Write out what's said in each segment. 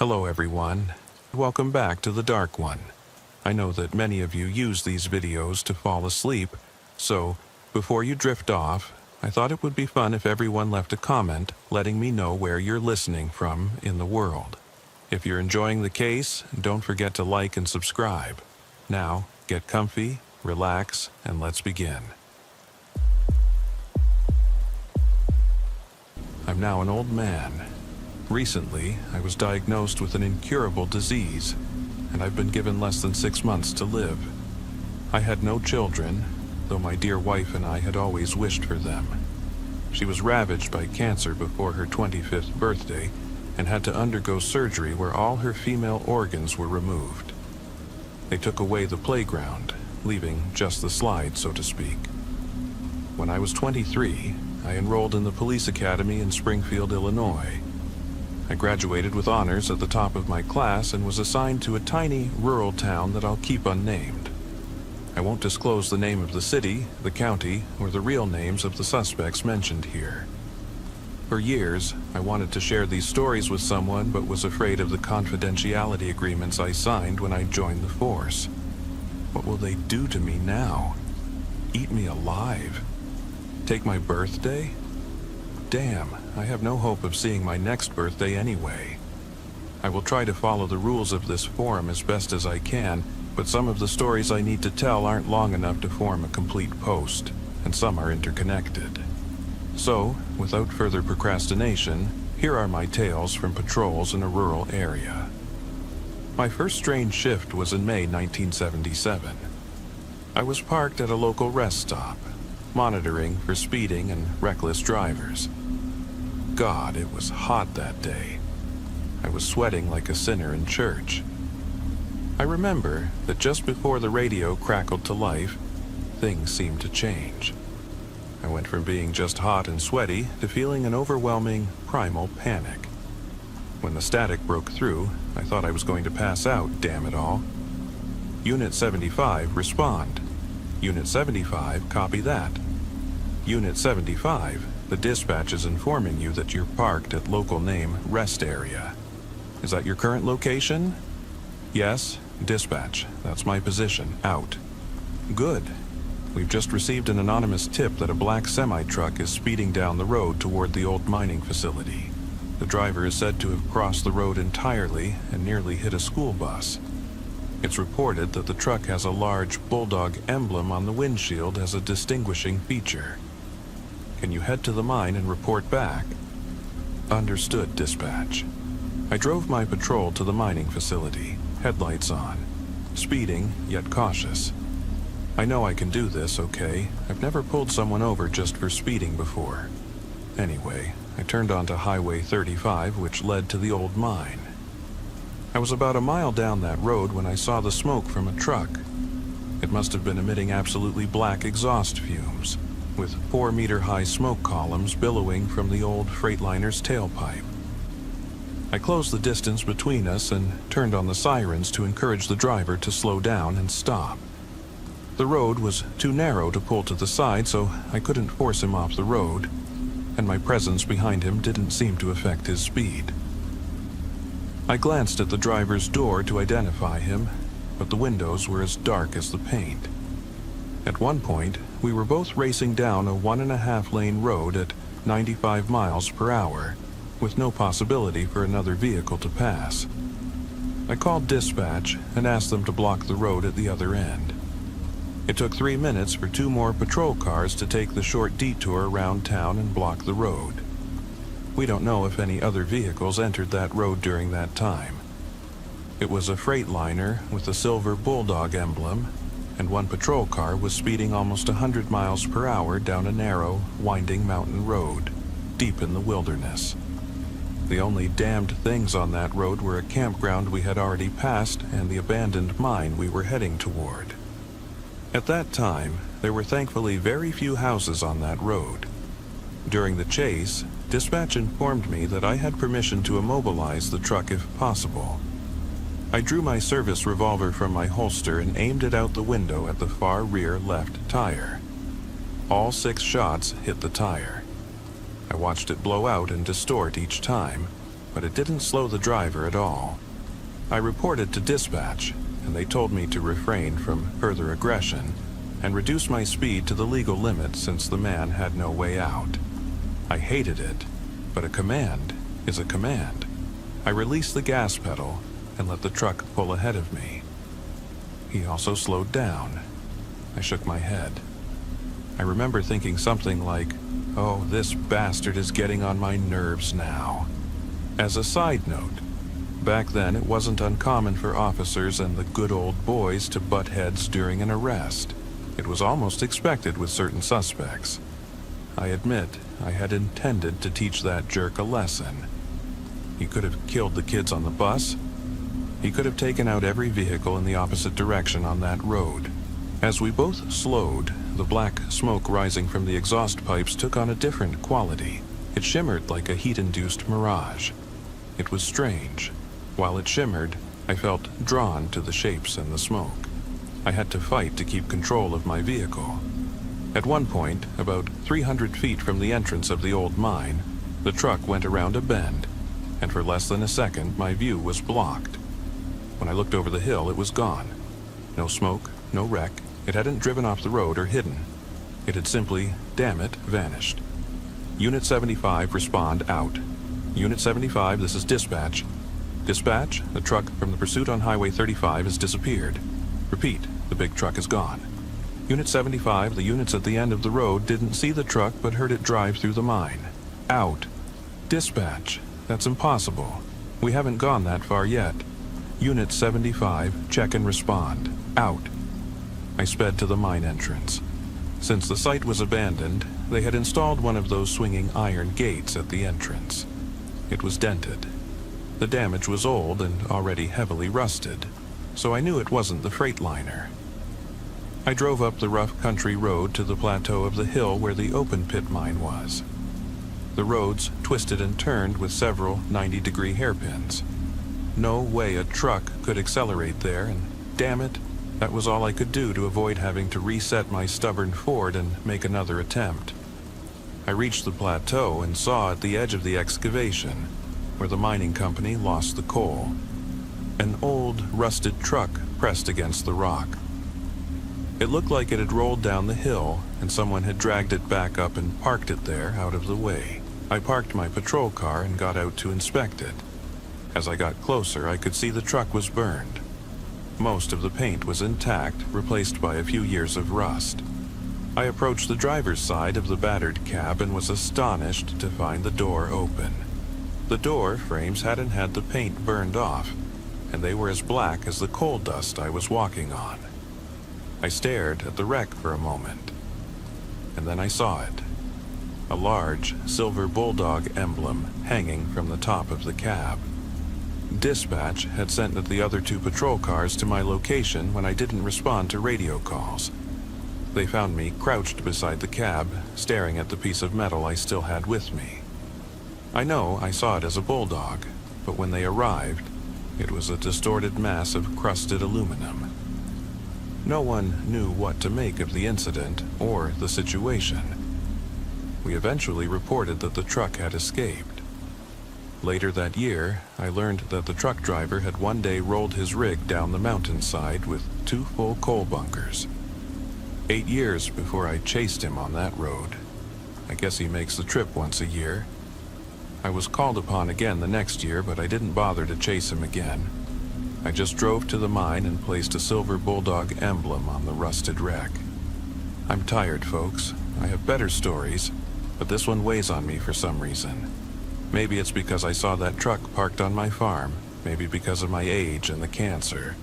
Hello everyone, welcome back to The Dark One. I know that many of you use these videos to fall asleep, so before you drift off, I thought it would be fun if everyone left a comment letting me know where you're listening from in the world. If you're enjoying the case, don't forget to like and subscribe. Now, get comfy, relax, and let's begin. I'm now an old man. Recently, I was diagnosed with an incurable disease, and I've been given less than 6 months to live. I had no children, though my dear wife and I had always wished for them. She was ravaged by cancer before her 25th birthday and had to undergo surgery where all her female organs were removed. They took away the playground, leaving just the slide, so to speak. When I was 23, I enrolled in the police academy in Springfield, Illinois. I graduated with honors at the top of my class and was assigned to a tiny rural town that I'll keep unnamed. I won't disclose the name of the city, the county, or the real names of the suspects mentioned here. For years, I wanted to share these stories with someone but was afraid of the confidentiality agreements I signed when I joined the force. What will they do to me now? Eat me alive? Take my birthday? Damn, I have no hope of seeing my next birthday anyway. I will try to follow the rules of this forum as best as I can, but some of the stories I need to tell aren't long enough to form a complete post, and some are interconnected. So, without further procrastination, here are my tales from patrols in a rural area. My first strange shift was in May 1977. I was parked at a local rest stop, monitoring for speeding and reckless drivers. God, it was hot that day. I was sweating like a sinner in church. I remember that just before the radio crackled to life, things seemed to change. I went from being just hot and sweaty to feeling an overwhelming, primal panic. When the static broke through, I thought I was going to pass out, damn it all. Unit 75, respond. Unit 75, copy that. Unit 75, the dispatch is informing you that you're parked at local name rest area. Is that your current location? Yes, dispatch, that's my position, out. Good. We've just received an anonymous tip that a black semi-truck is speeding down the road toward the old mining facility. The driver is said to have crossed the road entirely and nearly hit a school bus. It's reported that the truck has a large bulldog emblem on the windshield as a distinguishing feature. Can you head to the mine and report back? Understood, dispatch. I drove my patrol to the mining facility, headlights on, speeding yet cautious. I know I can do this, okay? I've never pulled someone over just for speeding before. Anyway, I turned onto Highway 35, which led to the old mine. I was about a mile down that road when I saw the smoke from a truck. It must have been emitting absolutely black exhaust fumes, with 4-meter-high smoke columns billowing from the old Freightliner's tailpipe. I closed the distance between us and turned on the sirens to encourage the driver to slow down and stop. The road was too narrow to pull to the side, so I couldn't force him off the road, and my presence behind him didn't seem to affect his speed. I glanced at the driver's door to identify him, but the windows were as dark as the paint. At one point, we were both racing down a 1.5-lane road at 95 miles per hour, with no possibility for another vehicle to pass. I called dispatch and asked them to block the road at the other end. It took 3 minutes for 2 more patrol cars to take the short detour around town and block the road. We don't know if any other vehicles entered that road during that time. It was a Freightliner with a silver bulldog emblem, and one patrol car was speeding almost 100 miles per hour down a narrow, winding mountain road, deep in the wilderness. The only damned things on that road were a campground we had already passed and the abandoned mine we were heading toward. At that time, there were thankfully very few houses on that road. During the chase, dispatch informed me that I had permission to immobilize the truck if possible. I drew my service revolver from my holster and aimed it out the window at the far rear left tire. All 6 shots hit the tire. I watched it blow out and distort each time, but it didn't slow the driver at all. I reported to dispatch, and they told me to refrain from further aggression and reduce my speed to the legal limit since the man had no way out. I hated it, but a command is a command. I released the gas pedal and let the truck pull ahead of me. He also slowed down. I shook my head. I remember thinking something like, "Oh, this bastard is getting on my nerves now." As a side note, back then it wasn't uncommon for officers and the good old boys to butt heads during an arrest. It was almost expected with certain suspects. I admit I had intended to teach that jerk a lesson. He could have killed the kids on the bus. He could have taken out every vehicle in the opposite direction on that road. As we both slowed, the black smoke rising from the exhaust pipes took on a different quality. It shimmered like a heat-induced mirage. It was strange. While it shimmered, I felt drawn to the shapes and the smoke. I had to fight to keep control of my vehicle. At one point, about 300 feet from the entrance of the old mine, the truck went around a bend, and for less than a second my view was blocked. When I looked over the hill, it was gone. No smoke, no wreck. It hadn't driven off the road or hidden. It had simply, damn it, vanished. Unit 75, respond out. Unit 75, this is dispatch. Dispatch, the truck from the pursuit on Highway 35 has disappeared. Repeat, the big truck is gone. Unit 75, the units at the end of the road didn't see the truck but heard it drive through the mine. Out. Dispatch, that's impossible. We haven't gone that far yet. Unit 75, check and respond. Out. I sped to the mine entrance. Since the site was abandoned, they had installed one of those swinging iron gates at the entrance. It was dented. The damage was old and already heavily rusted, so I knew it wasn't the Freightliner. I drove up the rough country road to the plateau of the hill where the open pit mine was. The roads twisted and turned with several 90-degree hairpins. No way a truck could accelerate there, and damn it, that was all I could do to avoid having to reset my stubborn Ford and make another attempt. I reached the plateau and saw at the edge of the excavation, where the mining company lost the coal, an old, rusted truck pressed against the rock. It looked like it had rolled down the hill, and someone had dragged it back up and parked it there out of the way. I parked my patrol car and got out to inspect it. As I got closer, I could see the truck was burned. Most of the paint was intact, replaced by a few years of rust. I approached the driver's side of the battered cab and was astonished to find the door open. The door frames hadn't had the paint burned off, and they were as black as the coal dust I was walking on. I stared at the wreck for a moment, and then I saw it. A large silver bulldog emblem hanging from the top of the cab. Dispatch had sent the other two patrol cars to my location when I didn't respond to radio calls. They found me crouched beside the cab, staring at the piece of metal I still had with me. I know I saw it as a bulldog, but when they arrived, it was a distorted mass of crusted aluminum. No one knew what to make of the incident or the situation. We eventually reported that the truck had escaped. Later that year, I learned that the truck driver had one day rolled his rig down the mountainside with 2 full coal bunkers. 8 years before I chased him on that road. I guess he makes the trip once a year. I was called upon again the next year, but I didn't bother to chase him again. I just drove to the mine and placed a silver bulldog emblem on the rusted wreck. I'm tired, folks. I have better stories, but this one weighs on me for some reason. Maybe it's because I saw that truck parked on my farm, maybe because of my age and the cancer,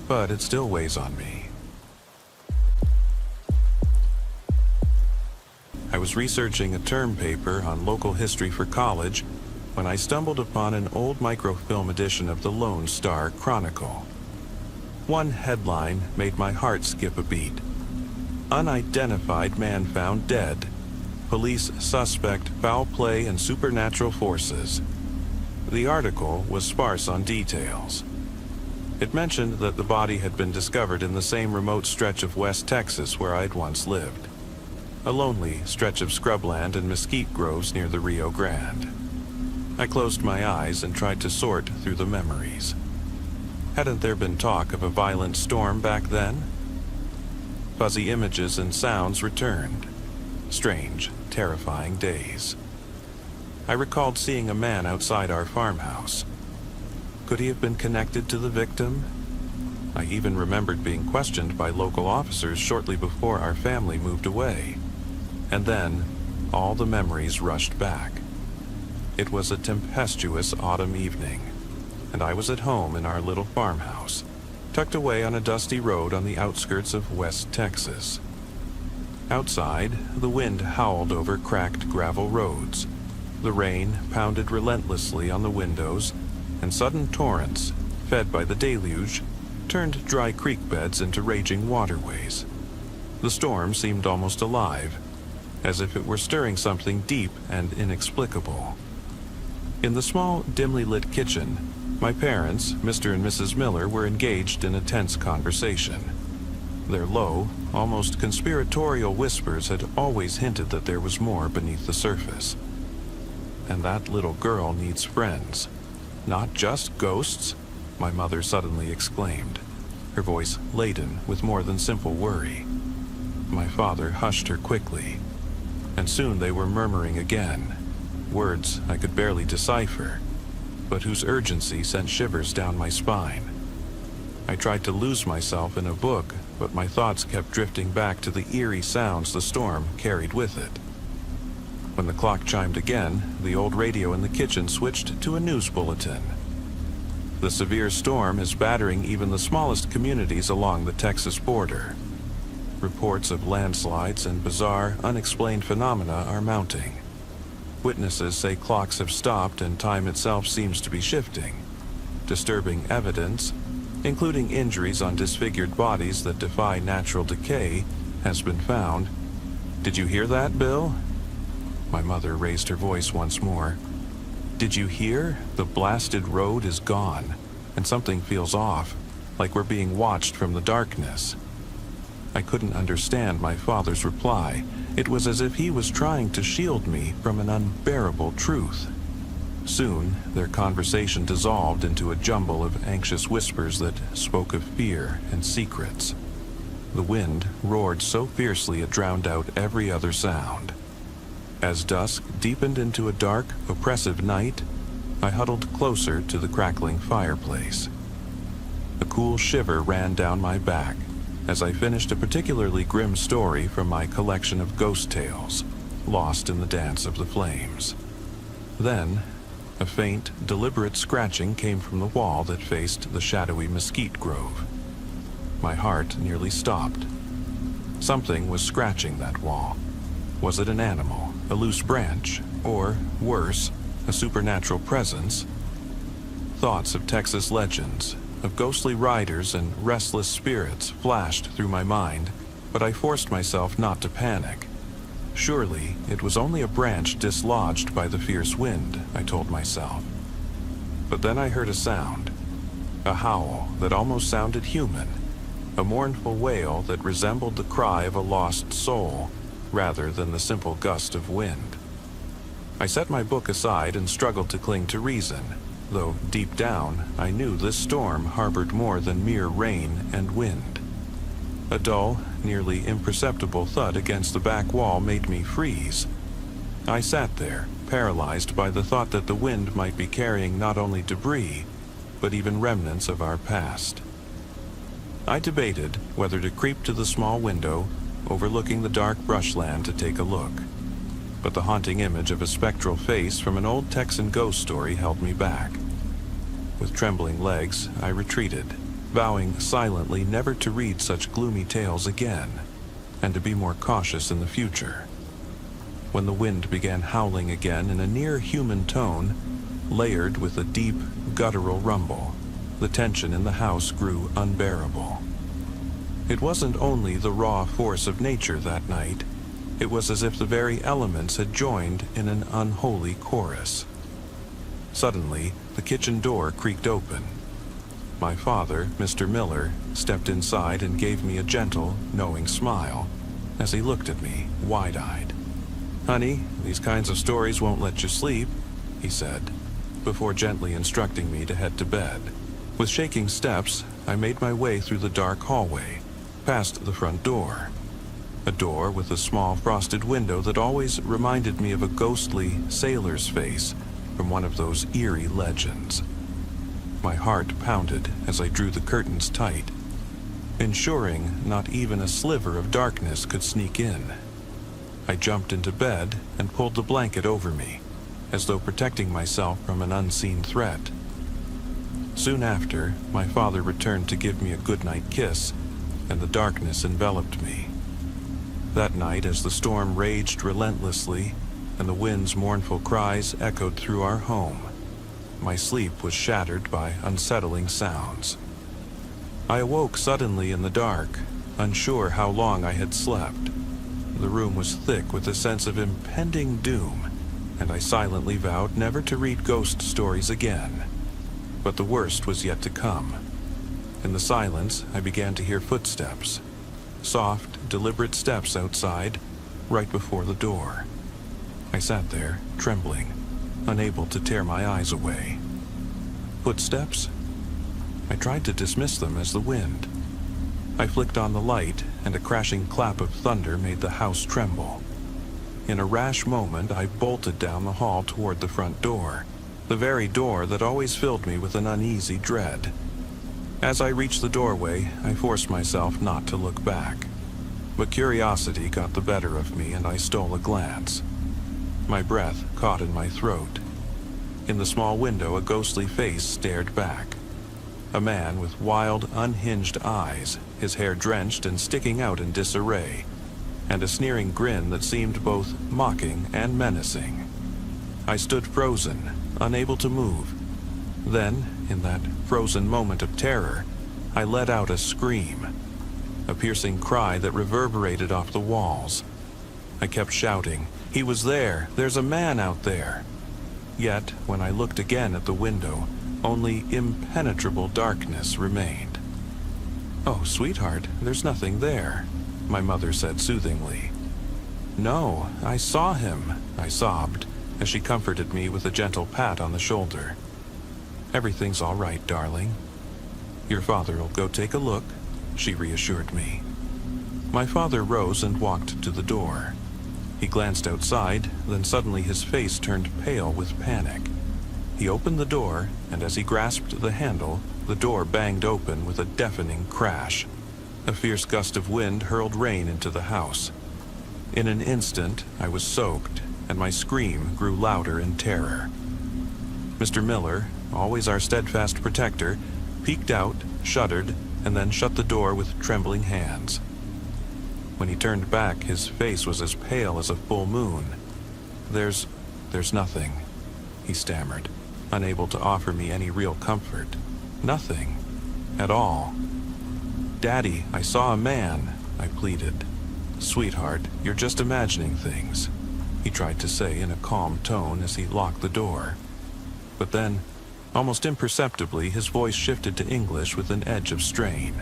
but it still weighs on me. I was researching a term paper on local history for college when I stumbled upon an old microfilm edition of the Lone Star Chronicle. One headline made my heart skip a beat. Unidentified man found dead. Police suspect foul play and supernatural forces. The article was sparse on details. It mentioned that the body had been discovered in the same remote stretch of West Texas where I'd once lived. A lonely stretch of scrubland and mesquite groves near the Rio Grande. I closed my eyes and tried to sort through the memories. Hadn't there been talk of a violent storm back then? Fuzzy images and sounds returned. Strange, terrifying days. I recalled seeing a man outside our farmhouse. Could he have been connected to the victim? I even remembered being questioned by local officers shortly before our family moved away. And then, all the memories rushed back. It was a tempestuous autumn evening, and I was at home in our little farmhouse, tucked away on a dusty road on the outskirts of West Texas. Outside, the wind howled over cracked gravel roads. The rain pounded relentlessly on the windows, and sudden torrents, fed by the deluge, turned dry creek beds into raging waterways. The storm seemed almost alive, as if it were stirring something deep and inexplicable. In the small, dimly lit kitchen, my parents, Mr. and Mrs. Miller, were engaged in a tense conversation. Their low, almost conspiratorial whispers had always hinted that there was more beneath the surface. And that little girl needs friends. Not just ghosts, my mother suddenly exclaimed, her voice laden with more than simple worry. My father hushed her quickly, and soon they were murmuring again, words I could barely decipher, but whose urgency sent shivers down my spine. I tried to lose myself in a book, but my thoughts kept drifting back to the eerie sounds the storm carried with it. When the clock chimed again, the old radio in the kitchen switched to a news bulletin. The severe storm is battering even the smallest communities along the Texas border. Reports of landslides and bizarre, unexplained phenomena are mounting. Witnesses say clocks have stopped and time itself seems to be shifting. Disturbing evidence, including injuries on disfigured bodies that defy natural decay, has been found. Did you hear that, Bill? My mother raised her voice once more. Did you hear? The blasted road is gone, and something feels off, like we're being watched from the darkness. I couldn't understand my father's reply. It was as if he was trying to shield me from an unbearable truth. Soon, their conversation dissolved into a jumble of anxious whispers that spoke of fear and secrets. The wind roared so fiercely it drowned out every other sound. As dusk deepened into a dark, oppressive night, I huddled closer to the crackling fireplace. A cool shiver ran down my back as I finished a particularly grim story from my collection of ghost tales, lost in the dance of the flames. Then, a faint, deliberate scratching came from the wall that faced the shadowy mesquite grove. My heart nearly stopped. Something was scratching that wall. Was it an animal, a loose branch, or, worse, a supernatural presence? Thoughts of Texas legends, of ghostly riders and restless spirits flashed through my mind, but I forced myself not to panic. Surely, it was only a branch dislodged by the fierce wind, I told myself. But then I heard a sound, a howl that almost sounded human, a mournful wail that resembled the cry of a lost soul, rather than the simple gust of wind. I set my book aside and struggled to cling to reason, though deep down I knew this storm harbored more than mere rain and wind. A dull, nearly imperceptible thud against the back wall made me freeze. I sat there, paralyzed by the thought that the wind might be carrying not only debris, but even remnants of our past. I debated whether to creep to the small window overlooking the dark brushland to take a look. But the haunting image of a spectral face from an old Texan ghost story held me back. With trembling legs, I retreated, vowing silently never to read such gloomy tales again, and to be more cautious in the future. When the wind began howling again in a near-human tone, layered with a deep, guttural rumble, the tension in the house grew unbearable. It wasn't only the raw force of nature that night. It was as if the very elements had joined in an unholy chorus. Suddenly, the kitchen door creaked open. My father, Mr. Miller, stepped inside and gave me a gentle, knowing smile as he looked at me, wide-eyed. "Honey, these kinds of stories won't let you sleep," he said. before gently instructing me to head to bed. With shaking steps, I made my way through the dark hallway, past the front door. A door with a small frosted window that always reminded me of a ghostly sailor's face from one of those eerie legends. My heart pounded as I drew the curtains tight, ensuring not even a sliver of darkness could sneak in. I jumped into bed and pulled the blanket over me, as though protecting myself from an unseen threat. Soon after, my father returned to give me a goodnight kiss, and the darkness enveloped me. That night, as the storm raged relentlessly and the wind's mournful cries echoed through our home, my sleep was shattered by unsettling sounds. I awoke suddenly in the dark, unsure how long I had slept. The room was thick with a sense of impending doom, and I silently vowed never to read ghost stories again. But the worst was yet to come. In the silence, I began to hear footsteps. Soft, deliberate steps outside, right before the door. I sat there, trembling, unable to tear my eyes away. Footsteps? I tried to dismiss them as the wind. I flicked on the light, and a crashing clap of thunder made the house tremble. In a rash moment, I bolted down the hall toward the front door, the very door that always filled me with an uneasy dread. As I reached the doorway, I forced myself not to look back. But curiosity got the better of me, and I stole a glance. My breath caught in my throat. In the small window, a ghostly face stared back. A man with wild, unhinged eyes, his hair drenched and sticking out in disarray, and a sneering grin that seemed both mocking and menacing. I stood frozen, unable to move. Then, in that frozen moment of terror, I let out a scream, a piercing cry that reverberated off the walls. I kept shouting, "He was there! There's a man out there!" Yet, when I looked again at the window, only impenetrable darkness remained. "Oh, sweetheart, there's nothing there," my mother said soothingly. "No, I saw him," I sobbed, as she comforted me with a gentle pat on the shoulder. "Everything's all right, darling. Your father'll go take a look," she reassured me. My father rose and walked to the door. He glanced outside, then suddenly his face turned pale with panic. He opened the door, and as he grasped the handle, the door banged open with a deafening crash. A fierce gust of wind hurled rain into the house. In an instant, I was soaked, and my scream grew louder in terror. Mr. Miller, always our steadfast protector, peeked out, shuddered, and then shut the door with trembling hands. When he turned back, his face was as pale as a full moon. There's nothing," he stammered, unable to offer me any real comfort. "Nothing. At all." "Daddy, I saw a man," I pleaded. "Sweetheart, you're just imagining things," he tried to say in a calm tone as he locked the door. But then, almost imperceptibly, his voice shifted to English with an edge of strain.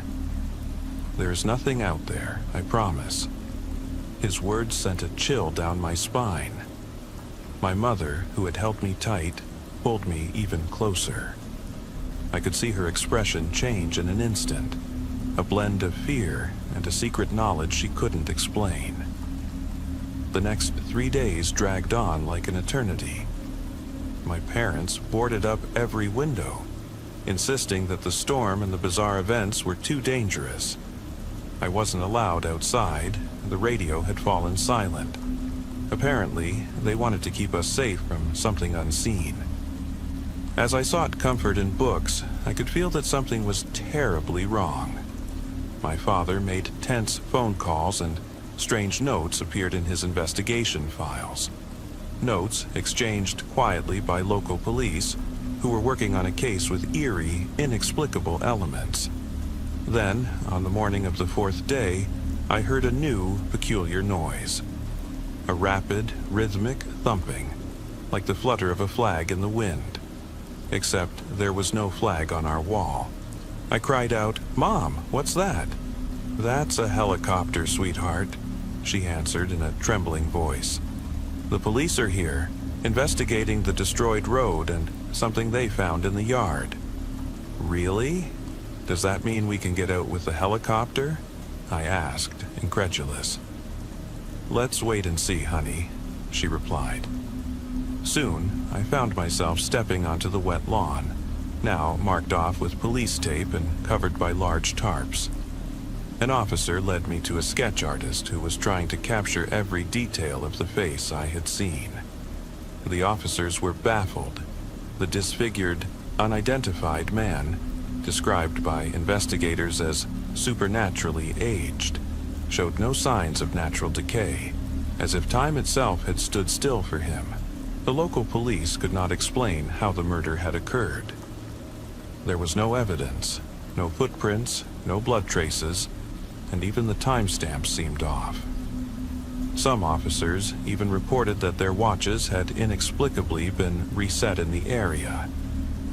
"There's nothing out there, I promise." His words sent a chill down my spine. My mother, who had held me tight, pulled me even closer. I could see her expression change in an instant, a blend of fear and a secret knowledge she couldn't explain. The next 3 days dragged on like an eternity. My parents boarded up every window, insisting that the storm and the bizarre events were too dangerous. I wasn't allowed outside, and the radio had fallen silent. Apparently, they wanted to keep us safe from something unseen. As I sought comfort in books, I could feel that something was terribly wrong. My father made tense phone calls, and strange notes appeared in his investigation files. Notes exchanged quietly by local police, who were working on a case with eerie, inexplicable elements. Then, on the morning of the 4th day, I heard a new, peculiar noise. A rapid, rhythmic thumping, like the flutter of a flag in the wind. Except there was no flag on our wall. I cried out, "Mom, what's that?" "That's a helicopter, sweetheart," she answered in a trembling voice. "The police are here, investigating the destroyed road and something they found in the yard. Really? Does that mean we can get out with the helicopter? I asked, incredulous. Let's wait and see, honey, she replied. Soon, I found myself stepping onto the wet lawn, now marked off with police tape and covered by large tarps. An officer led me to a sketch artist who was trying to capture every detail of the face I had seen. The officers were baffled. The disfigured, unidentified man, described by investigators as supernaturally aged, showed no signs of natural decay, as if time itself had stood still for him. The local police could not explain how the murder had occurred. There was no evidence, no footprints, no blood traces, and even the timestamps seemed off. Some officers even reported that their watches had inexplicably been reset in the area,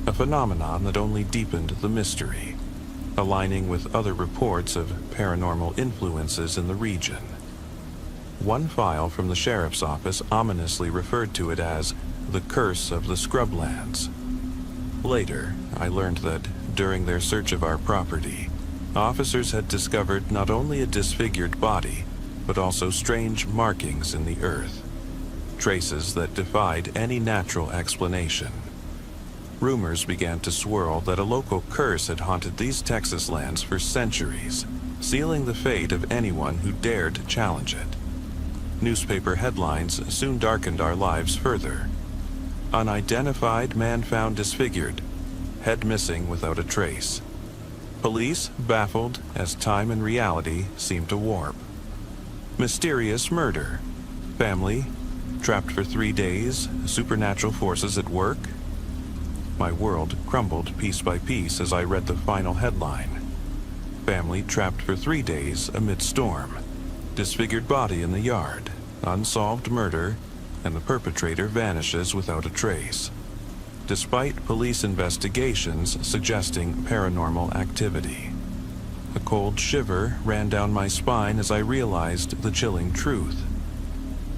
a phenomenon that only deepened the mystery, aligning with other reports of paranormal influences in the region. One file from the sheriff's office ominously referred to it as the curse of the scrublands. Later, I learned that during their search of our property, officers had discovered not only a disfigured body, but also strange markings in the earth, traces that defied any natural explanation. Rumors began to swirl that a local curse had haunted these Texas lands for centuries, sealing the fate of anyone who dared challenge it. Newspaper headlines soon darkened our lives further. Unidentified man found disfigured, head missing without a trace. Police baffled as time and reality seemed to warp. Mysterious murder. Family trapped for 3 days, supernatural forces at work. My world crumbled piece by piece as I read the final headline. Family trapped for 3 days amid storm. Disfigured body in the yard. Unsolved murder, and the perpetrator vanishes without a trace, despite police investigations suggesting paranormal activity. A cold shiver ran down my spine as I realized the chilling truth.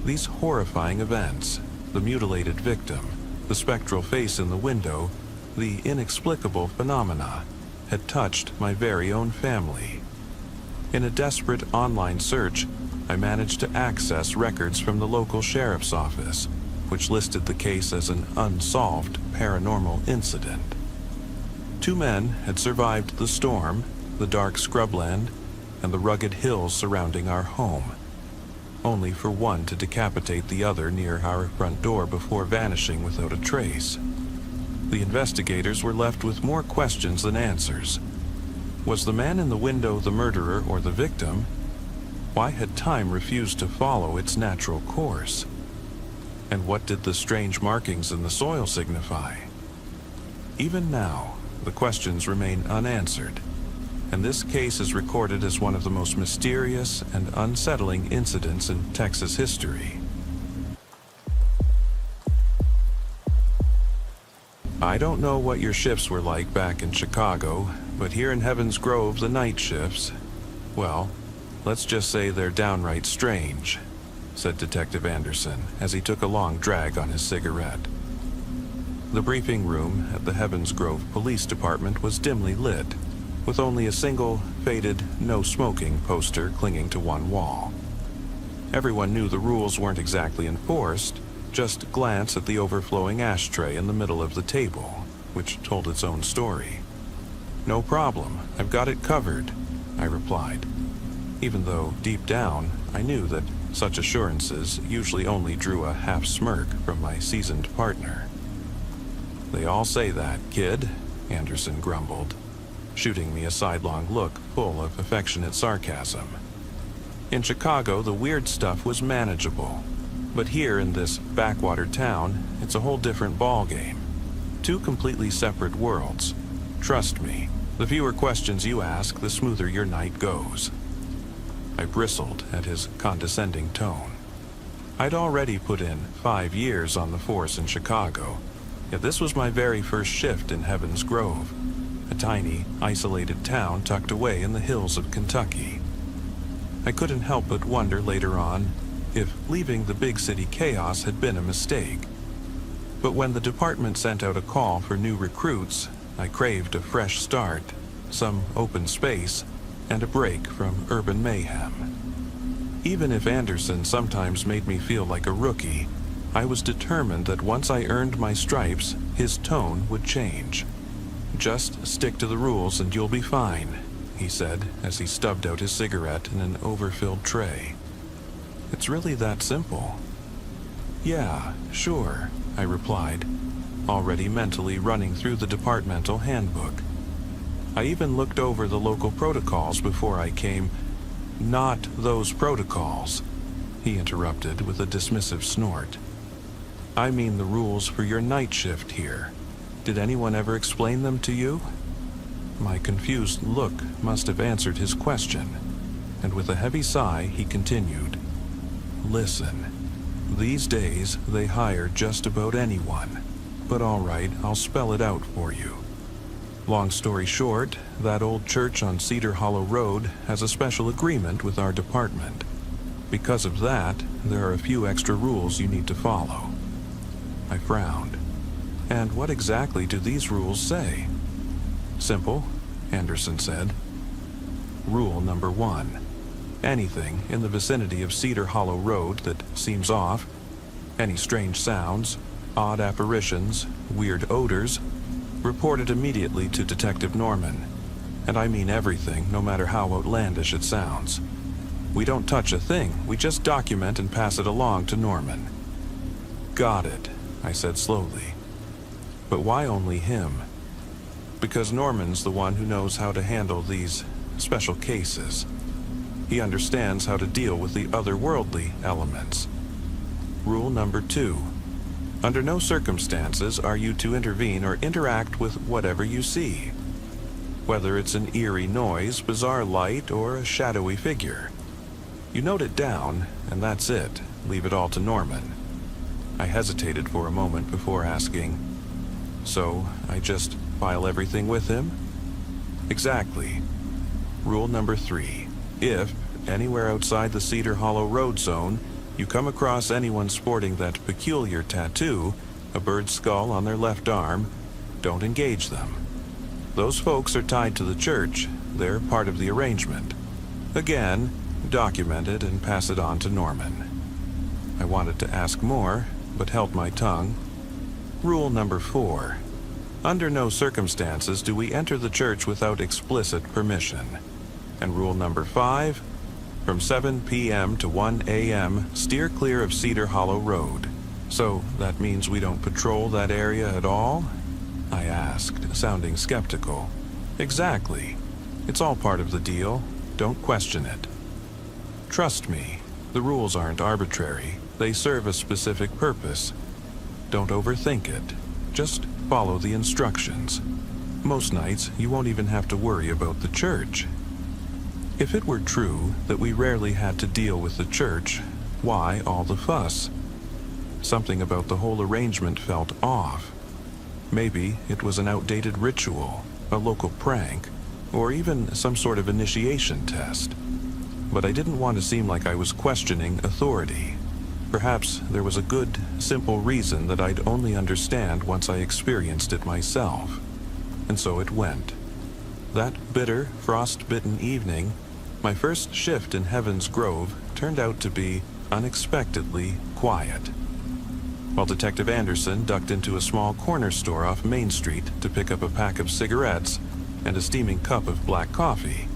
These horrifying events, the mutilated victim, the spectral face in the window, the inexplicable phenomena, had touched my very own family. In a desperate online search, I managed to access records from the local sheriff's office, which listed the case as an unsolved paranormal incident. 2 men had survived the storm, the dark scrubland, and the rugged hills surrounding our home, only for one to decapitate the other near our front door before vanishing without a trace. The investigators were left with more questions than answers. Was the man in the window the murderer or the victim? Why had time refused to follow its natural course? And what did the strange markings in the soil signify? Even now, the questions remain unanswered, and this case is recorded as one of the most mysterious and unsettling incidents in Texas history. I don't know what your shifts were like back in Chicago, but here in Heaven's Grove, the night shifts, well, let's just say they're downright strange, said Detective Anderson as he took a long drag on his cigarette. The briefing room at the Heavens Grove Police Department was dimly lit, with only a single, faded, no smoking poster clinging to one wall. Everyone knew the rules weren't exactly enforced, just glance at the overflowing ashtray in the middle of the table, which told its own story. No problem, I've got it covered, I replied, even though deep down I knew that such assurances usually only drew a half smirk from my seasoned partner. They all say that, kid, Anderson grumbled, shooting me a sidelong look full of affectionate sarcasm. In Chicago, the weird stuff was manageable, but here in this backwater town, it's a whole different ballgame. 2 completely separate worlds. Trust me, the fewer questions you ask, the smoother your night goes. I bristled at his condescending tone. I'd already put in 5 years on the force in Chicago, yet this was my very first shift in Heaven's Grove, a tiny, isolated town tucked away in the hills of Kentucky. I couldn't help but wonder later on if leaving the big city chaos had been a mistake. But when the department sent out a call for new recruits, I craved a fresh start, some open space, and a break from urban mayhem. Even if Anderson sometimes made me feel like a rookie, I was determined that once I earned my stripes, his tone would change. "Just stick to the rules and you'll be fine," he said as he stubbed out his cigarette in an overfilled tray. "It's really that simple." "Yeah, sure," I replied, already mentally running through the departmental handbook. I even looked over the local protocols before I came. "Not those protocols," he interrupted with a dismissive snort. "I mean the rules for your night shift here. Did anyone ever explain them to you?" My confused look must have answered his question, and with a heavy sigh he continued. "Listen, these days they hire just about anyone, but all right, I'll spell it out for you. Long story short, that old church on Cedar Hollow Road has a special agreement with our department. Because of that, there are a few extra rules you need to follow." I frowned. "And what exactly do these rules say?" "Simple," Anderson said. "Rule number 1. Anything in the vicinity of Cedar Hollow Road that seems off, any strange sounds, odd apparitions, weird odors, report it immediately to Detective Norman. And I mean everything, no matter how outlandish it sounds. We don't touch a thing, we just document and pass it along to Norman." "Got it," I said slowly. "But why only him?" "Because Norman's the one who knows how to handle these special cases. He understands how to deal with the otherworldly elements." Rule number 2. Under no circumstances are you to intervene or interact with whatever you see, whether it's an eerie noise, bizarre light, or a shadowy figure. You note it down, and that's it. Leave it all to Norman. I hesitated for a moment before asking, "So I just file everything with him?" "Exactly." Rule number 3. If, anywhere outside the Cedar Hollow Road zone, you come across anyone sporting that peculiar tattoo, a bird's skull on their left arm, don't engage them. Those folks are tied to the church. They're part of the arrangement. Again, document it and pass it on to Norman. I wanted to ask more, but held my tongue. Rule number 4. Under no circumstances do we enter the church without explicit permission. And rule number 5. From 7 p.m. to 1 a.m., steer clear of Cedar Hollow Road. So that means we don't patrol that area at all?" I asked, sounding skeptical. "Exactly. It's all part of the deal. Don't question it." "Trust me, the rules aren't arbitrary. They serve a specific purpose. Don't overthink it. Just follow the instructions. Most nights, you won't even have to worry about the church." If it were true that we rarely had to deal with the church, why all the fuss? Something about the whole arrangement felt off. Maybe it was an outdated ritual, a local prank, or even some sort of initiation test. But I didn't want to seem like I was questioning authority. Perhaps there was a good, simple reason that I'd only understand once I experienced it myself. And so it went. That bitter, frost-bitten evening, my first shift in Heaven's Grove turned out to be unexpectedly quiet. While Detective Anderson ducked into a small corner store off Main Street to pick up a pack of cigarettes and a steaming cup of black coffee,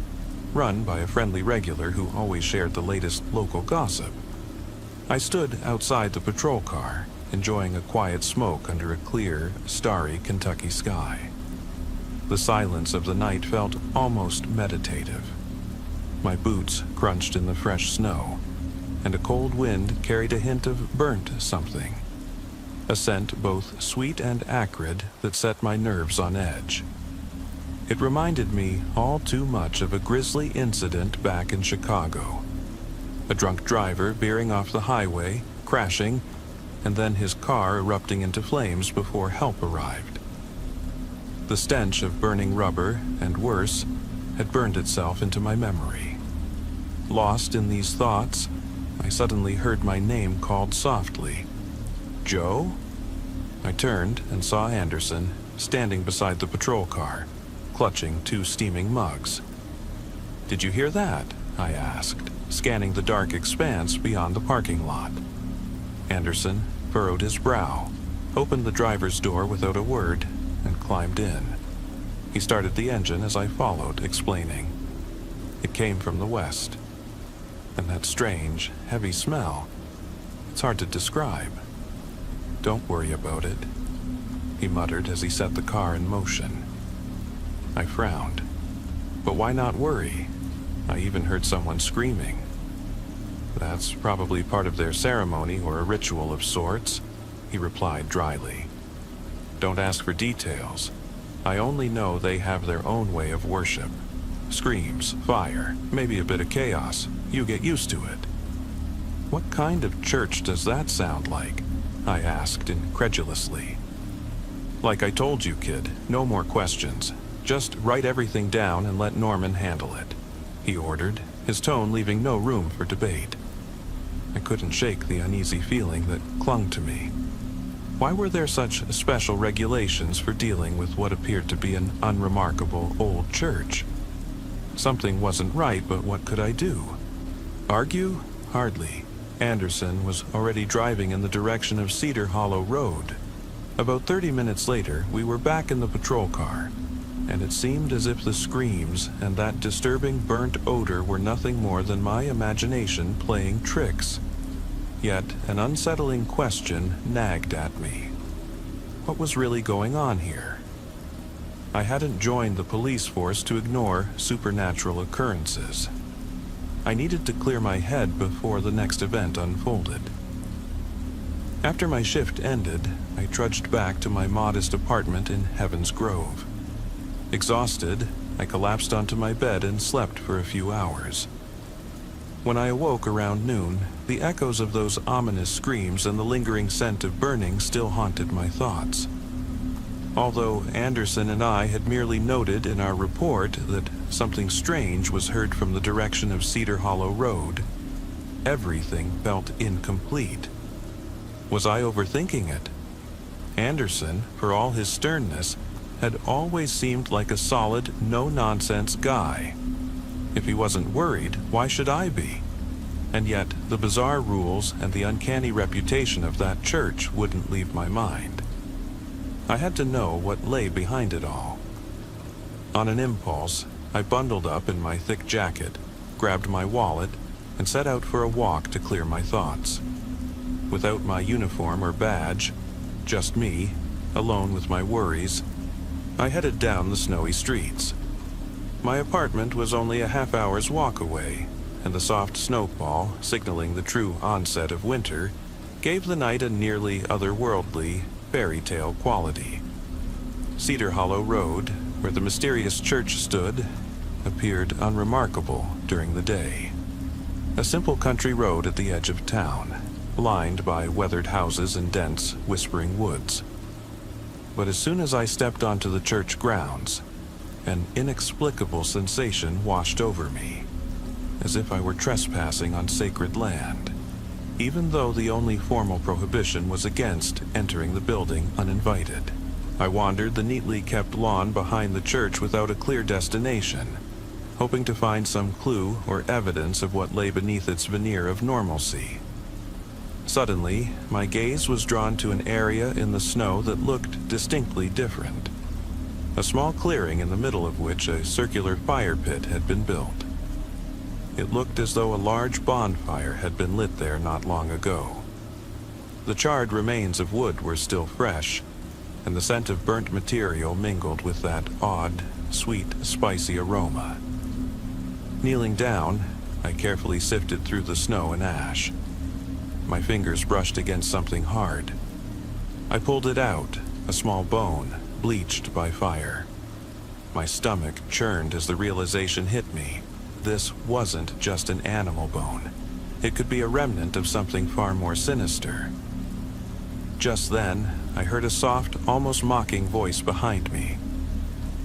run by a friendly regular who always shared the latest local gossip, I stood outside the patrol car, enjoying a quiet smoke under a clear, starry Kentucky sky. The silence of the night felt almost meditative. My boots crunched in the fresh snow, and a cold wind carried a hint of burnt something, a scent both sweet and acrid that set my nerves on edge. It reminded me all too much of a grisly incident back in Chicago. A drunk driver veering off the highway, crashing, and then his car erupting into flames before help arrived. The stench of burning rubber, and worse, had burned itself into my memory. Lost in these thoughts, I suddenly heard my name called softly. "Joe?" I turned and saw Anderson standing beside the patrol car, clutching 2 steaming mugs. "Did you hear that?" I asked, scanning the dark expanse beyond the parking lot. Anderson furrowed his brow, opened the driver's door without a word, and climbed in. He started the engine as I followed, explaining. It came from the west. And that strange, heavy smell, it's hard to describe. "Don't worry about it," he muttered as he set the car in motion. I frowned. But why not worry? I even heard someone screaming. "That's probably part of their ceremony or a ritual of sorts," he replied dryly. "Don't ask for details. I only know they have their own way of worship. Screams, fire, maybe a bit of chaos. You get used to it." "What kind of church does that sound like?" I asked incredulously. "Like I told you, kid, no more questions. Just write everything down and let Norman handle it," he ordered, his tone leaving no room for debate. I couldn't shake the uneasy feeling that clung to me. Why were there such special regulations for dealing with what appeared to be an unremarkable old church? Something wasn't right, but what could I do? Argue? Hardly. Anderson was already driving in the direction of Cedar Hollow Road. About 30 minutes later, we were back in the patrol car, and it seemed as if the screams and that disturbing burnt odor were nothing more than my imagination playing tricks. Yet an unsettling question nagged at me. What was really going on here? I hadn't joined the police force to ignore supernatural occurrences. I needed to clear my head before the next event unfolded. After my shift ended, I trudged back to my modest apartment in Heaven's Grove. Exhausted, I collapsed onto my bed and slept for a few hours. When I awoke around noon, the echoes of those ominous screams and the lingering scent of burning still haunted my thoughts. Although Anderson and I had merely noted in our report that something strange was heard from the direction of Cedar Hollow Road, everything felt incomplete. Was I overthinking it? Anderson, for all his sternness, had always seemed like a solid, no-nonsense guy. If he wasn't worried, why should I be? And yet, the bizarre rules and the uncanny reputation of that church wouldn't leave my mind. I had to know what lay behind it all. On an impulse, I bundled up in my thick jacket, grabbed my wallet, and set out for a walk to clear my thoughts. Without my uniform or badge, just me, alone with my worries, I headed down the snowy streets. My apartment was only a half-hour's walk away, and the soft snowfall, signaling the true onset of winter, gave the night a nearly otherworldly, fairy tale quality. Cedar Hollow Road, where the mysterious church stood, appeared unremarkable during the day. A simple country road at the edge of town, lined by weathered houses and dense, whispering woods. But as soon as I stepped onto the church grounds, an inexplicable sensation washed over me, as if I were trespassing on sacred land, even though the only formal prohibition was against entering the building uninvited. I wandered the neatly kept lawn behind the church without a clear destination, hoping to find some clue or evidence of what lay beneath its veneer of normalcy. Suddenly, my gaze was drawn to an area in the snow that looked distinctly different. A small clearing in the middle of which a circular fire pit had been built. It looked as though a large bonfire had been lit there not long ago. The charred remains of wood were still fresh, and the scent of burnt material mingled with that odd, sweet, spicy aroma. Kneeling down, I carefully sifted through the snow and ash. My fingers brushed against something hard. I pulled it out, a small bone, bleached by fire. My stomach churned as the realization hit me. This wasn't just an animal bone. It could be a remnant of something far more sinister. Just then, I heard a soft, almost mocking voice behind me.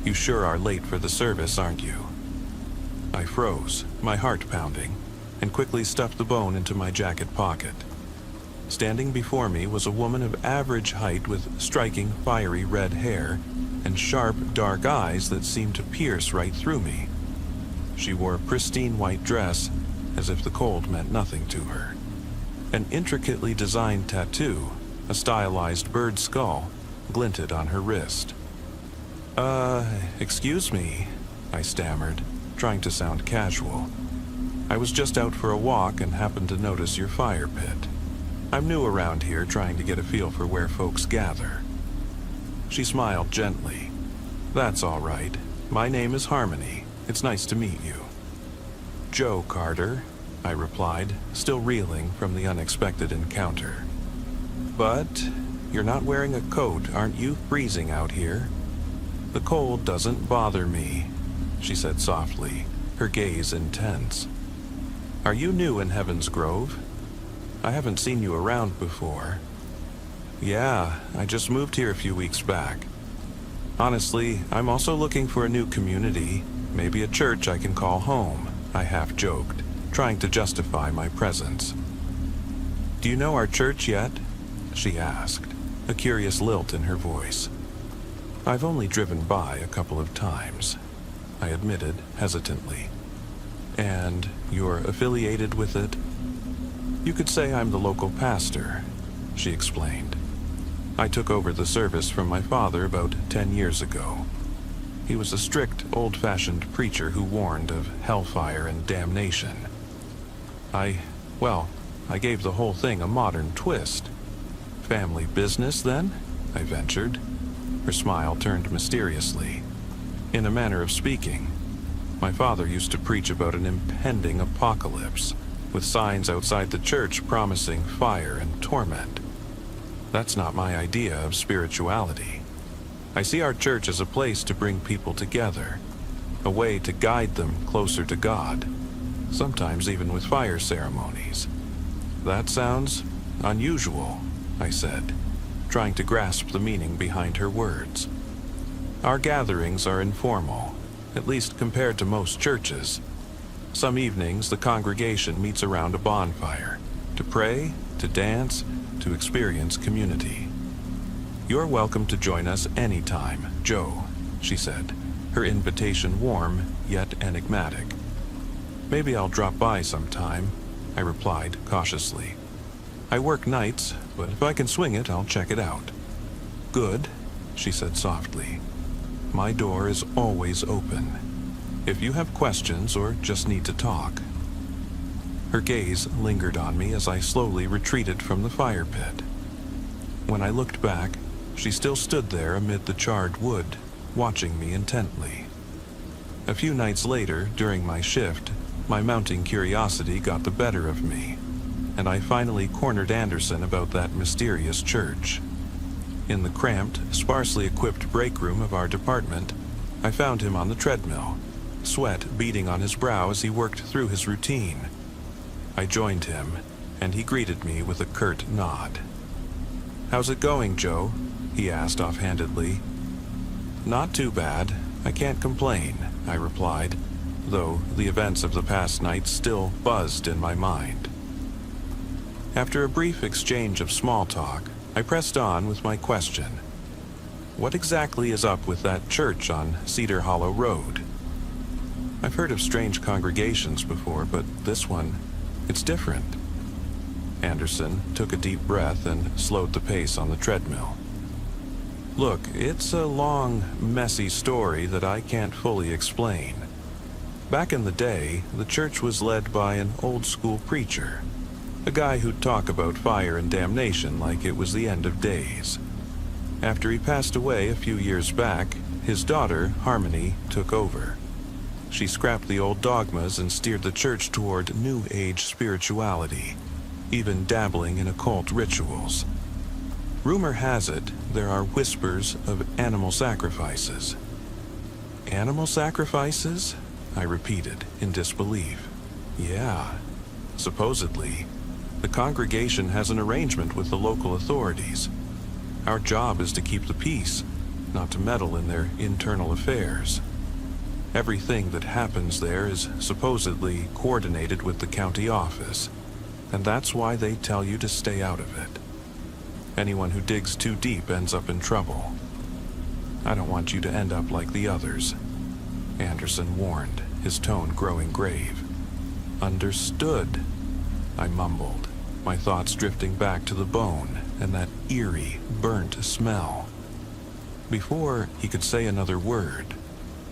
"You sure are late for the service, aren't you?" I froze, my heart pounding, and quickly stuffed the bone into my jacket pocket. Standing before me was a woman of average height with striking, fiery red hair and sharp, dark eyes that seemed to pierce right through me. She wore a pristine white dress, as if the cold meant nothing to her. An intricately designed tattoo, a stylized bird skull, glinted on her wrist. Excuse me," I stammered, trying to sound casual. "I was just out for a walk and happened to notice your fire pit. I'm new around here, trying to get a feel for where folks gather." She smiled gently. "That's all right. My name is Harmony. It's nice to meet you." "Joe Carter," I replied, still reeling from the unexpected encounter. "But you're not wearing a coat. Aren't you freezing out here?" "The cold doesn't bother me," she said softly, her gaze intense. "Are you new in Heaven's Grove? I haven't seen you around before." "Yeah, I just moved here a few weeks back. Honestly, I'm also looking for a new community, maybe a church I can call home," I half joked, trying to justify my presence. "Do you know our church yet?" she asked, a curious lilt in her voice. "I've only driven by a couple of times," I admitted hesitantly. "And you're affiliated with it?" "You could say I'm the local pastor," she explained. "I took over the service from my father about 10 years ago. He was a strict, old-fashioned preacher who warned of hellfire and damnation. I gave the whole thing a modern twist." "Family business, then?" I ventured. Her smile turned mysteriously. "In a manner of speaking. My father used to preach about an impending apocalypse, with signs outside the church promising fire and torment. That's not my idea of spirituality. I see our church as a place to bring people together, a way to guide them closer to God, sometimes even with fire ceremonies." "That sounds unusual," I said, trying to grasp the meaning behind her words. "Our gatherings are informal, at least compared to most churches. Some evenings, the congregation meets around a bonfire, to pray, to dance, to experience community. You're welcome to join us anytime, Joe," she said, her invitation warm yet enigmatic. "Maybe I'll drop by sometime," I replied cautiously. "I work nights, but if I can swing it, I'll check it out." "Good," she said softly. "My door is always open, if you have questions or just need to talk." Her gaze lingered on me as I slowly retreated from the fire pit. When I looked back, she still stood there amid the charred wood, watching me intently. A few nights later, during my shift, my mounting curiosity got the better of me, and I finally cornered Anderson about that mysterious church. In the cramped, sparsely equipped break room of our department, I found him on the treadmill, sweat beading on his brow as he worked through his routine. I joined him, and he greeted me with a curt nod. "How's it going, Joe?" he asked offhandedly. "Not too bad. I can't complain," I replied, though the events of the past night still buzzed in my mind. After a brief exchange of small talk, I pressed on with my question. "What exactly is up with that church on Cedar Hollow Road? I've heard of strange congregations before, but this one, it's different." Anderson took a deep breath and slowed the pace on the treadmill. "Look, it's a long, messy story that I can't fully explain. Back in the day, the church was led by an old-school preacher, a guy who'd talk about fire and damnation like it was the end of days. After he passed away a few years back, his daughter, Harmony, took over. She scrapped the old dogmas and steered the church toward New Age spirituality, even dabbling in occult rituals. Rumor has it there are whispers of animal sacrifices." "Animal sacrifices?" I repeated in disbelief. "Yeah, supposedly. The congregation has an arrangement with the local authorities. Our job is to keep the peace, not to meddle in their internal affairs. Everything that happens there is supposedly coordinated with the county office. And that's why they tell you to stay out of it. Anyone who digs too deep ends up in trouble. I don't want you to end up like the others," Anderson warned, his tone growing grave. "Understood," I mumbled, my thoughts drifting back to the bone and that eerie, burnt smell. Before he could say another word,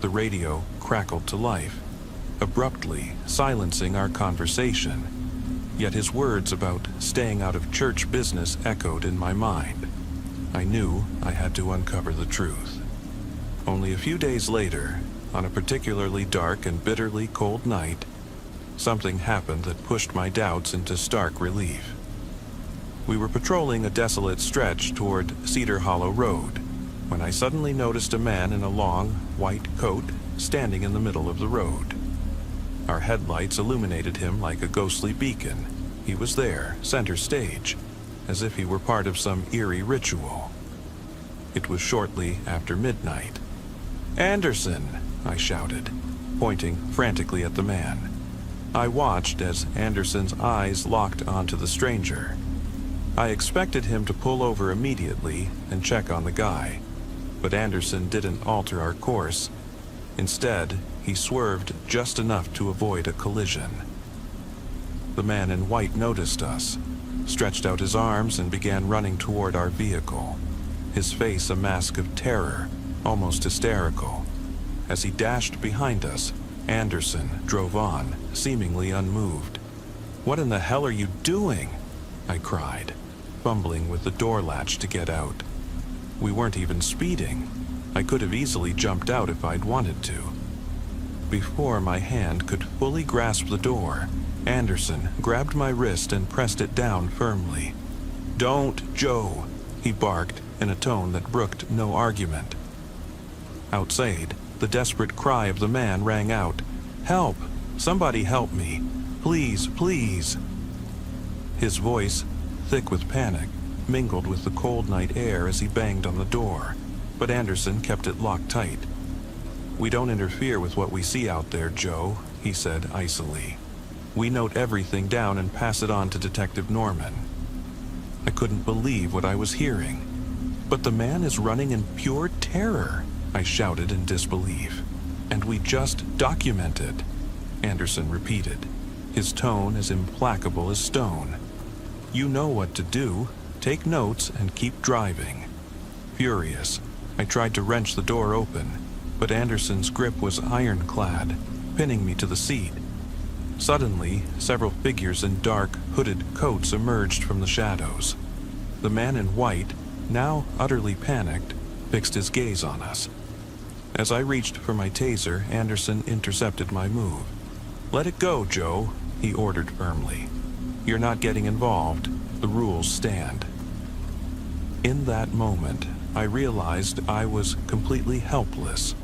the radio crackled to life, abruptly silencing our conversation. Yet his words about staying out of church business echoed in my mind. I knew I had to uncover the truth. Only a few days later, on a particularly dark and bitterly cold night, something happened that pushed my doubts into stark relief. We were patrolling a desolate stretch toward Cedar Hollow Road when I suddenly noticed a man in a long, white coat standing in the middle of the road. Our headlights illuminated him like a ghostly beacon. He was there, center stage, as if he were part of some eerie ritual. It was shortly after midnight. "Anderson!" I shouted, pointing frantically at the man. I watched as Anderson's eyes locked onto the stranger. I expected him to pull over immediately and check on the guy, but Anderson didn't alter our course. Instead, he swerved just enough to avoid a collision. The man in white noticed us, stretched out his arms, and began running toward our vehicle, his face a mask of terror, almost hysterical. As he dashed behind us, Anderson drove on, seemingly unmoved. "What in the hell are you doing?" I cried, fumbling with the door latch to get out. We weren't even speeding. I could have easily jumped out if I'd wanted to. Before my hand could fully grasp the door, Anderson grabbed my wrist and pressed it down firmly. "Don't, Joe," he barked in a tone that brooked no argument. Outside, the desperate cry of the man rang out. "Help! Somebody help me! Please, please!" His voice, thick with panic, mingled with the cold night air as he banged on the door, but Anderson kept it locked tight. "We don't interfere with what we see out there, Joe," he said icily. "We note everything down and pass it on to Detective Norman." I couldn't believe what I was hearing. "But the man is running in pure terror," I shouted in disbelief. "And we just documented," Anderson repeated, his tone as implacable as stone. "You know what to do. Take notes and keep driving." Furious, I tried to wrench the door open, but Anderson's grip was ironclad, pinning me to the seat. Suddenly, several figures in dark, hooded coats emerged from the shadows. The man in white, now utterly panicked, fixed his gaze on us. As I reached for my taser, Anderson intercepted my move. "Let it go, Joe," he ordered firmly. "You're not getting involved. The rules stand." In that moment, I realized I was completely helpless,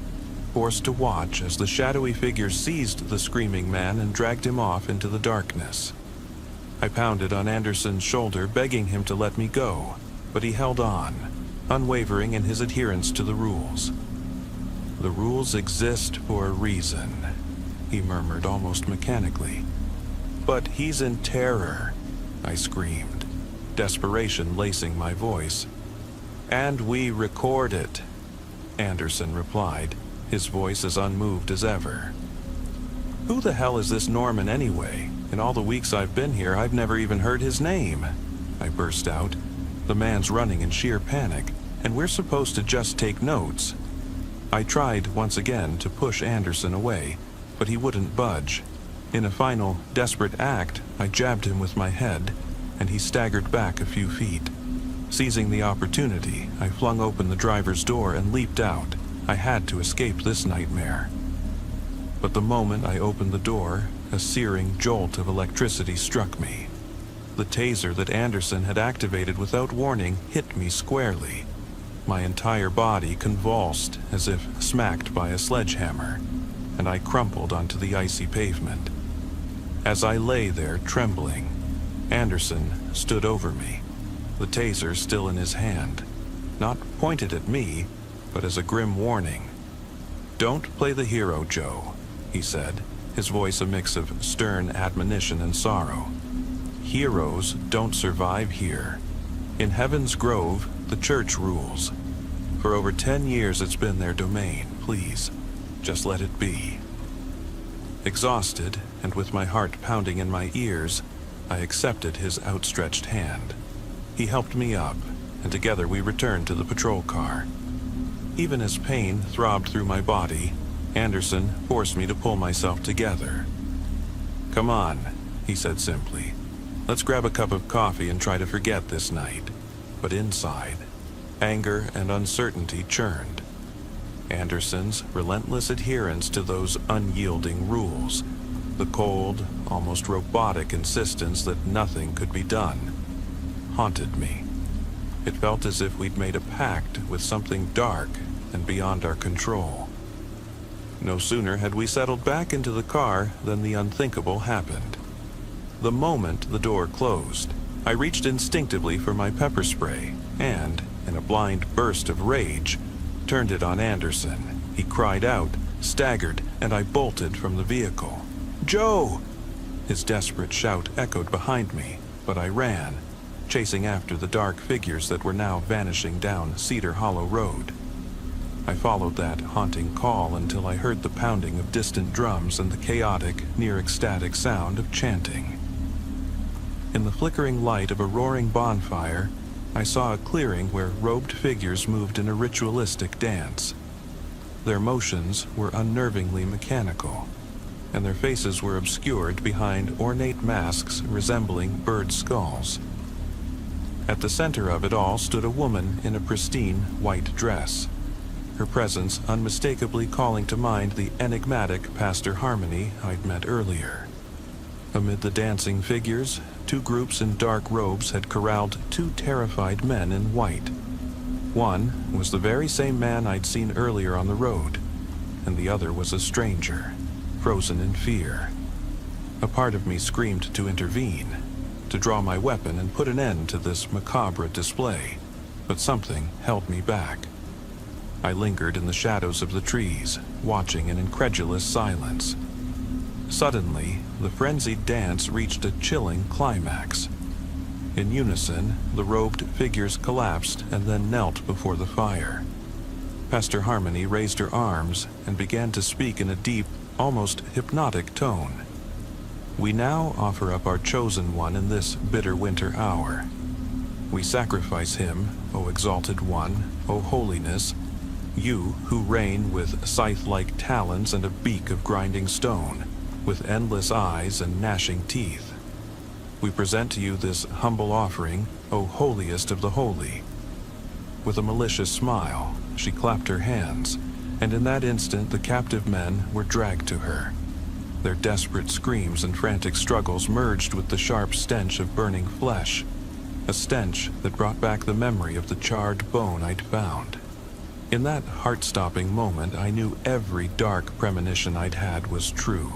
forced to watch as the shadowy figure seized the screaming man and dragged him off into the darkness. I pounded on Anderson's shoulder, begging him to let me go, but he held on, unwavering in his adherence to the rules. "The rules exist for a reason," he murmured almost mechanically. "But he's in terror," I screamed, desperation lacing my voice. "And we record it," Anderson replied, his voice as unmoved as ever. "Who the hell is this Norman anyway? In all the weeks I've been here, I've never even heard his name," I burst out. "The man's running in sheer panic, and we're supposed to just take notes." I tried once again to push Anderson away, but he wouldn't budge. In a final, desperate act, I jabbed him with my head, and he staggered back a few feet. Seizing the opportunity, I flung open the driver's door and leaped out. I had to escape this nightmare. But the moment I opened the door, a searing jolt of electricity struck me. The taser that Anderson had activated without warning hit me squarely. My entire body convulsed as if smacked by a sledgehammer, and I crumpled onto the icy pavement. As I lay there trembling, Anderson stood over me, the taser still in his hand, not pointed at me, but as a grim warning. "Don't play the hero, Joe," he said, his voice a mix of stern admonition and sorrow. Heroes don't survive here. In Heaven's Grove, the church rules. For over 10 years it's been their domain. Please, just let it be." Exhausted, and with my heart pounding in my ears, I accepted his outstretched hand. He helped me up, and together we returned to the patrol car. Even as pain throbbed through my body, Anderson forced me to pull myself together. "Come on," he said simply. "Let's grab a cup of coffee and try to forget this night." But inside, anger and uncertainty churned. Anderson's relentless adherence to those unyielding rules, the cold, almost robotic insistence that nothing could be done, haunted me. It felt as if we'd made a pact with something dark and beyond our control. No sooner had we settled back into the car than the unthinkable happened. The moment the door closed, I reached instinctively for my pepper spray and, in a blind burst of rage, turned it on Anderson. He cried out, staggered, and I bolted from the vehicle. "Joe!" His desperate shout echoed behind me, but I ran, chasing after the dark figures that were now vanishing down Cedar Hollow Road. I followed that haunting call until I heard the pounding of distant drums and the chaotic, near-ecstatic sound of chanting. In the flickering light of a roaring bonfire, I saw a clearing where robed figures moved in a ritualistic dance. Their motions were unnervingly mechanical, and their faces were obscured behind ornate masks resembling bird skulls. At the center of it all stood a woman in a pristine white dress, her presence unmistakably calling to mind the enigmatic Pastor Harmony I'd met earlier. Amid the dancing figures, two groups in dark robes had corralled two terrified men in white. One was the very same man I'd seen earlier on the road, and the other was a stranger, frozen in fear. A part of me screamed to intervene, to draw my weapon and put an end to this macabre display, but something held me back. I lingered in the shadows of the trees, watching in incredulous silence. Suddenly, the frenzied dance reached a chilling climax. In unison, the robed figures collapsed and then knelt before the fire. Pastor Harmony raised her arms and began to speak in a deep, almost hypnotic tone. "We now offer up our chosen one in this bitter winter hour. We sacrifice him, O exalted one, O holiness, you who reign with scythe-like talons and a beak of grinding stone, with endless eyes and gnashing teeth. We present to you this humble offering, O holiest of the holy." With a malicious smile, she clapped her hands, and in that instant the captive men were dragged to her. Their desperate screams and frantic struggles merged with the sharp stench of burning flesh, a stench that brought back the memory of the charred bone I'd found. In that heart-stopping moment, I knew every dark premonition I'd had was true.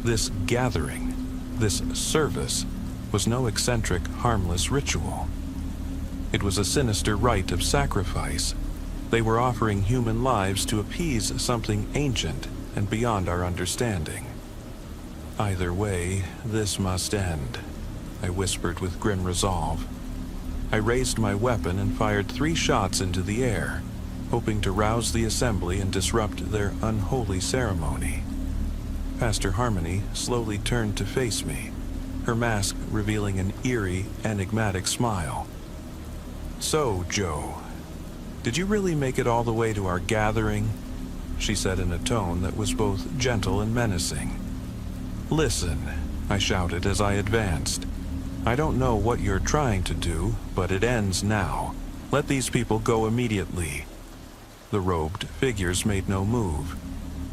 This gathering, this service, was no eccentric, harmless ritual. It was a sinister rite of sacrifice. They were offering human lives to appease something ancient and beyond our understanding. "Either way, this must end," I whispered with grim resolve. I raised my weapon and fired 3 shots into the air, hoping to rouse the assembly and disrupt their unholy ceremony. Pastor Harmony slowly turned to face me, her mask revealing an eerie, enigmatic smile. "So, Joe, did you really make it all the way to our gathering?" she said in a tone that was both gentle and menacing. "Listen," I shouted as I advanced. "I don't know what you're trying to do, but it ends now. Let these people go immediately." The robed figures made no move.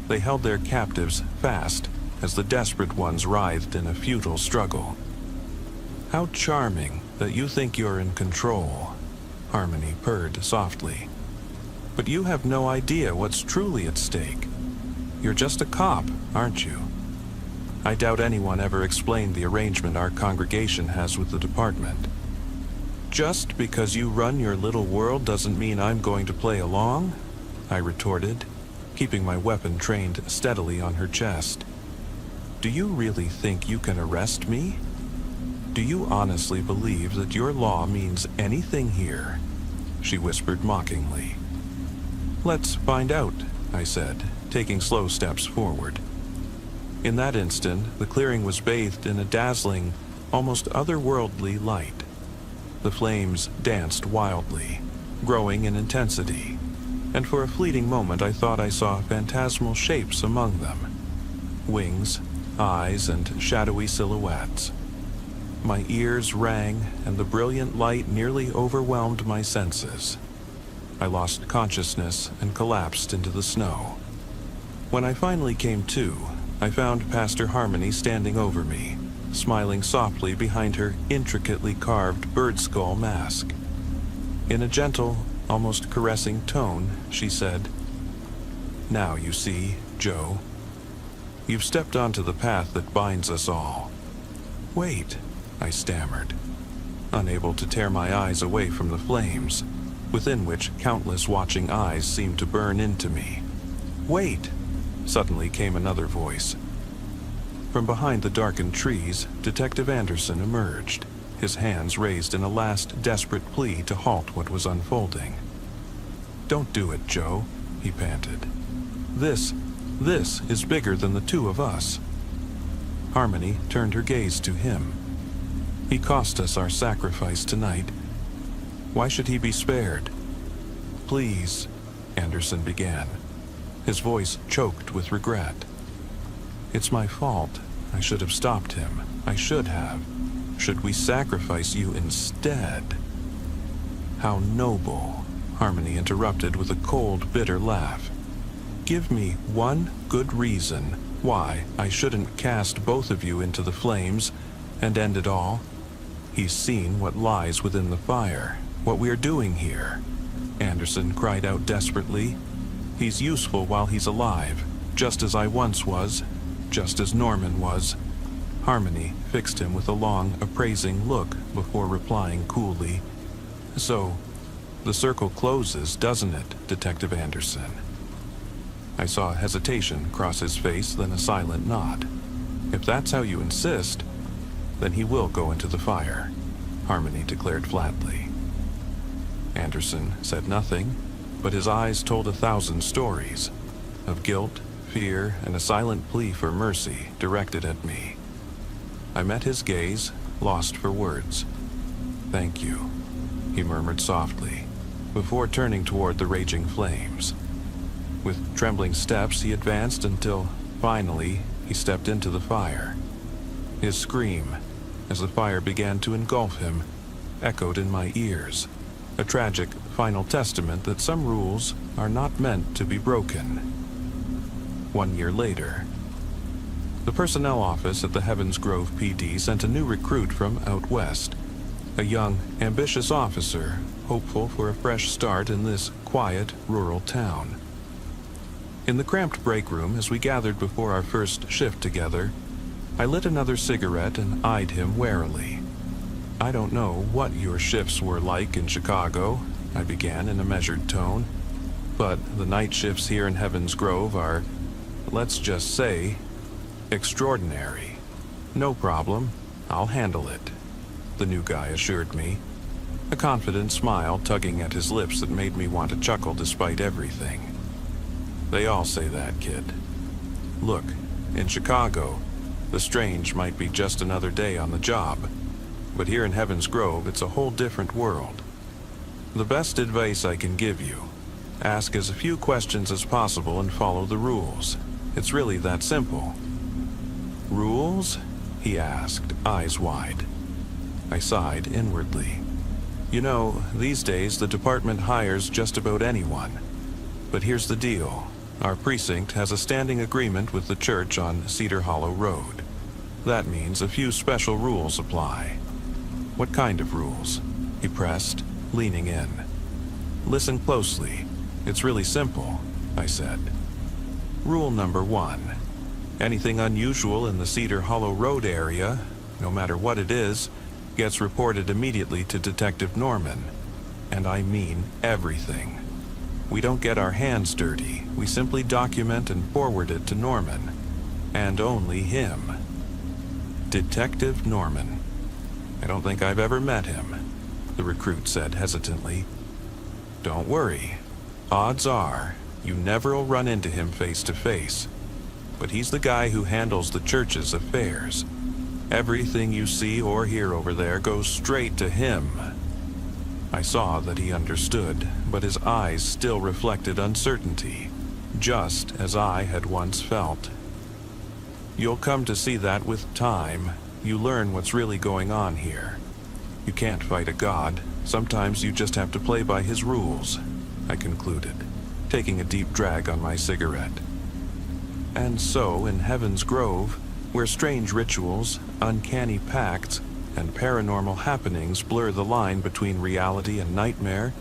They held their captives fast as the desperate ones writhed in a futile struggle. "How charming that you think you're in control," Harmony purred softly. "But you have no idea what's truly at stake. You're just a cop, aren't you? I doubt anyone ever explained the arrangement our congregation has with the department. Just because you run your little world doesn't mean I'm going to play along," I retorted, keeping my weapon trained steadily on her chest. "Do you really think you can arrest me?" "Do you honestly believe that your law means anything here?" she whispered mockingly. "Let's find out," I said, taking slow steps forward. In that instant, the clearing was bathed in a dazzling, almost otherworldly light. The flames danced wildly, growing in intensity, and for a fleeting moment I thought I saw phantasmal shapes among them. Wings, eyes, and shadowy silhouettes. My ears rang, and the brilliant light nearly overwhelmed my senses. I lost consciousness and collapsed into the snow. When I finally came to, I found Pastor Harmony standing over me, smiling softly behind her intricately carved bird skull mask. In a gentle, almost caressing tone, she said, "Now you see, Joe, you've stepped onto the path that binds us all." "Wait," I stammered, unable to tear my eyes away from the flames, within which countless watching eyes seemed to burn into me. "Wait!" Suddenly came another voice. From behind the darkened trees, Detective Anderson emerged, his hands raised in a last desperate plea to halt what was unfolding. "Don't do it, Joe," he panted. This is bigger than the two of us." Harmony turned her gaze to him. "He cost us our sacrifice tonight. Why should he be spared?" "Please," Anderson began, his voice choked with regret. "It's my fault. I should have stopped him. I should have. Should we sacrifice you instead?" "How noble," Harmony interrupted with a cold, bitter laugh. "Give me one good reason why I shouldn't cast both of you into the flames and end it all." "He's seen what lies within the fire, what we are doing here," Anderson cried out desperately. "He's useful while he's alive, just as I once was, just as Norman was." Harmony fixed him with a long, appraising look before replying coolly, "So, the circle closes, doesn't it, Detective Anderson?" I saw hesitation cross his face, then a silent nod. "If that's how you insist, then he will go into the fire," Harmony declared flatly. Anderson said nothing, but his eyes told 1,000 stories of guilt, fear, and a silent plea for mercy directed at me. I met his gaze, lost for words. "Thank you," he murmured softly, before turning toward the raging flames. With trembling steps, he advanced until, finally, he stepped into the fire. His scream, as the fire began to engulf him, echoed in my ears, a tragic final testament that some rules are not meant to be broken. 1 year later, the personnel office at the Heavens Grove PD sent a new recruit from out west, a young, ambitious officer, hopeful for a fresh start in this quiet, rural town. In the cramped break room, as we gathered before our first shift together, I lit another cigarette and eyed him warily. "I don't know what your shifts were like in Chicago," I began in a measured tone, "but the night shifts here in Heavens Grove are, let's just say, extraordinary." "No problem. I'll handle it," the new guy assured me, a confident smile tugging at his lips that made me want to chuckle despite everything. "They all say that, kid. Look, in Chicago, the strange might be just another day on the job, but here in Heavens Grove, it's a whole different world. The best advice I can give you, ask as few questions as possible and follow the rules. It's really that simple." "Rules?" he asked, eyes wide. I sighed inwardly. "You know, these days the department hires just about anyone. But here's the deal. Our precinct has a standing agreement with the church on Cedar Hollow Road. That means a few special rules apply." "What kind of rules?" he pressed, leaning in. "Listen closely. It's really simple," I said. "Rule number 1. Anything unusual in the Cedar Hollow Road area, no matter what it is, gets reported immediately to Detective Norman. And I mean everything. We don't get our hands dirty. We simply document and forward it to Norman. And only him. Detective Norman." I don't think I've ever met him," the recruit said hesitantly. "Don't worry. Odds are you never'll run into him face to face. But he's the guy who handles the church's affairs. Everything you see or hear over there goes straight to him." I saw that he understood, but his eyes still reflected uncertainty, just as I had once felt. "You'll come to see that with time. You learn what's really going on here. You can't fight a god. Sometimes you just have to play by his rules," I concluded, taking a deep drag on my cigarette. And so, in Heaven's Grove, where strange rituals, uncanny pacts, and paranormal happenings blur the line between reality and nightmare,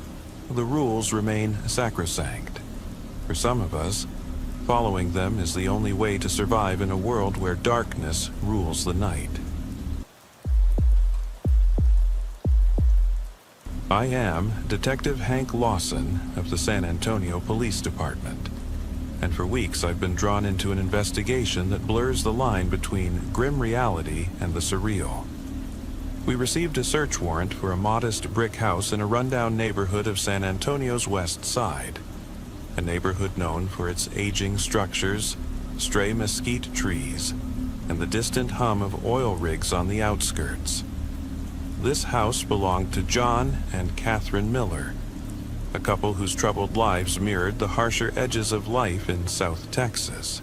the rules remain sacrosanct. For some of us, following them is the only way to survive in a world where darkness rules the night. I am Detective Hank Lawson of the San Antonio Police Department, and for weeks I've been drawn into an investigation that blurs the line between grim reality and the surreal. We received a search warrant for a modest brick house in a rundown neighborhood of San Antonio's west side, a neighborhood known for its aging structures, stray mesquite trees, and the distant hum of oil rigs on the outskirts. This house belonged to John and Catherine Miller, a couple whose troubled lives mirrored the harsher edges of life in South Texas.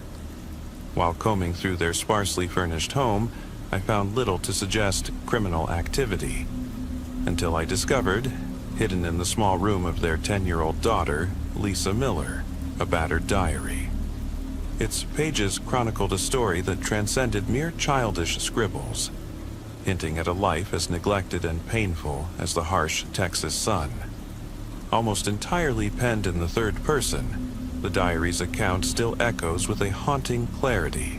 While combing through their sparsely furnished home, I found little to suggest criminal activity, until I discovered, hidden in the small room of their 10-year-old daughter, Lisa Miller, a battered diary. Its pages chronicled a story that transcended mere childish scribbles, hinting at a life as neglected and painful as the harsh Texas sun. Almost entirely penned in the third person, the diary's account still echoes with a haunting clarity.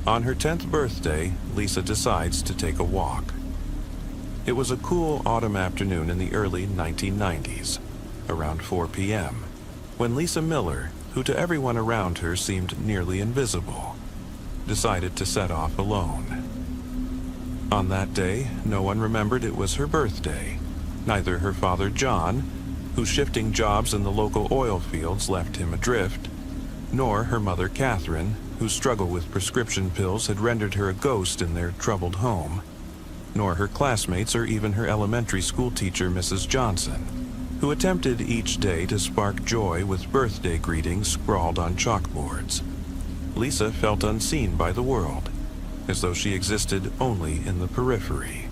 On her 10th birthday, Lisa decides to take a walk. It was a cool autumn afternoon in the early 1990s, around 4 p.m., when Lisa Miller, who to everyone around her seemed nearly invisible, decided to set off alone. On that day, no one remembered it was her birthday. Neither her father John, whose shifting jobs in the local oil fields left him adrift, nor her mother Catherine, whose struggle with prescription pills had rendered her a ghost in their troubled home, nor her classmates or even her elementary school teacher Mrs. Johnson, who attempted each day to spark joy with birthday greetings scrawled on chalkboards. Lisa felt unseen by the world, as though she existed only in the periphery.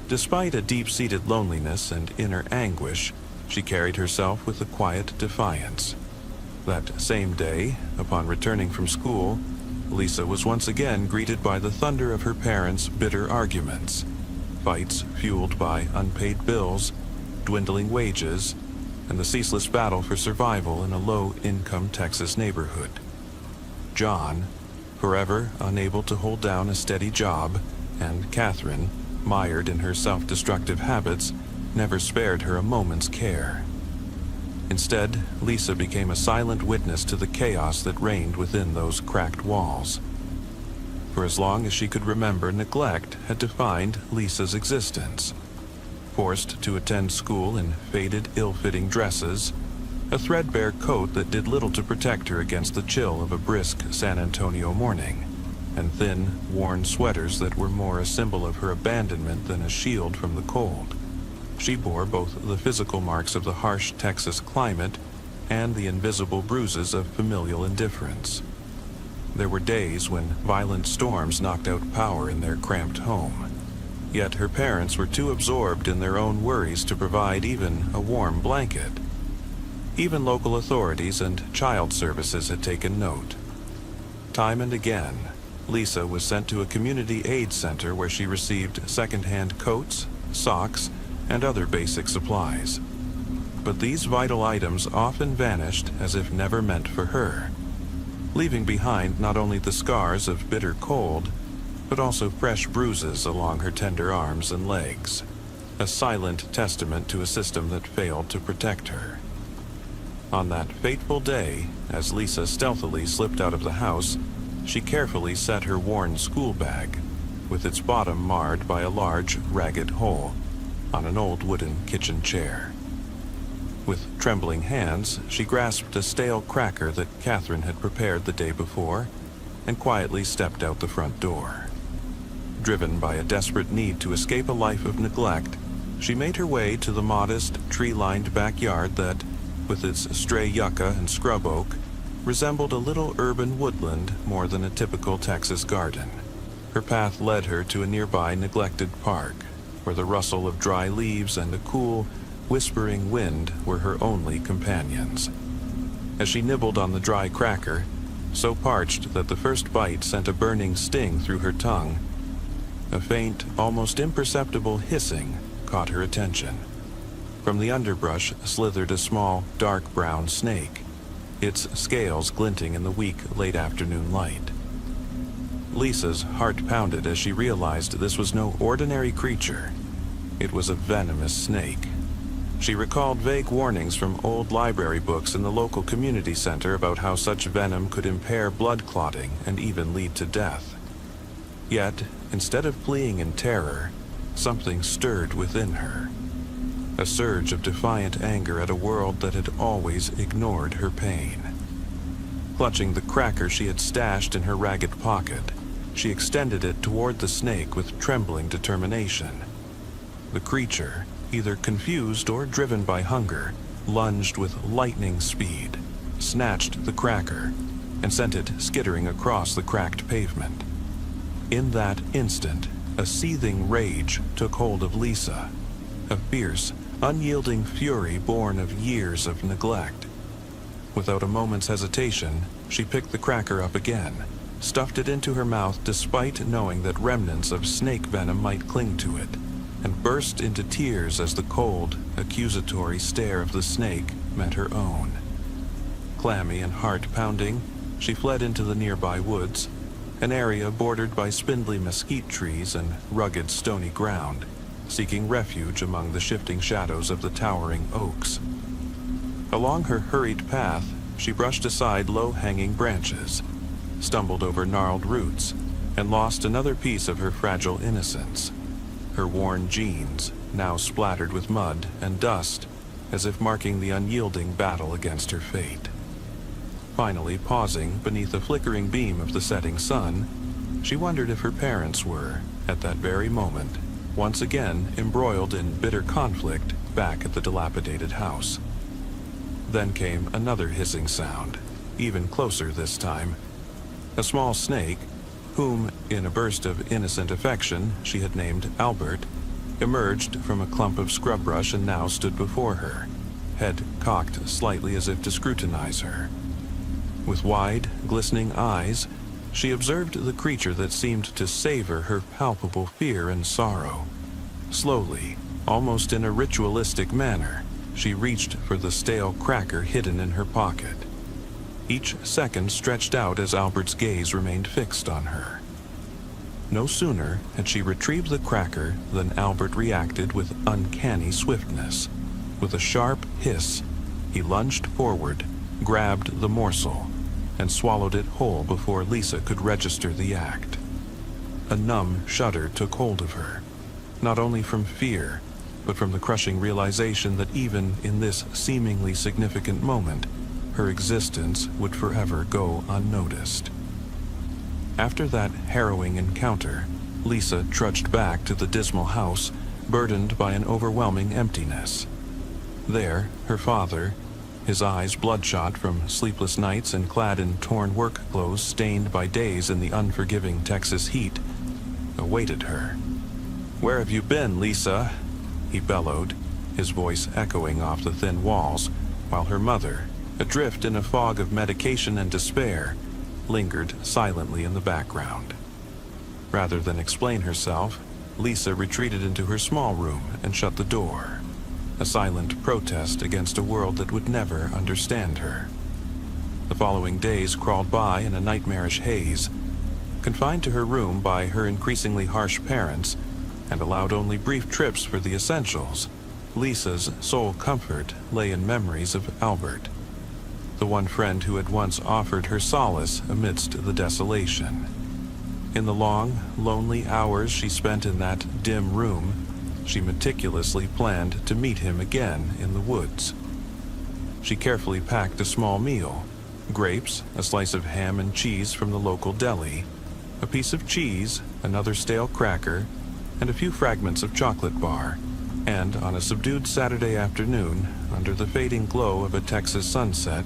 Despite a deep-seated loneliness and inner anguish, she carried herself with a quiet defiance. That same day, upon returning from school, Lisa was once again greeted by the thunder of her parents' bitter arguments, fights fueled by unpaid bills, dwindling wages, and the ceaseless battle for survival in a low-income Texas neighborhood. John, forever unable to hold down a steady job, and Catherine, mired in her self-destructive habits, never spared her a moment's care. Instead, Lisa became a silent witness to the chaos that reigned within those cracked walls. For as long as she could remember, neglect had defined Lisa's existence. Forced to attend school in faded, ill-fitting dresses, a threadbare coat that did little to protect her against the chill of a brisk San Antonio morning, and thin, worn sweaters that were more a symbol of her abandonment than a shield from the cold. She bore both the physical marks of the harsh Texas climate and the invisible bruises of familial indifference. There were days when violent storms knocked out power in their cramped home, yet her parents were too absorbed in their own worries to provide even a warm blanket. Even local authorities and child services had taken note. Time and again, Lisa was sent to a community aid center where she received second-hand coats, socks, and other basic supplies. But these vital items often vanished as if never meant for her, leaving behind not only the scars of bitter cold, but also fresh bruises along her tender arms and legs, a silent testament to a system that failed to protect her. On that fateful day, as Lisa stealthily slipped out of the house, she carefully set her worn school bag, with its bottom marred by a large, ragged hole, on an old wooden kitchen chair. With trembling hands, she grasped a stale cracker that Catherine had prepared the day before and quietly stepped out the front door. Driven by a desperate need to escape a life of neglect, she made her way to the modest, tree-lined backyard that, with its stray yucca and scrub oak, resembled a little urban woodland more than a typical Texas garden. Her path led her to a nearby neglected park, where the rustle of dry leaves and a cool, whispering wind were her only companions. As she nibbled on the dry cracker, so parched that the first bite sent a burning sting through her tongue, a faint, almost imperceptible hissing caught her attention. From the underbrush slithered a small, dark brown snake, its scales glinting in the weak, late afternoon light. Lisa's heart pounded as she realized this was no ordinary creature. It was a venomous snake. She recalled vague warnings from old library books in the local community center about how such venom could impair blood clotting and even lead to death. Yet, instead of fleeing in terror, something stirred within her. A surge of defiant anger at a world that had always ignored her pain. Clutching the cracker she had stashed in her ragged pocket, she extended it toward the snake with trembling determination. The creature, either confused or driven by hunger, lunged with lightning speed, snatched the cracker, and sent it skittering across the cracked pavement. In that instant, a seething rage took hold of Lisa, a fierce, unyielding fury born of years of neglect. Without a moment's hesitation, she picked the cracker up again, stuffed it into her mouth despite knowing that remnants of snake venom might cling to it, and burst into tears as the cold, accusatory stare of the snake met her own. Clammy and heart-pounding, she fled into the nearby woods, an area bordered by spindly mesquite trees and rugged stony ground, seeking refuge among the shifting shadows of the towering oaks. Along her hurried path, she brushed aside low-hanging branches, stumbled over gnarled roots, and lost another piece of her fragile innocence. Her worn jeans, now splattered with mud and dust, as if marking the unyielding battle against her fate. Finally pausing beneath a flickering beam of the setting sun, she wondered if her parents were, at that very moment, once again embroiled in bitter conflict back at the dilapidated house. Then came another hissing sound, even closer this time. A small snake, whom, in a burst of innocent affection, she had named Albert, emerged from a clump of scrub brush and now stood before her, head cocked slightly as if to scrutinize her. With wide, glistening eyes, she observed the creature that seemed to savor her palpable fear and sorrow. Slowly, almost in a ritualistic manner, she reached for the stale cracker hidden in her pocket. Each second stretched out as Albert's gaze remained fixed on her. No sooner had she retrieved the cracker than Albert reacted with uncanny swiftness. With a sharp hiss, he lunged forward, grabbed the morsel, and swallowed it whole before Lisa could register the act. A numb shudder took hold of her, not only from fear, but from the crushing realization that even in this seemingly significant moment, her existence would forever go unnoticed. After that harrowing encounter, Lisa trudged back to the dismal house, burdened by an overwhelming emptiness. There, her father, his eyes bloodshot from sleepless nights and clad in torn work clothes stained by days in the unforgiving Texas heat, awaited her. "Where have you been, Lisa?" he bellowed, his voice echoing off the thin walls, while her mother, adrift in a fog of medication and despair, lingered silently in the background. Rather than explain herself, Lisa retreated into her small room and shut the door, a silent protest against a world that would never understand her. The following days crawled by in a nightmarish haze. Confined to her room by her increasingly harsh parents, and allowed only brief trips for the essentials, Lisa's sole comfort lay in memories of Albert, the one friend who had once offered her solace amidst the desolation. In the long, lonely hours she spent in that dim room, she meticulously planned to meet him again in the woods. She carefully packed a small meal: grapes, a slice of ham and cheese from the local deli, a piece of cheese, another stale cracker, and a few fragments of chocolate bar. And on a subdued Saturday afternoon, under the fading glow of a Texas sunset,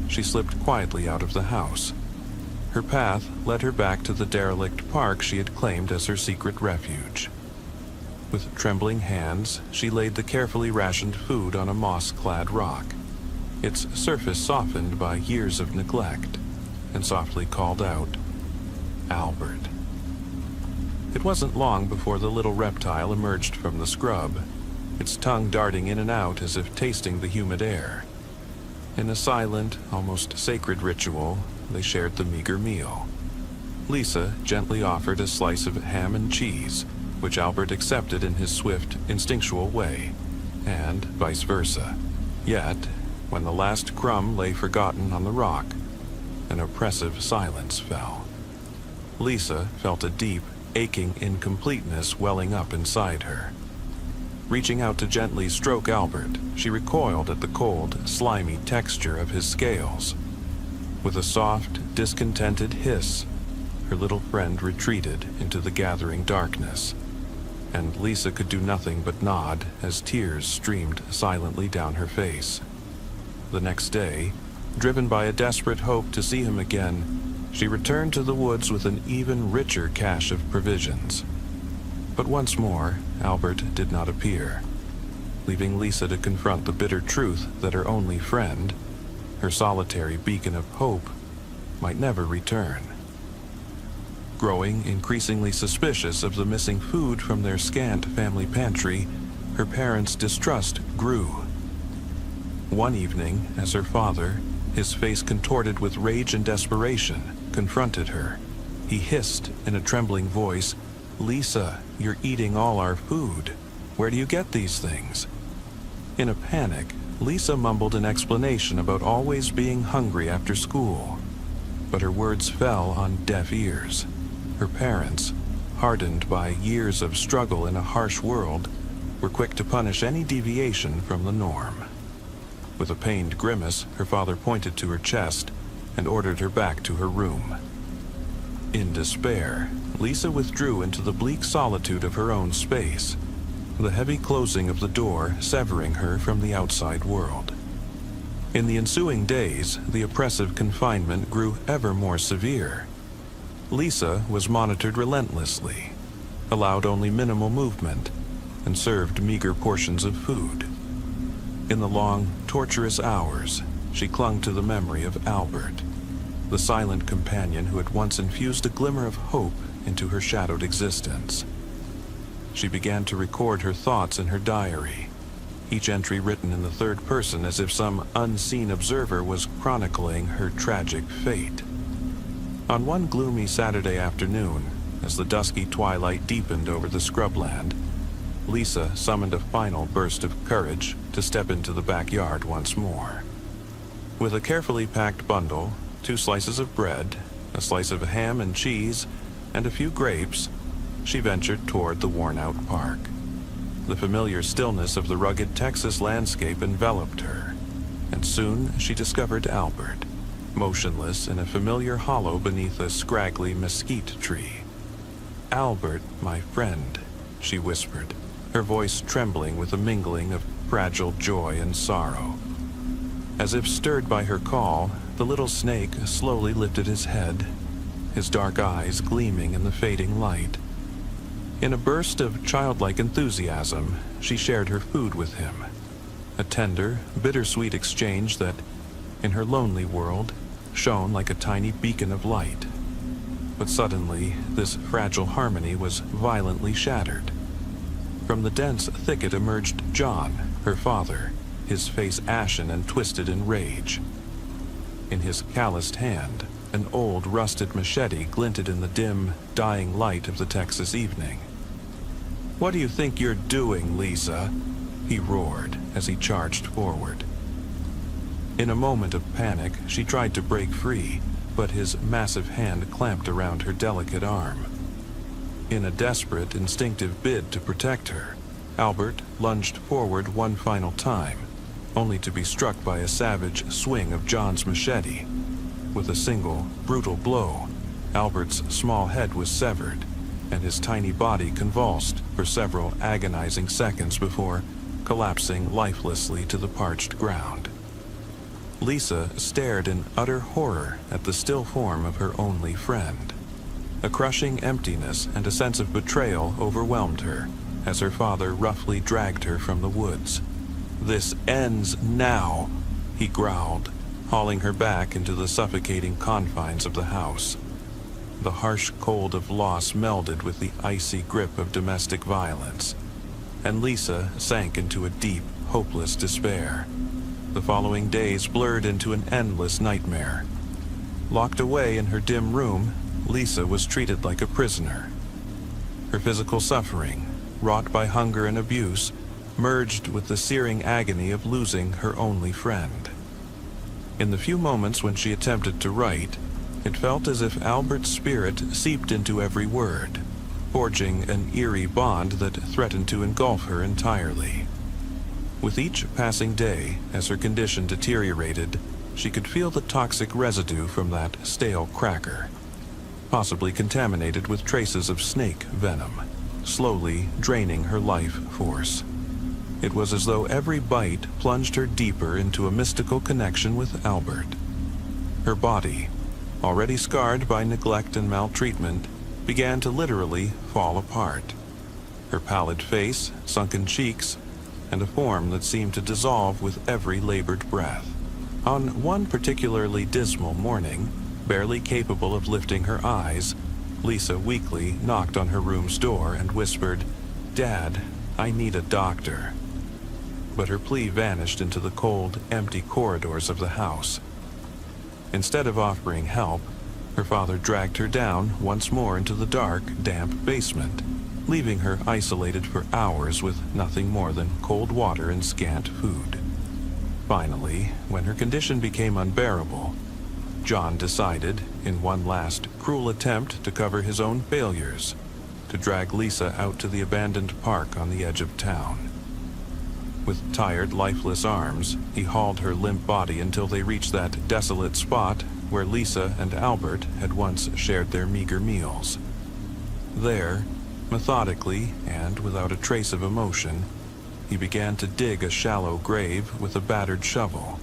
she slipped quietly out of the house. Her path led her back to the derelict park she had claimed as her secret refuge. With trembling hands, she laid the carefully rationed food on a moss-clad rock, its surface softened by years of neglect, and softly called out, "Albert." It wasn't long before the little reptile emerged from the scrub, its tongue darting in and out as if tasting the humid air. In a silent, almost sacred ritual, they shared the meager meal. Lisa gently offered a slice of ham and cheese, which Albert accepted in his swift, instinctual way, and vice versa. Yet, when the last crumb lay forgotten on the rock, an oppressive silence fell. Lisa felt a deep, aching incompleteness welling up inside her. Reaching out to gently stroke Albert, she recoiled at the cold, slimy texture of his scales. With a soft, discontented hiss, her little friend retreated into the gathering darkness, and Lisa could do nothing but nod as tears streamed silently down her face. The next day, driven by a desperate hope to see him again, she returned to the woods with an even richer cache of provisions. But once more, Albert did not appear, leaving Lisa to confront the bitter truth that her only friend, her solitary beacon of hope, might never return. Growing increasingly suspicious of the missing food from their scant family pantry, her parents' distrust grew. One evening, as her father, his face contorted with rage and desperation, confronted her, he hissed in a trembling voice, "Lisa, you're eating all our food. Where do you get these things?" In a panic, Lisa mumbled an explanation about always being hungry after school, but her words fell on deaf ears. Her parents, hardened by years of struggle in a harsh world, were quick to punish any deviation from the norm. With a pained grimace, her father pointed to her chest and ordered her back to her room. In despair, Lisa withdrew into the bleak solitude of her own space, the heavy closing of the door severing her from the outside world. In the ensuing days, the oppressive confinement grew ever more severe. Lisa was monitored relentlessly, allowed only minimal movement, and served meager portions of food. In the long, torturous hours, she clung to the memory of Albert, the silent companion who had once infused a glimmer of hope into her shadowed existence. She began to record her thoughts in her diary, each entry written in the third person as if some unseen observer was chronicling her tragic fate. On one gloomy Saturday afternoon, as the dusky twilight deepened over the scrubland, Lisa summoned a final burst of courage to step into the backyard once more. With a carefully packed bundle, 2 slices of bread, a slice of ham and cheese, and a few grapes, she ventured toward the worn-out park. The familiar stillness of the rugged Texas landscape enveloped her, and soon she discovered Albert, motionless in a familiar hollow beneath a scraggly mesquite tree. "Albert, my friend," she whispered, her voice trembling with a mingling of fragile joy and sorrow. As if stirred by her call, the little snake slowly lifted his head, his dark eyes gleaming in the fading light. In a burst of childlike enthusiasm, she shared her food with him, a tender, bittersweet exchange that, in her lonely world, shone like a tiny beacon of light. But suddenly, this fragile harmony was violently shattered. From the dense thicket emerged John, her father, his face ashen and twisted in rage. In his calloused hand, an old rusted machete glinted in the dim, dying light of the Texas evening. "What do you think you're doing, Lisa?" he roared as he charged forward. In a moment of panic, she tried to break free, but his massive hand clamped around her delicate arm. In a desperate, instinctive bid to protect her, Albert lunged forward one final time, only to be struck by a savage swing of John's machete. With a single, brutal blow, Albert's small head was severed, and his tiny body convulsed for several agonizing seconds before collapsing lifelessly to the parched ground. Lisa stared in utter horror at the still form of her only friend. A crushing emptiness and a sense of betrayal overwhelmed her as her father roughly dragged her from the woods. "This ends now," he growled, hauling her back into the suffocating confines of the house. The harsh cold of loss melded with the icy grip of domestic violence, and Lisa sank into a deep, hopeless despair. The following days blurred into an endless nightmare. Locked away in her dim room, Lisa was treated like a prisoner. Her physical suffering, wrought by hunger and abuse, merged with the searing agony of losing her only friend. In the few moments when she attempted to write, it felt as if Albert's spirit seeped into every word, forging an eerie bond that threatened to engulf her entirely. With each passing day, as her condition deteriorated, she could feel the toxic residue from that stale cracker, possibly contaminated with traces of snake venom, slowly draining her life force. It was as though every bite plunged her deeper into a mystical connection with Albert. Her body, already scarred by neglect and maltreatment, began to literally fall apart. Her pallid face, sunken cheeks, and a form that seemed to dissolve with every labored breath. On one particularly dismal morning, barely capable of lifting her eyes, Lisa weakly knocked on her room's door and whispered, "Dad, I need a doctor." But her plea vanished into the cold, empty corridors of the house. Instead of offering help, her father dragged her down once more into the dark, damp basement, leaving her isolated for hours with nothing more than cold water and scant food. Finally, when her condition became unbearable, John decided, in one last cruel attempt to cover his own failures, to drag Lisa out to the abandoned park on the edge of town. With tired, lifeless arms, he hauled her limp body until they reached that desolate spot where Lisa and Albert had once shared their meager meals. There, methodically and without a trace of emotion, he began to dig a shallow grave with a battered shovel.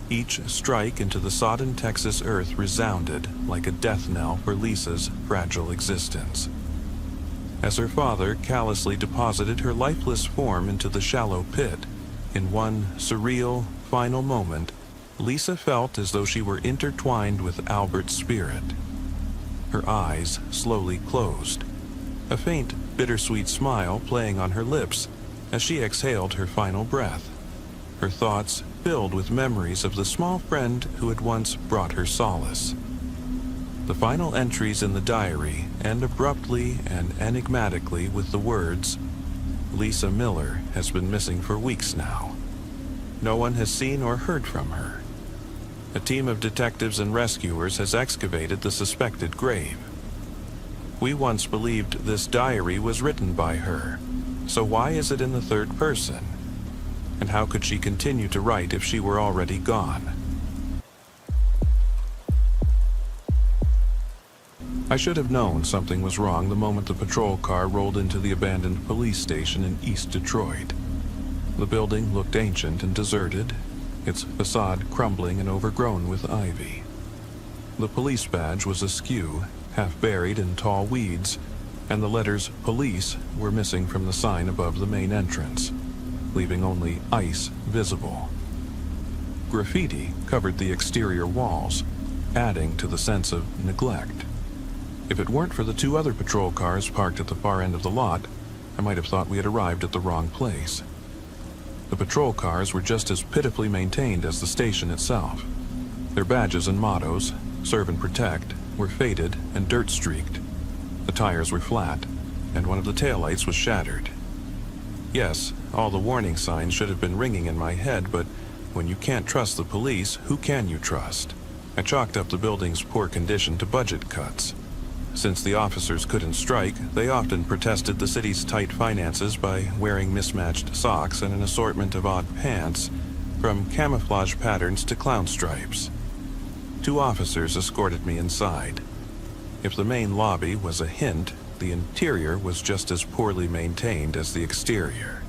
Each strike into the sodden Texas earth resounded like a death knell for Lisa's fragile existence. As her father callously deposited her lifeless form into the shallow pit, in one surreal, final moment, Lisa felt as though she were intertwined with Albert's spirit. Her eyes slowly closed, a faint, bittersweet smile playing on her lips as she exhaled her final breath, her thoughts filled with memories of the small friend who had once brought her solace. The final entries in the diary end abruptly and enigmatically with the words, "Lisa Miller has been missing for weeks now. No one has seen or heard from her. A team of detectives and rescuers has excavated the suspected grave. We once believed this diary was written by her, so why is it in the third person? And how could she continue to write if she were already gone?" I should have known something was wrong the moment the patrol car rolled into the abandoned police station in East Detroit. The building looked ancient and deserted, its facade crumbling and overgrown with ivy. The police badge was askew, half buried in tall weeds, and the letters "Police" were missing from the sign above the main entrance, leaving only ICE visible. Graffiti covered the exterior walls, adding to the sense of neglect. If it weren't for the two other patrol cars parked at the far end of the lot, I might have thought we had arrived at the wrong place. The patrol cars were just as pitifully maintained as the station itself. Their badges and mottos, "Serve and Protect," were faded and dirt-streaked. The tires were flat, and one of the taillights was shattered. Yes, all the warning signs should have been ringing in my head, but when you can't trust the police, who can you trust? I chalked up the building's poor condition to budget cuts. Since the officers couldn't strike, they often protested the city's tight finances by wearing mismatched socks and an assortment of odd pants, from camouflage patterns to clown stripes. 2 officers escorted me inside. If the main lobby was a hint, the interior was just as poorly maintained as the exterior.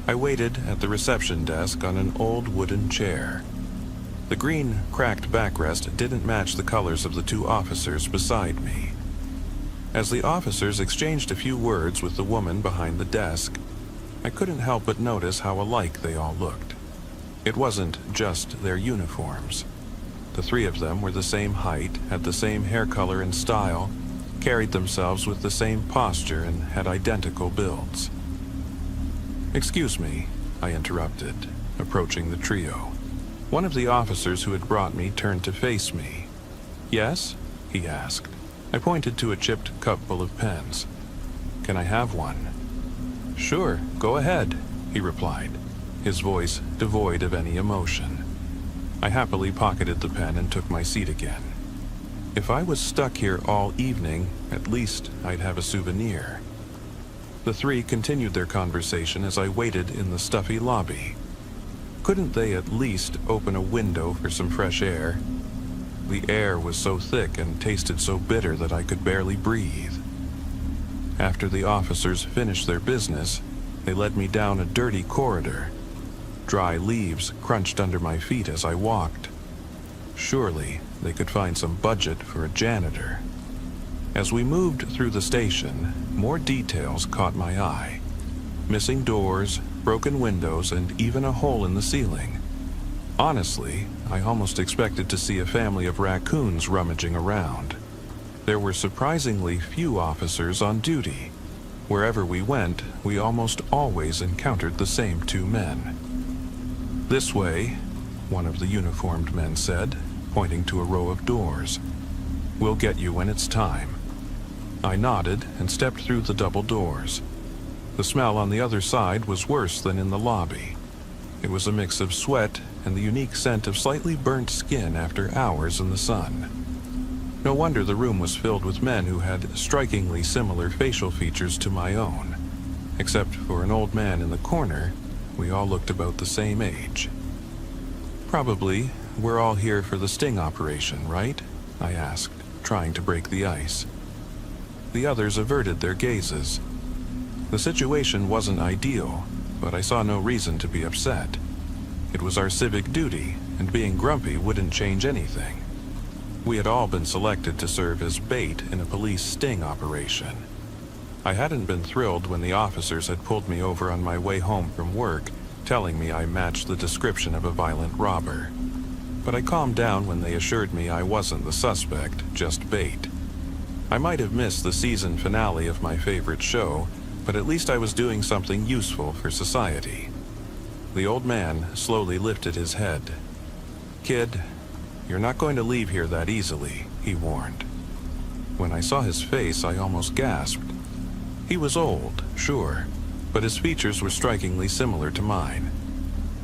I waited at the reception desk on an old wooden chair. The green, cracked backrest didn't match the colors of the 2 officers beside me. As the officers exchanged a few words with the woman behind the desk, I couldn't help but notice how alike they all looked. It wasn't just their uniforms. The 3 of them were the same height, had the same hair color and style, carried themselves with the same posture, and had identical builds. "Excuse me," I interrupted, approaching the trio. One of the officers who had brought me turned to face me. "Yes?" he asked. I pointed to a chipped cup full of pens. "Can I have one?" "Sure, go ahead," he replied, his voice devoid of any emotion. I happily pocketed the pen and took my seat again. If I was stuck here all evening, at least I'd have a souvenir. The 3 continued their conversation as I waited in the stuffy lobby. Couldn't they at least open a window for some fresh air? The air was so thick and tasted so bitter that I could barely breathe. After the officers finished their business, they led me down a dirty corridor. Dry leaves crunched under my feet as I walked. Surely they could find some budget for a janitor. As we moved through the station, more details caught my eye. Missing doors, broken windows, and even a hole in the ceiling. Honestly, I almost expected to see a family of raccoons rummaging around. There were surprisingly few officers on duty. Wherever we went, we almost always encountered the same 2 men. "This way," one of the uniformed men said, pointing to a row of doors. "We'll get you when it's time." I nodded and stepped through the double doors. The smell on the other side was worse than in the lobby. It was a mix of sweat and the unique scent of slightly burnt skin after hours in the sun. No wonder the room was filled with men who had strikingly similar facial features to my own. Except for an old man in the corner, we all looked about the same age. "Probably we're all here for the sting operation, right?" I asked, trying to break the ice. The others averted their gazes. The situation wasn't ideal, but I saw no reason to be upset. It was our civic duty, and being grumpy wouldn't change anything. We had all been selected to serve as bait in a police sting operation. I hadn't been thrilled when the officers had pulled me over on my way home from work, telling me I matched the description of a violent robber. But I calmed down when they assured me I wasn't the suspect, just bait. I might have missed the season finale of my favorite show, but at least I was doing something useful for society. The old man slowly lifted his head. "Kid, you're not going to leave here that easily," he warned. When I saw his face, I almost gasped. He was old, sure, but his features were strikingly similar to mine.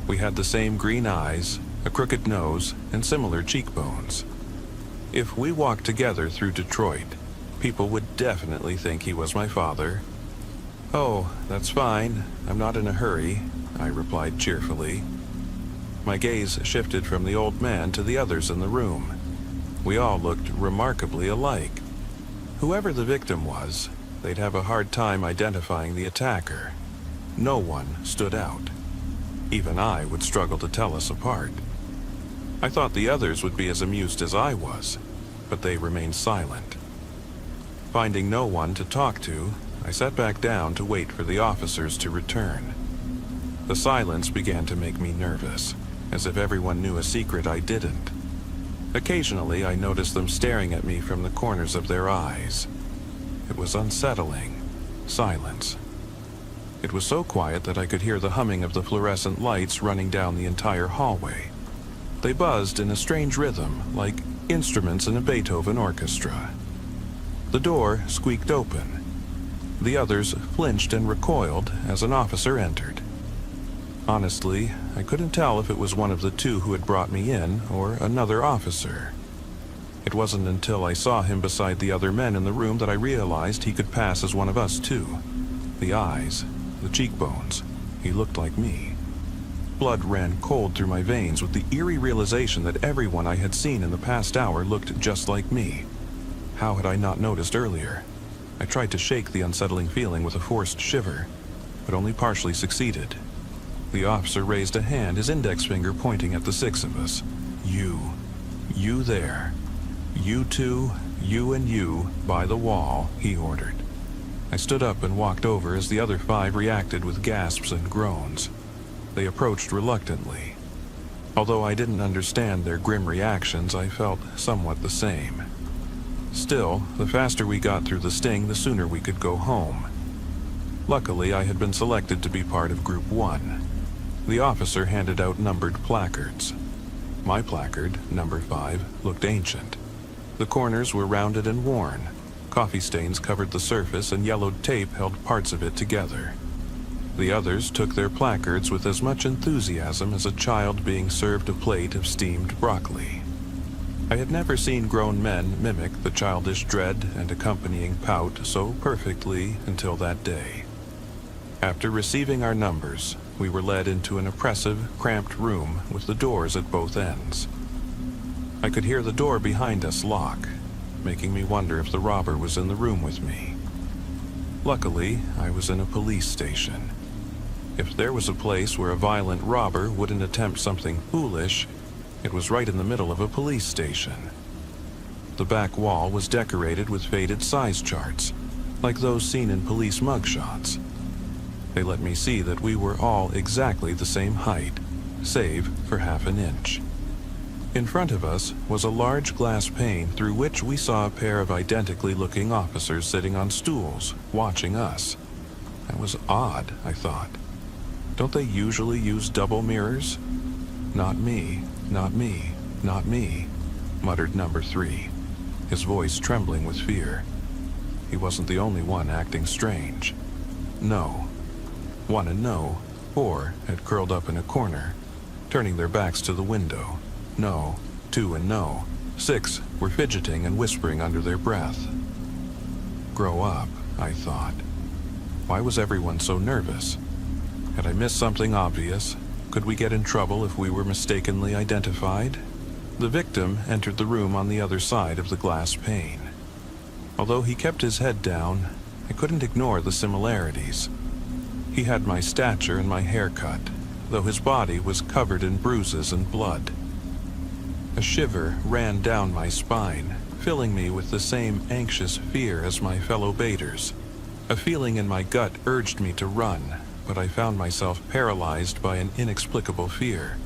We had the same green eyes, a crooked nose, and similar cheekbones. If we walked together through Detroit, people would definitely think he was my father. "Oh, that's fine. I'm not in a hurry," I replied cheerfully. My gaze shifted from the old man to the others in the room. We all looked remarkably alike. Whoever the victim was, they'd have a hard time identifying the attacker. No one stood out. Even I would struggle to tell us apart. I thought the others would be as amused as I was, but they remained silent. Finding no one to talk to, I sat back down to wait for the officers to return. The silence began to make me nervous, as if everyone knew a secret I didn't. Occasionally, I noticed them staring at me from the corners of their eyes. It was unsettling. Silence. It was so quiet that I could hear the humming of the fluorescent lights running down the entire hallway. They buzzed in a strange rhythm, like instruments in a Beethoven orchestra. The door squeaked open. The others flinched and recoiled as an officer entered. Honestly, I couldn't tell if it was one of the 2 who had brought me in or another officer. It wasn't until I saw him beside the other men in the room that I realized he could pass as one of us too. The eyes, the cheekbones, he looked like me. Blood ran cold through my veins with the eerie realization that everyone I had seen in the past hour looked just like me. How had I not noticed earlier? I tried to shake the unsettling feeling with a forced shiver, but only partially succeeded. The officer raised a hand, his index finger pointing at the six of us. You there. You two, you and you, by the wall, he ordered. I stood up and walked over as the other five reacted with gasps and groans. They approached reluctantly. Although I didn't understand their grim reactions, I felt somewhat the same. Still, the faster we got through the sting, the sooner we could go home. Luckily, I had been selected to be part of Group 1. The officer handed out numbered placards. My placard, number 5, looked ancient. The corners were rounded and worn. Coffee stains covered the surface and yellowed tape held parts of it together. The others took their placards with as much enthusiasm as a child being served a plate of steamed broccoli. I had never seen grown men mimic the childish dread and accompanying pout so perfectly until that day. After receiving our numbers, we were led into an oppressive, cramped room with the doors at both ends. I could hear the door behind us lock, making me wonder if the robber was in the room with me. Luckily, I was in a police station. If there was a place where a violent robber wouldn't attempt something foolish, it was right in the middle of a police station. The back wall was decorated with faded size charts, like those seen in police mugshots. They let me see that we were all exactly the same height, save for half an inch. In front of us was a large glass pane through which we saw a pair of identically looking officers sitting on stools, watching us. That was odd, I thought. Don't they usually use double mirrors? Not me, not me, not me, muttered number 3, his voice trembling with fear. He wasn't the only one acting strange. No. 1 and no, 4 had curled up in a corner, turning their backs to the window. No, 2 and no, 6 were fidgeting and whispering under their breath. Grow up, I thought. Why was everyone so nervous? Had I missed something obvious? Could we get in trouble if we were mistakenly identified? The victim entered the room on the other side of the glass pane. Although he kept his head down, I couldn't ignore the similarities. He had my stature and my haircut, though his body was covered in bruises and blood. A shiver ran down my spine, filling me with the same anxious fear as my fellow baiters. A feeling in my gut urged me to run, but I found myself paralyzed by an inexplicable fear.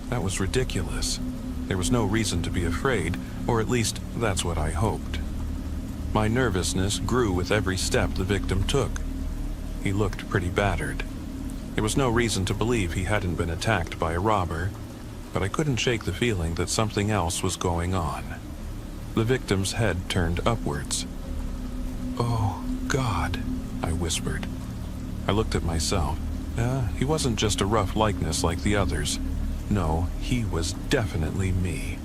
That was ridiculous. There was no reason to be afraid, or at least that's what I hoped. My nervousness grew with every step the victim took. He looked pretty battered. There was no reason to believe he hadn't been attacked by a robber, but I couldn't shake the feeling that something else was going on. The victim's head turned upwards. "Oh, God," I whispered. I looked at myself. He wasn't just a rough likeness like the others. No, he was definitely me.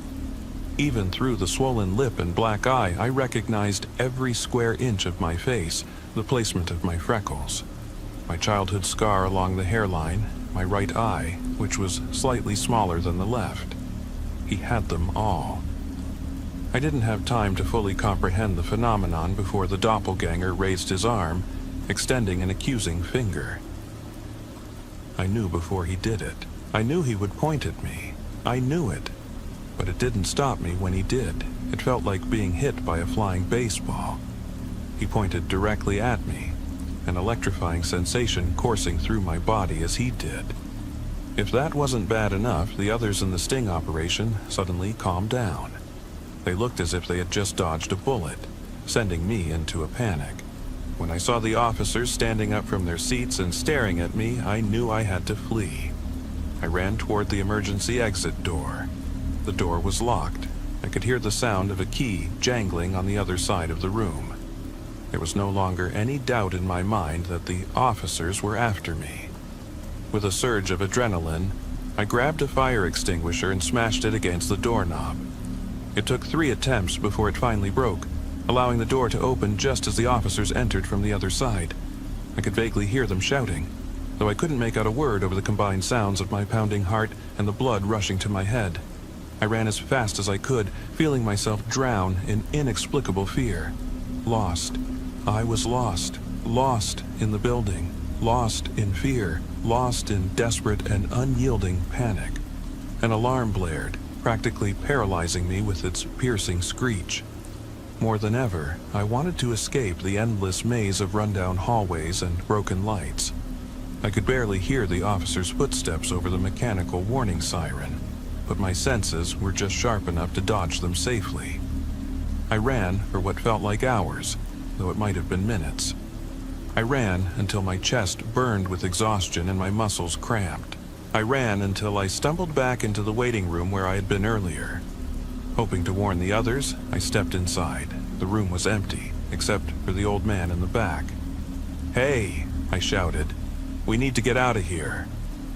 Even through the swollen lip and black eye, I recognized every square inch of my face, the placement of my freckles, my childhood scar along the hairline, my right eye, which was slightly smaller than the left. He had them all. I didn't have time to fully comprehend the phenomenon before the doppelganger raised his arm, extending an accusing finger. I knew before he did it. I knew he would point at me. I knew it. But it didn't stop me when he did. It felt like being hit by a flying baseball. He pointed directly at me, an electrifying sensation coursing through my body as he did. If that wasn't bad enough, the others in the sting operation suddenly calmed down. They looked as if they had just dodged a bullet, sending me into a panic. When I saw the officers standing up from their seats and staring at me, I knew I had to flee. I ran toward the emergency exit door. The door was locked. I could hear the sound of a key jangling on the other side of the room. There was no longer any doubt in my mind that the officers were after me. With a surge of adrenaline, I grabbed a fire extinguisher and smashed it against the doorknob. It took 3 attempts before it finally broke, allowing the door to open just as the officers entered from the other side. I could vaguely hear them shouting, though I couldn't make out a word over the combined sounds of my pounding heart and the blood rushing to my head. I ran as fast as I could, feeling myself drown in inexplicable fear. Lost. I was lost. Lost in the building. Lost in fear. Lost in desperate and unyielding panic. An alarm blared, practically paralyzing me with its piercing screech. More than ever, I wanted to escape the endless maze of rundown hallways and broken lights. I could barely hear the officer's footsteps over the mechanical warning siren, but my senses were just sharp enough to dodge them safely. I ran for what felt like hours, though it might have been minutes. I ran until my chest burned with exhaustion and my muscles cramped. I ran until I stumbled back into the waiting room where I had been earlier. Hoping to warn the others, I stepped inside. The room was empty, except for the old man in the back. "Hey," I shouted. "We need to get out of here."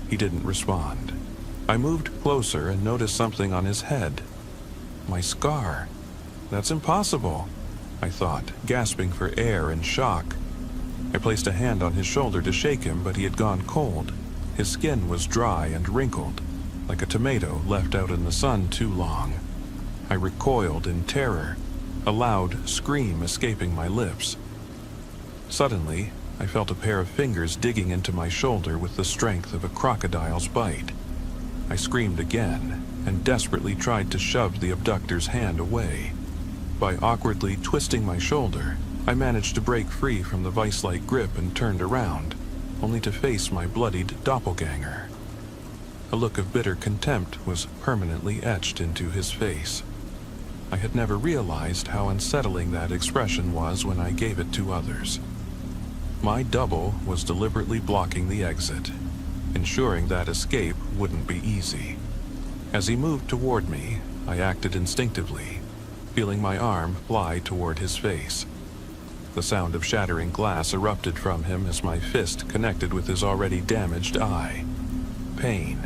He didn't respond. I moved closer and noticed something on his head. My scar. That's impossible, I thought, gasping for air in shock. I placed a hand on his shoulder to shake him, but he had gone cold. His skin was dry and wrinkled, like a tomato left out in the sun too long. I recoiled in terror, a loud scream escaping my lips. Suddenly, I felt a pair of fingers digging into my shoulder with the strength of a crocodile's bite. I screamed again and desperately tried to shove the abductor's hand away. By awkwardly twisting my shoulder, I managed to break free from the vice-like grip and turned around, only to face my bloodied doppelganger. A look of bitter contempt was permanently etched into his face. I had never realized how unsettling that expression was when I gave it to others. My double was deliberately blocking the exit, ensuring that escape wouldn't be easy. As he moved toward me, I acted instinctively, feeling my arm fly toward his face. The sound of shattering glass erupted from him as my fist connected with his already damaged eye. Pain.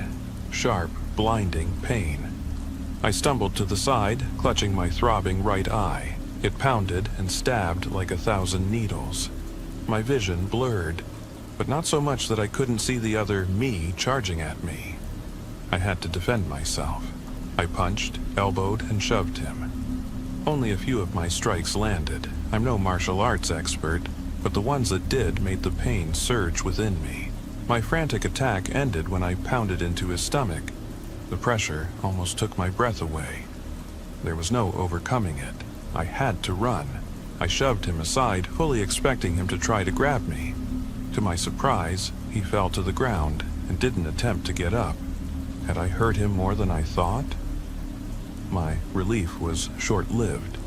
Sharp, blinding pain. I stumbled to the side, clutching my throbbing right eye. It pounded and stabbed like 1,000 needles. My vision blurred, but not so much that I couldn't see the other me charging at me. I had to defend myself. I punched, elbowed, and shoved him. Only a few of my strikes landed. I'm no martial arts expert, but the ones that did made the pain surge within me. My frantic attack ended when I pounded into his stomach. The pressure almost took my breath away. There was no overcoming it. I had to run. I shoved him aside, fully expecting him to try to grab me. To my surprise, he fell to the ground and didn't attempt to get up. Had I hurt him more than I thought? My relief was short-lived.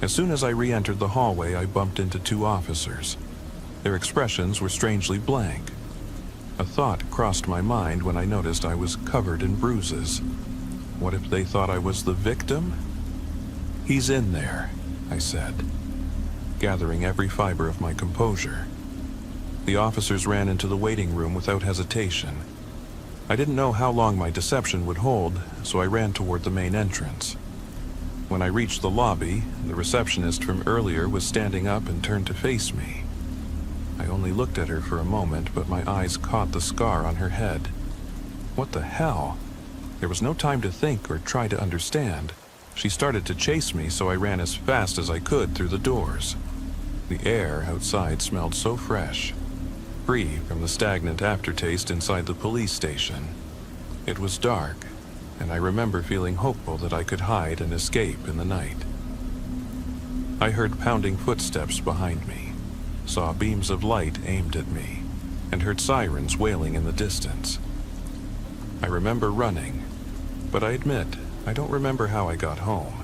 As soon as I re-entered the hallway, I bumped into 2 officers. Their expressions were strangely blank. A thought crossed my mind when I noticed I was covered in bruises. What if they thought I was the victim? "He's in there," I said, gathering every fiber of my composure. The officers ran into the waiting room without hesitation. I didn't know how long my deception would hold, so I ran toward the main entrance. When I reached the lobby, the receptionist from earlier was standing up and turned to face me. I only looked at her for a moment, but my eyes caught the scar on her head. What the hell? There was no time to think or try to understand. She started to chase me, so I ran as fast as I could through the doors. The air outside smelled so fresh, free from the stagnant aftertaste inside the police station. It was dark, and I remember feeling hopeful that I could hide and escape in the night. I heard pounding footsteps behind me, saw beams of light aimed at me, and heard sirens wailing in the distance. I remember running, but I admit I don't remember how I got home.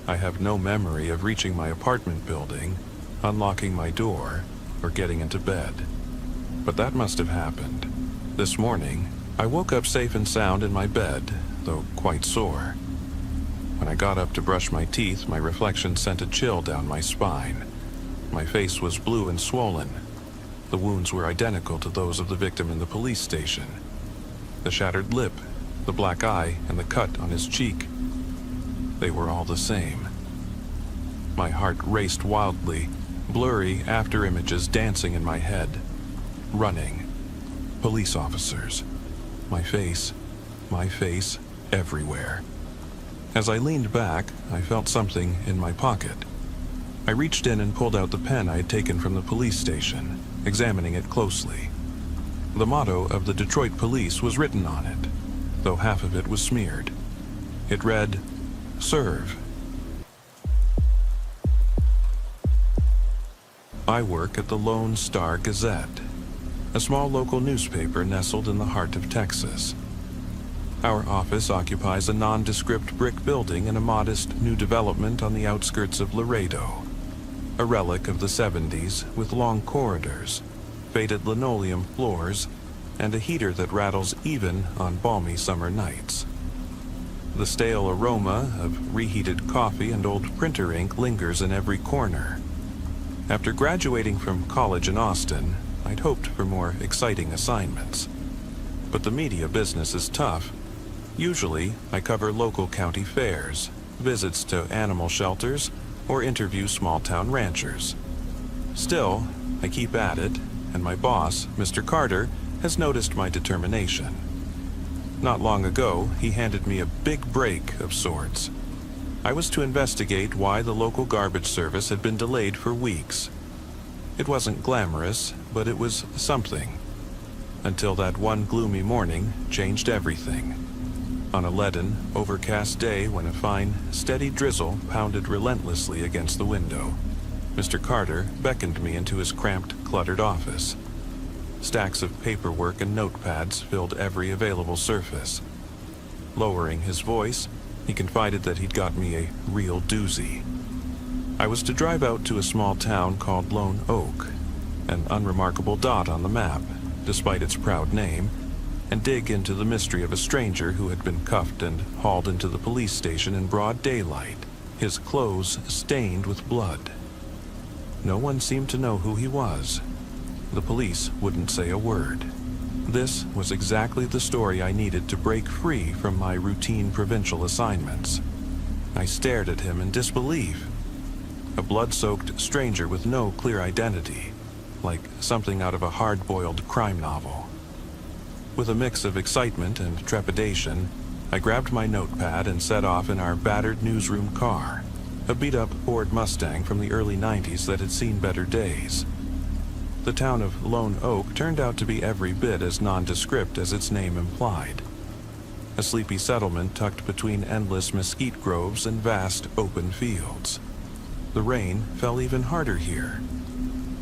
I have no memory of reaching my apartment building, unlocking my door, or getting into bed. But that must have happened. This morning, I woke up safe and sound in my bed, though quite sore. When I got up to brush my teeth, my reflection sent a chill down my spine. My face was blue and swollen. The wounds were identical to those of the victim in the police station. The shattered lip, the black eye, and the cut on his cheek. they were all the same. My heart raced wildly, blurry after images dancing in my head. Running. Police officers. My face everywhere. As I leaned back, I felt something in my pocket. I reached in and pulled out the pen I had taken from the police station, examining it closely. The motto of the Detroit Police was written on it, though half of it was smeared. It read, "Serve." I work at the Lone Star Gazette, a small local newspaper nestled in the heart of Texas. Our office occupies a nondescript brick building in a modest new development on the outskirts of Laredo, a relic of the 70s with long corridors, faded linoleum floors, and a heater that rattles even on balmy summer nights. The stale aroma of reheated coffee and old printer ink lingers in every corner. After graduating from college in Austin, I'd hoped for more exciting assignments. But the media business is tough. Usually, I cover local county fairs, visits to animal shelters, or interview small-town ranchers. Still, I keep at it, and my boss, Mr. Carter, has noticed my determination. Not long ago, he handed me a big break of sorts. I was to investigate why the local garbage service had been delayed for weeks. It wasn't glamorous, but it was something. Until that one gloomy morning changed everything. On a leaden, overcast day when a fine, steady drizzle pounded relentlessly against the window, Mr. Carter beckoned me into his cramped, cluttered office. Stacks of paperwork and notepads filled every available surface. Lowering his voice, he confided that he'd got me a real doozy. I was to drive out to a small town called Lone Oak, an unremarkable dot on the map, despite its proud name, and dig into the mystery of a stranger who had been cuffed and hauled into the police station in broad daylight, his clothes stained with blood. No one seemed to know who he was. The police wouldn't say a word. This was exactly the story I needed to break free from my routine provincial assignments. I stared at him in disbelief. A blood-soaked stranger with no clear identity, like something out of a hard-boiled crime novel. With a mix of excitement and trepidation, I grabbed my notepad and set off in our battered newsroom car, a beat-up Ford Mustang from the early 90s that had seen better days. The town of Lone Oak turned out to be every bit as nondescript as its name implied. A sleepy settlement tucked between endless mesquite groves and vast open fields. The rain fell even harder here.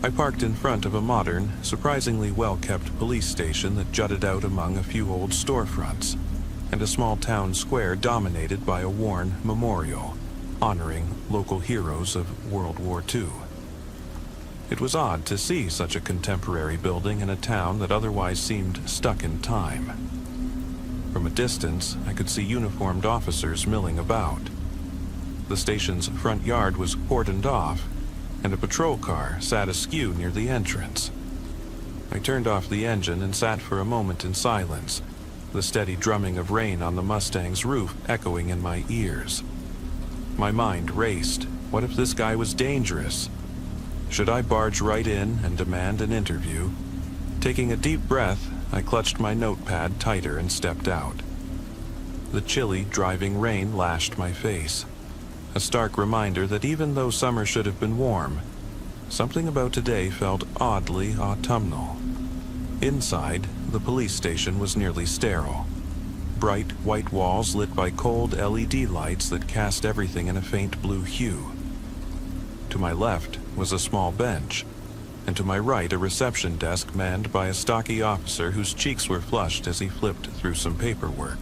I parked in front of a modern, surprisingly well-kept police station that jutted out among a few old storefronts, and a small town square dominated by a worn memorial, honoring local heroes of World War II. It was odd to see such a contemporary building in a town that otherwise seemed stuck in time. From a distance, I could see uniformed officers milling about. The station's front yard was cordoned off, and a patrol car sat askew near the entrance. I turned off the engine and sat for a moment in silence, the steady drumming of rain on the Mustang's roof echoing in my ears. My mind raced. What if this guy was dangerous? Should I barge right in and demand an interview? Taking a deep breath, I clutched my notepad tighter and stepped out. The chilly, driving rain lashed my face. A stark reminder that even though summer should have been warm, something about today felt oddly autumnal. Inside, the police station was nearly sterile. Bright white walls lit by cold LED lights that cast everything in a faint blue hue. To my left was a small bench, and to my right a reception desk manned by a stocky officer whose cheeks were flushed as he flipped through some paperwork.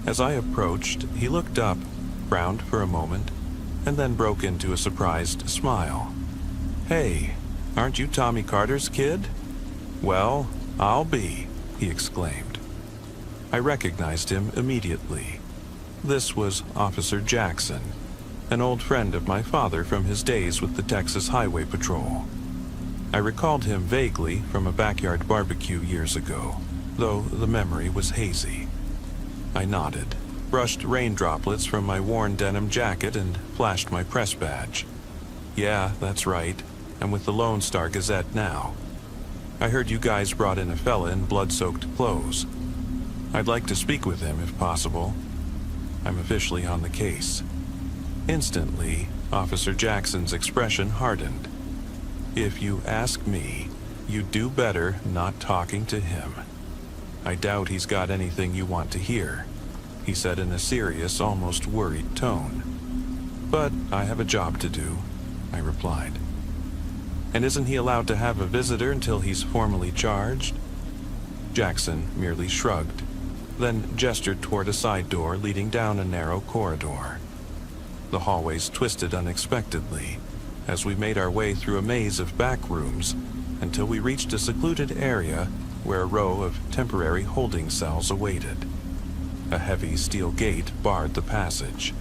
As I approached, he looked up, frowned for a moment, and then broke into a surprised smile. "Hey, aren't you Tommy Carter's kid?" "Well, I'll be," he exclaimed. I recognized him immediately. This was Officer Jackson, an old friend of my father from his days with the Texas Highway Patrol. I recalled him vaguely from a backyard barbecue years ago, though the memory was hazy. I nodded. brushed rain droplets from my worn denim jacket, and flashed my press badge. Yeah, that's right. I'm with the Lone Star Gazette now. I heard you guys brought in a fella in blood-soaked clothes. I'd like to speak with him if possible. I'm officially on the case. Instantly, Officer Jackson's expression hardened. If you ask me, you'd do better not talking to him. I doubt he's got anything you want to hear, he said in a serious, almost worried tone. But I have a job to do, I replied. And isn't he allowed to have a visitor until he's formally charged? Jackson merely shrugged, then gestured toward a side door leading down a narrow corridor. The hallways twisted unexpectedly as we made our way through a maze of back rooms until we reached a secluded area where a row of temporary holding cells awaited. A heavy steel gate barred the passage.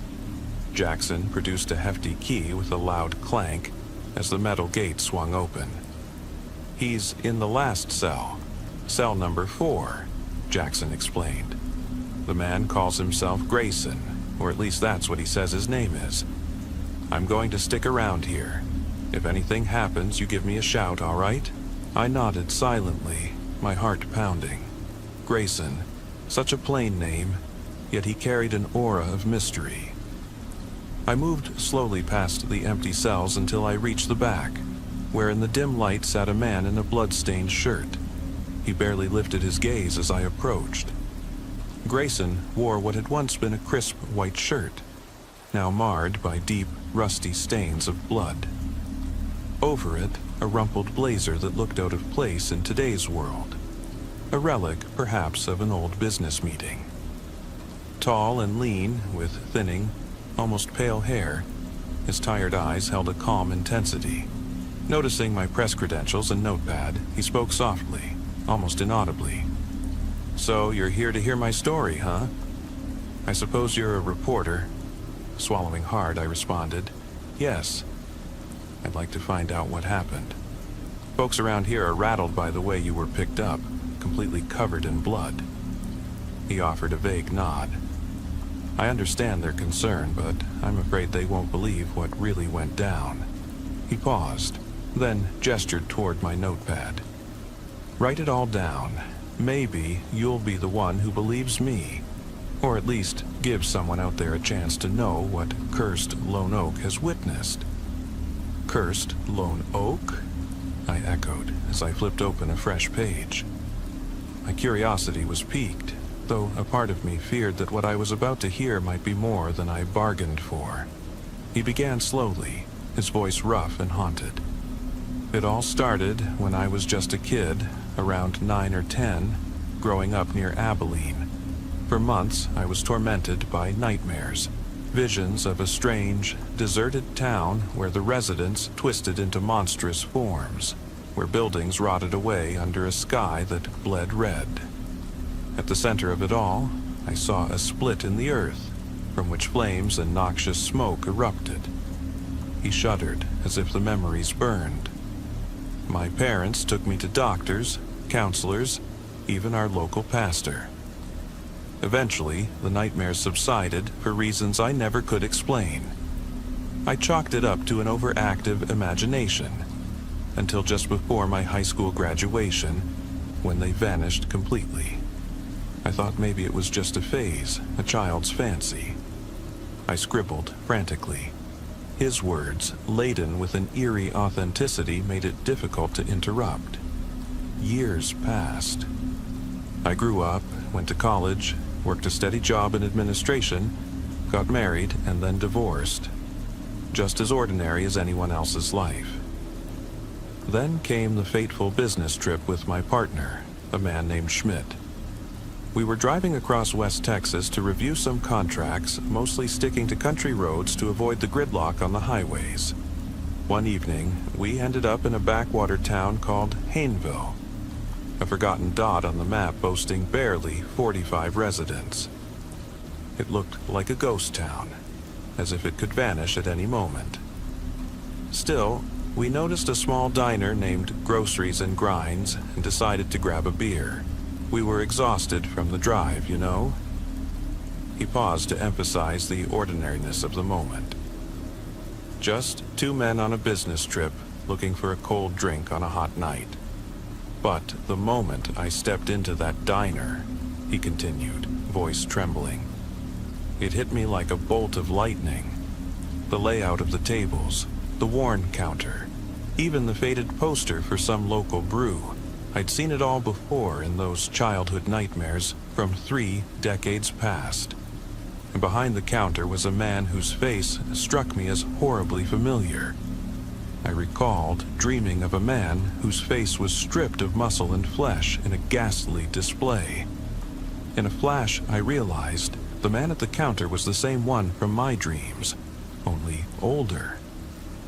Jackson produced a hefty key with a loud clank as the metal gate swung open. He's in the last cell, cell number 4, Jackson explained. The man calls himself Grayson, or at least that's what he says his name is. I'm going to stick around here. If anything happens, you give me a shout, all right? I nodded silently, my heart pounding. Grayson, such a plain name, yet he carried an aura of mystery. I moved slowly past the empty cells until I reached the back, where in the dim light sat a man in a blood-stained shirt. He barely lifted his gaze as I approached. Grayson wore what had once been a crisp white shirt, now marred by deep, rusty stains of blood. Over it, a rumpled blazer that looked out of place in today's world. A relic, perhaps, of an old business meeting. Tall and lean, with thinning, almost pale hair, his tired eyes held a calm intensity. Noticing my press credentials and notepad, he spoke softly, almost inaudibly. So you're here to hear my story, huh? I suppose you're a reporter. Swallowing hard, I responded, yes. I'd like to find out what happened. Folks around here are rattled by the way you were picked up, completely covered in blood. He offered a vague nod. I understand their concern, but I'm afraid they won't believe what really went down. He paused, then gestured toward my notepad. Write it all down. Maybe you'll be the one who believes me, or at least give someone out there a chance to know what cursed Lone Oak has witnessed. Cursed Lone Oak? I echoed as I flipped open a fresh page. My curiosity was piqued, though a part of me feared that what I was about to hear might be more than I bargained for. He began slowly, his voice rough and haunted. It all started when I was just a kid, around 9 or 10, growing up near Abilene. For months, I was tormented by nightmares, visions of a strange, deserted town where the residents twisted into monstrous forms, where buildings rotted away under a sky that bled red. At the center of it all, I saw a split in the earth, from which flames and noxious smoke erupted. He shuddered as if the memories burned. My parents took me to doctors, counselors, even our local pastor. Eventually, the nightmares subsided for reasons I never could explain. I chalked it up to an overactive imagination, until just before my high school graduation, when they vanished completely. I thought maybe it was just a phase, a child's fancy. I scribbled frantically. His words, laden with an eerie authenticity, made it difficult to interrupt. Years passed. I grew up, went to college, worked a steady job in administration, got married, and then divorced. Just as ordinary as anyone else's life. Then came the fateful business trip with my partner, a man named Schmidt. We were driving across West Texas to review some contracts, mostly sticking to country roads to avoid the gridlock on the highways. One evening, we ended up in a backwater town called Hayneville, a forgotten dot on the map boasting barely 45 residents. It looked like a ghost town, as if it could vanish at any moment. Still, we noticed a small diner named Groceries and Grinds and decided to grab a beer. We were exhausted from the drive, you know. He paused to emphasize the ordinariness of the moment. Just two men on a business trip looking for a cold drink on a hot night. But the moment I stepped into that diner, he continued, voice trembling, it hit me like a bolt of lightning. The layout of the tables, the worn counter, even the faded poster for some local brew. I'd seen it all before in those childhood nightmares from 3 decades past. And behind the counter was a man whose face struck me as horribly familiar. I recalled dreaming of a man whose face was stripped of muscle and flesh in a ghastly display. In a flash, I realized the man at the counter was the same one from my dreams, only older.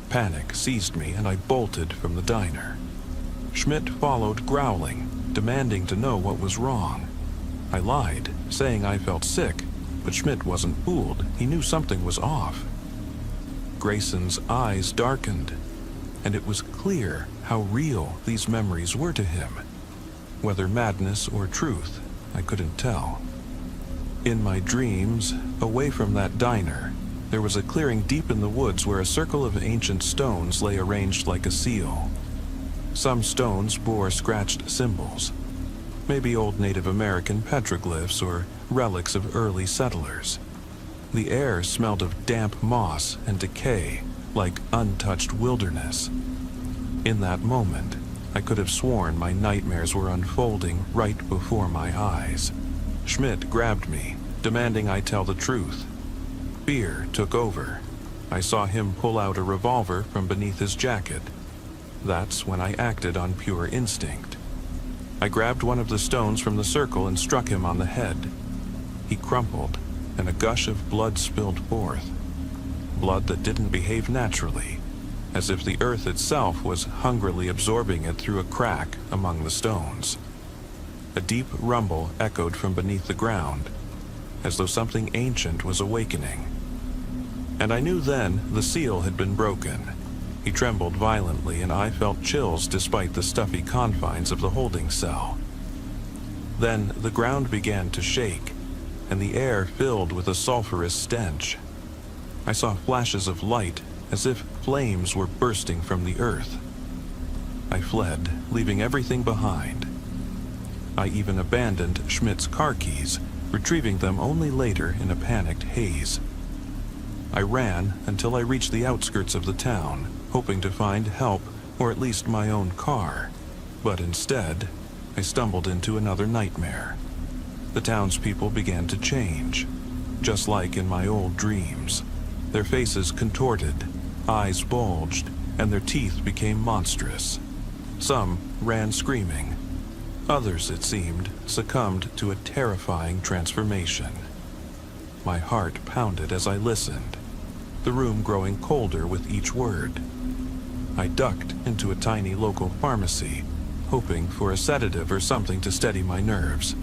Panic seized me and I bolted from the diner. Schmidt followed, growling, demanding to know what was wrong. I lied, saying I felt sick, but Schmidt wasn't fooled. He knew something was off. Grayson's eyes darkened, and it was clear how real these memories were to him. Whether madness or truth, I couldn't tell. In my dreams, away from that diner, there was a clearing deep in the woods where a circle of ancient stones lay arranged like a seal. Some stones bore scratched symbols, maybe old Native American petroglyphs or relics of early settlers. The air smelled of damp moss and decay, like untouched wilderness. In that moment, I could have sworn my nightmares were unfolding right before my eyes. Schmidt grabbed me, demanding I tell the truth. Fear took over. I saw him pull out a revolver from beneath his jacket. That's when I acted on pure instinct. I grabbed one of the stones from the circle and struck him on the head. He crumpled, and a gush of blood spilled forth. Blood that didn't behave naturally, as if the earth itself was hungrily absorbing it through a crack among the stones. A deep rumble echoed from beneath the ground, as though something ancient was awakening. And I knew then the seal had been broken. He trembled violently, and I felt chills despite the stuffy confines of the holding cell. Then the ground began to shake, and the air filled with a sulphurous stench. I saw flashes of light, as if flames were bursting from the earth. I fled, leaving everything behind. I even abandoned Schmidt's car keys, retrieving them only later in a panicked haze. I ran until I reached the outskirts of the town, hoping to find help or at least my own car. But instead, I stumbled into another nightmare. The townspeople began to change, just like in my old dreams. Their faces contorted, eyes bulged, and their teeth became monstrous. Some ran screaming. Others, it seemed, succumbed to a terrifying transformation. My heart pounded as I listened, the room growing colder with each word. I ducked into a tiny local pharmacy, hoping for a sedative or something to steady my nerves.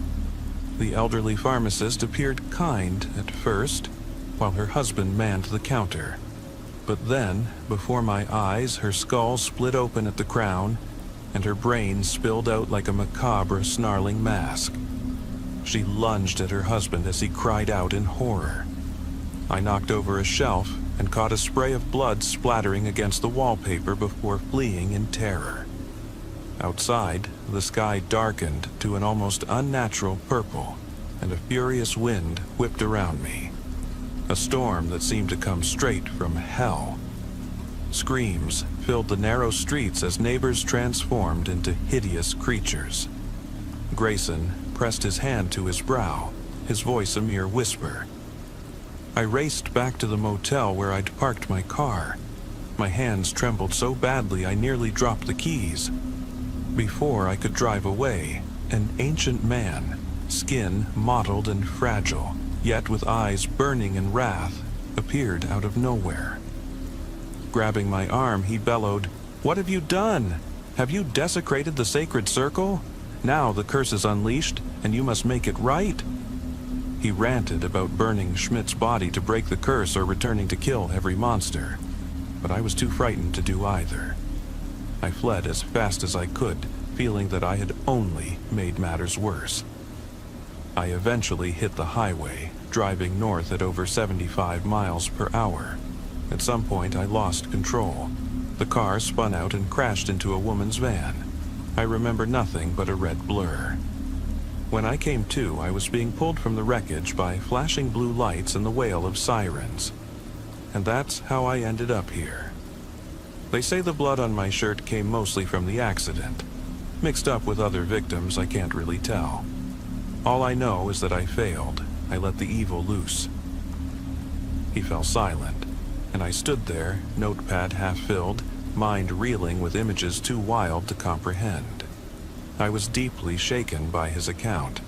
The elderly pharmacist appeared kind at first, while her husband manned the counter. But then, before my eyes, her skull split open at the crown, and her brain spilled out like a macabre, snarling mask. She lunged at her husband as he cried out in horror. I knocked over a shelf and caught a spray of blood splattering against the wallpaper before fleeing in terror. Outside, the sky darkened to an almost unnatural purple, and a furious wind whipped around me. A storm that seemed to come straight from hell. Screams filled the narrow streets as neighbors transformed into hideous creatures. Grayson pressed his hand to his brow, his voice a mere whisper. I raced back to the motel where I'd parked my car. My hands trembled so badly I nearly dropped the keys. Before I could drive away, an ancient man, skin mottled and fragile, yet with eyes burning in wrath, appeared out of nowhere. Grabbing my arm, he bellowed, "What have you done? Have you desecrated the sacred circle? Now the curse is unleashed, and you must make it right." He ranted about burning Schmidt's body to break the curse or returning to kill every monster, but I was too frightened to do either. I fled as fast as I could, feeling that I had only made matters worse. I eventually hit the highway, driving north at over 75 miles per hour. At some point, I lost control. The car spun out and crashed into a woman's van. I remember nothing but a red blur. When I came to, I was being pulled from the wreckage by flashing blue lights and the wail of sirens. And that's how I ended up here. They say the blood on my shirt came mostly from the accident. Mixed up with other victims, I can't really tell. All I know is that I failed. I let the evil loose. He fell silent, and I stood there, notepad half filled, mind reeling with images too wild to comprehend. I was deeply shaken by his account.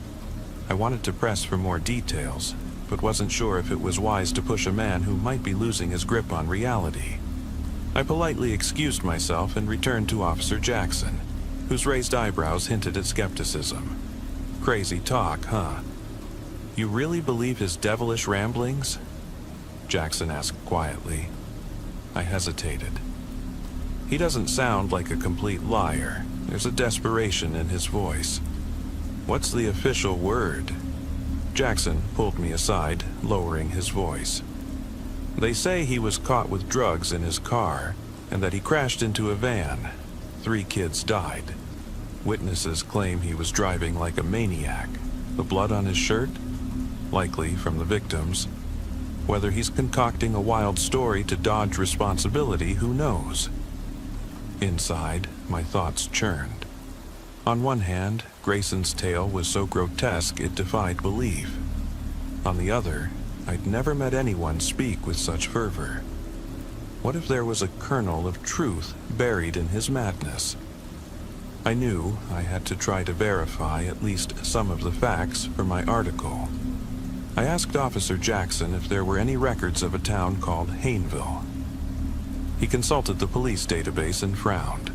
I wanted to press for more details, but wasn't sure if it was wise to push a man who might be losing his grip on reality. I politely excused myself and returned to Officer Jackson, whose raised eyebrows hinted at skepticism. Crazy talk, huh? You really believe his devilish ramblings? Jackson asked quietly. I hesitated. He doesn't sound like a complete liar. There's a desperation in his voice. What's the official word? Jackson pulled me aside, lowering his voice. They say he was caught with drugs in his car, and that he crashed into a van. 3 kids died. Witnesses claim he was driving like a maniac. The blood on his shirt? Likely from the victims. Whether he's concocting a wild story to dodge responsibility, who knows? Inside, my thoughts churned. On one hand, Grayson's tale was so grotesque it defied belief. On the other, I'd never met anyone speak with such fervor. What if there was a kernel of truth buried in his madness? I knew I had to try to verify at least some of the facts for my article. I asked Officer Jackson if there were any records of a town called Hayneville. He consulted the police database and frowned.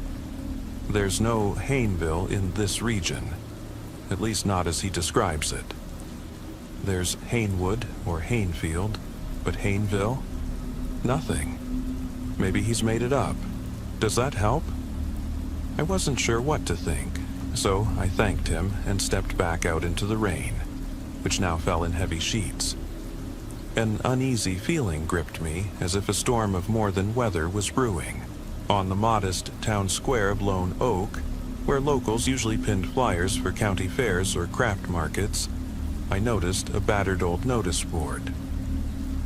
There's no Hayneville in this region, at least not as he describes it. There's Hainwood or Hainfield, but Hayneville? Nothing. Maybe he's made it up. Does that help? I wasn't sure what to think, so I thanked him and stepped back out into the rain, which now fell in heavy sheets. An uneasy feeling gripped me, as if a storm of more than weather was brewing. On the modest town square of Lone Oak, where locals usually pinned flyers for county fairs or craft markets, I noticed a battered old notice board.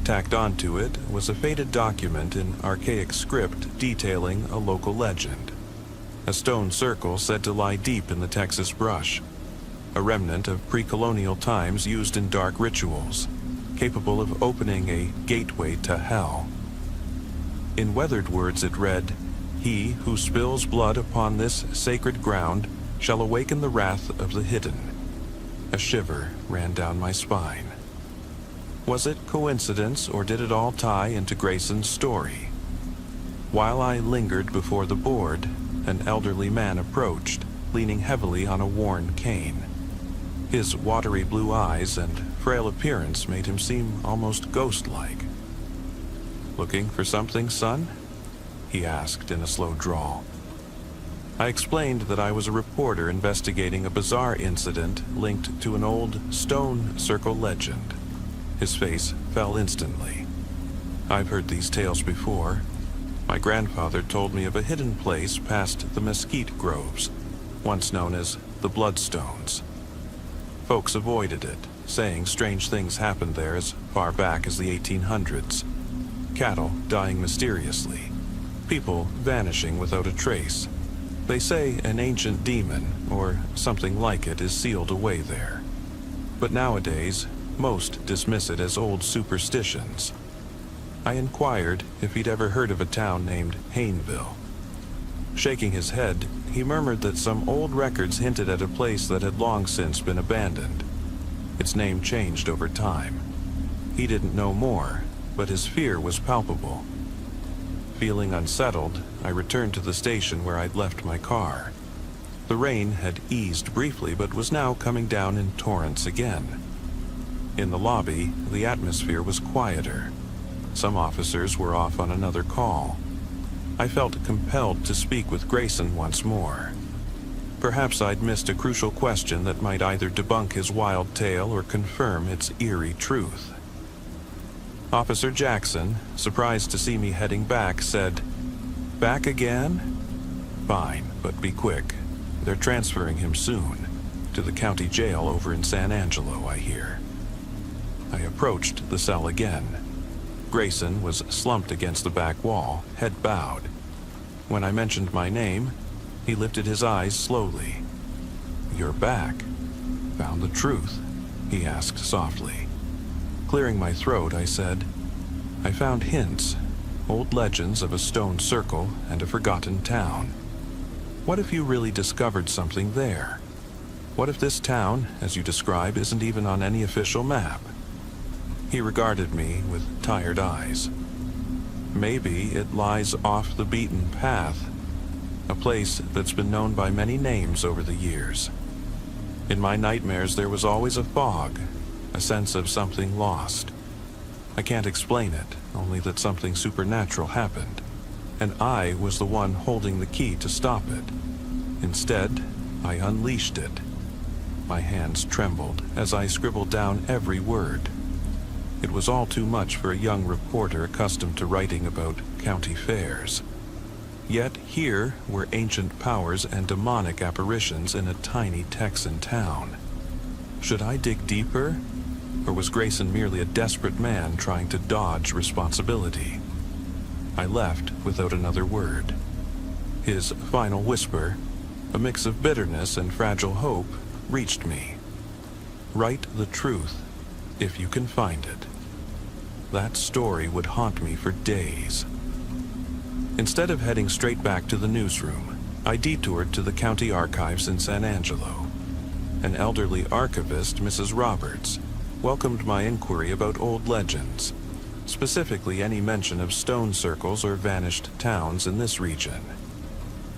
Tacked onto it was a faded document in archaic script detailing a local legend. A stone circle said to lie deep in the Texas brush, a remnant of pre-colonial times used in dark rituals, capable of opening a gateway to hell. In weathered words it read, "He who spills blood upon this sacred ground shall awaken the wrath of the hidden." A shiver ran down my spine. Was it coincidence, or did it all tie into Grayson's story? While I lingered before the board, an elderly man approached, leaning heavily on a worn cane. His watery blue eyes and frail appearance made him seem almost ghost-like. "Looking for something, son?" he asked in a slow drawl. I explained that I was a reporter investigating a bizarre incident linked to an old stone circle legend. His face fell instantly. I've heard these tales before. My grandfather told me of a hidden place past the mesquite groves, once known as the Bloodstones. Folks avoided it, saying strange things happened there as far back as the 1800s. Cattle dying mysteriously, people vanishing without a trace. They say an ancient demon, or something like it, is sealed away there. But nowadays, most dismiss it as old superstitions. I inquired if he'd ever heard of a town named Hayneville. Shaking his head, he murmured that some old records hinted at a place that had long since been abandoned. Its name changed over time. He didn't know more, but his fear was palpable. Feeling unsettled, I returned to the station where I'd left my car. The rain had eased briefly, but was now coming down in torrents again. In the lobby, the atmosphere was quieter. Some officers were off on another call. I felt compelled to speak with Grayson once more. Perhaps I'd missed a crucial question that might either debunk his wild tale or confirm its eerie truth. Officer Jackson, surprised to see me heading back, said, "Back again? Fine, but be quick. They're transferring him soon. To the county jail over in San Angelo, I hear." I approached the cell again. Grayson was slumped against the back wall, head bowed. When I mentioned my name, he lifted his eyes slowly. "You're back. Found the truth?" he asked softly. Clearing my throat, I said, "I found hints, old legends of a stone circle and a forgotten town. What if you really discovered something there? What if this town, as you describe, isn't even on any official map?" He regarded me with tired eyes. "Maybe it lies off the beaten path, a place that's been known by many names over the years. In my nightmares there was always a fog, a sense of something lost. I can't explain it, only that something supernatural happened, and I was the one holding the key to stop it. Instead, I unleashed it." My hands trembled as I scribbled down every word. It was all too much for a young reporter accustomed to writing about county fairs. Yet here were ancient powers and demonic apparitions in a tiny Texan town. Should I dig deeper? Or was Grayson merely a desperate man trying to dodge responsibility? I left without another word. His final whisper, a mix of bitterness and fragile hope, reached me. "Write the truth, if you can find it." That story would haunt me for days. Instead of heading straight back to the newsroom, I detoured to the county archives in San Angelo. An elderly archivist, Mrs. Roberts, welcomed my inquiry about old legends, specifically any mention of stone circles or vanished towns in this region.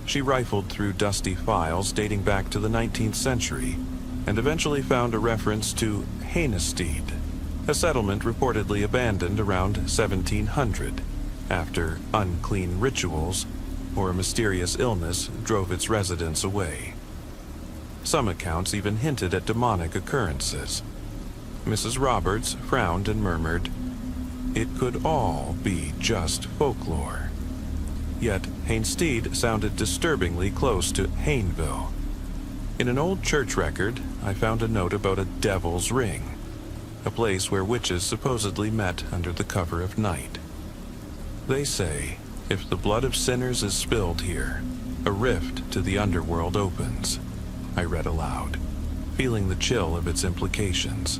She rifled through dusty files dating back to the 19th century and eventually found a reference to Hainestead, a settlement reportedly abandoned around 1700 after unclean rituals or a mysterious illness drove its residents away. Some accounts even hinted at demonic occurrences. Mrs. Roberts frowned and murmured, "It could all be just folklore." Yet Hainstead sounded disturbingly close to Hainville. In an old church record, I found a note about a devil's ring, a place where witches supposedly met under the cover of night. "They say, if the blood of sinners is spilled here, a rift to the underworld opens," I read aloud, feeling the chill of its implications.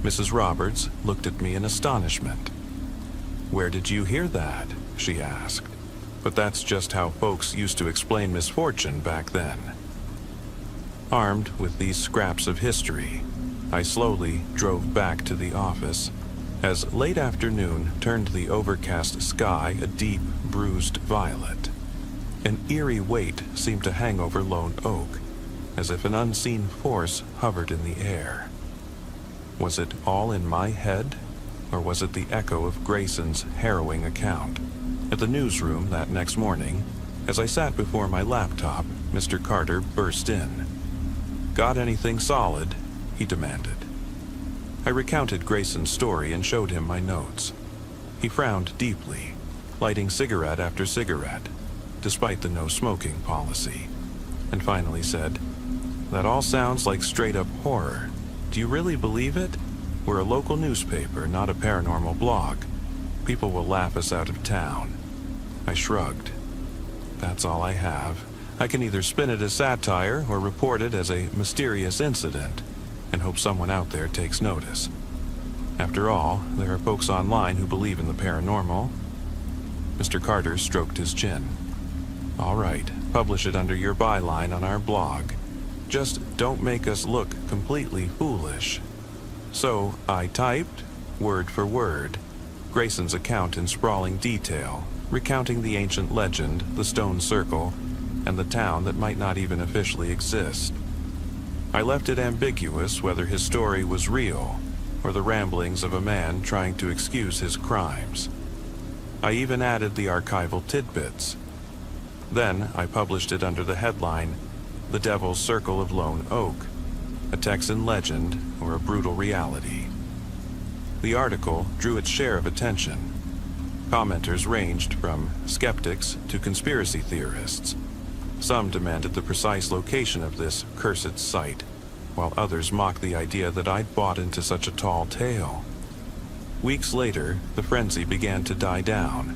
Mrs. Roberts looked at me in astonishment. "Where did you hear that?" she asked. But that's just how folks used to explain misfortune back then. Armed with these scraps of history, I slowly drove back to the office as late afternoon turned the overcast sky a deep, bruised violet. An eerie weight seemed to hang over Lone Oak, as if an unseen force hovered in the air. Was it all in my head, or was it the echo of Grayson's harrowing account? At the newsroom that next morning, as I sat before my laptop, Mr. Carter burst in. "Got anything solid?" he demanded. I recounted Grayson's story and showed him my notes. He frowned deeply, lighting cigarette after cigarette, despite the no-smoking policy, and finally said, "That all sounds like straight-up horror. Do you really believe it? We're a local newspaper, not a paranormal blog. People will laugh us out of town." I shrugged. "That's all I have. I can either spin it as satire or report it as a mysterious incident and hope someone out there takes notice. After all, there are folks online who believe in the paranormal." Mr. Carter stroked his chin. "All right, publish it under your byline on our blog. Just don't make us look completely foolish." So I typed, word for word, Grayson's account in sprawling detail, recounting the ancient legend, the stone circle, and the town that might not even officially exist. I left it ambiguous whether his story was real or the ramblings of a man trying to excuse his crimes. I even added the archival tidbits. Then I published it under the headline, The Devil's Circle of Lone Oak, a Texan legend or a brutal reality. The article drew its share of attention. Commenters ranged from skeptics to conspiracy theorists. Some demanded the precise location of this cursed site, while others mocked the idea that I'd bought into such a tall tale. Weeks later, the frenzy began to die down,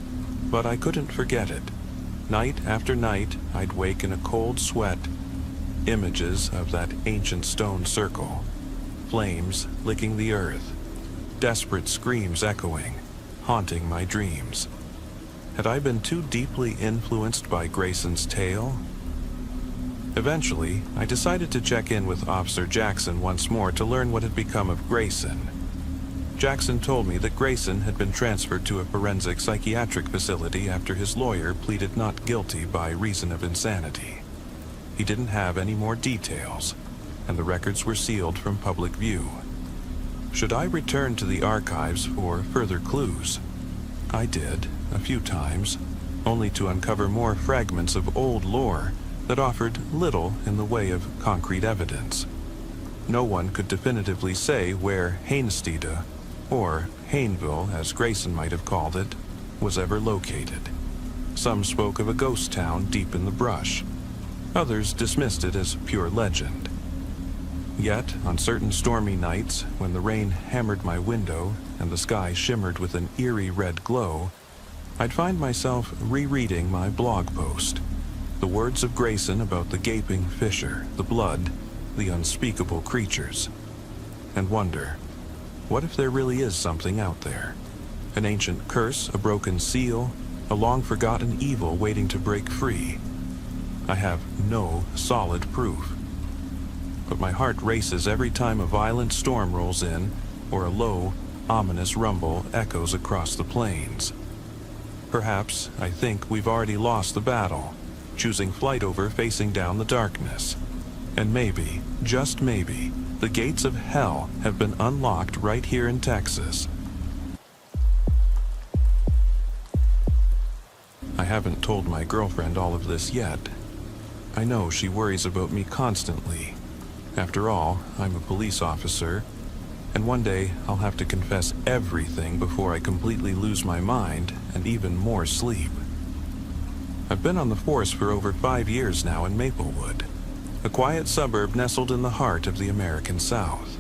but I couldn't forget it. Night after night, I'd wake in a cold sweat. Images of that ancient stone circle, flames licking the earth, desperate screams echoing, haunting my dreams. Had I been too deeply influenced by Grayson's tale? Eventually, I decided to check in with Officer Jackson once more to learn what had become of Grayson. Jackson told me that Grayson had been transferred to a forensic psychiatric facility after his lawyer pleaded not guilty by reason of insanity. He didn't have any more details, and the records were sealed from public view. Should I return to the archives for further clues? I did, a few times, only to uncover more fragments of old lore that offered little in the way of concrete evidence. No one could definitively say where Hainstede, or Hainville as Grayson might have called it, was ever located. Some spoke of a ghost town deep in the brush. Others dismissed it as pure legend. Yet, on certain stormy nights, when the rain hammered my window and the sky shimmered with an eerie red glow, I'd find myself rereading my blog post. The words of Grayson about the gaping fissure, the blood, the unspeakable creatures. And wonder, what if there really is something out there? An ancient curse, a broken seal, a long-forgotten evil waiting to break free. I have no solid proof. But my heart races every time a violent storm rolls in, or a low, ominous rumble echoes across the plains. Perhaps I think we've already lost the battle, choosing flight over facing down the darkness. And maybe, just maybe, the gates of hell have been unlocked right here in Texas. I haven't told my girlfriend all of this yet. I know she worries about me constantly. After all, I'm a police officer, and one day I'll have to confess everything before I completely lose my mind and even more sleep. I've been on the force for over 5 years now in Maplewood, a quiet suburb nestled in the heart of the American South.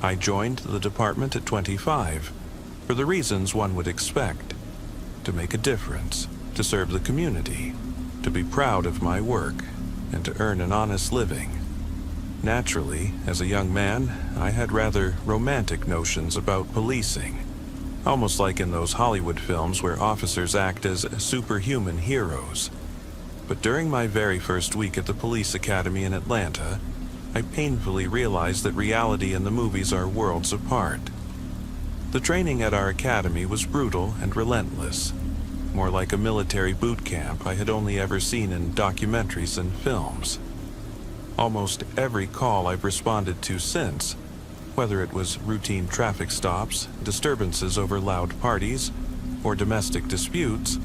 I joined the department at 25, for the reasons one would expect: to make a difference, to serve the community, to be proud of my work, and to earn an honest living. Naturally, as a young man, I had rather romantic notions about policing, almost like in those Hollywood films where officers act as superhuman heroes. But during my very first week at the police academy in Atlanta, I painfully realized that reality and the movies are worlds apart. The training at our academy was brutal and relentless, more like a military boot camp I had only ever seen in documentaries and films. Almost every call I've responded to since, whether it was routine traffic stops, disturbances over loud parties, or domestic disputes,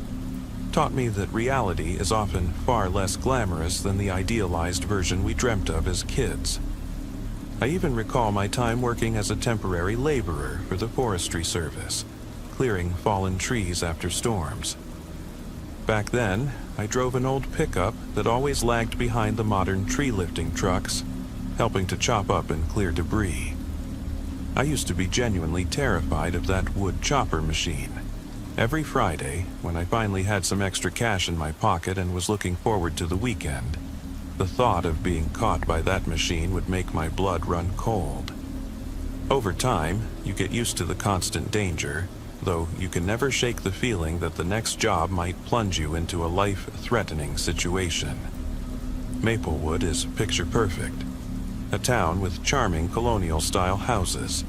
taught me that reality is often far less glamorous than the idealized version we dreamt of as kids. I even recall my time working as a temporary laborer for the Forestry Service, clearing fallen trees after storms. Back then, I drove an old pickup that always lagged behind the modern tree-lifting trucks, helping to chop up and clear debris. I used to be genuinely terrified of that wood chopper machine. Every Friday, when I finally had some extra cash in my pocket and was looking forward to the weekend, the thought of being caught by that machine would make my blood run cold. Over time, you get used to the constant danger, though you can never shake the feeling that the next job might plunge you into a life-threatening situation. Maplewood is picture perfect. A town with charming colonial-style houses,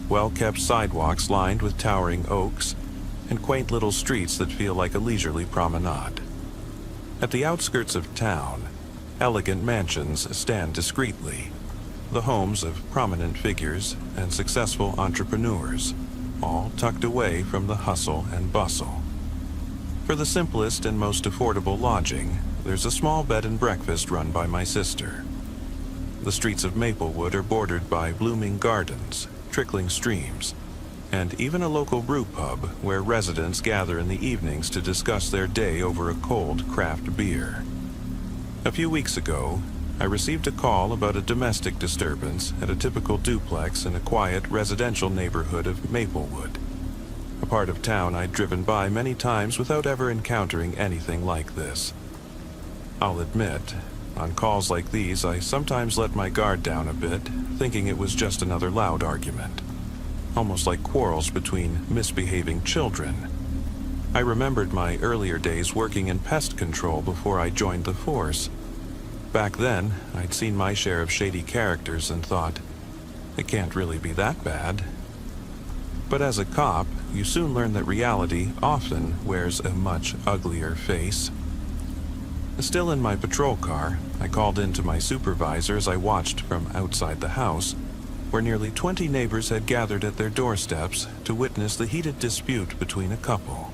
well-kept sidewalks lined with towering oaks, and quaint little streets that feel like a leisurely promenade. At the outskirts of town, elegant mansions stand discreetly, the homes of prominent figures and successful entrepreneurs, all tucked away from the hustle and bustle. For the simplest and most affordable lodging, there's a small bed and breakfast run by my sister. The streets of Maplewood are bordered by blooming gardens, trickling streams, and even a local brew pub where residents gather in the evenings to discuss their day over a cold craft beer. A few weeks ago, I received a call about a domestic disturbance at a typical duplex in a quiet residential neighborhood of Maplewood, a part of town I'd driven by many times without ever encountering anything like this. I'll admit, on calls like these, I sometimes let my guard down a bit, thinking it was just another loud argument, almost like quarrels between misbehaving children. I remembered my earlier days working in pest control before I joined the force. Back then, I'd seen my share of shady characters and thought, it can't really be that bad. But as a cop, you soon learn that reality often wears a much uglier face. Still in my patrol car, I called in to my supervisor as I watched from outside the house, where nearly 20 neighbors had gathered at their doorsteps to witness the heated dispute between a couple.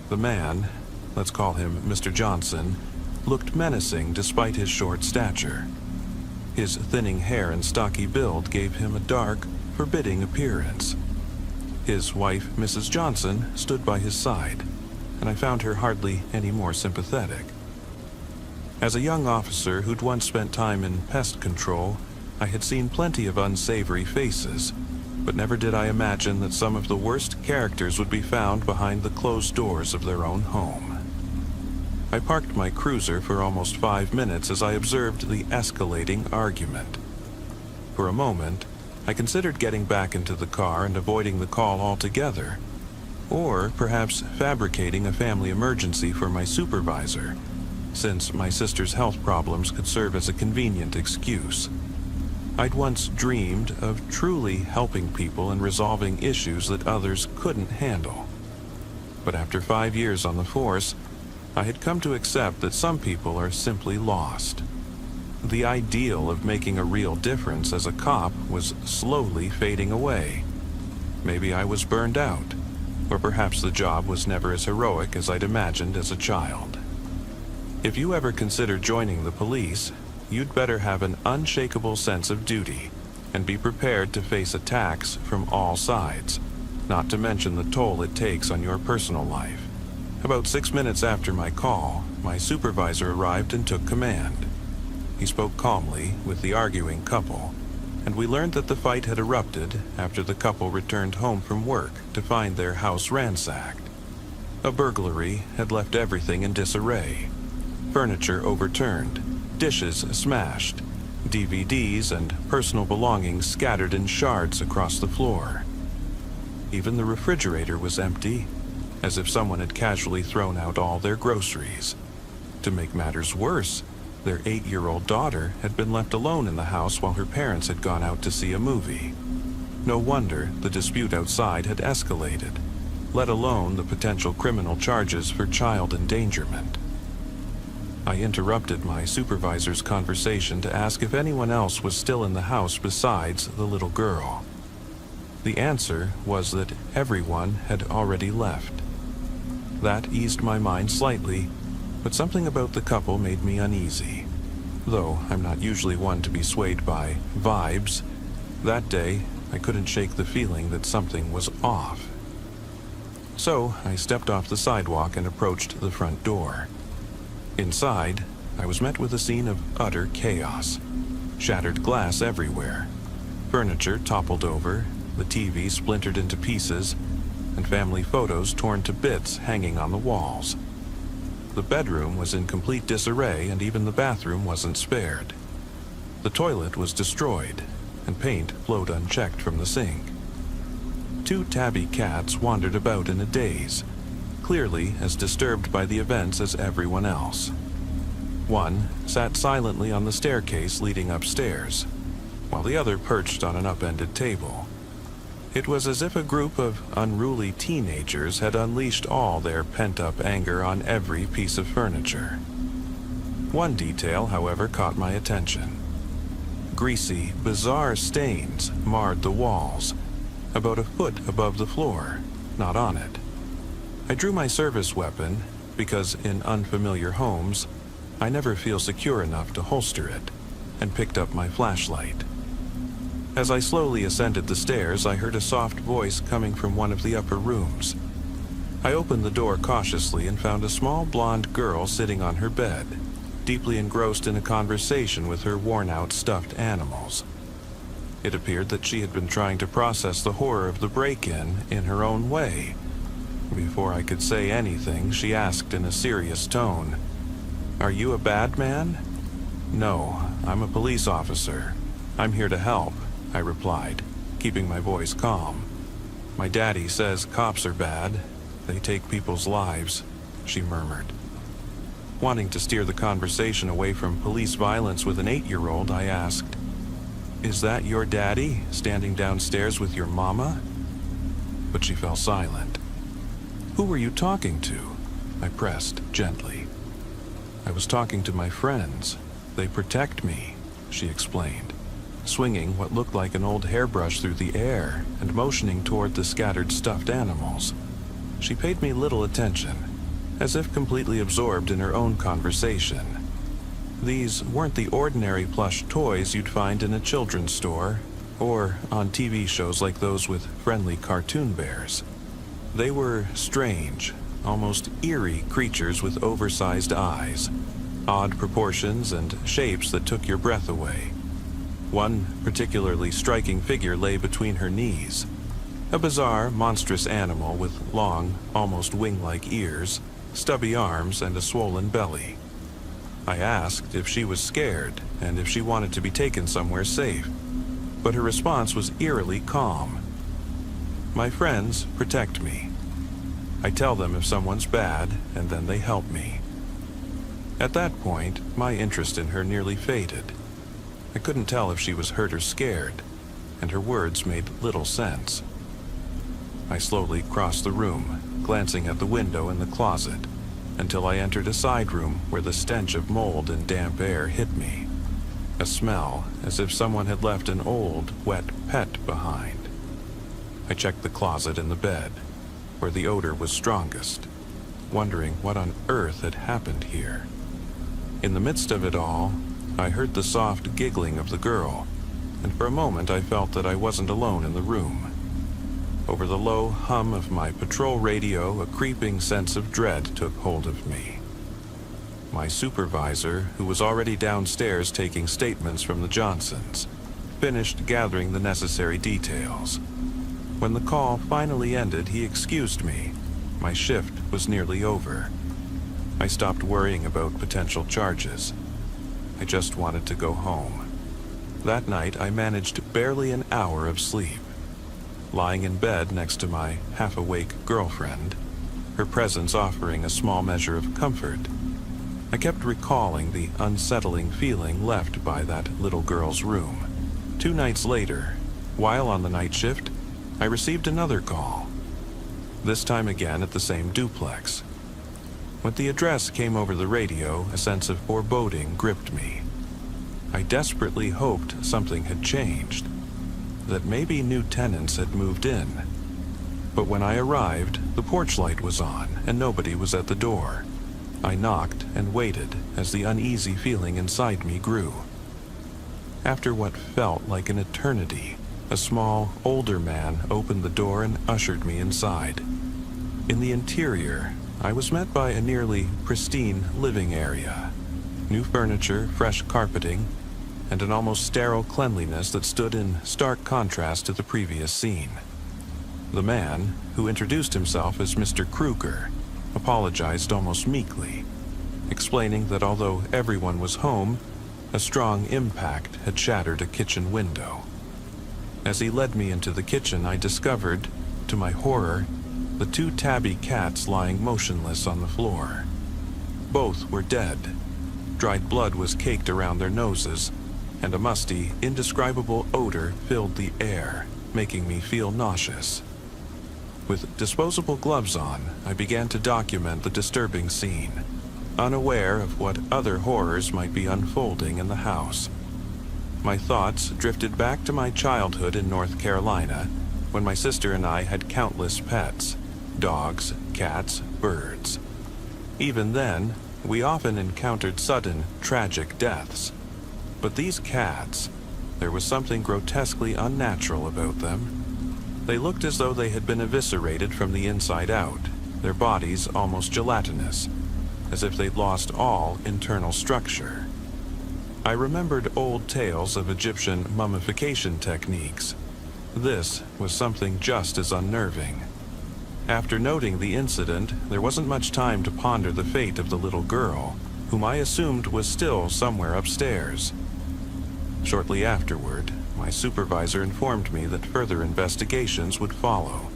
The man, let's call him Mr. Johnson, looked menacing despite his short stature. His thinning hair and stocky build gave him a dark, forbidding appearance. His wife, Mrs. Johnson, stood by his side, and I found her hardly any more sympathetic. As a young officer who'd once spent time in pest control, I had seen plenty of unsavory faces, but never did I imagine that some of the worst characters would be found behind the closed doors of their own home. I parked my cruiser for almost 5 minutes as I observed the escalating argument. For a moment, I considered getting back into the car and avoiding the call altogether, or perhaps fabricating a family emergency for my supervisor, since my sister's health problems could serve as a convenient excuse. I'd once dreamed of truly helping people and resolving issues that others couldn't handle. But after 5 years on the force, I had come to accept that some people are simply lost. The ideal of making a real difference as a cop was slowly fading away. Maybe I was burned out, or perhaps the job was never as heroic as I'd imagined as a child. If you ever consider joining the police, you'd better have an unshakable sense of duty and be prepared to face attacks from all sides, not to mention the toll it takes on your personal life. About 6 minutes after my call, my supervisor arrived and took command. He spoke calmly with the arguing couple, and we learned that the fight had erupted after the couple returned home from work to find their house ransacked. A burglary had left everything in disarray. Furniture overturned, dishes smashed, DVDs and personal belongings scattered in shards across the floor. Even the refrigerator was empty, as if someone had casually thrown out all their groceries. To make matters worse, their 8-year-old daughter had been left alone in the house while her parents had gone out to see a movie. No wonder the dispute outside had escalated, let alone the potential criminal charges for child endangerment. I interrupted my supervisor's conversation to ask if anyone else was still in the house besides the little girl. The answer was that everyone had already left. That eased my mind slightly, but something about the couple made me uneasy. Though I'm not usually one to be swayed by vibes, that day I couldn't shake the feeling that something was off. So I stepped off the sidewalk and approached the front door. Inside, I was met with a scene of utter chaos. Shattered glass everywhere. Furniture toppled over, the TV splintered into pieces, and family photos torn to bits hanging on the walls. The bedroom was in complete disarray, and even the bathroom wasn't spared. The toilet was destroyed, and paint flowed unchecked from the sink. 2 tabby cats wandered about in a daze, clearly as disturbed by the events as everyone else. One sat silently on the staircase leading upstairs, while the other perched on an upended table. It was as if a group of unruly teenagers had unleashed all their pent-up anger on every piece of furniture. One detail, however, caught my attention. Greasy, bizarre stains marred the walls, about a foot above the floor, not on it. I drew my service weapon, because in unfamiliar homes, I never feel secure enough to holster it, and picked up my flashlight. As I slowly ascended the stairs, I heard a soft voice coming from one of the upper rooms. I opened the door cautiously and found a small blonde girl sitting on her bed, deeply engrossed in a conversation with her worn-out stuffed animals. It appeared that she had been trying to process the horror of the break-in her own way. Before I could say anything, she asked in a serious tone, "Are you a bad man?" "No, I'm a police officer. I'm here to help," I replied, keeping my voice calm. "My daddy says cops are bad. They take people's lives," she murmured. Wanting to steer the conversation away from police violence with an 8-year-old, I asked, "Is that your daddy standing downstairs with your mama?" But she fell silent. "Who were you talking to?" I pressed gently. "I was talking to my friends. They protect me," she explained, swinging what looked like an old hairbrush through the air and motioning toward the scattered stuffed animals. She paid me little attention, as if completely absorbed in her own conversation. These weren't the ordinary plush toys you'd find in a children's store or on TV shows like those with friendly cartoon bears. They were strange, almost eerie creatures with oversized eyes, odd proportions and shapes that took your breath away. One particularly striking figure lay between her knees, a bizarre, monstrous animal with long, almost wing-like ears, stubby arms, and a swollen belly. I asked if she was scared and if she wanted to be taken somewhere safe, but her response was eerily calm. "My friends protect me. I tell them if someone's bad, and then they help me." At that point, my interest in her nearly faded. I couldn't tell if she was hurt or scared, and her words made little sense. I slowly crossed the room, glancing at the window and the closet, until I entered a side room where the stench of mold and damp air hit me. A smell as if someone had left an old, wet pet behind. I checked the closet and the bed, where the odor was strongest, wondering what on earth had happened here. In the midst of it all, I heard the soft giggling of the girl, and for a moment I felt that I wasn't alone in the room. Over the low hum of my patrol radio, a creeping sense of dread took hold of me. My supervisor, who was already downstairs taking statements from the Johnsons, finished gathering the necessary details. When the call finally ended, he excused me. My shift was nearly over. I stopped worrying about potential charges. I just wanted to go home. That night, I managed barely an hour of sleep. Lying in bed next to my half-awake girlfriend, her presence offering a small measure of comfort, I kept recalling the unsettling feeling left by that little girl's room. 2 nights later, while on the night shift, I received another call, this time again at the same duplex. When the address came over the radio, a sense of foreboding gripped me. I desperately hoped something had changed, that maybe new tenants had moved in. But when I arrived, the porch light was on and nobody was at the door. I knocked and waited as the uneasy feeling inside me grew. After what felt like an eternity, a small, older man opened the door and ushered me inside. In the interior, I was met by a nearly pristine living area. New furniture, fresh carpeting, and an almost sterile cleanliness that stood in stark contrast to the previous scene. The man, who introduced himself as Mr. Kruger, apologized almost meekly, explaining that although everyone was home, a strong impact had shattered a kitchen window. As he led me into the kitchen, I discovered, to my horror, the 2 tabby cats lying motionless on the floor. Both were dead. Dried blood was caked around their noses, and a musty, indescribable odor filled the air, making me feel nauseous. With disposable gloves on, I began to document the disturbing scene, unaware of what other horrors might be unfolding in the house. My thoughts drifted back to my childhood in North Carolina, when my sister and I had countless pets, dogs, cats, birds. Even then, We often encountered sudden, tragic deaths. But these cats, there was something grotesquely unnatural about them. They looked as though they had been eviscerated from the inside out, their bodies almost gelatinous, as if they'd lost all internal structure. I remembered old tales of Egyptian mummification techniques. This was something just as unnerving. After noting the incident, there wasn't much time to ponder the fate of the little girl, whom I assumed was still somewhere upstairs. Shortly afterward, my supervisor informed me that further investigations would follow.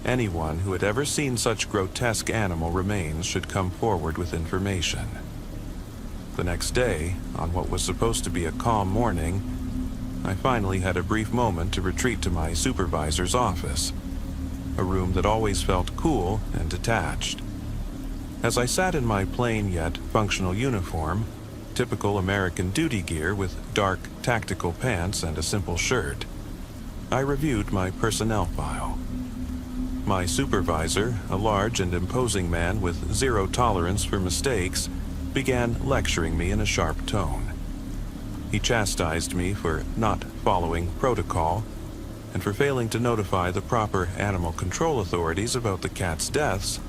Anyone who had ever seen such grotesque animal remains should come forward with information. The next day, on what was supposed to be a calm morning, I finally had a brief moment to retreat to my supervisor's office, a room that always felt cool and detached. As I sat in my plain yet functional uniform, typical American duty gear with dark tactical pants and a simple shirt, I reviewed my personnel file. My supervisor, a large and imposing man with zero tolerance for mistakes, began lecturing me in a sharp tone. He chastised me for not following protocol and for failing to notify the proper animal control authorities about the cat's deaths.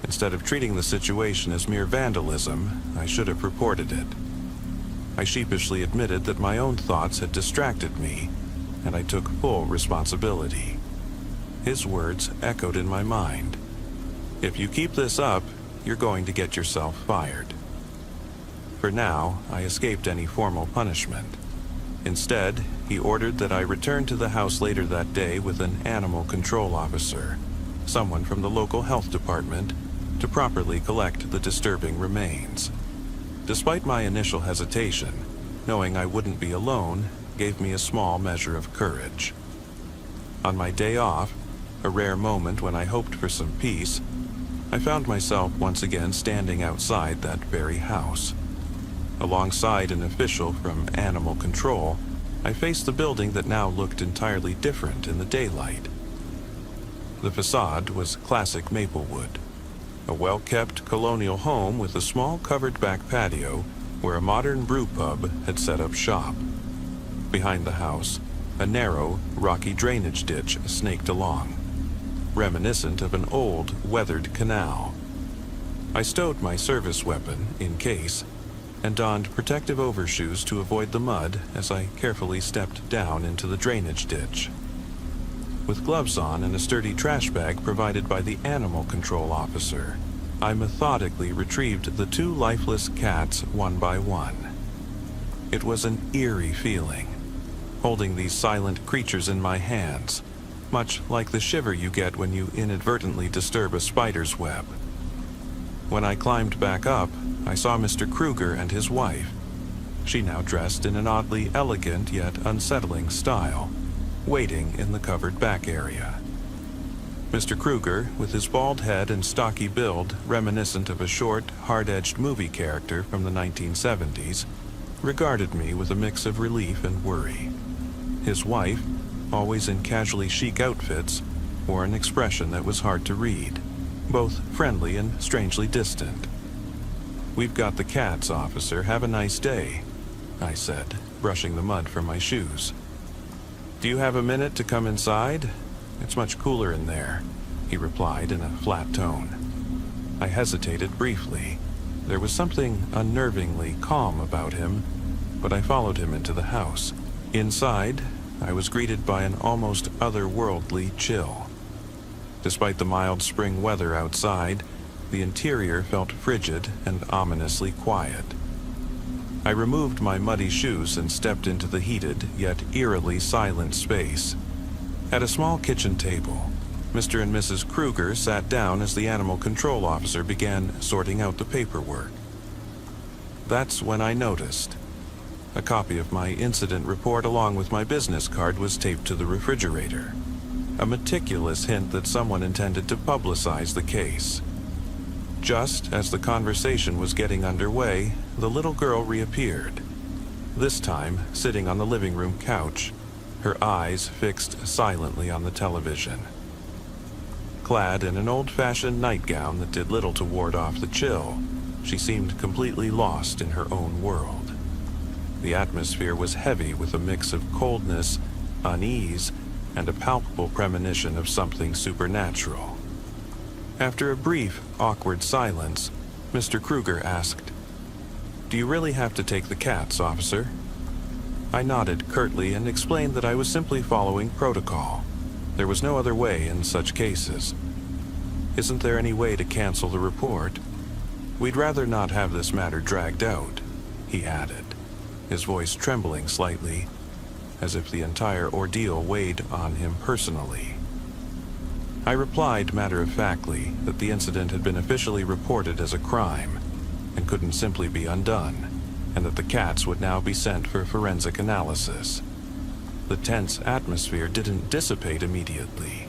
Instead of treating the situation as mere vandalism, I should have reported it. I sheepishly admitted that my own thoughts had distracted me, and I took full responsibility. His words echoed in my mind. If you keep this up, you're going to get yourself fired. For now, I escaped any formal punishment. Instead, he ordered that I return to the house later that day with an animal control officer, someone from the local health department, to properly collect the disturbing remains. Despite my initial hesitation, knowing I wouldn't be alone gave me a small measure of courage. On my day off, a rare moment when I hoped for some peace, I found myself once again standing outside that very house. Alongside an official from Animal Control, I faced the building that now looked entirely different in the daylight. The facade was classic Maplewood, a well-kept colonial home with a small covered back patio where a modern brew pub had set up shop. Behind the house, a narrow, rocky drainage ditch snaked along, reminiscent of an old, weathered canal. I stowed my service weapon, in case, and donned protective overshoes to avoid the mud as I carefully stepped down into the drainage ditch. With gloves on and a sturdy trash bag provided by the animal control officer, I methodically retrieved the two lifeless cats one by one. It was an eerie feeling, holding these silent creatures in my hands, much like the shiver you get when you inadvertently disturb a spider's web. When I climbed back up, I saw Mr. Kruger and his wife, she now dressed in an oddly elegant yet unsettling style, waiting in the covered back area. Mr. Kruger, with his bald head and stocky build reminiscent of a short, hard-edged movie character from the 1970s, regarded me with a mix of relief and worry. His wife, always in casually chic outfits, wore an expression that was hard to read, both friendly and strangely distant. "We've got the cats, officer. Have a nice day," I said, brushing the mud from my shoes. "Do you have a minute to come inside? It's much cooler in there," he replied in a flat tone. I hesitated briefly. There was something unnervingly calm about him, but I followed him into the house. Inside, I was greeted by an almost otherworldly chill. Despite the mild spring weather outside, the interior felt frigid and ominously quiet. I removed my muddy shoes and stepped into the heated yet eerily silent space. At a small kitchen table, Mr. and Mrs. Kruger sat down as the animal control officer began sorting out the paperwork. That's when I noticed. A copy of my incident report along with my business card was taped to the refrigerator, a meticulous hint that someone intended to publicize the case. Just as the conversation was getting underway, the little girl reappeared, this time sitting on the living room couch, her eyes fixed silently on the television. Clad in an old-fashioned nightgown that did little to ward off the chill, She seemed completely lost in her own world. The atmosphere was heavy with a mix of coldness, unease, and a palpable premonition of something supernatural. After a brief, awkward silence, Mr. Kruger asked, "Do you really have to take the cats, officer?" I nodded curtly and explained that I was simply following protocol. There was no other way in such cases. "Isn't there any way to cancel the report? We'd rather not have this matter dragged out," he added, his voice trembling slightly, as if the entire ordeal weighed on him personally. I replied matter-of-factly that the incident had been officially reported as a crime and couldn't simply be undone, and that the cats would now be sent for forensic analysis. The tense atmosphere didn't dissipate immediately.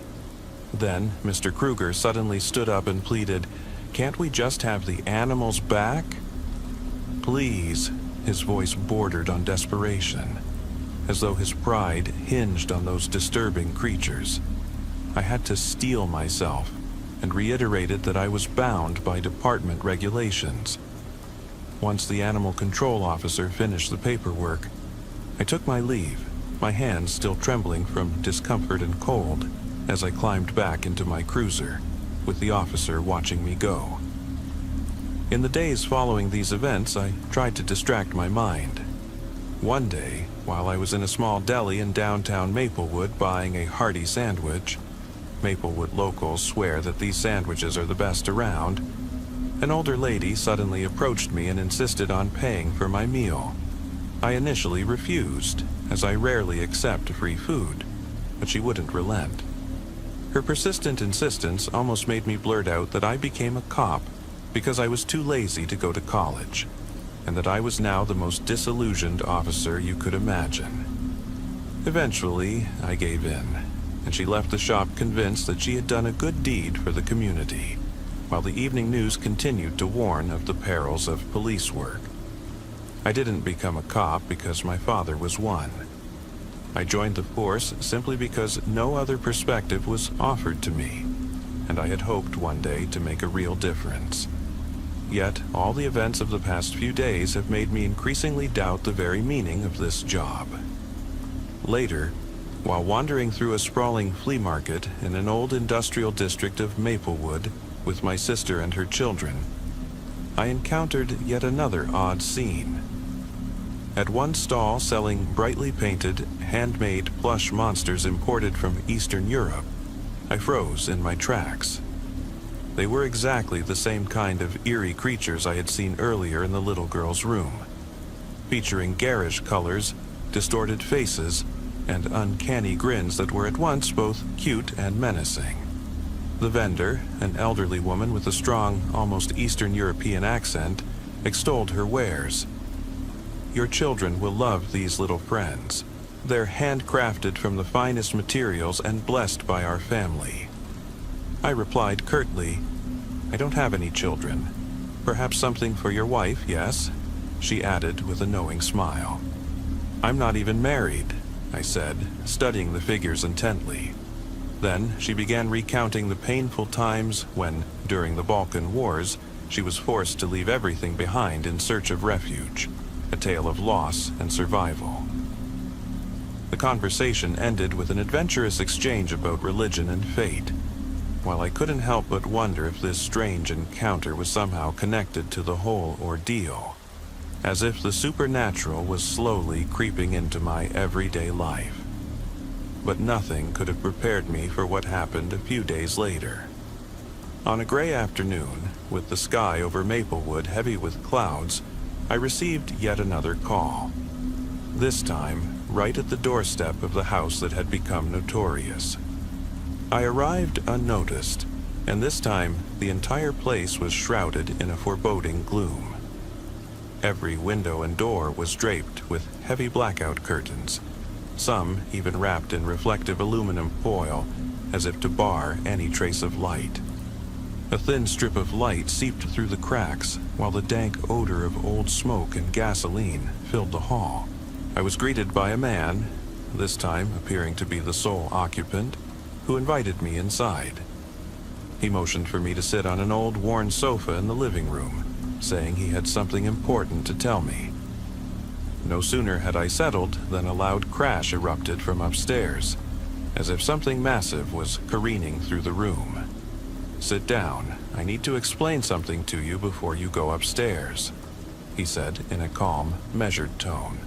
Then Mr. Kruger suddenly stood up and pleaded, "Can't we just have the animals back?" "Please," his voice bordered on desperation, as though his pride hinged on those disturbing creatures. I had to steel myself and reiterated that I was bound by department regulations. Once the animal control officer finished the paperwork, I took my leave, my hands still trembling from discomfort and cold, as I climbed back into my cruiser, with the officer watching me go. In the days following these events, I tried to distract my mind. One day, while I was in a small deli in downtown Maplewood buying a hearty sandwich — Maplewood locals swear that these sandwiches are the best around — an older lady suddenly approached me and insisted on paying for my meal. I initially refused, as I rarely accept free food, but she wouldn't relent. Her persistent insistence almost made me blurt out that I became a cop because I was too lazy to go to college, and that I was now the most disillusioned officer you could imagine. Eventually, I gave in, and she left the shop convinced that she had done a good deed for the community, while the evening news continued to warn of the perils of police work. I didn't become a cop because my father was one. I joined the force simply because no other perspective was offered to me, and I had hoped one day to make a real difference. Yet, all the events of the past few days have made me increasingly doubt the very meaning of this job. Later, while wandering through a sprawling flea market in an old industrial district of Maplewood with my sister and her children, I encountered yet another odd scene. At one stall selling brightly painted, handmade plush monsters imported from Eastern Europe, I froze in my tracks. They were exactly the same kind of eerie creatures I had seen earlier in the little girl's room, featuring garish colors, distorted faces, and uncanny grins that were at once both cute and menacing. The vendor, an elderly woman with a strong, almost Eastern European accent, extolled her wares. "Your children will love these little friends. They're handcrafted from the finest materials and blessed by our family." I replied curtly, "I don't have any children. Perhaps something for your wife, yes?" She added with a knowing smile. "I'm not even married," I said, studying the figures intently. Then she began recounting the painful times when, during the Balkan Wars, she was forced to leave everything behind in search of refuge, a tale of loss and survival. The conversation ended with an adventurous exchange about religion and fate, while I couldn't help but wonder if this strange encounter was somehow connected to the whole ordeal, as if the supernatural was slowly creeping into my everyday life. But nothing could have prepared me for what happened a few days later. On a gray afternoon, with the sky over Maplewood heavy with clouds, I received yet another call. This time, right at the doorstep of the house that had become notorious. I arrived unnoticed, and this time the entire place was shrouded in a foreboding gloom. Every window and door was draped with heavy blackout curtains, some even wrapped in reflective aluminum foil, as if to bar any trace of light. A thin strip of light seeped through the cracks, while the dank odor of old smoke and gasoline filled the hall. I was greeted by a man, this time appearing to be the sole occupant, who invited me inside. He motioned for me to sit on an old worn sofa in the living room, saying he had something important to tell me. No sooner had I settled than a loud crash erupted from upstairs, as if something massive was careening through the room. "Sit down. I need to explain something to you before you go upstairs," he said in a calm, measured tone.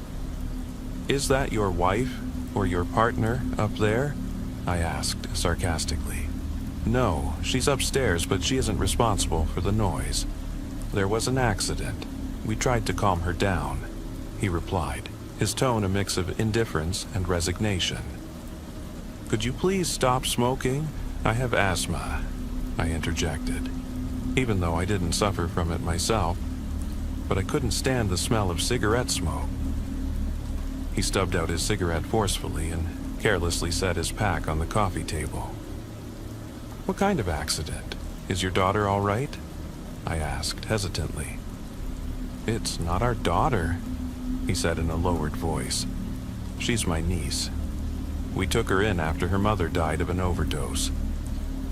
"Is that your wife or your partner up there?" I asked sarcastically. "No, she's upstairs, but she isn't responsible for the noise. There was an accident. We tried to calm her down," he replied, his tone a mix of indifference and resignation. "Could you please stop smoking? I have asthma," I interjected, even though I didn't suffer from it myself, but I couldn't stand the smell of cigarette smoke. He stubbed out his cigarette forcefully and carelessly set his pack on the coffee table. "What kind of accident? Is your daughter all right?" I asked hesitantly. "It's not our daughter," he said in a lowered voice. "She's my niece. We took her in after her mother died of an overdose.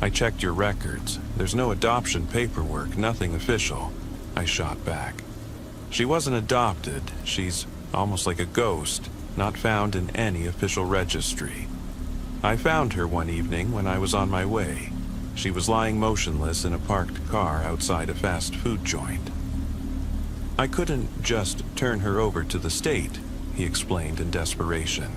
I checked your records. There's no adoption paperwork, nothing official," I shot back. "She wasn't adopted. She's almost like a ghost, not found in any official registry. I found her one evening when I was on my way. She was lying motionless in a parked car outside a fast food joint. I couldn't just turn her over to the state," he explained in desperation.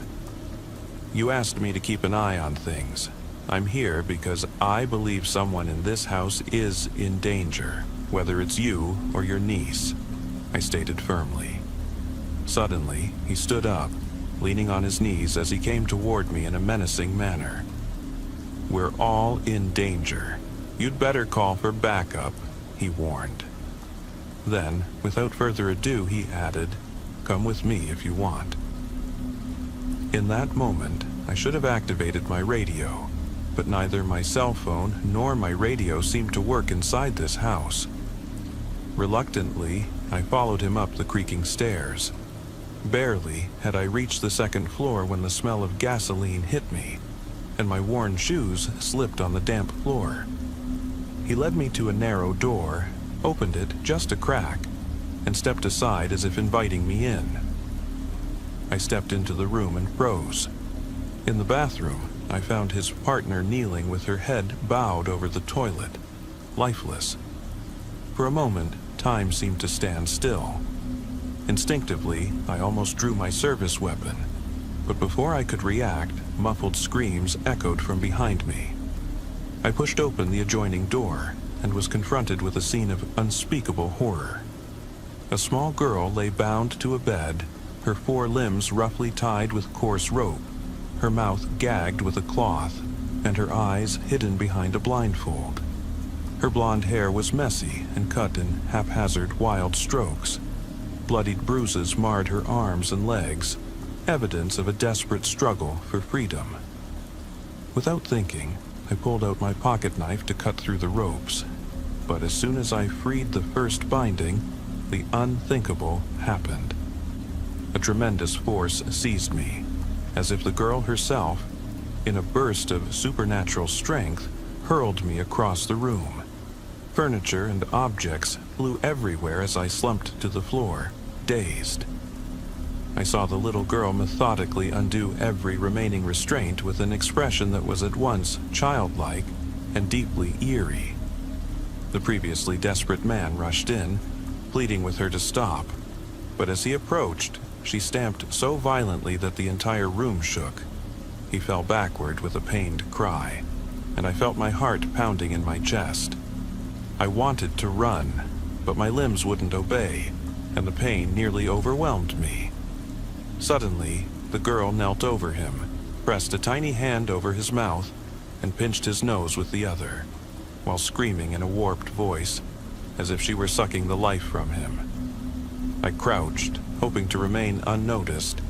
"You asked me to keep an eye on things. I'm here because I believe someone in this house is in danger, whether it's you or your niece," I stated firmly. Suddenly, he stood up, leaning on his knees as he came toward me in a menacing manner. "We're all in danger. You'd better call for backup," he warned. Then, without further ado, he added, "Come with me if you want." In that moment, I should have activated my radio, but neither my cell phone nor my radio seemed to work inside this house. Reluctantly, I followed him up the creaking stairs. Barely had I reached the second floor when the smell of gasoline hit me, and my worn shoes slipped on the damp floor. He led me to a narrow door, opened it just a crack, and stepped aside as if inviting me in. I stepped into the room and froze. In the bathroom, I found his partner kneeling with her head bowed over the toilet, lifeless. For a moment, time seemed to stand still. Instinctively, I almost drew my service weapon, but before I could react, muffled screams echoed from behind me. I pushed open the adjoining door and was confronted with a scene of unspeakable horror. A small girl lay bound to a bed, her 4 limbs roughly tied with coarse rope, her mouth gagged with a cloth, and her eyes hidden behind a blindfold. Her blonde hair was messy and cut in haphazard wild strokes. Bloodied bruises marred her arms and legs, evidence of a desperate struggle for freedom. Without thinking, I pulled out my pocket knife to cut through the ropes, but as soon as I freed the first binding, the unthinkable happened. A tremendous force seized me, as if the girl herself, in a burst of supernatural strength, hurled me across the room. Furniture and objects flew everywhere as I slumped to the floor, dazed. I saw the little girl methodically undo every remaining restraint with an expression that was at once childlike and deeply eerie. The previously desperate man rushed in, pleading with her to stop, but as he approached, she stamped so violently that the entire room shook. He fell backward with a pained cry, and I felt my heart pounding in my chest. I wanted to run, but my limbs wouldn't obey, and the pain nearly overwhelmed me. Suddenly, the girl knelt over him, pressed a tiny hand over his mouth, and pinched his nose with the other, while screaming in a warped voice, as if she were sucking the life from him. I crouched, hoping to remain unnoticed,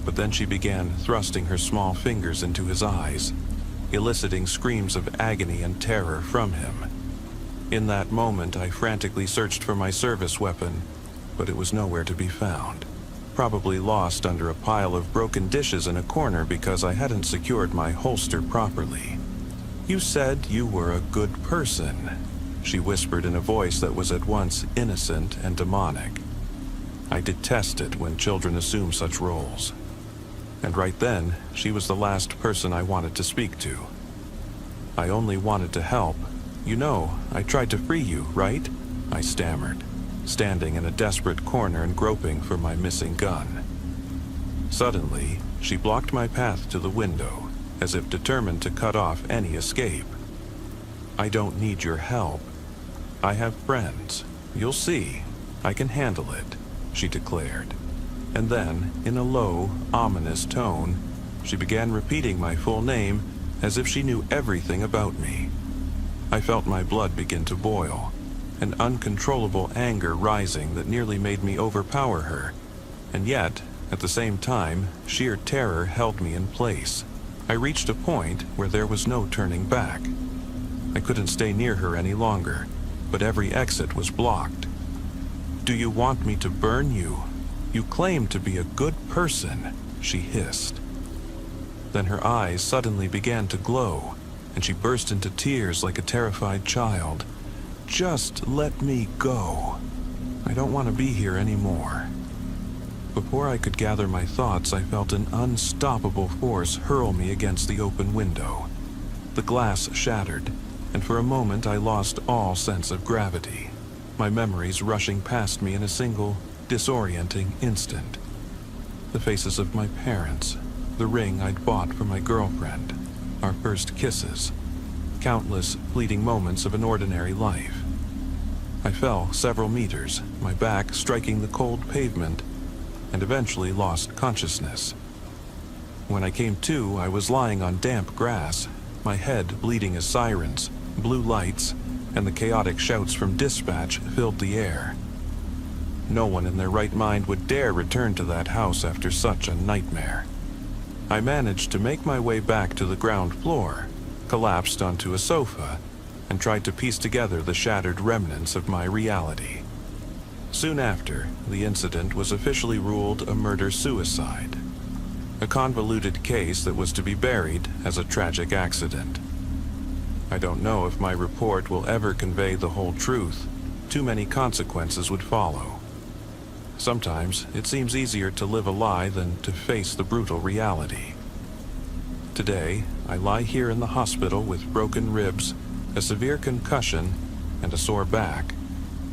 but then she began thrusting her small fingers into his eyes, eliciting screams of agony and terror from him. In that moment, I frantically searched for my service weapon, but it was nowhere to be found. Probably lost under a pile of broken dishes in a corner because I hadn't secured my holster properly. "You said you were a good person," she whispered in a voice that was at once innocent and demonic. I detest it when children assume such roles. And right then, she was the last person I wanted to speak to. I only wanted to help. You know, I tried to free you, right? I stammered, standing in a desperate corner and groping for my missing gun. Suddenly, she blocked my path to the window, as if determined to cut off any escape. I don't need your help. I have friends. You'll see. I can handle it, she declared. And then, in a low, ominous tone, she began repeating my full name as if she knew everything about me. I felt my blood begin to boil, an uncontrollable anger rising that nearly made me overpower her. And yet, at the same time, sheer terror held me in place. I reached a point where there was no turning back. I couldn't stay near her any longer, but every exit was blocked. "Do you want me to burn you? You claim to be a good person," she hissed. Then her eyes suddenly began to glow, and she burst into tears like a terrified child. "Just let me go. I don't want to be here anymore." Before I could gather my thoughts, I felt an unstoppable force hurl me against the open window. The glass shattered, and for a moment I lost all sense of gravity, my memories rushing past me in a single, disorienting instant. The faces of my parents, the ring I'd bought for my girlfriend, our first kisses, countless fleeting moments of an ordinary life. I fell several meters, my back striking the cold pavement, and eventually lost consciousness. When I came to, I was lying on damp grass, my head bleeding as sirens, blue lights, and the chaotic shouts from dispatch filled the air. No one in their right mind would dare return to that house after such a nightmare. I managed to make my way back to the ground floor, collapsed onto a sofa, and tried to piece together the shattered remnants of my reality. Soon after, the incident was officially ruled a murder-suicide, a convoluted case that was to be buried as a tragic accident. I don't know if my report will ever convey the whole truth. Too many consequences would follow. Sometimes it seems easier to live a lie than to face the brutal reality. Today, I lie here in the hospital with broken ribs, a severe concussion, and a sore back,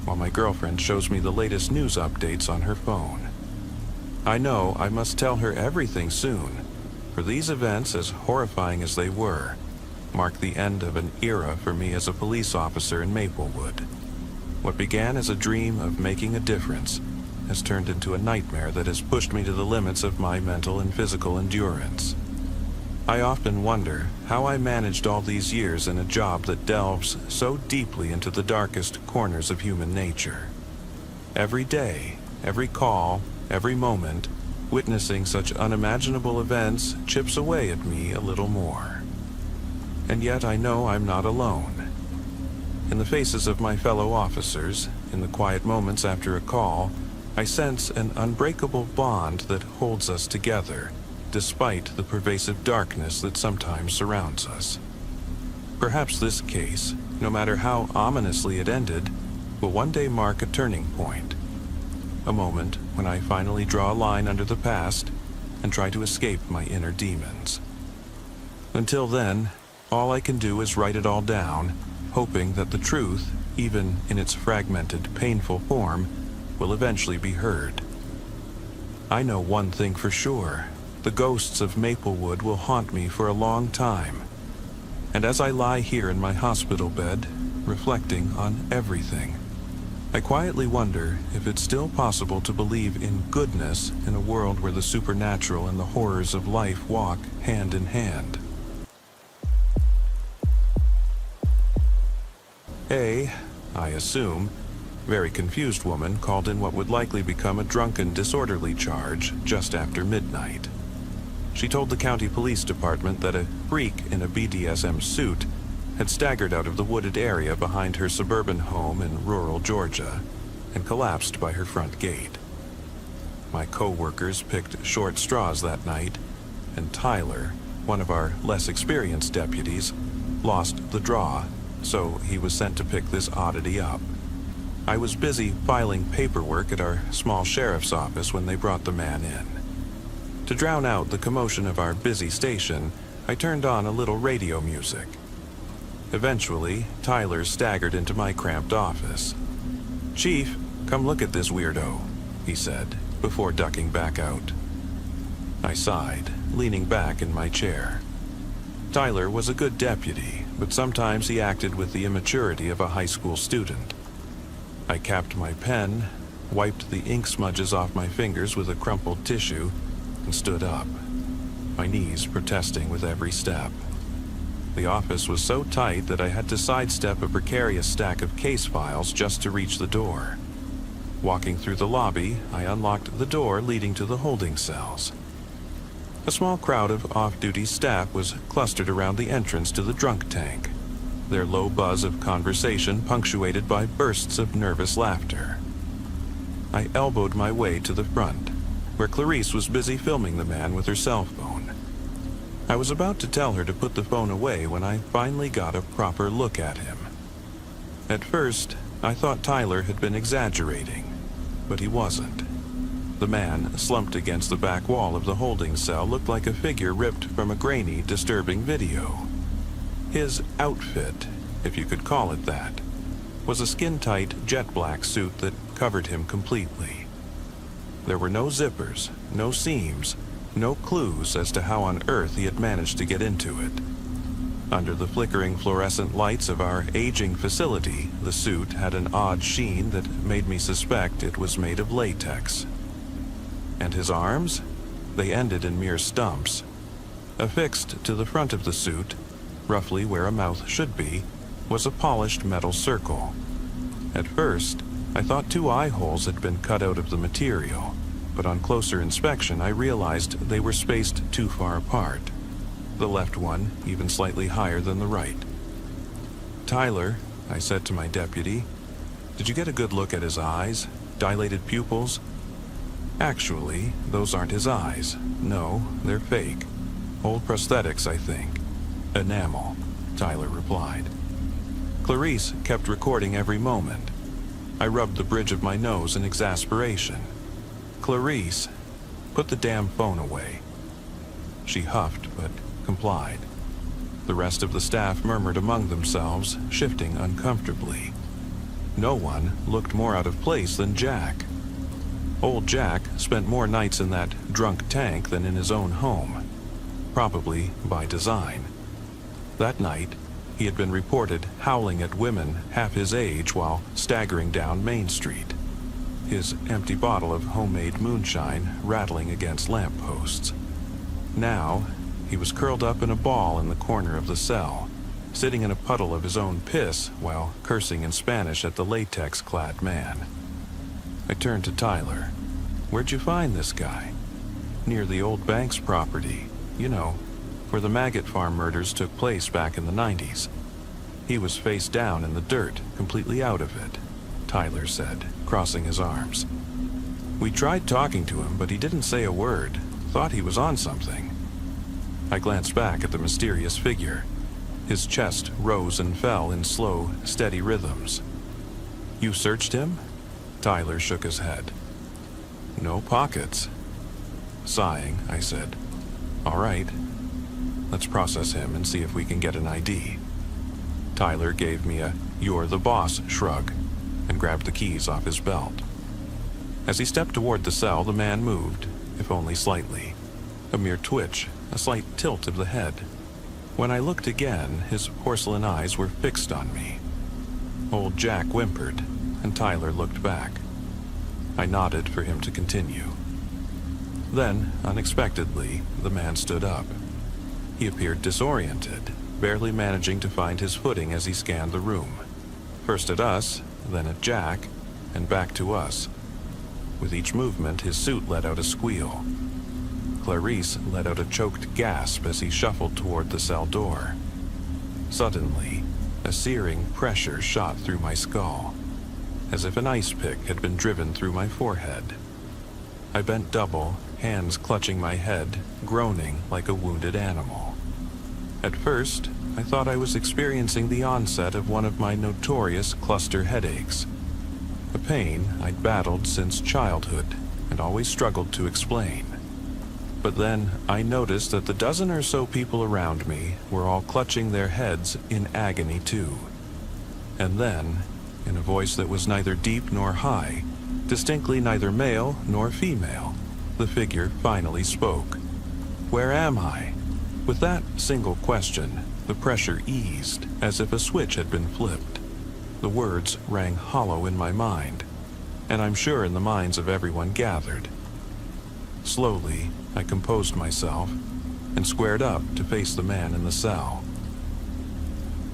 while my girlfriend shows me the latest news updates on her phone. I know I must tell her everything soon, for these events, as horrifying as they were, mark the end of an era for me as a police officer in Maplewood. What began as a dream of making a difference has turned into a nightmare that has pushed me to the limits of my mental and physical endurance. I often wonder how I managed all these years in a job that delves so deeply into the darkest corners of human nature. Every day, every call, every moment, witnessing such unimaginable events chips away at me a little more. And yet I know I'm not alone. In the faces of my fellow officers, in the quiet moments after a call, I sense an unbreakable bond that holds us together, despite the pervasive darkness that sometimes surrounds us. Perhaps this case, no matter how ominously it ended, will one day mark a turning point. A moment when I finally draw a line under the past and try to escape my inner demons. Until then, all I can do is write it all down, hoping that the truth, even in its fragmented, painful form, will eventually be heard. I know one thing for sure. The ghosts of Maplewood will haunt me for a long time. And as I lie here in my hospital bed, reflecting on everything, I quietly wonder if it's still possible to believe in goodness in a world where the supernatural and the horrors of life walk hand in hand. I assume, very confused woman called in what would likely become a drunken disorderly charge just after midnight. She told the county police department that a freak in a BDSM suit had staggered out of the wooded area behind her suburban home in rural Georgia and collapsed by her front gate. My co-workers picked short straws that night, and Tyler, one of our less experienced deputies, lost the draw so he was sent to pick this oddity up. I was busy filing paperwork at our small sheriff's office when they brought the man in. To drown out the commotion of our busy station, I turned on a little radio music. Eventually, Tyler staggered into my cramped office. "Chief, come look at this weirdo," he said, before ducking back out. I sighed, leaning back in my chair. Tyler was a good deputy, but sometimes he acted with the immaturity of a high school student. I capped my pen, wiped the ink smudges off my fingers with a crumpled tissue, and stood up, my knees protesting with every step. The office was so tight that I had to sidestep a precarious stack of case files just to reach the door. Walking through the lobby, I unlocked the door leading to the holding cells. A small crowd of off-duty staff was clustered around the entrance to the drunk tank, their low buzz of conversation punctuated by bursts of nervous laughter. I elbowed my way to the front, where Clarice was busy filming the man with her cell phone. I was about to tell her to put the phone away when I finally got a proper look at him. At first, I thought Tyler had been exaggerating, but he wasn't. The man, slumped against the back wall of the holding cell, looked like a figure ripped from a grainy, disturbing video. His outfit, if you could call it that, was a skin-tight jet-black suit that covered him completely. There were no zippers, no seams, no clues as to how on earth he had managed to get into it. Under the flickering fluorescent lights of our aging facility, the suit had an odd sheen that made me suspect it was made of latex. And his arms? They ended in mere stumps. Affixed to the front of the suit, roughly where a mouth should be, was a polished metal circle. At first, I thought 2 eye holes had been cut out of the material, but on closer inspection I realized they were spaced too far apart, the left one even slightly higher than the right. "Tyler," I said to my deputy, "did you get a good look at his eyes? Dilated pupils?" "Actually, those aren't his eyes. No, they're fake. Old prosthetics, I think. Enamel," Tyler replied. Clarice kept recording every moment. I rubbed the bridge of my nose in exasperation. "Clarice, put the damn phone away." She huffed, but complied. The rest of the staff murmured among themselves, shifting uncomfortably. No one looked more out of place than Jack. Old Jack spent more nights in that drunk tank than in his own home, probably by design. That night, he had been reported howling at women half his age while staggering down Main Street, his empty bottle of homemade moonshine rattling against lampposts. Now, he was curled up in a ball in the corner of the cell, sitting in a puddle of his own piss while cursing in Spanish at the latex-clad man. I turned to Tyler. "Where'd you find this guy?" "Near the old Banks property, you know, where the Maggot Farm murders took place back in the 90s. He was face down in the dirt, completely out of it," Tyler said, crossing his arms. "We tried talking to him, but he didn't say a word. Thought he was on something." I glanced back at the mysterious figure. His chest rose and fell in slow, steady rhythms. "You searched him?" Tyler shook his head. "No pockets." Sighing, I said, "All right. Let's process him and see if we can get an ID." Tyler gave me a "you're the boss" shrug and grabbed the keys off his belt. As he stepped toward the cell, the man moved, if only slightly. A mere twitch, a slight tilt of the head. When I looked again, his porcelain eyes were fixed on me. Old Jack whimpered, and Tyler looked back. I nodded for him to continue. Then, unexpectedly, the man stood up. He appeared disoriented, barely managing to find his footing as he scanned the room. First at us, then at Jack, and back to us. With each movement, his suit let out a squeal. Clarice let out a choked gasp as he shuffled toward the cell door. Suddenly, a searing pressure shot through my skull, as if an ice pick had been driven through my forehead. I bent double, hands clutching my head, groaning like a wounded animal. At first, I thought I was experiencing the onset of one of my notorious cluster headaches, a pain I'd battled since childhood and always struggled to explain. But then I noticed that the dozen or so people around me were all clutching their heads in agony too. And then, in a voice that was neither deep nor high, distinctly neither male nor female, the figure finally spoke. "Where am I?" With that single question, the pressure eased as if a switch had been flipped. The words rang hollow in my mind, and I'm sure in the minds of everyone gathered. Slowly, I composed myself and squared up to face the man in the cell.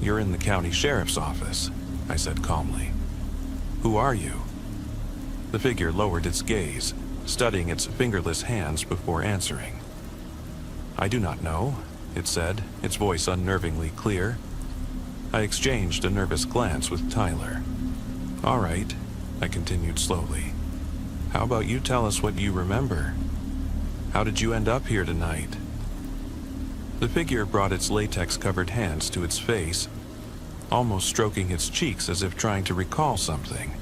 "You're in the county sheriff's office," I said calmly. "Who are you?" The figure lowered its gaze, studying its fingerless hands before answering. "I do not know," it said, its voice unnervingly clear. I exchanged a nervous glance with Tyler. "All right," I continued slowly. "How about you tell us what you remember? How did you end up here tonight?" The figure brought its latex-covered hands to its face, almost stroking its cheeks as if trying to recall something.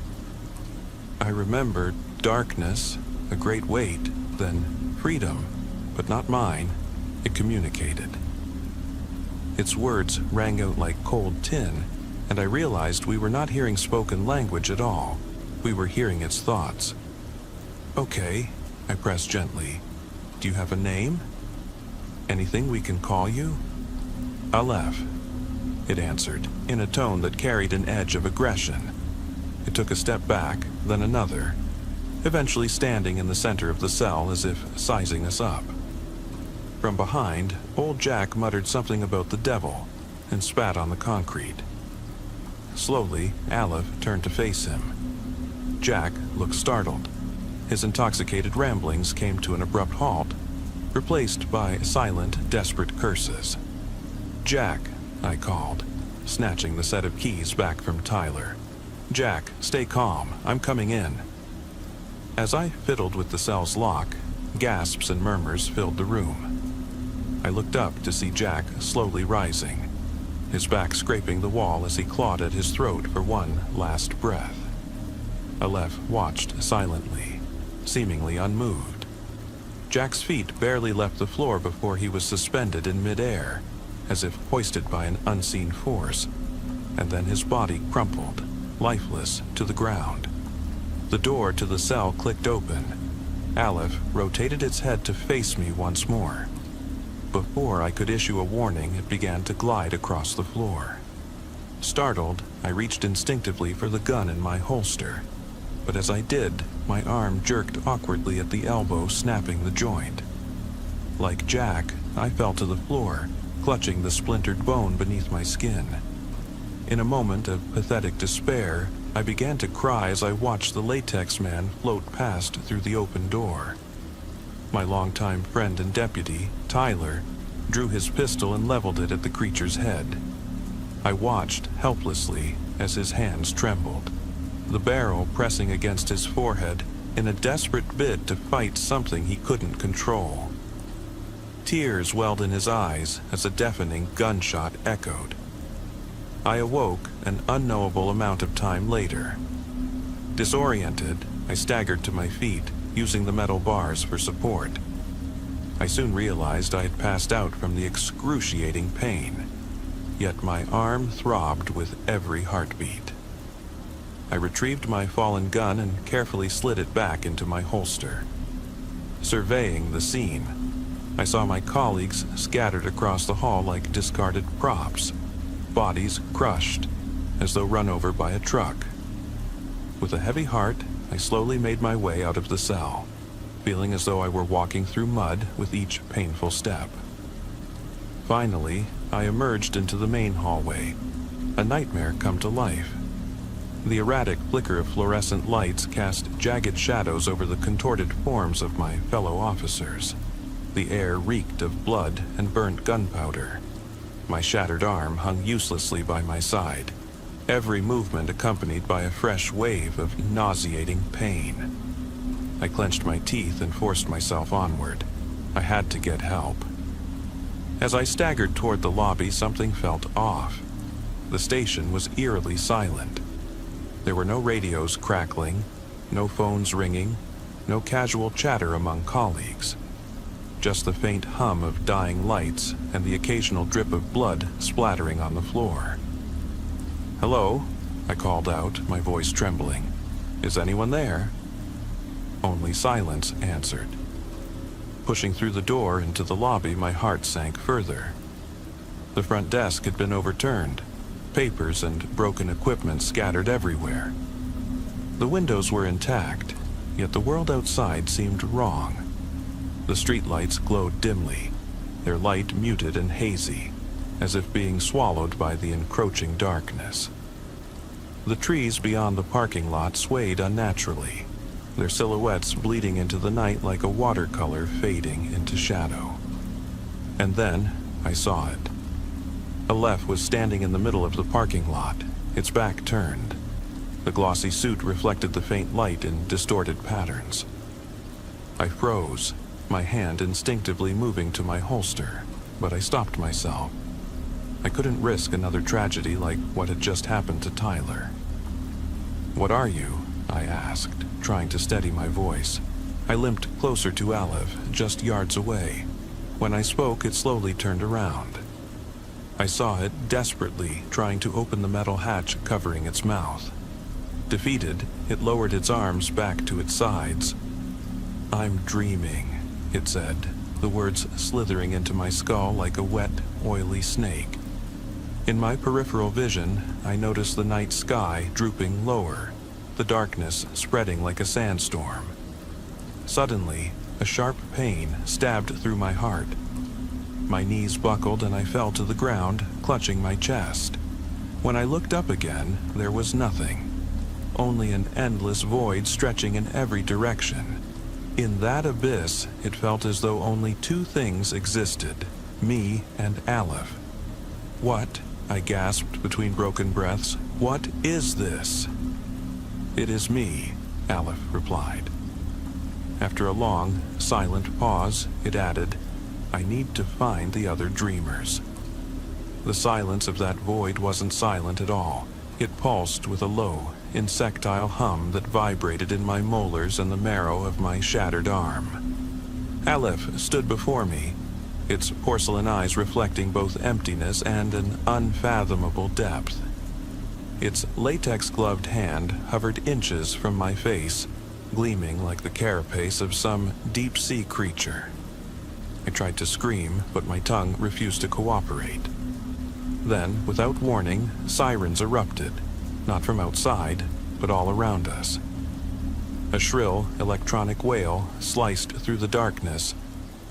"I remember darkness, a great weight, then freedom, but not mine," it communicated. Its words rang out like cold tin, and I realized we were not hearing spoken language at all. We were hearing its thoughts. "Okay," I pressed gently. "Do you have a name? Anything we can call you?" "Aleph," it answered, in a tone that carried an edge of aggression. It took a step back, then another, eventually standing in the center of the cell as if sizing us up. From behind, old Jack muttered something about the devil and spat on the concrete. Slowly, Aleph turned to face him. Jack looked startled. His intoxicated ramblings came to an abrupt halt, replaced by silent, desperate curses. "Jack," I called, snatching the set of keys back from Tyler. "Jack, stay calm. I'm coming in." As I fiddled with the cell's lock, gasps and murmurs filled the room. I looked up to see Jack slowly rising, his back scraping the wall as he clawed at his throat for one last breath. Aleph watched silently, seemingly unmoved. Jack's feet barely left the floor before he was suspended in midair, as if hoisted by an unseen force, and then his body crumpled, lifeless, to the ground. The door to the cell clicked open. Aleph rotated its head to face me once more. Before I could issue a warning, it began to glide across the floor. Startled, I reached instinctively for the gun in my holster, but as I did, my arm jerked awkwardly at the elbow, snapping the joint. Like Jack, I fell to the floor, clutching the splintered bone beneath my skin. In a moment of pathetic despair, I began to cry as I watched the latex man float past through the open door. My longtime friend and deputy, Tyler, drew his pistol and leveled it at the creature's head. I watched helplessly as his hands trembled, the barrel pressing against his forehead in a desperate bid to fight something he couldn't control. Tears welled in his eyes as a deafening gunshot echoed. I awoke an unknowable amount of time later. Disoriented, I staggered to my feet, using the metal bars for support. I soon realized I had passed out from the excruciating pain, yet my arm throbbed with every heartbeat. I retrieved my fallen gun and carefully slid it back into my holster. Surveying the scene, I saw my colleagues scattered across the hall like discarded props, bodies crushed, as though run over by a truck. With a heavy heart, I slowly made my way out of the cell, feeling as though I were walking through mud with each painful step. Finally, I emerged into the main hallway, a nightmare come to life. The erratic flicker of fluorescent lights cast jagged shadows over the contorted forms of my fellow officers. The air reeked of blood and burnt gunpowder. My shattered arm hung uselessly by my side, every movement accompanied by a fresh wave of nauseating pain. I clenched my teeth and forced myself onward. I had to get help. As I staggered toward the lobby, something felt off. The station was eerily silent. There were no radios crackling, no phones ringing, no casual chatter among colleagues. Just the faint hum of dying lights and the occasional drip of blood splattering on the floor. "Hello?" I called out, my voice trembling. "Is anyone there?" Only silence answered. Pushing through the door into the lobby, my heart sank further. The front desk had been overturned, papers and broken equipment scattered everywhere. The windows were intact, yet the world outside seemed wrong. The streetlights glowed dimly, their light muted and hazy, as if being swallowed by the encroaching darkness. The trees beyond the parking lot swayed unnaturally, their silhouettes bleeding into the night like a watercolor fading into shadow. And then I saw it. Aleph was standing in the middle of the parking lot, its back turned. The glossy suit reflected the faint light in distorted patterns. I froze, my hand instinctively moving to my holster, but I stopped myself. I couldn't risk another tragedy like what had just happened to Tyler. "What are you?" I asked, trying to steady my voice. I limped closer to Aleph, just yards away. When I spoke, it slowly turned around. I saw it desperately trying to open the metal hatch covering its mouth. Defeated, it lowered its arms back to its sides. "I'm dreaming," it said, the words slithering into my skull like a wet, oily snake. In my peripheral vision, I noticed the night sky drooping lower, the darkness spreading like a sandstorm. Suddenly, a sharp pain stabbed through my heart. My knees buckled and I fell to the ground, clutching my chest. When I looked up again, there was nothing. Only an endless void stretching in every direction. In that abyss, it felt as though only two things existed, me and Aleph. "What?" I gasped between broken breaths. "What is this?" "It is me," Aleph replied. After a long, silent pause, it added, "I need to find the other dreamers." The silence of that void wasn't silent at all. It pulsed with a low, insectile hum that vibrated in my molars and the marrow of my shattered arm. Aleph stood before me, its porcelain eyes reflecting both emptiness and an unfathomable depth. Its latex-gloved hand hovered inches from my face, gleaming like the carapace of some deep-sea creature. I tried to scream, but my tongue refused to cooperate. Then, without warning, sirens erupted, not from outside, but all around us. A shrill, electronic wail sliced through the darkness,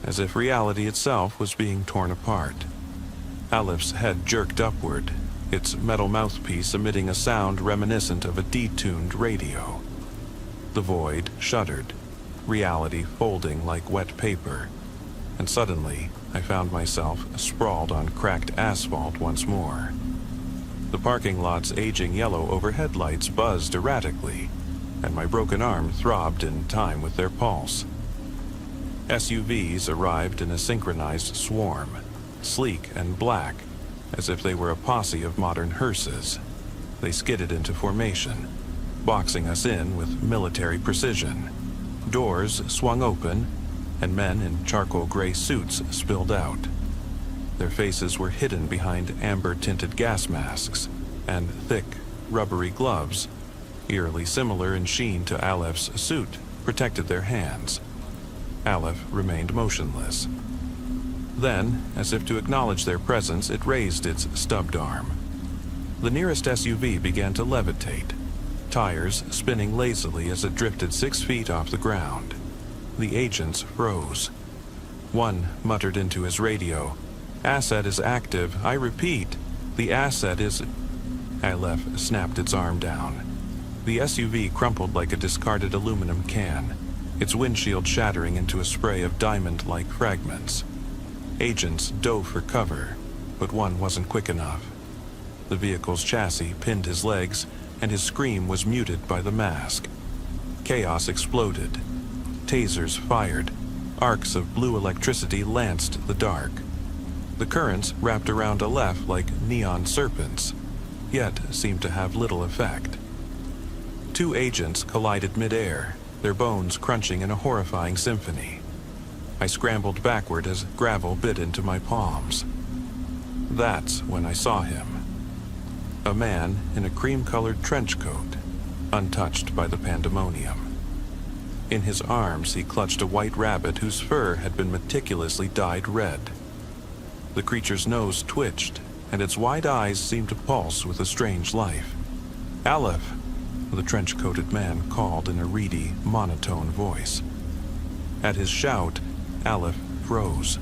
as if reality itself was being torn apart. Aleph's head jerked upward, its metal mouthpiece emitting a sound reminiscent of a detuned radio. The void shuddered, reality folding like wet paper, and suddenly I found myself sprawled on cracked asphalt once more. The parking lot's aging yellow overhead lights buzzed erratically, and my broken arm throbbed in time with their pulse. SUVs arrived in a synchronized swarm, sleek and black, as if they were a posse of modern hearses. They skidded into formation, boxing us in with military precision. Doors swung open, and men in charcoal gray suits spilled out. Their faces were hidden behind amber-tinted gas masks, and thick, rubbery gloves, eerily similar in sheen to Aleph's suit, protected their hands. Aleph remained motionless. Then, as if to acknowledge their presence, it raised its stubbed arm. The nearest SUV began to levitate, tires spinning lazily as it drifted 6 feet off the ground. The agents froze. One muttered into his radio, "Asset is active. I repeat, the asset is..." Aleph snapped its arm down. The SUV crumpled like a discarded aluminum can, its windshield shattering into a spray of diamond-like fragments. Agents dove for cover, but one wasn't quick enough. The vehicle's chassis pinned his legs, and his scream was muted by the mask. Chaos exploded. Tasers fired. Arcs of blue electricity lanced the dark. The currents wrapped around Aleph like neon serpents, yet seemed to have little effect. Two agents collided midair, their bones crunching in a horrifying symphony. I scrambled backward as gravel bit into my palms. That's when I saw him. A man in a cream-colored trench coat, untouched by the pandemonium. In his arms he clutched a white rabbit whose fur had been meticulously dyed red. The creature's nose twitched, and its wide eyes seemed to pulse with a strange life. "Aleph," the trench-coated man called in a reedy, monotone voice. At his shout, Aleph froze.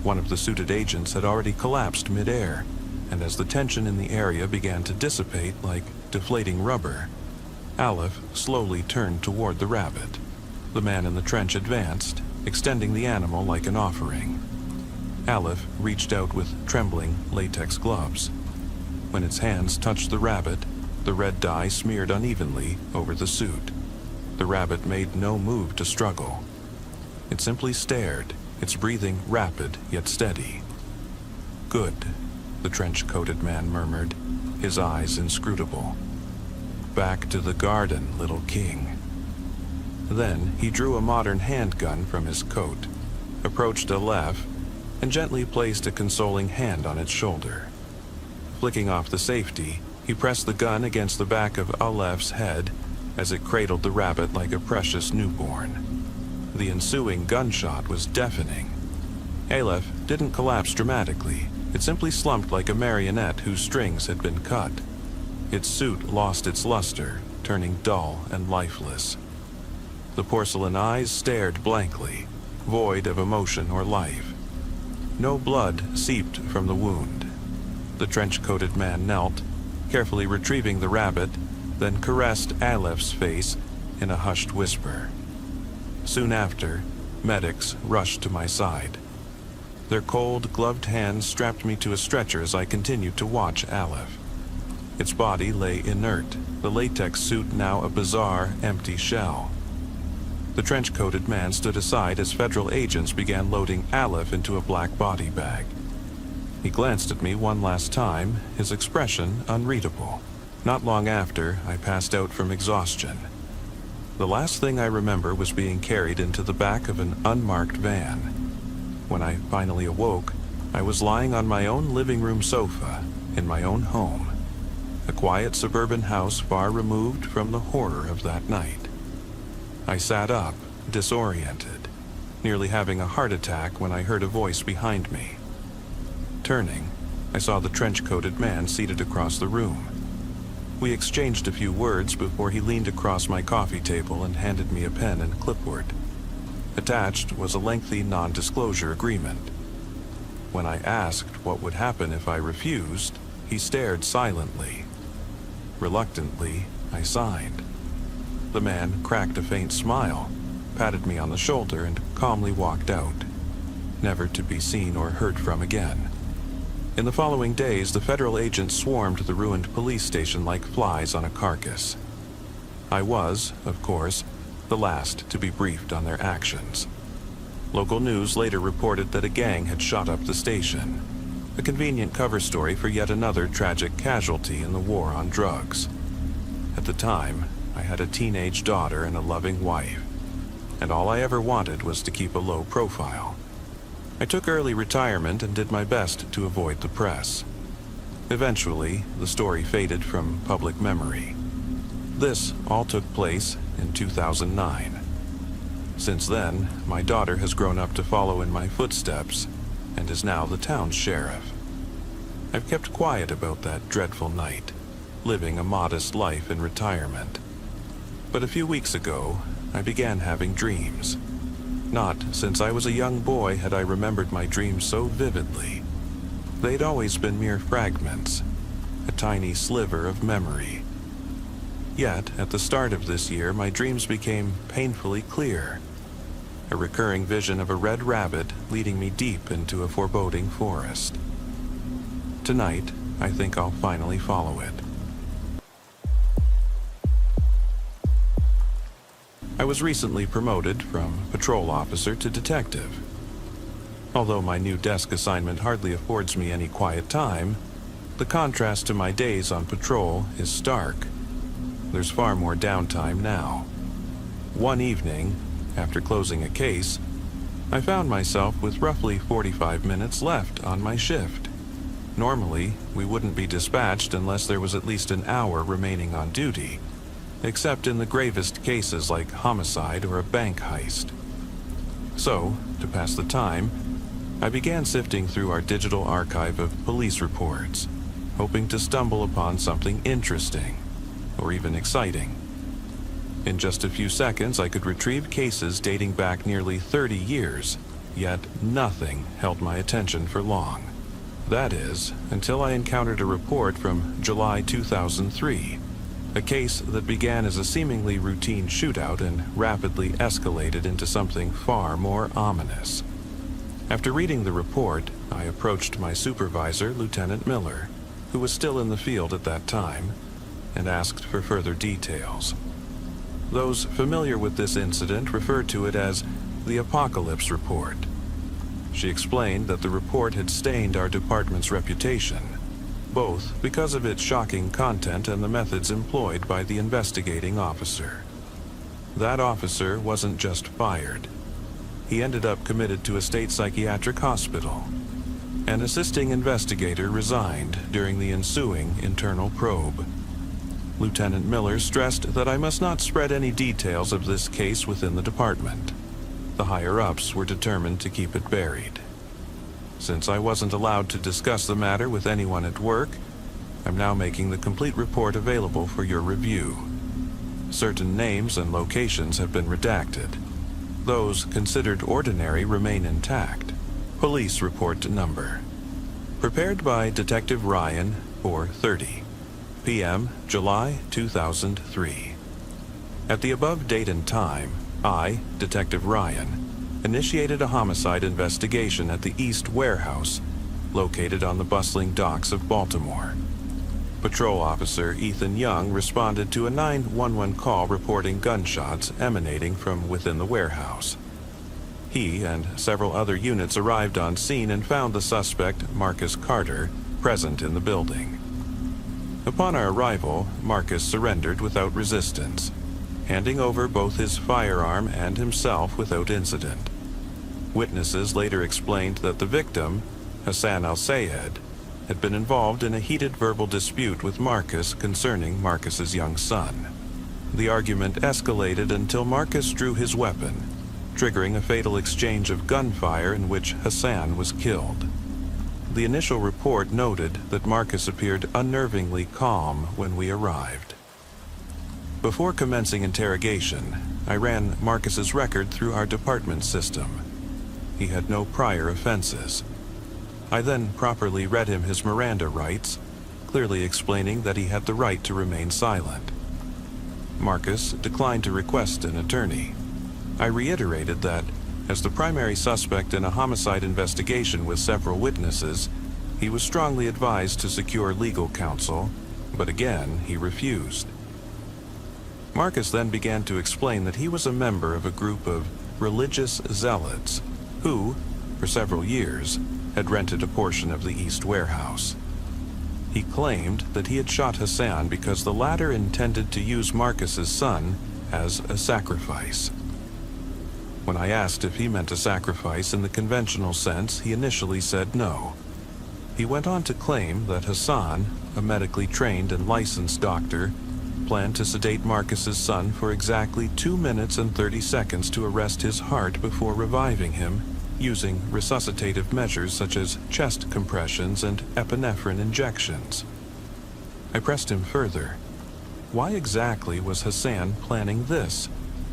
One of the suited agents had already collapsed midair, and as the tension in the area began to dissipate like deflating rubber, Aleph slowly turned toward the rabbit. The man in the trench advanced, extending the animal like an offering. Aleph reached out with trembling latex gloves. When its hands touched the rabbit, the red dye smeared unevenly over the suit. The rabbit made no move to struggle. It simply stared, its breathing rapid yet steady. "Good," the trench-coated man murmured, his eyes inscrutable. "Back to the garden, little king." Then he drew a modern handgun from his coat, approached Aleph, and gently placed a consoling hand on its shoulder. Flicking off the safety, he pressed the gun against the back of Aleph's head as it cradled the rabbit like a precious newborn. The ensuing gunshot was deafening. Aleph didn't collapse dramatically. It simply slumped like a marionette whose strings had been cut. Its suit lost its luster, turning dull and lifeless. The porcelain eyes stared blankly, void of emotion or life. No blood seeped from the wound. The trench-coated man knelt, carefully retrieving the rabbit, then caressed Aleph's face in a hushed whisper. Soon after, medics rushed to my side. Their cold, gloved hands strapped me to a stretcher as I continued to watch Aleph. Its body lay inert, the latex suit now a bizarre, empty shell. The trench-coated man stood aside as federal agents began loading Aleph into a black body bag. He glanced at me one last time, his expression unreadable. Not long after, I passed out from exhaustion. The last thing I remember was being carried into the back of an unmarked van. When I finally awoke, I was lying on my own living room sofa in my own home, a quiet suburban house far removed from the horror of that night. I sat up, disoriented, nearly having a heart attack when I heard a voice behind me. Turning, I saw the trench-coated man seated across the room. We exchanged a few words before he leaned across my coffee table and handed me a pen and clipboard. Attached was a lengthy non-disclosure agreement. When I asked what would happen if I refused, he stared silently. Reluctantly, I signed. The man cracked a faint smile, patted me on the shoulder, and calmly walked out, never to be seen or heard from again. In the following days, the federal agents swarmed the ruined police station like flies on a carcass. I was, of course, the last to be briefed on their actions. Local news later reported that a gang had shot up the station, a convenient cover story for yet another tragic casualty in the war on drugs. At the time, I had a teenage daughter and a loving wife, and all I ever wanted was to keep a low profile. I took early retirement and did my best to avoid the press. Eventually, the story faded from public memory. This all took place in 2009. Since then, my daughter has grown up to follow in my footsteps and is now the town's sheriff. I've kept quiet about that dreadful night, living a modest life in retirement. But a few weeks ago, I began having dreams. Not since I was a young boy had I remembered my dreams so vividly. They'd always been mere fragments, a tiny sliver of memory. Yet, at the start of this year, my dreams became painfully clear. A recurring vision of a red rabbit leading me deep into a foreboding forest. Tonight, I think I'll finally follow it. I was recently promoted from patrol officer to detective. Although my new desk assignment hardly affords me any quiet time, the contrast to my days on patrol is stark. There's far more downtime now. One evening, after closing a case, I found myself with roughly 45 minutes left on my shift. Normally, we wouldn't be dispatched unless there was at least an hour remaining on duty, except in the gravest cases like homicide or a bank heist. So, to pass the time, I began sifting through our digital archive of police reports, hoping to stumble upon something interesting, or even exciting. In just a few seconds, I could retrieve cases dating back nearly 30 years, yet nothing held my attention for long. That is, until I encountered a report from July 2003, a case that began as a seemingly routine shootout and rapidly escalated into something far more ominous. After reading the report, I approached my supervisor, Lieutenant Miller, who was still in the field at that time, and asked for further details. Those familiar with this incident refer to it as the Apocalypse Report. She explained that the report had stained our department's reputation, both because of its shocking content and the methods employed by the investigating officer. That officer wasn't just fired. He ended up committed to a state psychiatric hospital. An assisting investigator resigned during the ensuing internal probe. Lieutenant Miller stressed that I must not spread any details of this case within the department. The higher-ups were determined to keep it buried. Since I wasn't allowed to discuss the matter with anyone at work, I'm now making the complete report available for your review. Certain names and locations have been redacted. Those considered ordinary remain intact. Police report number. Prepared by Detective Ryan, 4:30 p.m., July 2003. At the above date and time, I, Detective Ryan, initiated a homicide investigation at the East Warehouse, located on the bustling docks of Baltimore. Patrol Officer Ethan Young responded to a 911 call reporting gunshots emanating from within the warehouse. He and several other units arrived on scene and found the suspect, Marcus Carter, present in the building. Upon our arrival, Marcus surrendered without resistance, handing over both his firearm and himself without incident. Witnesses later explained that the victim, Hassan al-Sayed, had been involved in a heated verbal dispute with Marcus concerning Marcus's young son. The argument escalated until Marcus drew his weapon, triggering a fatal exchange of gunfire in which Hassan was killed. The initial report noted that Marcus appeared unnervingly calm when we arrived. Before commencing interrogation, I ran Marcus's record through our department system. He had no prior offenses. I then properly read him his Miranda rights, clearly explaining that he had the right to remain silent. Marcus declined to request an attorney. I reiterated that, as the primary suspect in a homicide investigation with several witnesses, he was strongly advised to secure legal counsel, but again he refused. Marcus then began to explain that he was a member of a group of religious zealots who, for several years, had rented a portion of the East Warehouse. He claimed that he had shot Hassan because the latter intended to use Marcus's son as a sacrifice. When I asked if he meant a sacrifice in the conventional sense, he initially said no. He went on to claim that Hassan, a medically trained and licensed doctor, planned to sedate Marcus's son for exactly 2 minutes and 30 seconds to arrest his heart before reviving him, using resuscitative measures such as chest compressions and epinephrine injections. I pressed him further. Why exactly was Hassan planning this,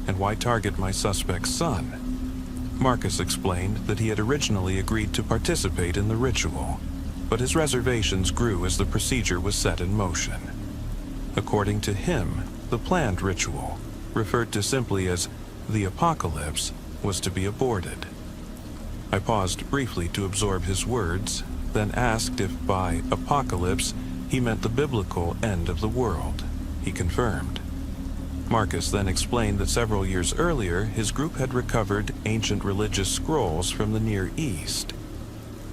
and why target my suspect's son? Marcus explained that he had originally agreed to participate in the ritual, but his reservations grew as the procedure was set in motion. According to him, the planned ritual, referred to simply as the apocalypse, was to be aborted. I paused briefly to absorb his words, then asked if by apocalypse he meant the biblical end of the world. He confirmed. Marcus then explained that several years earlier his group had recovered ancient religious scrolls from the Near East.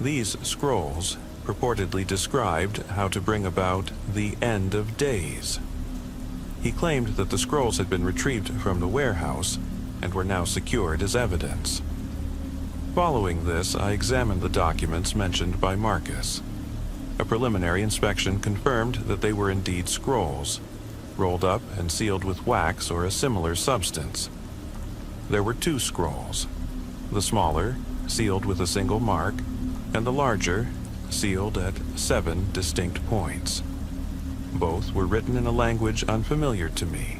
These scrolls purportedly described how to bring about the end of days. He claimed that the scrolls had been retrieved from the warehouse and were now secured as evidence. Following this, I examined the documents mentioned by Marcus. A preliminary inspection confirmed that they were indeed scrolls, rolled up and sealed with wax or a similar substance. There were 2 scrolls, the smaller, sealed with a single mark, and the larger, sealed at 7 distinct points. Both were written in a language unfamiliar to me,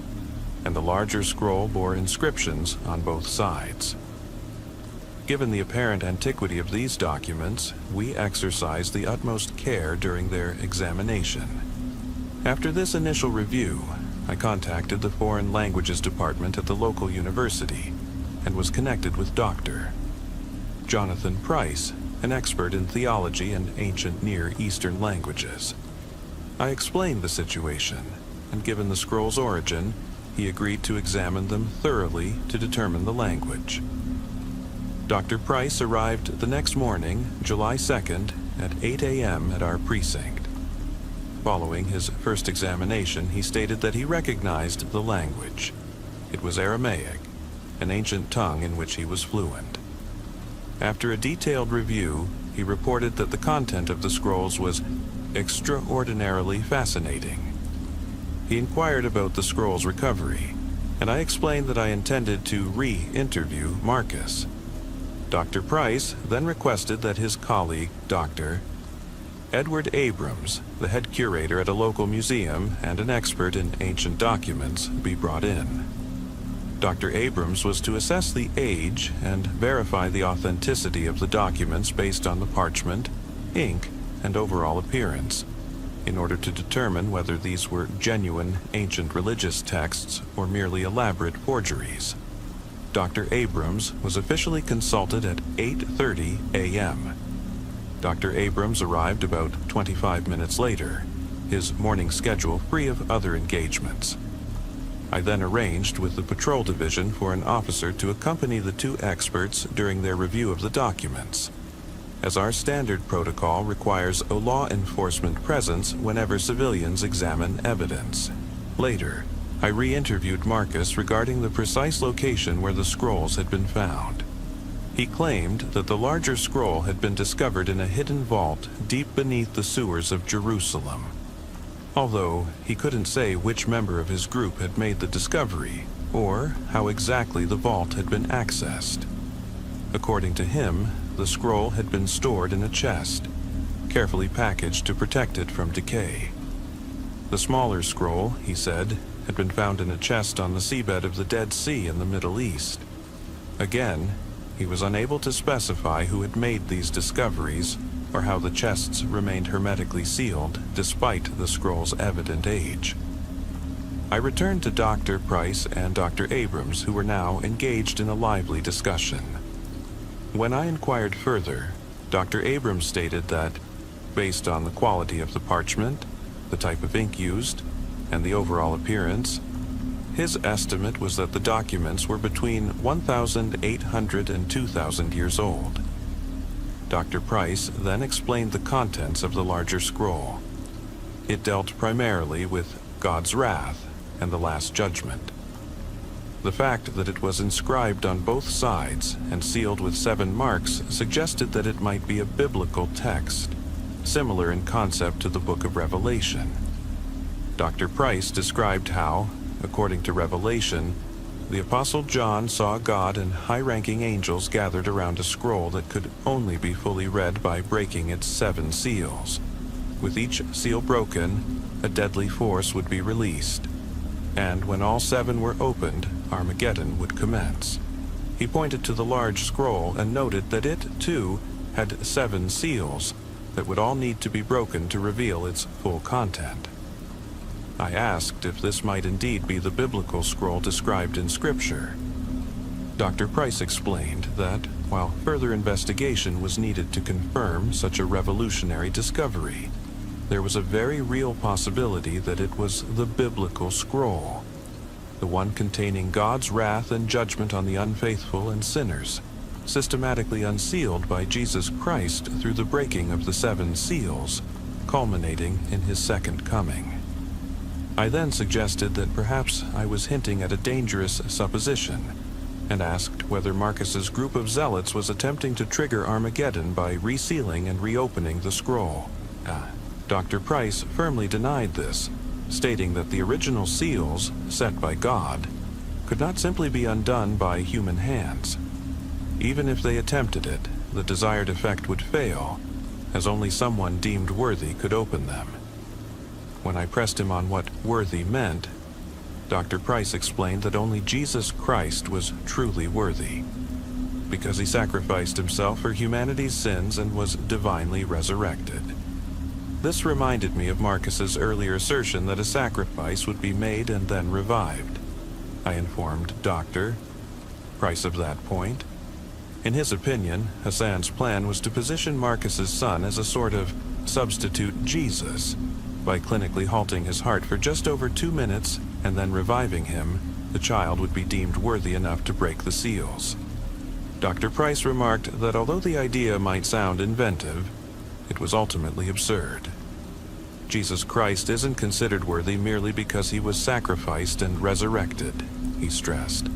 and the larger scroll bore inscriptions on both sides. Given the apparent antiquity of these documents, we exercised the utmost care during their examination. After this initial review, I contacted the Foreign Languages Department at the local university and was connected with Dr. Jonathan Price, an expert in theology and ancient Near Eastern languages. I explained the situation, and given the scroll's origin, he agreed to examine them thoroughly to determine the language. Dr. Price arrived the next morning, July 2nd, at 8 a.m. at our precinct. Following his first examination, he stated that he recognized the language. It was Aramaic, an ancient tongue in which he was fluent. After a detailed review, he reported that the content of the scrolls was extraordinarily fascinating. He inquired about the scroll's recovery, and I explained that I intended to re-interview Marcus. Dr. Price then requested that his colleague, Dr. Edward Abrams, the head curator at a local museum and an expert in ancient documents, be brought in. Dr. Abrams was to assess the age and verify the authenticity of the documents based on the parchment, ink, and overall appearance, in order to determine whether these were genuine ancient religious texts or merely elaborate forgeries. Dr. Abrams was officially consulted at 8:30 a.m. Dr. Abrams arrived about 25 minutes later, his morning schedule free of other engagements. I then arranged with the patrol division for an officer to accompany the 2 experts during their review of the documents, as our standard protocol requires a law enforcement presence whenever civilians examine evidence. Later, I re-interviewed Marcus regarding the precise location where the scrolls had been found. He claimed that the larger scroll had been discovered in a hidden vault deep beneath the sewers of Jerusalem, although he couldn't say which member of his group had made the discovery or how exactly the vault had been accessed. According to him, the scroll had been stored in a chest, carefully packaged to protect it from decay. The smaller scroll, he said, had been found in a chest on the seabed of the Dead Sea in the Middle East. Again, he was unable to specify who had made these discoveries or how the chests remained hermetically sealed despite the scroll's evident age. I returned to Dr. Price and Dr. Abrams, who were now engaged in a lively discussion. When I inquired further, Dr. Abrams stated that, based on the quality of the parchment, the type of ink used, and the overall appearance, his estimate was that the documents were between 1,800 and 2,000 years old. Dr. Price then explained the contents of the larger scroll. It dealt primarily with God's wrath and the Last Judgment. The fact that it was inscribed on both sides and sealed with 7 marks suggested that it might be a biblical text, similar in concept to the Book of Revelation. Dr. Price described how, according to Revelation, the Apostle John saw God and high-ranking angels gathered around a scroll that could only be fully read by breaking its 7 seals. With each seal broken, a deadly force would be released, and when all 7 were opened, Armageddon would commence. He pointed to the large scroll and noted that it, too, had 7 seals that would all need to be broken to reveal its full content. I asked if this might indeed be the biblical scroll described in Scripture. Dr. Price explained that, while further investigation was needed to confirm such a revolutionary discovery, there was a very real possibility that it was the biblical scroll, the one containing God's wrath and judgment on the unfaithful and sinners, systematically unsealed by Jesus Christ through the breaking of the 7 seals, culminating in his second coming. I then suggested that perhaps I was hinting at a dangerous supposition, and asked whether Marcus's group of zealots was attempting to trigger Armageddon by resealing and reopening the scroll. Dr. Price firmly denied this, stating that the original seals, set by God, could not simply be undone by human hands. Even if they attempted it, the desired effect would fail, as only someone deemed worthy could open them. When I pressed him on what worthy meant, Dr. Price explained that only Jesus Christ was truly worthy, because he sacrificed himself for humanity's sins and was divinely resurrected. This reminded me of Marcus's earlier assertion that a sacrifice would be made and then revived. I informed Dr. Price of that point. In his opinion, Hassan's plan was to position Marcus's son as a sort of substitute Jesus, by clinically halting his heart for just over 2 minutes and then reviving him. The child would be deemed worthy enough to break the seals. Dr. Price remarked that although the idea might sound inventive, it was ultimately absurd. Jesus Christ isn't considered worthy merely because he was sacrificed and resurrected, he stressed.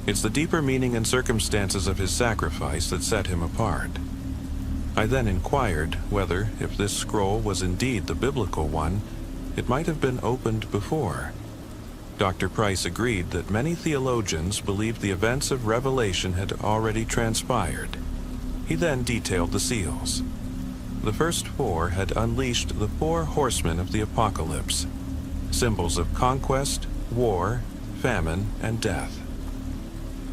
It's the deeper meaning and circumstances of his sacrifice that set him apart. I then inquired whether, if this scroll was indeed the biblical one, it might have been opened before. Dr. Price agreed that many theologians believed the events of Revelation had already transpired. He then detailed the seals. The first 4 had unleashed the 4 horsemen of the apocalypse, symbols of conquest, war, famine, and death.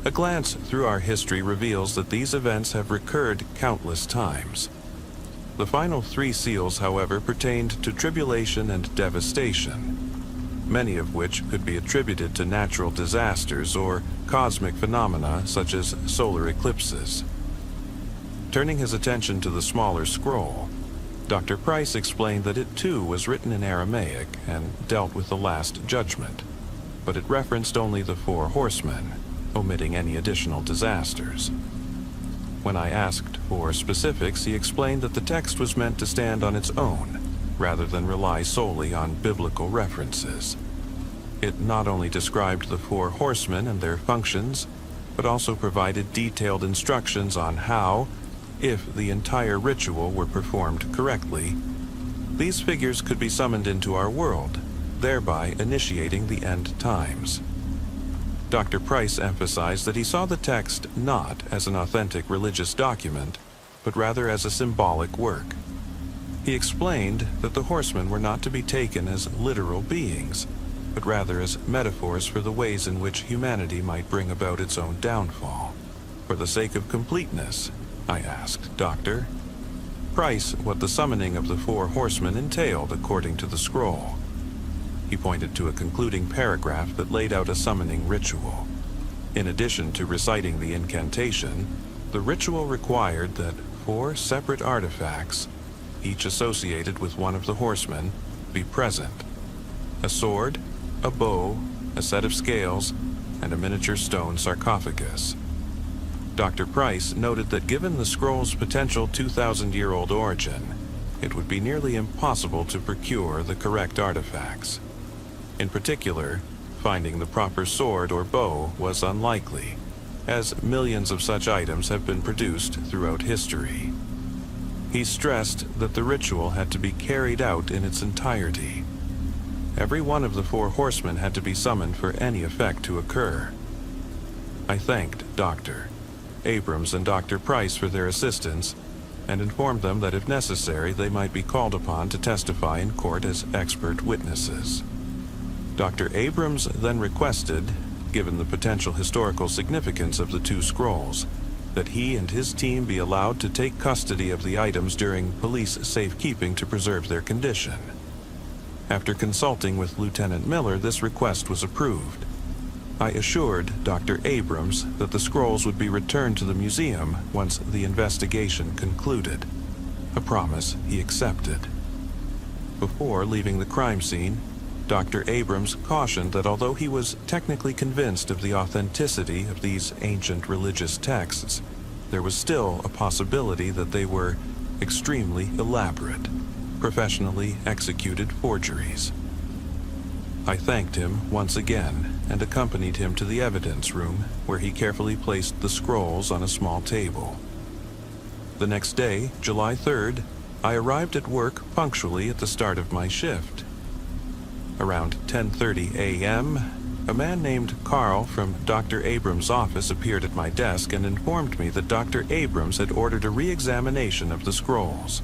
A glance through our history reveals that these events have recurred countless times. The final 3 seals, however, pertained to tribulation and devastation, many of which could be attributed to natural disasters or cosmic phenomena such as solar eclipses. Turning his attention to the smaller scroll, Dr. Price explained that it too was written in Aramaic and dealt with the Last Judgment, but it referenced only the 4 horsemen, omitting any additional disasters. When I asked for specifics, he explained that the text was meant to stand on its own, rather than rely solely on biblical references. It not only described the 4 horsemen and their functions, but also provided detailed instructions on how, if the entire ritual were performed correctly, these figures could be summoned into our world, thereby initiating the end times. Dr. Price emphasized that he saw the text not as an authentic religious document, but rather as a symbolic work. He explained that the horsemen were not to be taken as literal beings, but rather as metaphors for the ways in which humanity might bring about its own downfall. For the sake of completeness, I asked Dr. Price what the summoning of the 4 horsemen entailed according to the scroll. He pointed to a concluding paragraph that laid out a summoning ritual. In addition to reciting the incantation, the ritual required that 4 separate artifacts, each associated with one of the horsemen, be present. A sword, a bow, a set of scales, and a miniature stone sarcophagus. Dr. Price noted that given the scroll's potential 2,000-year-old origin, it would be nearly impossible to procure the correct artifacts. In particular, finding the proper sword or bow was unlikely, as millions of such items have been produced throughout history. He stressed that the ritual had to be carried out in its entirety. Every one of the 4 horsemen had to be summoned for any effect to occur. I thanked Dr. Abrams and Dr. Price for their assistance, and informed them that if necessary they might be called upon to testify in court as expert witnesses. Dr. Abrams then requested, given the potential historical significance of the 2 scrolls, that he and his team be allowed to take custody of the items during police safekeeping to preserve their condition. After consulting with Lieutenant Miller, this request was approved. I assured Dr. Abrams that the scrolls would be returned to the museum once the investigation concluded, a promise he accepted. Before leaving the crime scene, Dr. Abrams cautioned that although he was technically convinced of the authenticity of these ancient religious texts, there was still a possibility that they were extremely elaborate, professionally executed forgeries. I thanked him once again and accompanied him to the evidence room, where he carefully placed the scrolls on a small table. The next day, July 3rd, I arrived at work punctually at the start of my shift. Around 10:30 a.m., a man named Carl from Dr. Abrams' office appeared at my desk and informed me that Dr. Abrams had ordered a re-examination of the scrolls.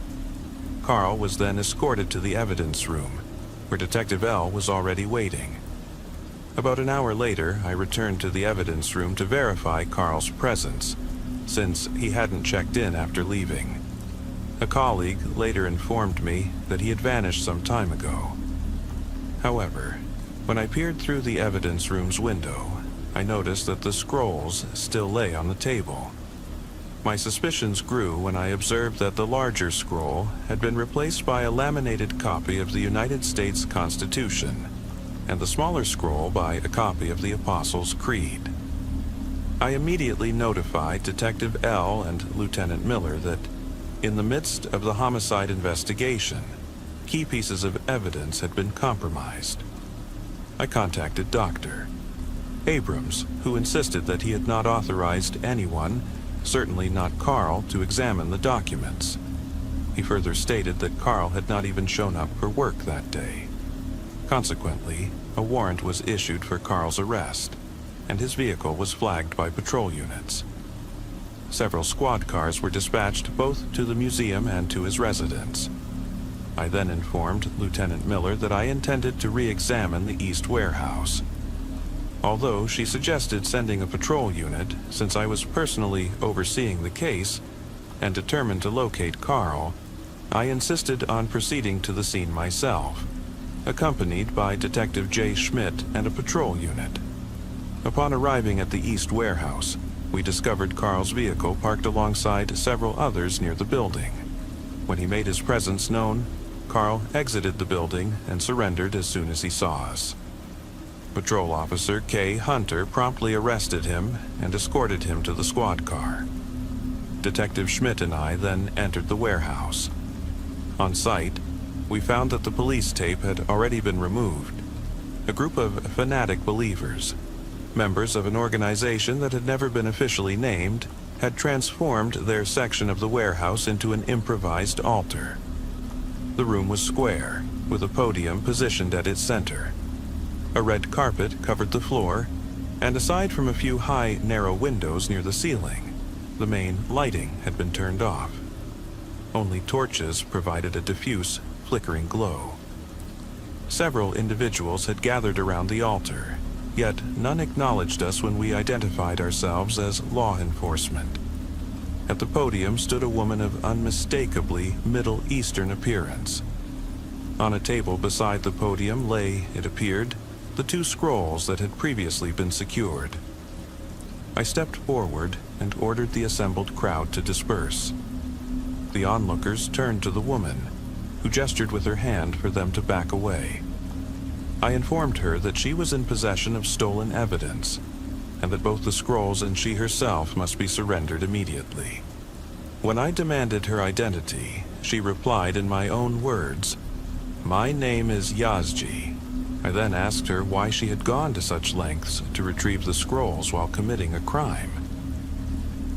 Carl was then escorted to the evidence room, where Detective L was already waiting. About an hour later, I returned to the evidence room to verify Carl's presence, since he hadn't checked in after leaving. A colleague later informed me that he had vanished some time ago. However, when I peered through the evidence room's window, I noticed that the scrolls still lay on the table. My suspicions grew when I observed that the larger scroll had been replaced by a laminated copy of the United States Constitution, and the smaller scroll by a copy of the Apostles' Creed. I immediately notified Detective L and Lieutenant Miller that, in the midst of the homicide investigation, key pieces of evidence had been compromised. I contacted Dr. Abrams, who insisted that he had not authorized anyone, certainly not Carl, to examine the documents. He further stated that Carl had not even shown up for work that day. Consequently, a warrant was issued for Carl's arrest, and his vehicle was flagged by patrol units. Several squad cars were dispatched both to the museum and to his residence. I then informed Lieutenant Miller that I intended to re-examine the East Warehouse. Although she suggested sending a patrol unit, since I was personally overseeing the case and determined to locate Carl, I insisted on proceeding to the scene myself, accompanied by Detective J. Schmidt and a patrol unit. Upon arriving at the East Warehouse, we discovered Carl's vehicle parked alongside several others near the building. When he made his presence known, Carl exited the building and surrendered as soon as he saw us. Patrol Officer K. Hunter promptly arrested him and escorted him to the squad car. Detective Schmidt and I then entered the warehouse. On site, we found that the police tape had already been removed. A group of fanatic believers, members of an organization that had never been officially named, had transformed their section of the warehouse into an improvised altar. The room was square, with a podium positioned at its center. A red carpet covered the floor, and aside from a few high, narrow windows near the ceiling, the main lighting had been turned off. Only torches provided a diffuse, flickering glow. Several individuals had gathered around the altar, yet none acknowledged us when we identified ourselves as law enforcement. At the podium stood a woman of unmistakably Middle Eastern appearance. On a table beside the podium lay, it appeared, the two scrolls that had previously been secured. I stepped forward and ordered the assembled crowd to disperse. The onlookers turned to the woman, who gestured with her hand for them to back away. I informed her that she was in possession of stolen evidence, and that both the scrolls and she herself must be surrendered immediately. When I demanded her identity, she replied in my own words, "My name is Yazji." I then asked her why she had gone to such lengths to retrieve the scrolls while committing a crime.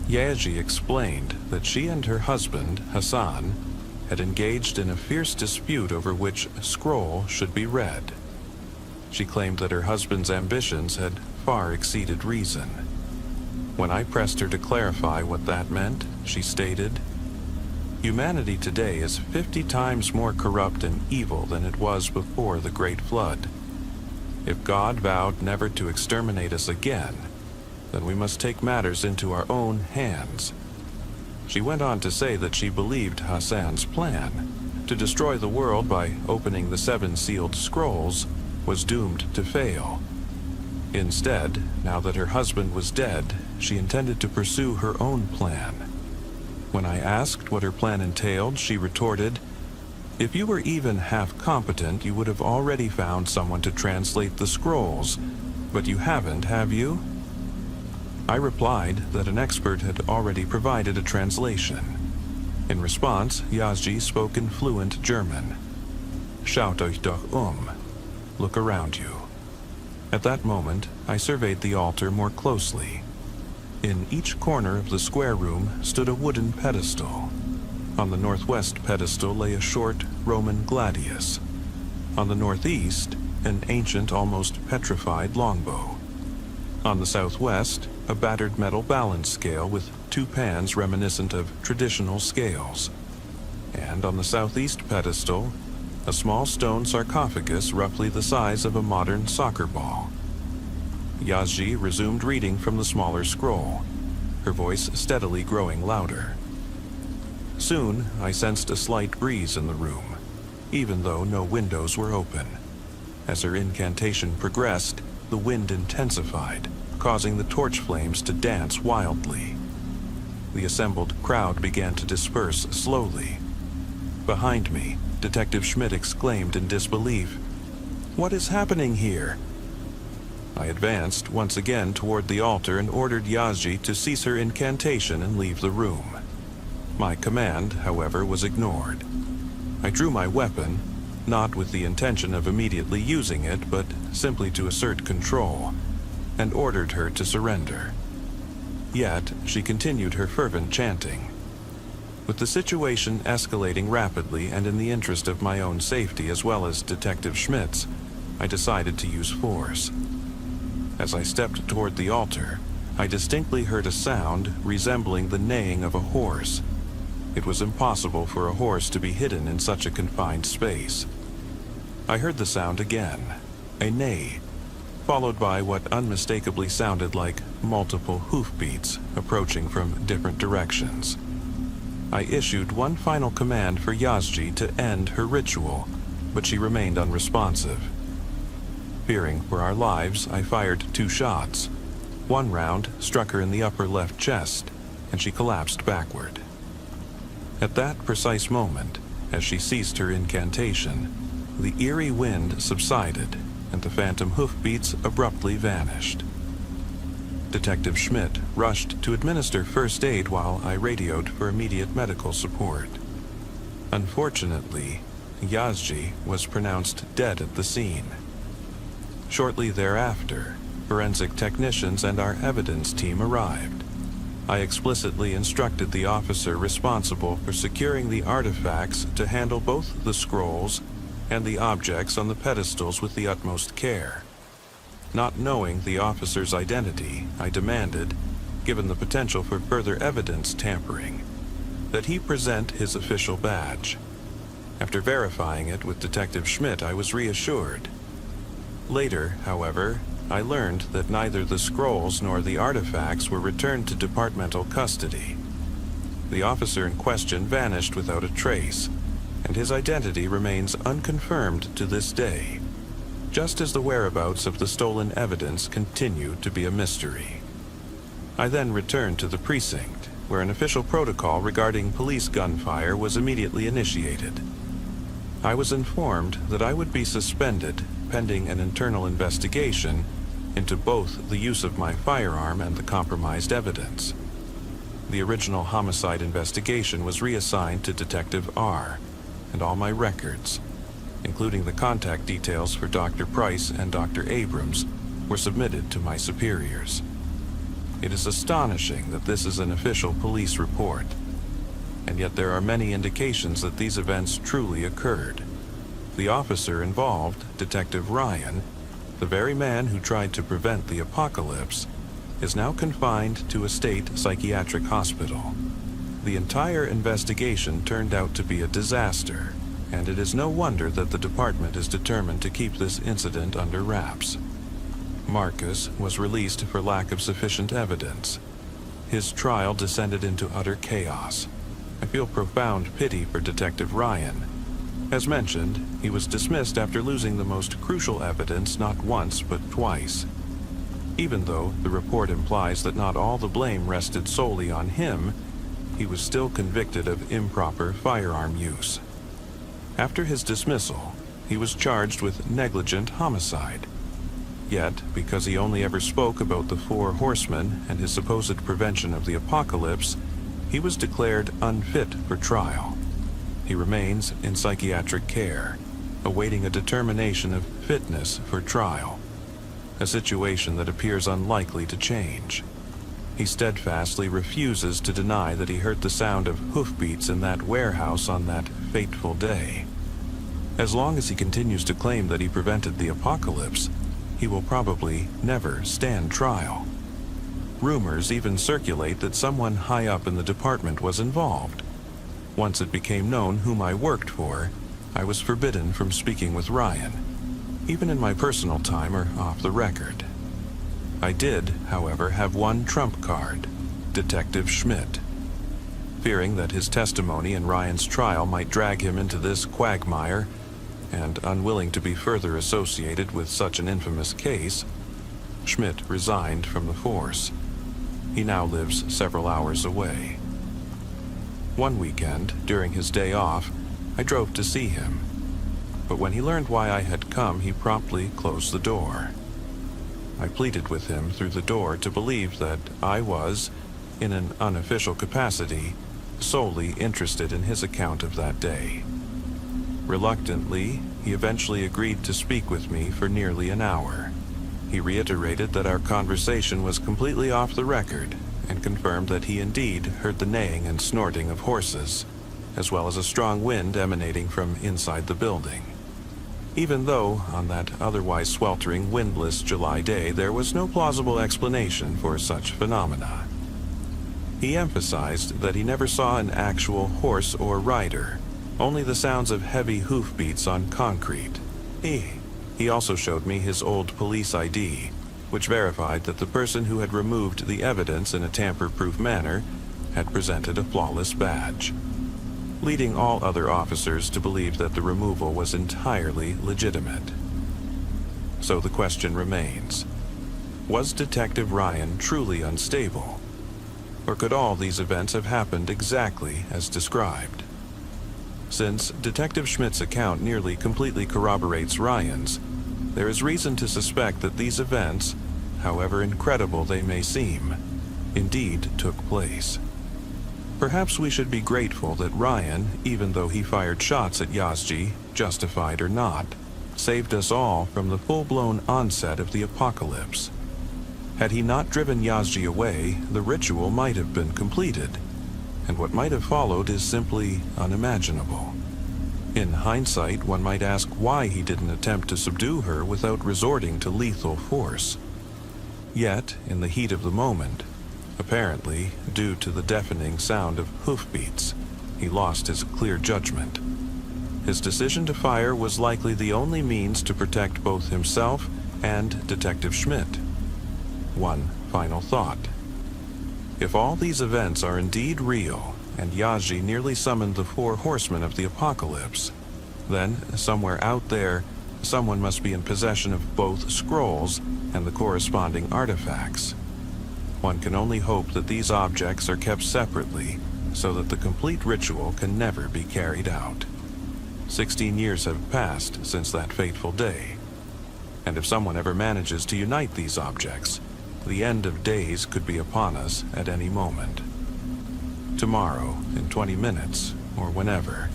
Yazji explained that she and her husband, Hassan, had engaged in a fierce dispute over which scroll should be read. She claimed that her husband's ambitions had far exceeded reason. When I pressed her to clarify what that meant, she stated, "Humanity today is 50 times more corrupt and evil than it was before the Great Flood. If God vowed never to exterminate us again, then we must take matters into our own hands." She went on to say that she believed Hassan's plan, to destroy the world by opening the 7 sealed scrolls, was doomed to fail. Instead, now that her husband was dead, she intended to pursue her own plan. When I asked what her plan entailed, she retorted, "If you were even half competent, you would have already found someone to translate the scrolls, but you haven't, have you?" I replied that an expert had already provided a translation. In response, Yazji spoke in fluent German. Schaut euch doch Look around you. At that moment, I surveyed the altar more closely. In each corner of the square room stood a wooden pedestal. On the northwest pedestal lay a short Roman gladius. On the northeast, an ancient, almost petrified longbow. On the southwest, a battered metal balance scale with two pans reminiscent of traditional scales. And on the southeast pedestal, a small stone sarcophagus roughly the size of a modern soccer ball. Yazji resumed reading from the smaller scroll, her voice steadily growing louder. Soon, I sensed a slight breeze in the room, even though no windows were open. As her incantation progressed, the wind intensified, causing the torch flames to dance wildly. The assembled crowd began to disperse slowly. Behind me, Detective Schmidt exclaimed in disbelief, "What is happening here?" I advanced once again toward the altar and ordered Yazji to cease her incantation and leave the room. My command, however, was ignored. I drew my weapon, not with the intention of immediately using it, but simply to assert control, and ordered her to surrender. Yet, she continued her fervent chanting. With the situation escalating rapidly and in the interest of my own safety as well as Detective Schmidt's, I decided to use force. As I stepped toward the altar, I distinctly heard a sound resembling the neighing of a horse. It was impossible for a horse to be hidden in such a confined space. I heard the sound again, a neigh, followed by what unmistakably sounded like multiple hoofbeats approaching from different directions. I issued one final command for Yazji to end her ritual, but she remained unresponsive. Fearing for our lives, I fired 2 shots. One round struck her in the upper left chest, and she collapsed backward. At that precise moment, as she ceased her incantation, the eerie wind subsided, and the phantom hoofbeats abruptly vanished. Detective Schmidt rushed to administer first aid while I radioed for immediate medical support. Unfortunately, Yazji was pronounced dead at the scene. Shortly thereafter, forensic technicians and our evidence team arrived. I explicitly instructed the officer responsible for securing the artifacts to handle both the scrolls and the objects on the pedestals with the utmost care. Not knowing the officer's identity, I demanded, given the potential for further evidence tampering, that he present his official badge. After verifying it with Detective Schmidt, I was reassured. Later, however, I learned that neither the scrolls nor the artifacts were returned to departmental custody. The officer in question vanished without a trace, and his identity remains unconfirmed to this day, just as the whereabouts of the stolen evidence continue to be a mystery. I then returned to the precinct, where an official protocol regarding police gunfire was immediately initiated. I was informed that I would be suspended pending an internal investigation into both the use of my firearm and the compromised evidence. The original homicide investigation was reassigned to Detective R, and all my records, including the contact details for Dr. Price and Dr. Abrams, were submitted to my superiors. It is astonishing that this is an official police report, and yet there are many indications that these events truly occurred. The officer involved, Detective Ryan, the very man who tried to prevent the apocalypse, is now confined to a state psychiatric hospital. The entire investigation turned out to be a disaster, and it is no wonder that the department is determined to keep this incident under wraps. Marcus was released for lack of sufficient evidence. His trial descended into utter chaos. I feel profound pity for Detective Ryan. As mentioned, he was dismissed after losing the most crucial evidence not once but twice. Even though the report implies that not all the blame rested solely on him, he was still convicted of improper firearm use. After his dismissal, he was charged with negligent homicide. Yet, because he only ever spoke about the four horsemen and his supposed prevention of the apocalypse, he was declared unfit for trial. He remains in psychiatric care, awaiting a determination of fitness for trial, a situation that appears unlikely to change. He steadfastly refuses to deny that he heard the sound of hoofbeats in that warehouse on that fateful day. As long as he continues to claim that he prevented the apocalypse, he will probably never stand trial. Rumors even circulate that someone high up in the department was involved. Once it became known whom I worked for, I was forbidden from speaking with Ryan, even in my personal time or off the record. I did, however, have one trump card, Detective Schmidt. Fearing that his testimony in Ryan's trial might drag him into this quagmire, and unwilling to be further associated with such an infamous case, Schmidt resigned from the force. He now lives several hours away. One weekend, during his day off, I drove to see him. But when he learned why I had come, he promptly closed the door. I pleaded with him through the door to believe that I was, in an unofficial capacity, solely interested in his account of that day. Reluctantly, he eventually agreed to speak with me for nearly an hour. He reiterated that our conversation was completely off the record and confirmed that he indeed heard the neighing and snorting of horses, as well as a strong wind emanating from inside the building. Even though, on that otherwise sweltering, windless July day, there was no plausible explanation for such phenomena. He emphasized that he never saw an actual horse or rider, only the sounds of heavy hoofbeats on concrete. He also showed me his old police ID, which verified that the person who had removed the evidence in a tamper-proof manner had presented a flawless badge, leading all other officers to believe that the removal was entirely legitimate. So the question remains, was Detective Ryan truly unstable? Or could all these events have happened exactly as described? Since Detective Schmidt's account nearly completely corroborates Ryan's, there is reason to suspect that these events, however incredible they may seem, indeed took place. Perhaps we should be grateful that Ryan, even though he fired shots at Yazji, justified or not, saved us all from the full-blown onset of the apocalypse. Had he not driven Yazji away, the ritual might have been completed, and what might have followed is simply unimaginable. In hindsight, one might ask why he didn't attempt to subdue her without resorting to lethal force. Yet, in the heat of the moment, apparently due to the deafening sound of hoofbeats, he lost his clear judgment. His decision to fire was likely the only means to protect both himself and Detective Schmidt. One final thought. If all these events are indeed real, and Yazji nearly summoned the four horsemen of the apocalypse, then, somewhere out there, someone must be in possession of both scrolls and the corresponding artifacts. One can only hope that these objects are kept separately, so that the complete ritual can never be carried out. 16 years have passed since that fateful day, and if someone ever manages to unite these objects, the end of days could be upon us at any moment. Tomorrow, in 20 minutes, or whenever.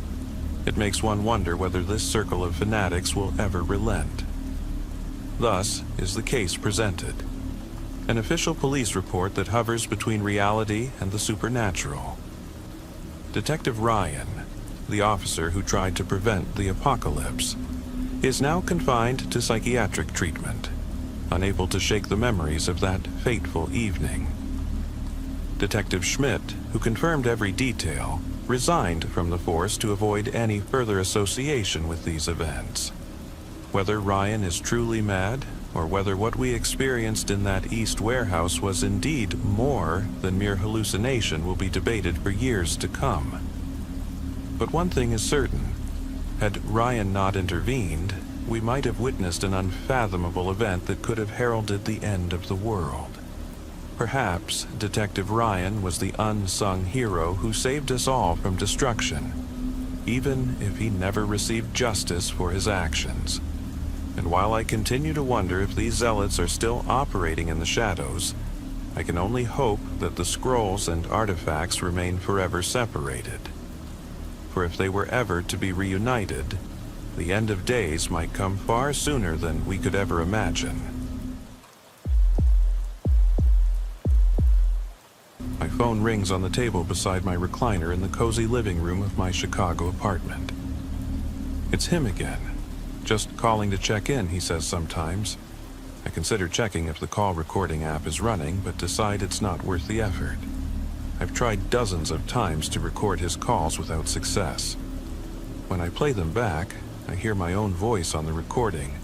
It makes one wonder whether this circle of fanatics will ever relent. Thus is the case presented. An official police report that hovers between reality and the supernatural. Detective Ryan, the officer who tried to prevent the apocalypse, is now confined to psychiatric treatment, unable to shake the memories of that fateful evening. Detective Schmidt, who confirmed every detail, resigned from the force to avoid any further association with these events. Whether Ryan is truly mad, or whether what we experienced in that East warehouse was indeed more than mere hallucination will be debated for years to come. But one thing is certain. Had Ryan not intervened, we might have witnessed an unfathomable event that could have heralded the end of the world. Perhaps Detective Ryan was the unsung hero who saved us all from destruction, even if he never received justice for his actions. And while I continue to wonder if these zealots are still operating in the shadows, I can only hope that the scrolls and artifacts remain forever separated. For if they were ever to be reunited, the end of days might come far sooner than we could ever imagine. My phone rings on the table beside my recliner in the cozy living room of my Chicago apartment. It's him again. Just calling to check in, he says sometimes. I consider checking if the call recording app is running, but decide it's not worth the effort. I've tried dozens of times to record his calls without success. When I play them back, I hear my own voice on the recording,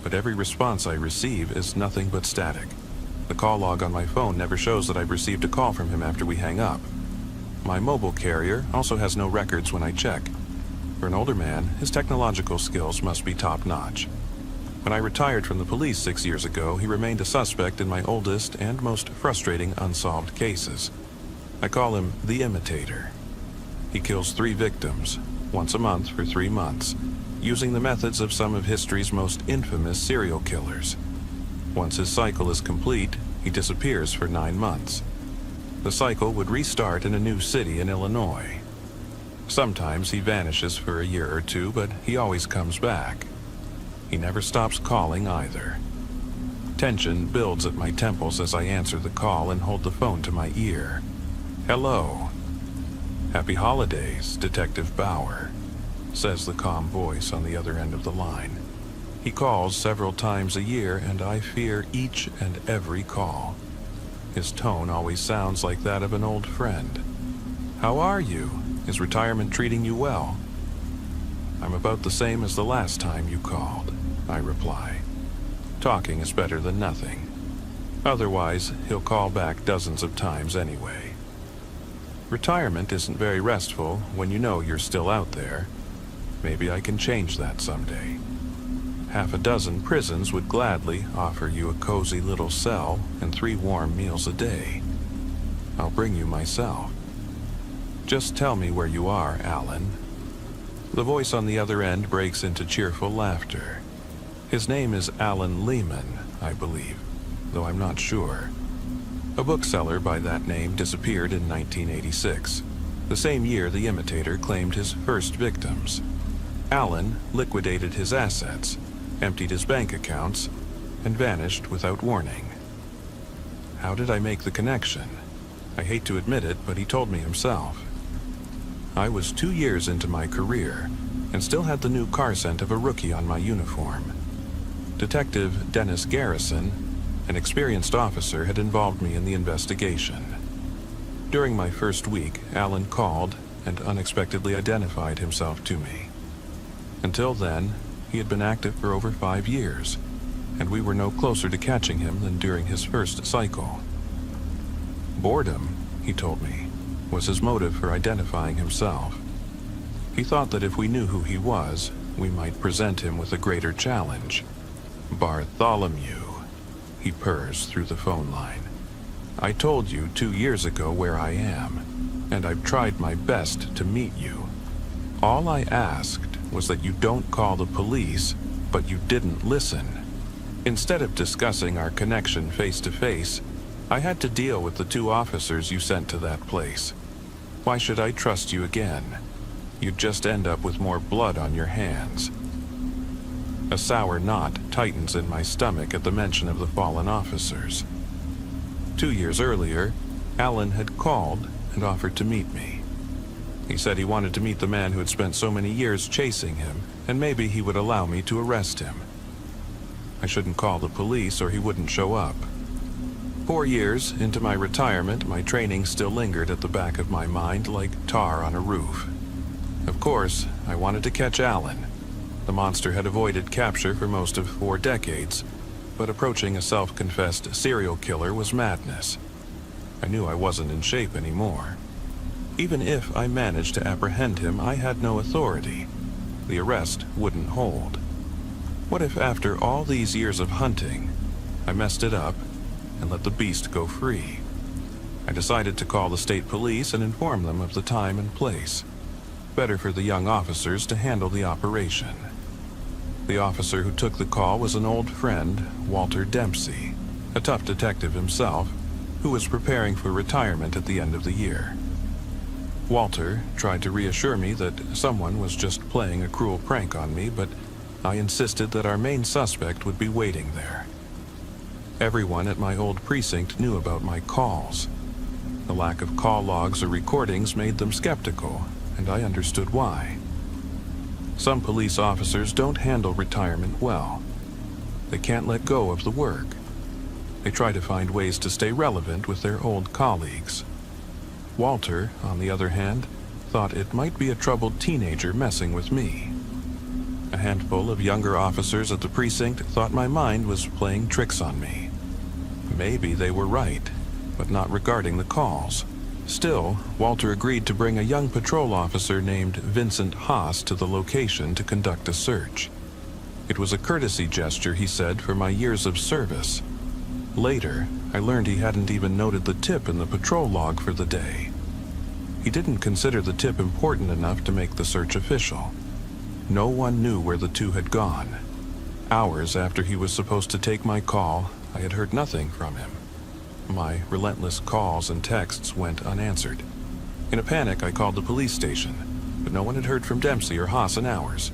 but every response I receive is nothing but static. The call log on my phone never shows that I've received a call from him after we hang up. My mobile carrier also has no records when I check. For an older man, his technological skills must be top-notch. When I retired from the police 6 years ago, he remained a suspect in my oldest and most frustrating unsolved cases. I call him the Imitator. He kills 3 victims, once a month for 3 months, using the methods of some of history's most infamous serial killers. Once his cycle is complete, he disappears for 9 months. The cycle would restart in a new city in Illinois. Sometimes he vanishes for a year or 2, but he always comes back. He never stops calling either. Tension builds at my temples as I answer the call and hold the phone to my ear. Hello. Happy holidays, Detective Bauer, says the calm voice on the other end of the line. He calls several times a year, and I fear each and every call. His tone always sounds like that of an old friend. How are you? Is retirement treating you well? I'm about the same as the last time you called, I reply. Talking is better than nothing. Otherwise, he'll call back dozens of times anyway. Retirement isn't very restful when you know you're still out there. Maybe I can change that someday. 6 prisons would gladly offer you a cozy little cell and 3 warm meals a day. I'll bring you myself. Just tell me where you are, Alan. The voice on the other end breaks into cheerful laughter. His name is Alan Lehman, I believe, though I'm not sure. A bookseller by that name disappeared in 1986, the same year the Imitator claimed his first victims. Alan liquidated his assets, emptied his bank accounts, and vanished without warning. How did I make the connection? I hate to admit it, but he told me himself. I was 2 years into my career and still had the new car scent of a rookie on my uniform. Detective Dennis Garrison, an experienced officer, had involved me in the investigation. During my first week, Alan called and unexpectedly identified himself to me. Until then, he had been active for over 5 years, and we were no closer to catching him than during his first cycle. Boredom, he told me, was his motive for identifying himself. He thought that if we knew who he was, we might present him with a greater challenge. Bartholomew, he purrs through the phone line. I told you 2 years ago where I am, and I've tried my best to meet you. All I asked was that you don't call the police, but you didn't listen. Instead of discussing our connection face to face, I had to deal with the 2 officers you sent to that place. Why should I trust you again? You'd just end up with more blood on your hands. A sour knot tightens in my stomach at the mention of the fallen officers. 2 years earlier, Alan had called and offered to meet me. He said he wanted to meet the man who had spent so many years chasing him, and maybe he would allow me to arrest him. I shouldn't call the police or he wouldn't show up. 4 years into my retirement, my training still lingered at the back of my mind like tar on a roof. Of course, I wanted to catch Alan. The monster had avoided capture for most of 4 decades, but approaching a self-confessed serial killer was madness. I knew I wasn't in shape anymore. Even if I managed to apprehend him, I had no authority. The arrest wouldn't hold. What if after all these years of hunting, I messed it up and let the beast go free? I decided to call the state police and inform them of the time and place. Better for the young officers to handle the operation. The officer who took the call was an old friend, Walter Dempsey, a tough detective himself, who was preparing for retirement at the end of the year. Walter tried to reassure me that someone was just playing a cruel prank on me, but I insisted that our main suspect would be waiting there. Everyone at my old precinct knew about my calls. The lack of call logs or recordings made them skeptical, and I understood why. Some police officers don't handle retirement well. They can't let go of the work. They try to find ways to stay relevant with their old colleagues. Walter, on the other hand, thought it might be a troubled teenager messing with me. A handful of younger officers at the precinct thought my mind was playing tricks on me. Maybe they were right, but not regarding the calls. Still, Walter agreed to bring a young patrol officer named Vincent Haas to the location to conduct a search. It was a courtesy gesture, he said, for my years of service. Later, I learned he hadn't even noted the tip in the patrol log for the day. He didn't consider the tip important enough to make the search official. No one knew where the two had gone. Hours after he was supposed to take my call, I had heard nothing from him. My relentless calls and texts went unanswered. In a panic, I called the police station, but no one had heard from Dempsey or Haas in hours.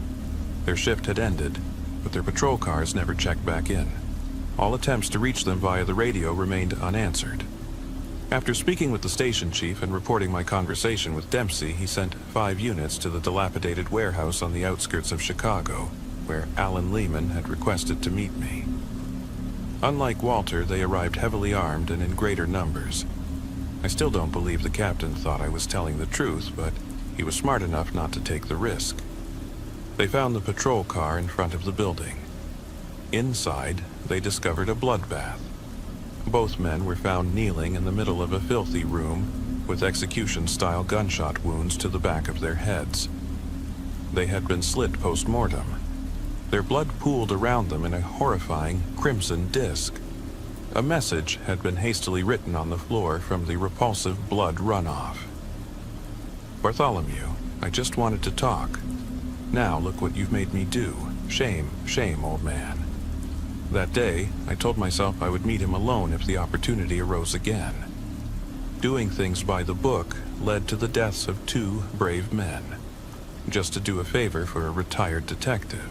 Their shift had ended, but their patrol cars never checked back in. All attempts to reach them via the radio remained unanswered. After speaking with the station chief and reporting my conversation with Dempsey, he sent 5 units to the dilapidated warehouse on the outskirts of Chicago, where Alan Lehman had requested to meet me. Unlike Walter, they arrived heavily armed and in greater numbers. I still don't believe the captain thought I was telling the truth, but he was smart enough not to take the risk. They found the patrol car in front of the building. Inside, they discovered a bloodbath. Both men were found kneeling in the middle of a filthy room with execution-style gunshot wounds to the back of their heads. They had been slit post-mortem. Their blood pooled around them in a horrifying crimson disk. A message had been hastily written on the floor from the repulsive blood runoff. Bartholomew, I just wanted to talk. Now look what you've made me do. Shame, shame, old man. That day, I told myself I would meet him alone if the opportunity arose again. Doing things by the book led to the deaths of 2 brave men, just to do a favor for a retired detective.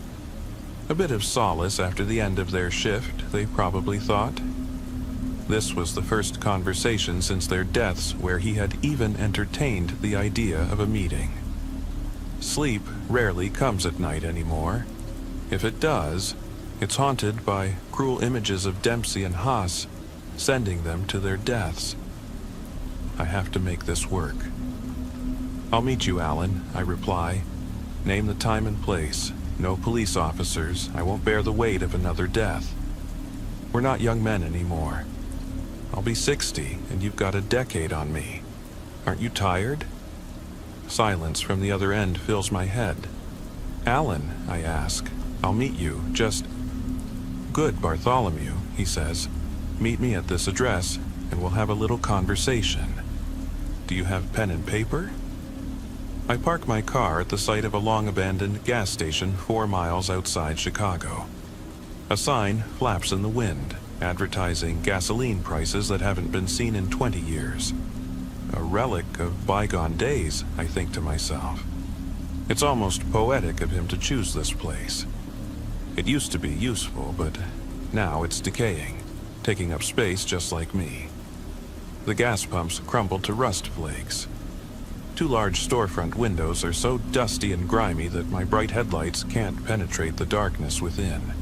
A bit of solace after the end of their shift, they probably thought. This was the first conversation since their deaths where he had even entertained the idea of a meeting. Sleep rarely comes at night anymore. If it does, it's haunted by cruel images of Dempsey and Haas, sending them to their deaths. I have to make this work. I'll meet you, Alan, I reply. Name the time and place. No police officers. I won't bear the weight of another death. We're not young men anymore. I'll be 60, and you've got a decade on me. Aren't you tired? Silence from the other end fills my head. Alan, I ask. I'll meet you, just... Good, Bartholomew, he says. Meet me at this address, and we'll have a little conversation. Do you have pen and paper? I park my car at the site of a long-abandoned gas station 4 miles outside Chicago. A sign flaps in the wind, advertising gasoline prices that haven't been seen in 20 years. A relic of bygone days, I think to myself. It's almost poetic of him to choose this place. It used to be useful, but now it's decaying, taking up space just like me. The gas pumps crumbled to rust flakes. 2 large storefront windows are so dusty and grimy that my bright headlights can't penetrate the darkness within.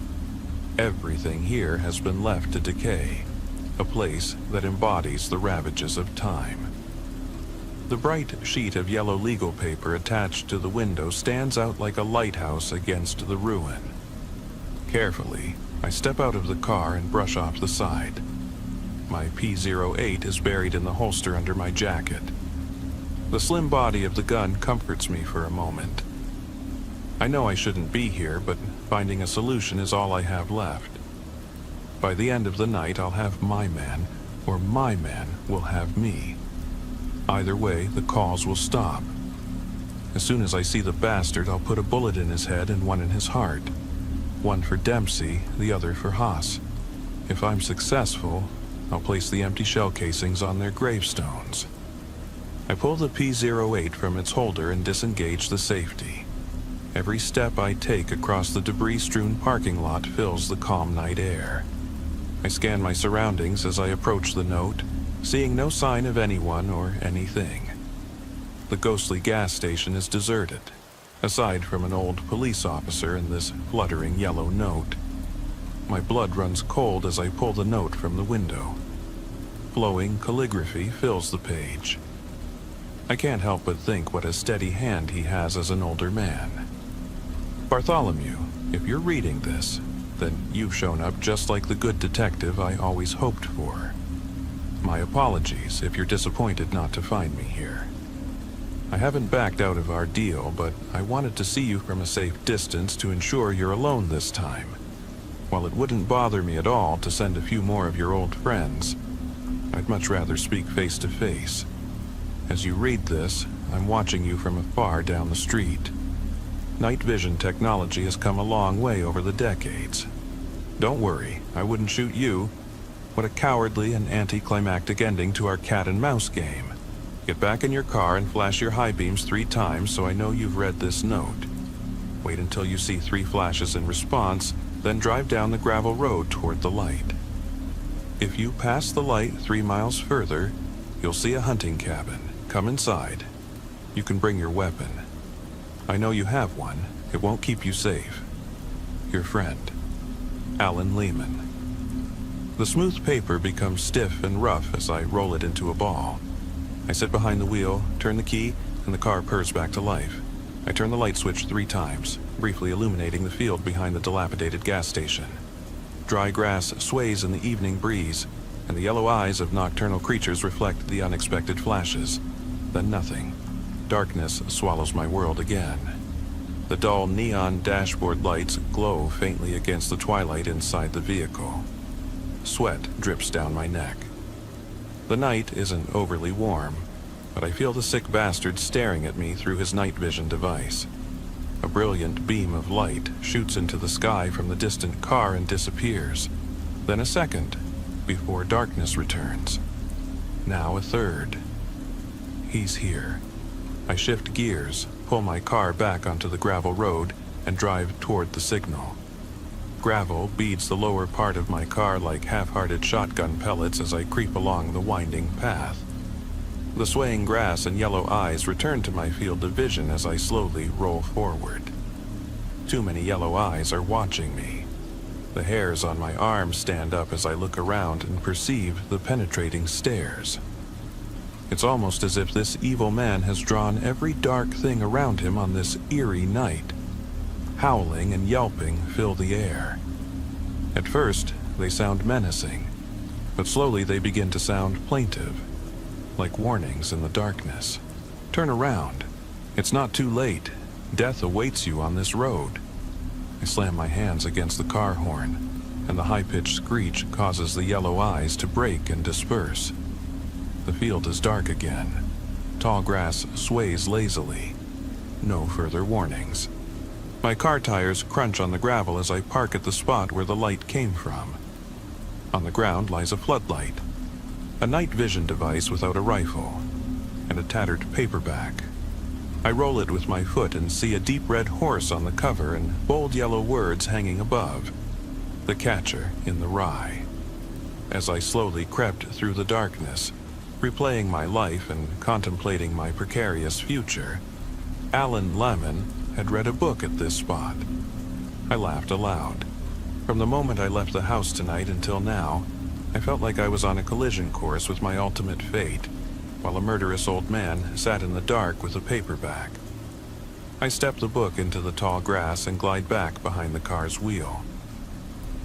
Everything here has been left to decay, a place that embodies the ravages of time. The bright sheet of yellow legal paper attached to the window stands out like a lighthouse against the ruin. Carefully, I step out of the car and brush off the side. My P-08 is buried in the holster under my jacket. The slim body of the gun comforts me for a moment. I know I shouldn't be here, but finding a solution is all I have left. By the end of the night, I'll have my man, or my man will have me. Either way, the calls will stop. As soon as I see the bastard, I'll put a bullet in his head and one in his heart. one for Dempsey, the other for Haas. If I'm successful, I'll place the empty shell casings on their gravestones. I pull the P-08 from its holder and disengage the safety. Every step I take across the debris-strewn parking lot fills the calm night air. I scan my surroundings as I approach the note, seeing no sign of anyone or anything. The ghostly gas station is deserted, aside from an old police officer and this fluttering yellow note. My blood runs cold as I pull the note from the window. Flowing calligraphy fills the page. I can't help but think what a steady hand he has as an older man. Bartholomew, if you're reading this, then you've shown up just like the good detective I always hoped for. My apologies if you're disappointed not to find me here. I haven't backed out of our deal, but I wanted to see you from a safe distance to ensure you're alone this time. While it wouldn't bother me at all to send a few more of your old friends, I'd much rather speak face to face. As you read this, I'm watching you from afar down the street. Night vision technology has come a long way over the decades. Don't worry, I wouldn't shoot you. What a cowardly and anticlimactic ending to our cat and mouse game. Get back in your car and flash your high beams 3 times so I know you've read this note. Wait until you see 3 flashes in response, then drive down the gravel road toward the light. If you pass the light 3 miles further, you'll see a hunting cabin. Come inside. You can bring your weapon. I know you have one. It won't keep you safe. Your friend, Alan Lehman. The smooth paper becomes stiff and rough as I roll it into a ball. I sit behind the wheel, turn the key, and the car purrs back to life. I turn the light switch 3 times, briefly illuminating the field behind the dilapidated gas station. Dry grass sways in the evening breeze, and the yellow eyes of nocturnal creatures reflect the unexpected flashes. Then nothing. Darkness swallows my world again. The dull neon dashboard lights glow faintly against the twilight inside the vehicle. Sweat drips down my neck. The night isn't overly warm, but I feel the sick bastard staring at me through his night vision device. A brilliant beam of light shoots into the sky from the distant car and disappears. Then a second, before darkness returns. Now a third. He's here. I shift gears, pull my car back onto the gravel road, and drive toward the signal. Gravel beads the lower part of my car like half-hearted shotgun pellets as I creep along the winding path. The swaying grass and yellow eyes return to my field of vision as I slowly roll forward. Too many yellow eyes are watching me. The hairs on my arms stand up as I look around and perceive the penetrating stares. It's almost as if this evil man has drawn every dark thing around him on this eerie night. Howling and yelping fill the air. At first, they sound menacing, but slowly they begin to sound plaintive, like warnings in the darkness. Turn around. It's not too late. Death awaits you on this road. I slam my hands against the car horn, and the high-pitched screech causes the yellow eyes to break and disperse. The field is dark again. Tall grass sways lazily. No further warnings. My car tires crunch on the gravel as I park at the spot where the light came from. On the ground lies a floodlight, a night vision device without a rifle, and a tattered paperback. I roll it with my foot and see a deep red horse on the cover and bold yellow words hanging above. The Catcher in the Rye. As I slowly crept through the darkness, replaying my life and contemplating my precarious future, Alan Lehman had read a book at this spot. I laughed aloud. From the moment I left the house tonight until now, I felt like I was on a collision course with my ultimate fate, while a murderous old man sat in the dark with a paperback. I step the book into the tall grass and glide back behind the car's wheel.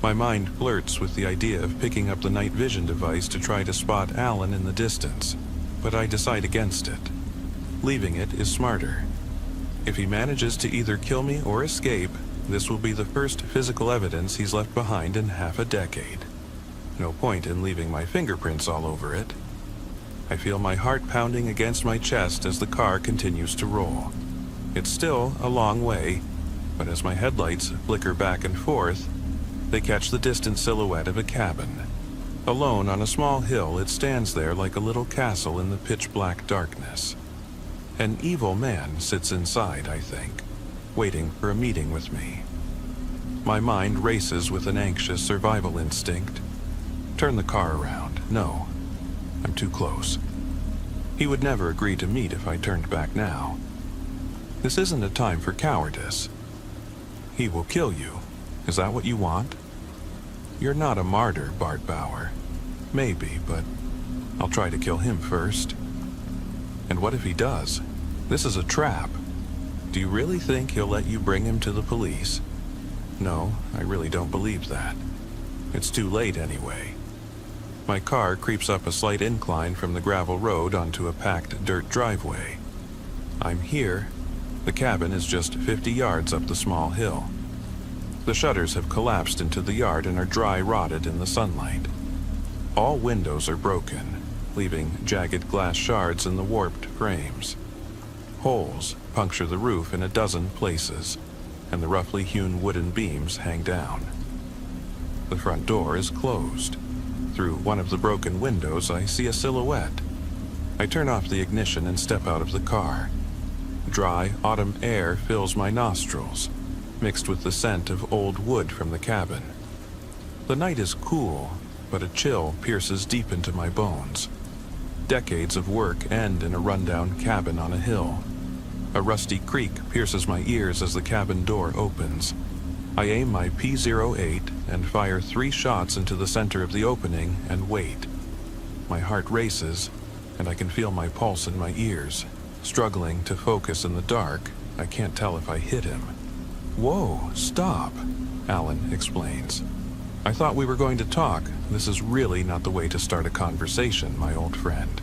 My mind flirts with the idea of picking up the night vision device to try to spot Alan in the distance, but I decide against it. Leaving it is smarter. If he manages to either kill me or escape, this will be the first physical evidence he's left behind in half a decade. No point in leaving my fingerprints all over it. I feel my heart pounding against my chest as the car continues to roll. It's still a long way, but as my headlights flicker back and forth, they catch the distant silhouette of a cabin. Alone on a small hill, it stands there like a little castle in the pitch-black darkness. An evil man sits inside, I think, waiting for a meeting with me. My mind races with an anxious survival instinct. Turn the car around. No, I'm too close. He would never agree to meet if I turned back now. This isn't a time for cowardice. He will kill you. Is that what you want? You're not a martyr, Bart Bauer. Maybe, but I'll try to kill him first. And what if he does? This is a trap. Do you really think he'll let you bring him to the police? No, I really don't believe that. It's too late anyway. My car creeps up a slight incline from the gravel road onto a packed dirt driveway. I'm here. The cabin is just 50 yards up the small hill. The shutters have collapsed into the yard and are dry rotted in the sunlight. All windows are broken, leaving jagged glass shards in the warped frames. Holes puncture the roof in a dozen places, and the roughly hewn wooden beams hang down. The front door is closed. Through one of the broken windows, I see a silhouette. I turn off the ignition and step out of the car. Dry autumn air fills my nostrils, mixed with the scent of old wood from the cabin. The night is cool, but a chill pierces deep into my bones. Decades of work end in a rundown cabin on a hill. A rusty creak pierces my ears as the cabin door opens. I aim my P-08 and fire 3 shots into the center of the opening and wait. My heart races, and I can feel my pulse in my ears. Struggling to focus in the dark, I can't tell if I hit him. Whoa, stop, Alan explains. I thought we were going to talk. This is really not the way to start a conversation, my old friend.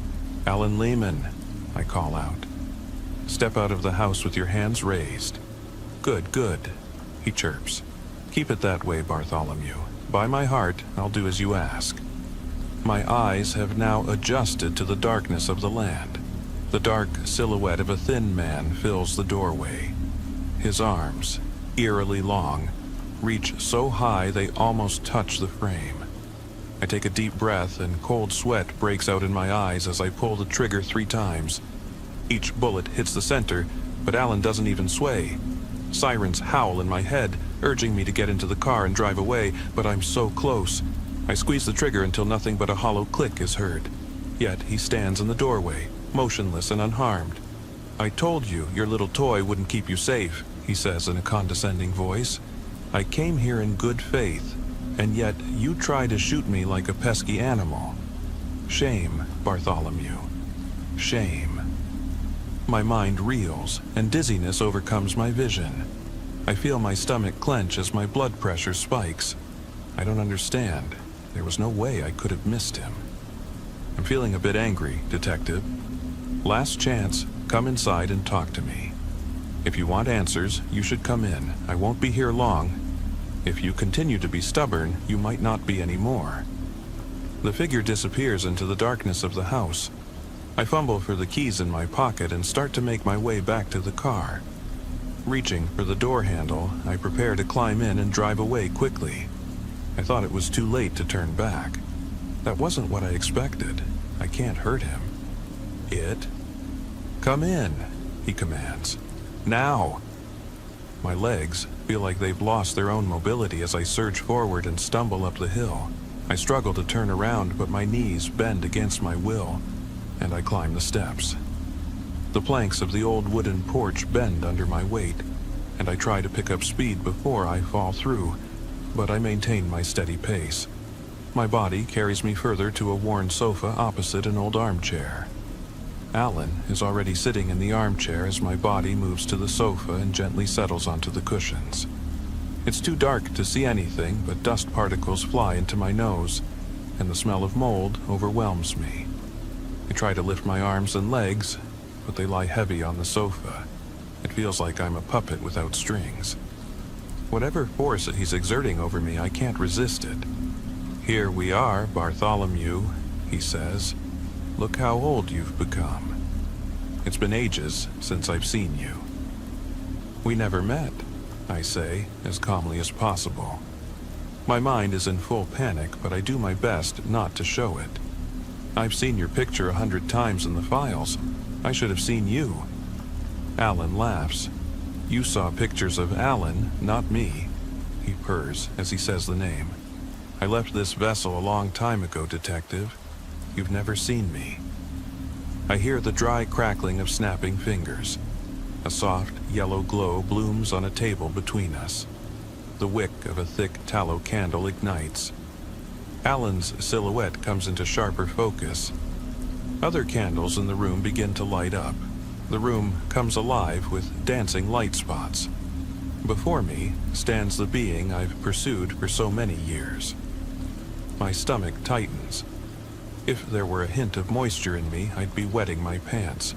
Alan Lehman, I call out. Step out of the house with your hands raised. Good, good, he chirps. Keep it that way, Bartholomew. By my heart, I'll do as you ask. My eyes have now adjusted to the darkness of the land. The dark silhouette of a thin man fills the doorway. His arms, eerily long, reach so high they almost touch the frame. I take a deep breath and cold sweat breaks out in my eyes as I pull the trigger 3 times. Each bullet hits the center, but Alan doesn't even sway. Sirens howl in my head, urging me to get into the car and drive away, but I'm so close. I squeeze the trigger until nothing but a hollow click is heard. Yet he stands in the doorway, motionless and unharmed. I told you your little toy wouldn't keep you safe, he says in a condescending voice. I came here in good faith, and yet you try to shoot me like a pesky animal. Shame, Bartholomew. Shame. My mind reels, and dizziness overcomes my vision. I feel my stomach clench as my blood pressure spikes. I don't understand. There was no way I could have missed him. I'm feeling a bit angry, Detective. Last chance, come inside and talk to me. If you want answers, you should come in. I won't be here long. If you continue to be stubborn, you might not be anymore. The figure disappears into the darkness of the house. I fumble for the keys in my pocket and start to make my way back to the car. Reaching for the door handle, I prepare to climb in and drive away quickly. I thought it was too late to turn back. That wasn't what I expected. I can't hurt him. It? Come in, he commands. Now! My legs feel like they've lost their own mobility as I surge forward and stumble up the hill. I struggle to turn around, but my knees bend against my will, and I climb the steps. The planks of the old wooden porch bend under my weight, and I try to pick up speed before I fall through, but I maintain my steady pace. My body carries me further to a worn sofa opposite an old armchair. Alan is already sitting in the armchair as my body moves to the sofa and gently settles onto the cushions. It's too dark to see anything, but dust particles fly into my nose, and the smell of mold overwhelms me. I try to lift my arms and legs, but they lie heavy on the sofa. It feels like I'm a puppet without strings. Whatever force he's exerting over me, I can't resist it. Here we are, Bartholomew, he says. Look how old you've become. It's been ages since I've seen you. We never met. I say, as calmly as possible. My mind is in full panic, but I do my best not to show it. I've seen your picture 100 times in the files. I should have seen you. Alan laughs. You saw pictures of Alan, not me. He purrs as he says the name. I left this vessel a long time ago, Detective. You've never seen me. I hear the dry crackling of snapping fingers. A soft, yellow glow blooms on a table between us. The wick of a thick tallow candle ignites. Alan's silhouette comes into sharper focus. Other candles in the room begin to light up. The room comes alive with dancing light spots. Before me stands the being I've pursued for so many years. My stomach tightens. If there were a hint of moisture in me, I'd be wetting my pants.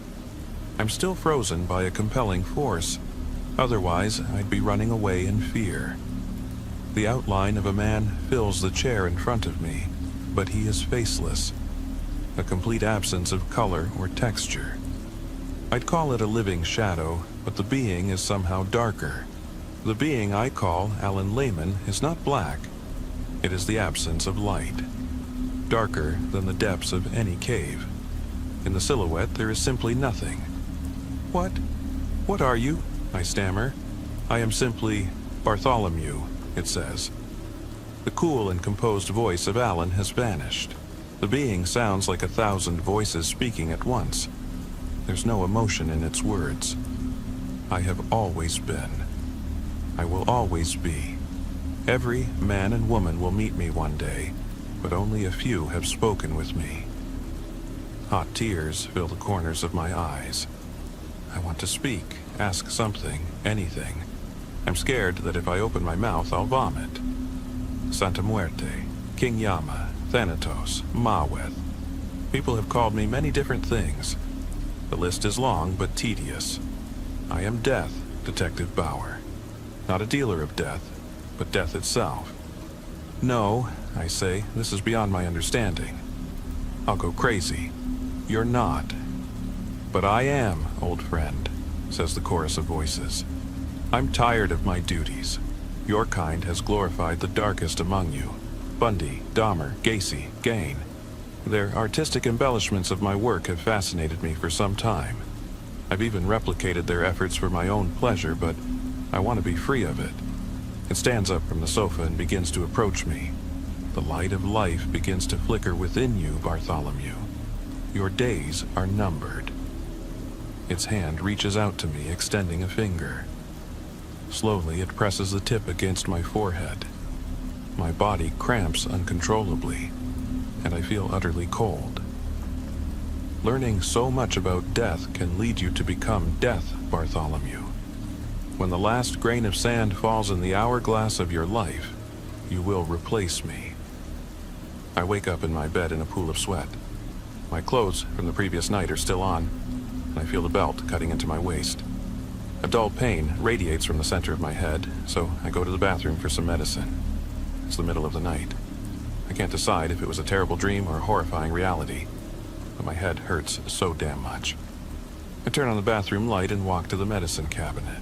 I'm still frozen by a compelling force. Otherwise, I'd be running away in fear. The outline of a man fills the chair in front of me, but he is faceless. A complete absence of color or texture. I'd call it a living shadow, but the being is somehow darker. The being I call Alan Lehman is not black. It is the absence of light. Darker than the depths of any cave. In the silhouette, there is simply nothing. What are you? I stammer. I am simply Bartholomew, it says. The cool and composed voice of Alan has vanished. The being sounds like 1,000 voices speaking at once. There's no emotion in its words. I have always been. I will always be. Every man and woman will meet me one day, but only a few have spoken with me. Hot tears fill the corners of my eyes. I want to speak, ask something, anything. I'm scared that if I open my mouth, I'll vomit. Santa Muerte, King Yama, Thanatos, Maweth. People have called me many different things. The list is long but tedious. I am Death, Detective Bauer. Not a dealer of death, but death itself. No, I say, this is beyond my understanding. I'll go crazy. You're not. But I am, old friend, says the chorus of voices. I'm tired of my duties. Your kind has glorified the darkest among you. Bundy, Dahmer, Gacy, Gain. Their artistic embellishments of my work have fascinated me for some time. I've even replicated their efforts for my own pleasure, but I want to be free of it. It stands up from the sofa and begins to approach me. The light of life begins to flicker within you, Bartholomew. Your days are numbered. Its hand reaches out to me, extending a finger. Slowly, it presses the tip against my forehead. My body cramps uncontrollably, and I feel utterly cold. Learning so much about death can lead you to become Death, Bartholomew. When the last grain of sand falls in the hourglass of your life, you will replace me. I wake up in my bed in a pool of sweat. My clothes from the previous night are still on, and I feel the belt cutting into my waist. A dull pain radiates from the center of my head, so I go to the bathroom for some medicine. It's the middle of the night. I can't decide if it was a terrible dream or a horrifying reality, but my head hurts so damn much. I turn on the bathroom light and walk to the medicine cabinet.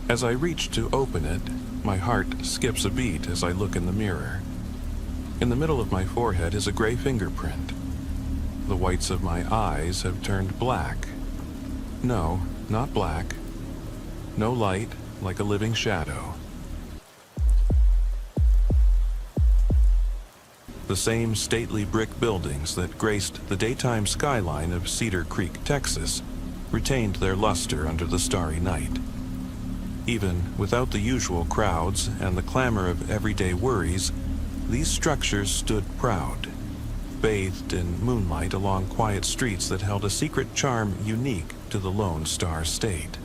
As I reach to open it, my heart skips a beat as I look in the mirror. In the middle of my forehead is a gray fingerprint. The whites of my eyes have turned black. No, not black. No light, like a living shadow. The same stately brick buildings that graced the daytime skyline of Cedar Creek, Texas, retained their luster under the starry night. Even without the usual crowds and the clamor of everyday worries, these structures stood proud, bathed in moonlight along quiet streets that held a secret charm unique to the Lone Star State.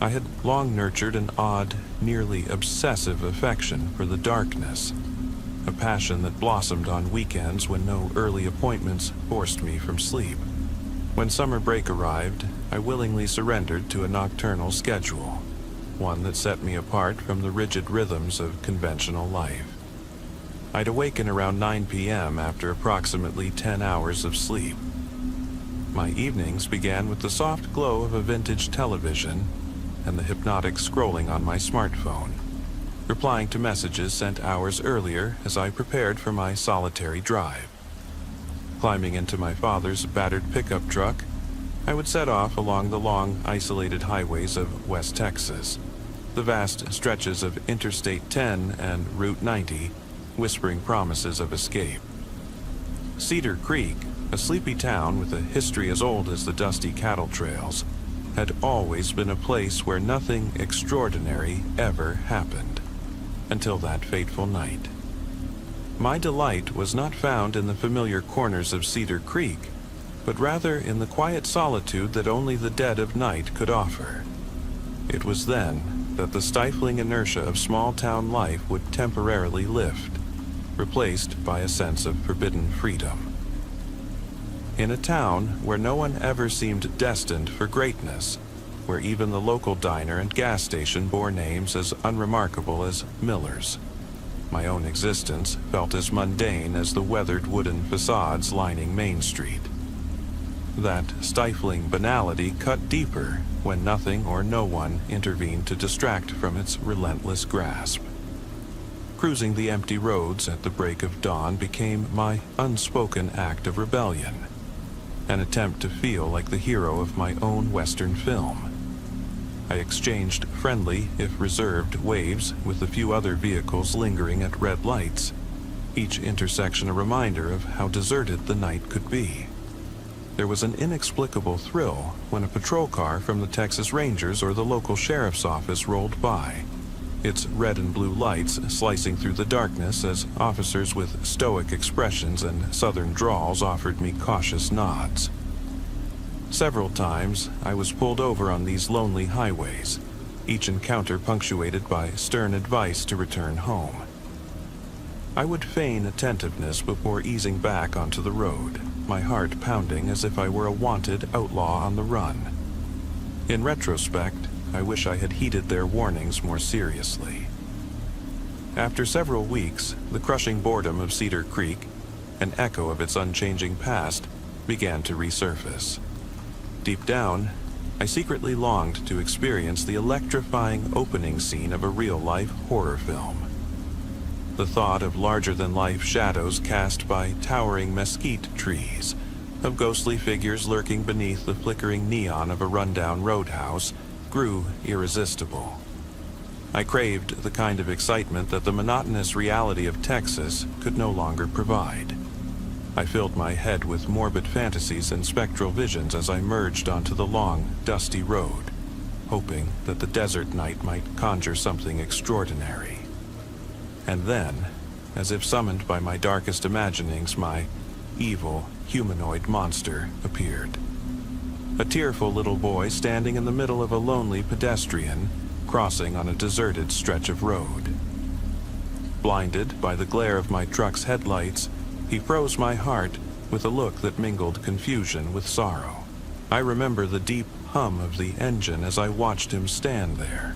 I had long nurtured an odd, nearly obsessive affection for the darkness, a passion that blossomed on weekends when no early appointments forced me from sleep. When summer break arrived, I willingly surrendered to a nocturnal schedule, one that set me apart from the rigid rhythms of conventional life. I'd awaken around 9 p.m. after approximately 10 hours of sleep. My evenings began with the soft glow of a vintage television and the hypnotic scrolling on my smartphone, replying to messages sent hours earlier as I prepared for my solitary drive. Climbing into my father's battered pickup truck, I would set off along the long, isolated highways of West Texas, the vast stretches of Interstate 10 and Route 90, whispering promises of escape. Cedar Creek, a sleepy town with a history as old as the dusty cattle trails, had always been a place where nothing extraordinary ever happened, until that fateful night. My delight was not found in the familiar corners of Cedar Creek, but rather in the quiet solitude that only the dead of night could offer. It was then that the stifling inertia of small-town life would temporarily lift, replaced by a sense of forbidden freedom. In a town where no one ever seemed destined for greatness, where even the local diner and gas station bore names as unremarkable as Miller's, my own existence felt as mundane as the weathered wooden facades lining Main Street. That stifling banality cut deeper when nothing or no one intervened to distract from its relentless grasp. Cruising the empty roads at the break of dawn became my unspoken act of rebellion, an attempt to feel like the hero of my own Western film. I exchanged friendly, if reserved, waves with the few other vehicles lingering at red lights, each intersection a reminder of how deserted the night could be. There was an inexplicable thrill when a patrol car from the Texas Rangers or the local sheriff's office rolled by, its red and blue lights slicing through the darkness as officers with stoic expressions and southern drawls offered me cautious nods. Several times I was pulled over on these lonely highways, each encounter punctuated by stern advice to return home. I would feign attentiveness before easing back onto the road, my heart pounding as if I were a wanted outlaw on the run. In retrospect, I wish I had heeded their warnings more seriously. After several weeks, the crushing boredom of Cedar Creek, an echo of its unchanging past, began to resurface. Deep down, I secretly longed to experience the electrifying opening scene of a real-life horror film. The thought of larger-than-life shadows cast by towering mesquite trees, of ghostly figures lurking beneath the flickering neon of a rundown roadhouse, grew irresistible. I craved the kind of excitement that the monotonous reality of Texas could no longer provide. I filled my head with morbid fantasies and spectral visions as I merged onto the long, dusty road, hoping that the desert night might conjure something extraordinary. And then, as if summoned by my darkest imaginings, my evil, humanoid monster appeared. A tearful little boy standing in the middle of a lonely pedestrian crossing on a deserted stretch of road. Blinded by the glare of my truck's headlights, he froze my heart with a look that mingled confusion with sorrow. I remember the deep hum of the engine as I watched him stand there.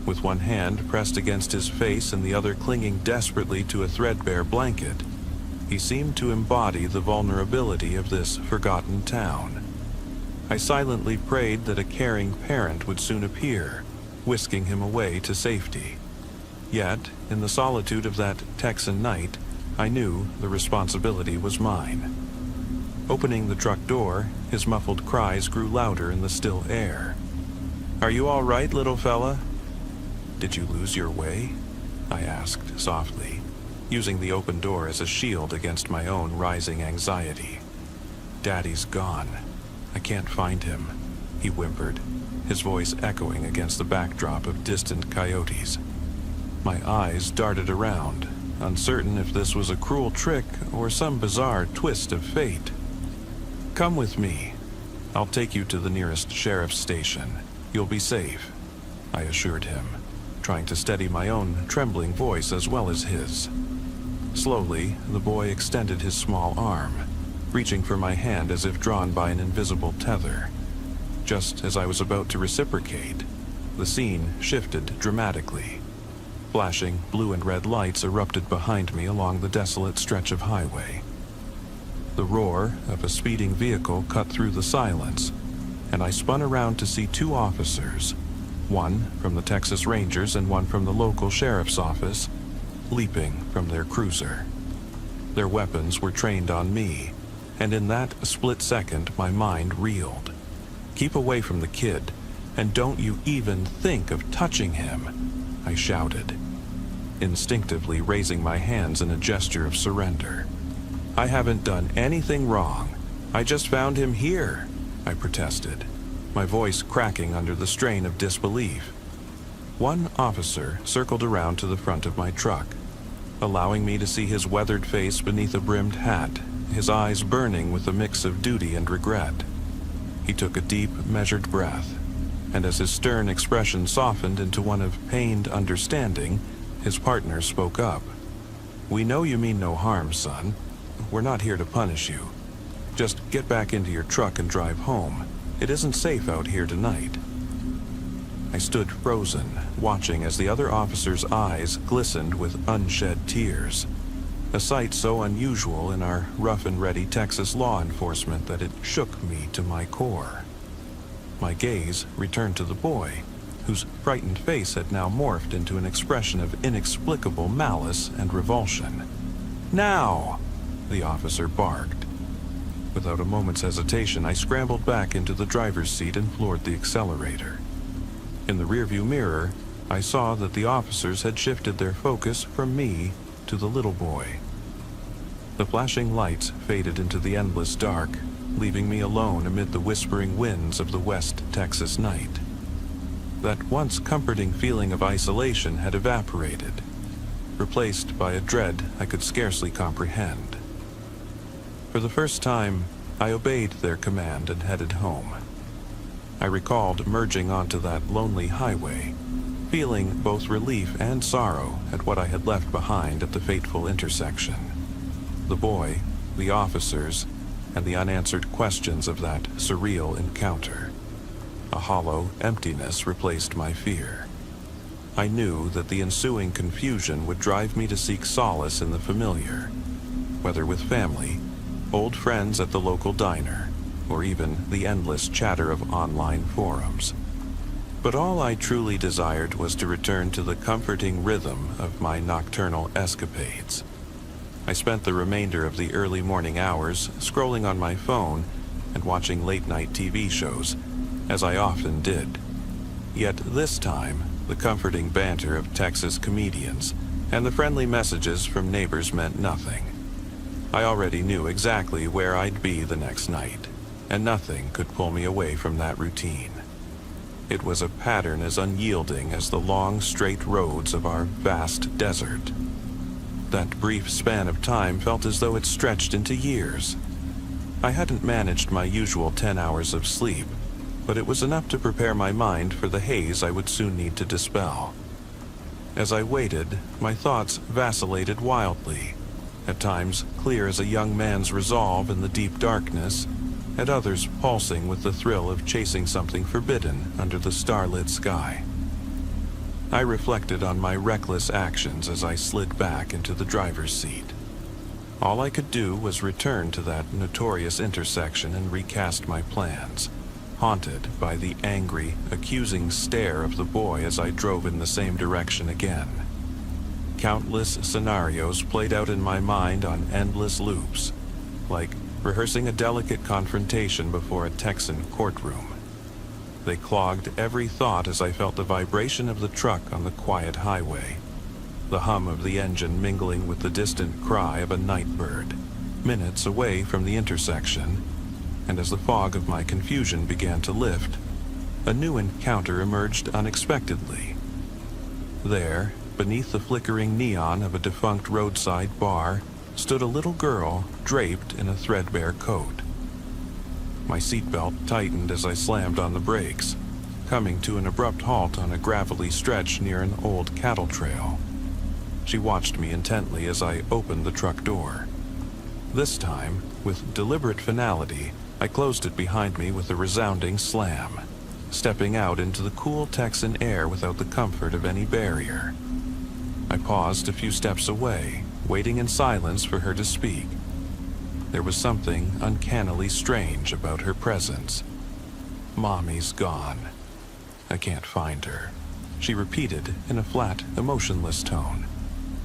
With one hand pressed against his face and the other clinging desperately to a threadbare blanket, he seemed to embody the vulnerability of this forgotten town. I silently prayed that a caring parent would soon appear, whisking him away to safety. Yet, in the solitude of that Texan night, I knew the responsibility was mine. Opening the truck door, his muffled cries grew louder in the still air. "Are you all right, little fella?" "Did you lose your way?" I asked softly, using the open door as a shield against my own rising anxiety. "Daddy's gone. I can't find him," he whimpered, his voice echoing against the backdrop of distant coyotes. My eyes darted around, uncertain if this was a cruel trick or some bizarre twist of fate. "Come with me. I'll take you to the nearest sheriff's station. You'll be safe," I assured him, trying to steady my own trembling voice as well as his. Slowly, the boy extended his small arm, reaching for my hand as if drawn by an invisible tether. Just as I was about to reciprocate, the scene shifted dramatically. Flashing blue and red lights erupted behind me along the desolate stretch of highway. The roar of a speeding vehicle cut through the silence, and I spun around to see two officers, one from the Texas Rangers and one from the local sheriff's office, leaping from their cruiser. Their weapons were trained on me, and in that split second my mind reeled. "Keep away from the kid, and don't you even think of touching him," I shouted, instinctively raising my hands in a gesture of surrender. "I haven't done anything wrong. I just found him here," I protested, my voice cracking under the strain of disbelief. One officer circled around to the front of my truck, allowing me to see his weathered face beneath a brimmed hat, his eyes burning with a mix of duty and regret. He took a deep, measured breath, and as his stern expression softened into one of pained understanding, his partner spoke up. "We know you mean no harm, son. We're not here to punish you. Just get back into your truck and drive home. It isn't safe out here tonight." I stood frozen, watching as the other officer's eyes glistened with unshed tears, a sight so unusual in our rough-and-ready Texas law enforcement that it shook me to my core. My gaze returned to the boy, whose frightened face had now morphed into an expression of inexplicable malice and revulsion. "Now!" the officer barked. Without a moment's hesitation, I scrambled back into the driver's seat and floored the accelerator. In the rearview mirror, I saw that the officers had shifted their focus from me to the little boy. The flashing lights faded into the endless dark, leaving me alone amid the whispering winds of the West Texas night. That once comforting feeling of isolation had evaporated, replaced by a dread I could scarcely comprehend. For the first time, I obeyed their command and headed home. I recalled merging onto that lonely highway, feeling both relief and sorrow at what I had left behind at the fateful intersection. The boy, the officers, and the unanswered questions of that surreal encounter. A hollow emptiness replaced my fear. I knew that the ensuing confusion would drive me to seek solace in the familiar, whether with family, old friends at the local diner, or even the endless chatter of online forums. But all I truly desired was to return to the comforting rhythm of my nocturnal escapades. I spent the remainder of the early morning hours scrolling on my phone and watching late-night TV shows, as I often did. Yet this time, the comforting banter of Texas comedians and the friendly messages from neighbors meant nothing. I already knew exactly where I'd be the next night, and nothing could pull me away from that routine. It was a pattern as unyielding as the long, straight roads of our vast desert. That brief span of time felt as though it stretched into years. I hadn't managed my usual 10 hours of sleep, but it was enough to prepare my mind for the haze I would soon need to dispel. As I waited, my thoughts vacillated wildly, at times clear as a young man's resolve in the deep darkness, at others pulsing with the thrill of chasing something forbidden under the starlit sky. I reflected on my reckless actions as I slid back into the driver's seat. All I could do was return to that notorious intersection and recast my plans, haunted by the angry, accusing stare of the boy as I drove in the same direction again. Countless scenarios played out in my mind on endless loops, like rehearsing a delicate confrontation before a Texan courtroom. They clogged every thought as I felt the vibration of the truck on the quiet highway, the hum of the engine mingling with the distant cry of a night bird, minutes away from the intersection, and as the fog of my confusion began to lift, a new encounter emerged unexpectedly. There, beneath the flickering neon of a defunct roadside bar, stood a little girl draped in a threadbare coat. My seatbelt tightened as I slammed on the brakes, coming to an abrupt halt on a gravelly stretch near an old cattle trail. She watched me intently as I opened the truck door. This time, with deliberate finality, I closed it behind me with a resounding slam, stepping out into the cool Texan air without the comfort of any barrier. I paused a few steps away, waiting in silence for her to speak. There was something uncannily strange about her presence. "Mommy's gone," I can't find her," she repeated in a flat, emotionless tone,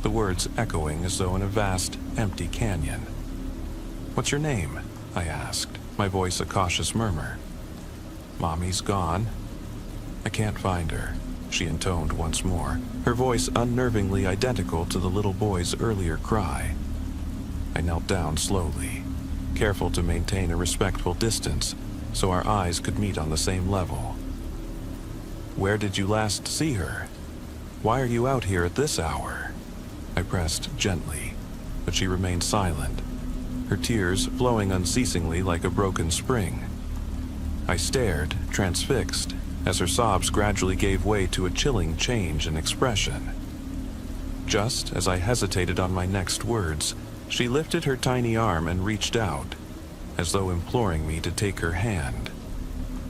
the words echoing as though in a vast, empty canyon. "What's your name?" I asked, my voice a cautious murmur. "Mommy's gone. I can't find her," she intoned once more, her voice unnervingly identical to the little boy's earlier cry. I knelt down slowly, careful to maintain a respectful distance so our eyes could meet on the same level. "Where did you last see her? Why are you out here at this hour?" I pressed gently, but she remained silent, her tears flowing unceasingly like a broken spring. I stared, transfixed, as her sobs gradually gave way to a chilling change in expression. Just as I hesitated on my next words, she lifted her tiny arm and reached out, as though imploring me to take her hand.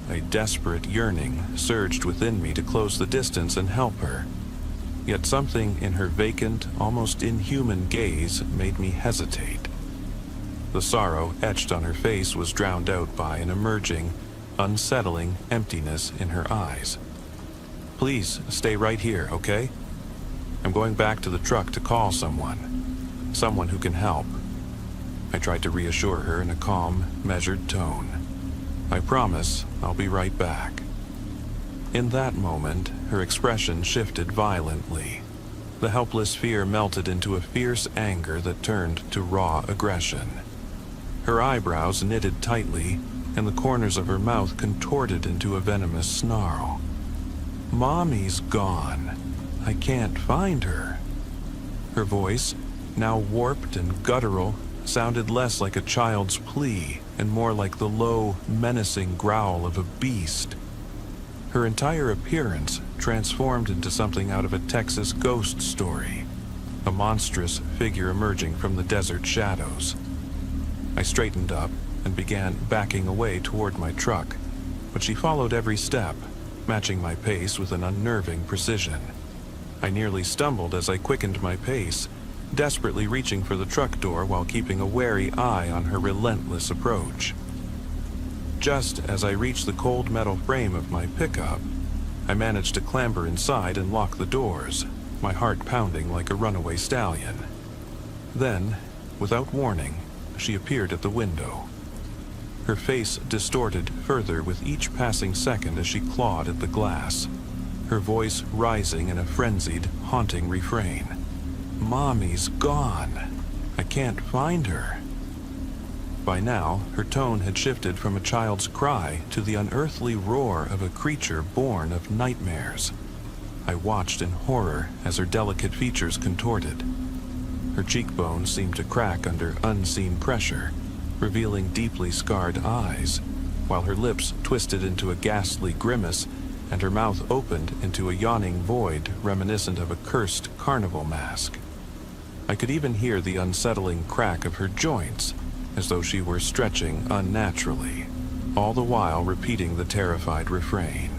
A desperate yearning surged within me to close the distance and help her, yet something in her vacant, almost inhuman gaze made me hesitate. The sorrow etched on her face was drowned out by an emerging, unsettling emptiness in her eyes. "Please stay right here, okay? I'm going back to the truck to call someone who can help." I tried to reassure her in a calm, measured tone. "I promise I'll be right back." In that moment, her expression shifted violently. The helpless fear melted into a fierce anger that turned to raw aggression. Her eyebrows knitted tightly, and the corners of her mouth contorted into a venomous snarl. "Mommy's gone. I can't find her." Her voice, now warped and guttural, sounded less like a child's plea and more like the low, menacing growl of a beast. Her entire appearance transformed into something out of a Texas ghost story, a monstrous figure emerging from the desert shadows. I straightened up and began backing away toward my truck, but she followed every step, matching my pace with an unnerving precision. I nearly stumbled as I quickened my pace, desperately reaching for the truck door while keeping a wary eye on her relentless approach. Just as I reached the cold metal frame of my pickup, I managed to clamber inside and lock the doors, my heart pounding like a runaway stallion. Then, without warning, she appeared at the window. Her face distorted further with each passing second as she clawed at the glass, her voice rising in a frenzied, haunting refrain. "Mommy's gone. I can't find her." By now, her tone had shifted from a child's cry to the unearthly roar of a creature born of nightmares. I watched in horror as her delicate features contorted. Her cheekbones seemed to crack under unseen pressure, revealing deeply scarred eyes, while her lips twisted into a ghastly grimace and her mouth opened into a yawning void reminiscent of a cursed carnival mask. I could even hear the unsettling crack of her joints, as though she were stretching unnaturally, all the while repeating the terrified refrain.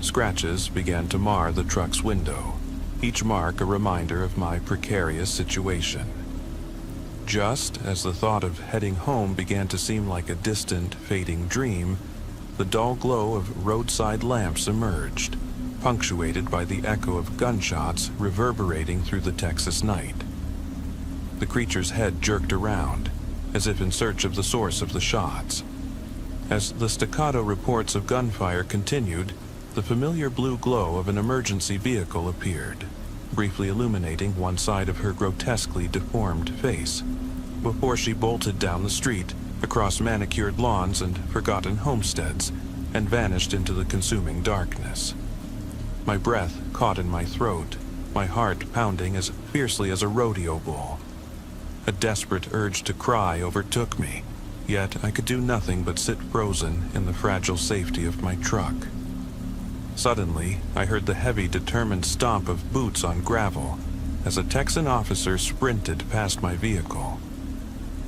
Scratches began to mar the truck's window, each mark a reminder of my precarious situation. Just as the thought of heading home began to seem like a distant, fading dream, the dull glow of roadside lamps emerged, punctuated by the echo of gunshots reverberating through the Texas night. The creature's head jerked around, as if in search of the source of the shots. As the staccato reports of gunfire continued, the familiar blue glow of an emergency vehicle appeared, briefly illuminating one side of her grotesquely deformed face, before she bolted down the street, across manicured lawns and forgotten homesteads, and vanished into the consuming darkness. My breath caught in my throat, my heart pounding as fiercely as a rodeo bull. A desperate urge to cry overtook me, yet I could do nothing but sit frozen in the fragile safety of my truck. Suddenly, I heard the heavy, determined stomp of boots on gravel as a Texan officer sprinted past my vehicle.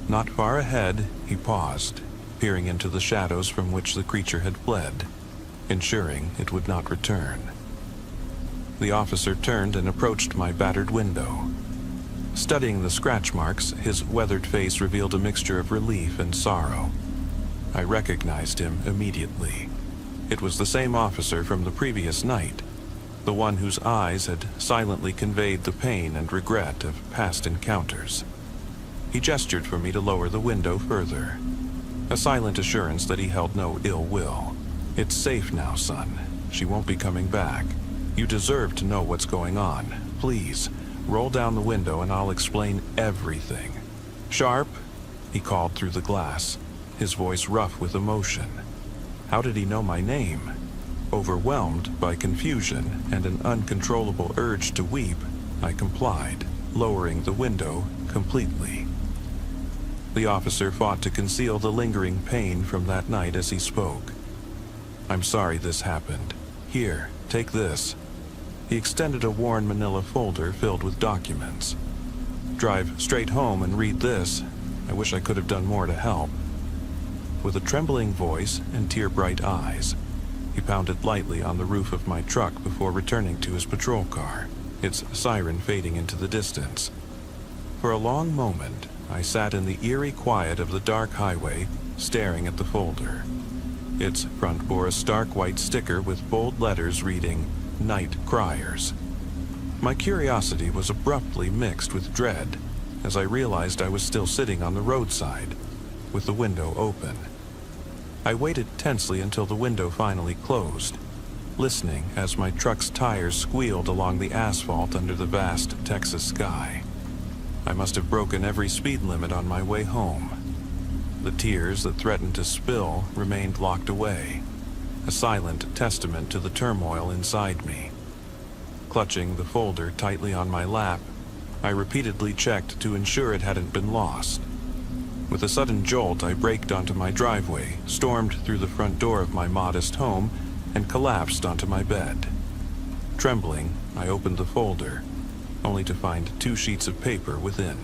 Not far ahead, he paused, peering into the shadows from which the creature had fled, ensuring it would not return. The officer turned and approached my battered window. Studying the scratch marks, his weathered face revealed a mixture of relief and sorrow. I recognized him immediately. It was the same officer from the previous night, the one whose eyes had silently conveyed the pain and regret of past encounters. He gestured for me to lower the window further, a silent assurance that he held no ill will. "It's safe now, son. She won't be coming back. You deserve to know what's going on. Please, roll down the window and I'll explain everything." "Sharp," he called through the glass, his voice rough with emotion. How did he know my name? Overwhelmed by confusion and an uncontrollable urge to weep, I complied, lowering the window completely. The officer fought to conceal the lingering pain from that night as he spoke. "I'm sorry this happened. Here, take this." He extended a worn manila folder filled with documents. "Drive straight home and read this. I wish I could have done more to help." With a trembling voice and tear-bright eyes, he pounded lightly on the roof of my truck before returning to his patrol car, its siren fading into the distance. For a long moment, I sat in the eerie quiet of the dark highway, staring at the folder. Its front bore a stark white sticker with bold letters reading, "Night Criers." My curiosity was abruptly mixed with dread as I realized I was still sitting on the roadside, with the window open. I waited tensely until the window finally closed, listening as my truck's tires squealed along the asphalt under the vast Texas sky. I must have broken every speed limit on my way home. The tears that threatened to spill remained locked away, a silent testament to the turmoil inside me. Clutching the folder tightly on my lap, I repeatedly checked to ensure it hadn't been lost. With a sudden jolt, I braked onto my driveway, stormed through the front door of my modest home, and collapsed onto my bed. Trembling, I opened the folder, only to find 2 sheets of paper within.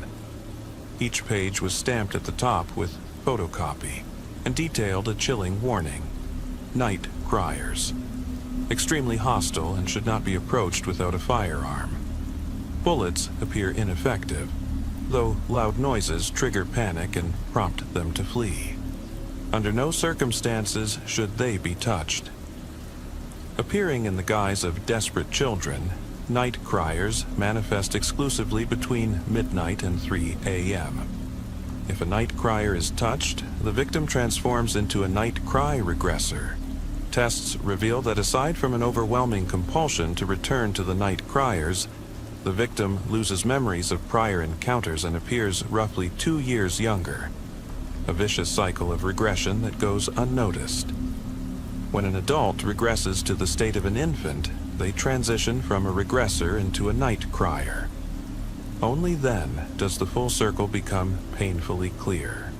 Each page was stamped at the top with photocopy and detailed a chilling warning: "Night Criers. Extremely hostile and should not be approached without a firearm. Bullets appear ineffective, though loud noises trigger panic and prompt them to flee. Under no circumstances should they be touched." Appearing in the guise of desperate children, night criers manifest exclusively between midnight and 3 a.m. If a night crier is touched, the victim transforms into a night cry regressor. Tests reveal that aside from an overwhelming compulsion to return to the night criers, the victim loses memories of prior encounters and appears roughly 2 years younger. A vicious cycle of regression that goes unnoticed. When an adult regresses to the state of an infant, they transition from a regressor into a night crier. Only then does the full circle become painfully clear.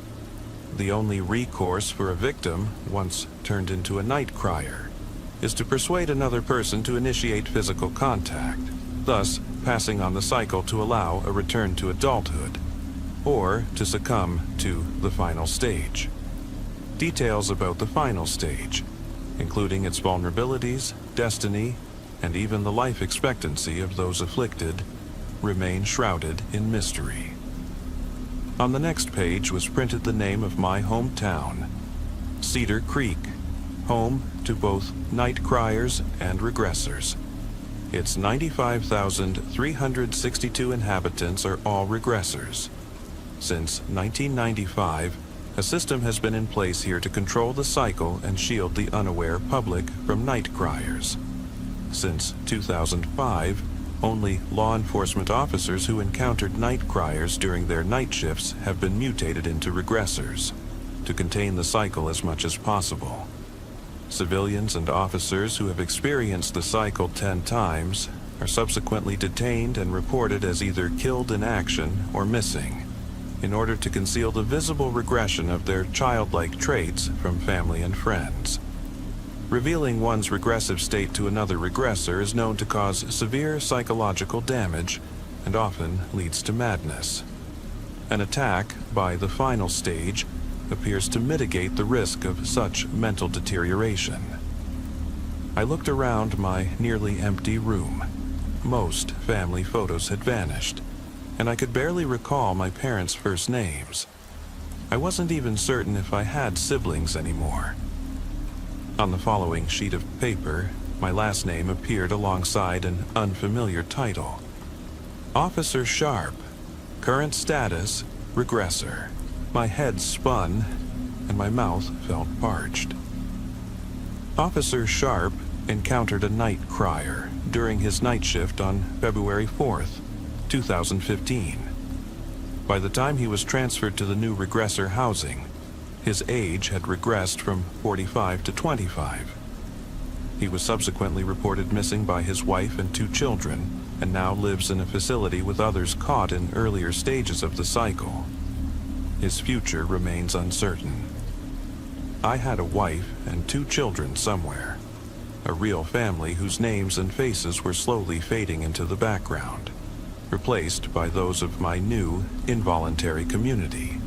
The only recourse for a victim, once turned into a night crier, is to persuade another person to initiate physical contact, thus passing on the cycle to allow a return to adulthood, or to succumb to the final stage. Details about the final stage, including its vulnerabilities, destiny, and even the life expectancy of those afflicted, remain shrouded in mystery. On the next page was printed the name of my hometown, Cedar Creek, home to both night criers and regressors. Its 95,362 inhabitants are all regressors. Since 1995, a system has been in place here to control the cycle and shield the unaware public from night criers. Since 2005, only law enforcement officers who encountered night criers during their night shifts have been mutated into regressors, to contain the cycle as much as possible. Civilians and officers who have experienced the cycle 10 times are subsequently detained and reported as either killed in action or missing, in order to conceal the visible regression of their childlike traits from family and friends. Revealing one's regressive state to another regressor is known to cause severe psychological damage and often leads to madness. An attack by the final stage appears to mitigate the risk of such mental deterioration. I looked around my nearly empty room. Most family photos had vanished, and I could barely recall my parents' first names. I wasn't even certain if I had siblings anymore. On the following sheet of paper, my last name appeared alongside an unfamiliar title. Officer Sharp. Current status, regressor. My head spun, and my mouth felt parched. Officer Sharp encountered a night crier during his night shift on February 4th, 2015. By the time he was transferred to the new regressor housing, his age had regressed from 45 to 25. He was subsequently reported missing by his wife and 2 children, and now lives in a facility with others caught in earlier stages of the cycle. His future remains uncertain. I had a wife and 2 children somewhere, a real family whose names and faces were slowly fading into the background, replaced by those of my new, involuntary community.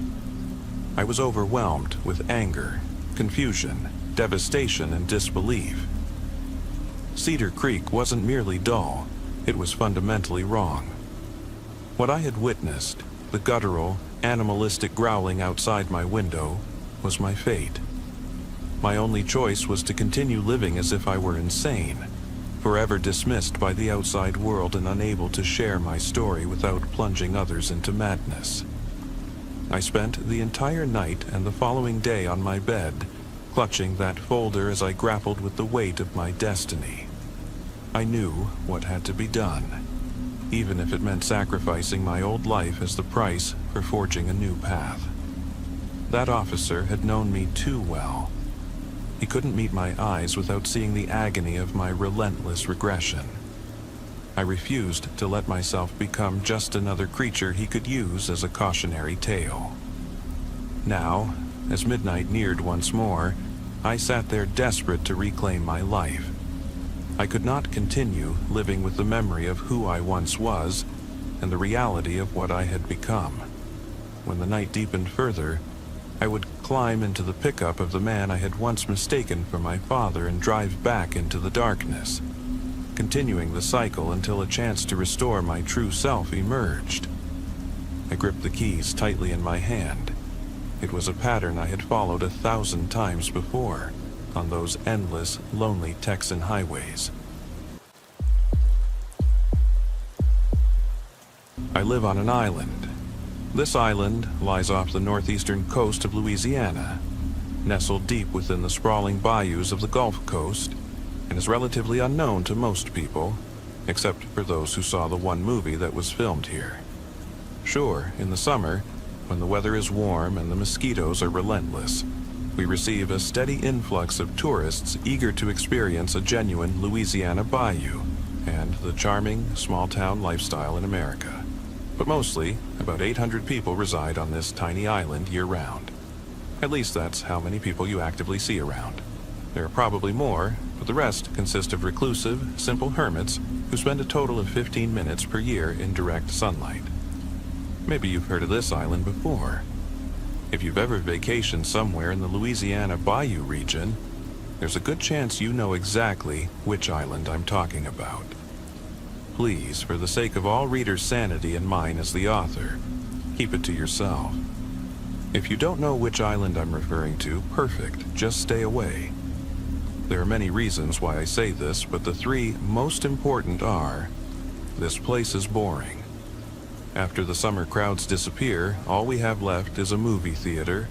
I was overwhelmed with anger, confusion, devastation, and disbelief. Cedar Creek wasn't merely dull, it was fundamentally wrong. What I had witnessed, the guttural, animalistic growling outside my window, was my fate. My only choice was to continue living as if I were insane, forever dismissed by the outside world and unable to share my story without plunging others into madness. I spent the entire night and the following day on my bed, clutching that folder as I grappled with the weight of my destiny. I knew what had to be done, even if it meant sacrificing my old life as the price for forging a new path. That officer had known me too well. He couldn't meet my eyes without seeing the agony of my relentless regression. I refused to let myself become just another creature he could use as a cautionary tale. Now, as midnight neared once more, I sat there desperate to reclaim my life. I could not continue living with the memory of who I once was and the reality of what I had become. When the night deepened further, I would climb into the pickup of the man I had once mistaken for my father and drive back into the darkness, continuing the cycle until a chance to restore my true self emerged. I gripped the keys tightly in my hand. It was a pattern I had followed 1,000 times before, on those endless, lonely Texan highways. I live on an island. This island lies off the northeastern coast of Louisiana, nestled deep within the sprawling bayous of the Gulf Coast, and is relatively unknown to most people, except for those who saw the one movie that was filmed here. Sure, in the summer, when the weather is warm and the mosquitoes are relentless, we receive a steady influx of tourists eager to experience a genuine Louisiana bayou and the charming small-town lifestyle in America. But mostly, about 800 people reside on this tiny island year-round. At least that's how many people you actively see around. There are probably more, but the rest consist of reclusive, simple hermits who spend a total of 15 minutes per year in direct sunlight. Maybe you've heard of this island before. If you've ever vacationed somewhere in the Louisiana Bayou region, there's a good chance you know exactly which island I'm talking about. Please, for the sake of all readers' sanity and mine as the author, keep it to yourself. If you don't know which island I'm referring to, perfect, just stay away. There are many reasons why I say this, but the 3 most important are: this place is boring. After the summer crowds disappear, all we have left is a movie theater,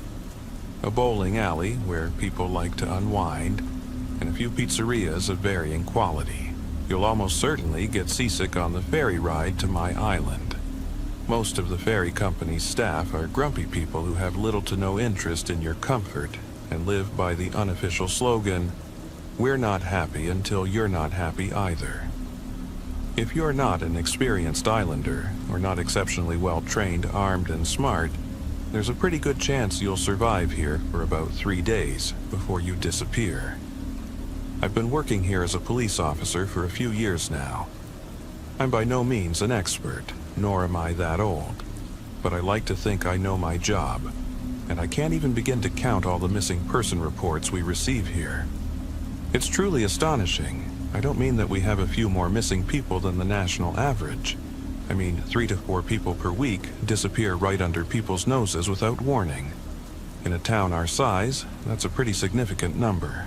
a bowling alley where people like to unwind, and a few pizzerias of varying quality. You'll almost certainly get seasick on the ferry ride to my island. Most of the ferry company's staff are grumpy people who have little to no interest in your comfort and live by the unofficial slogan, "We're not happy until you're not happy either." If you're not an experienced islander, or not exceptionally well-trained, armed, and smart, there's a pretty good chance you'll survive here for about 3 days before you disappear. I've been working here as a police officer for a few years now. I'm by no means an expert, nor am I that old, but I like to think I know my job, and I can't even begin to count all the missing person reports we receive here. It's truly astonishing. I don't mean that we have a few more missing people than the national average. I mean 3 to 4 people per week disappear right under people's noses without warning. In a town our size, that's a pretty significant number.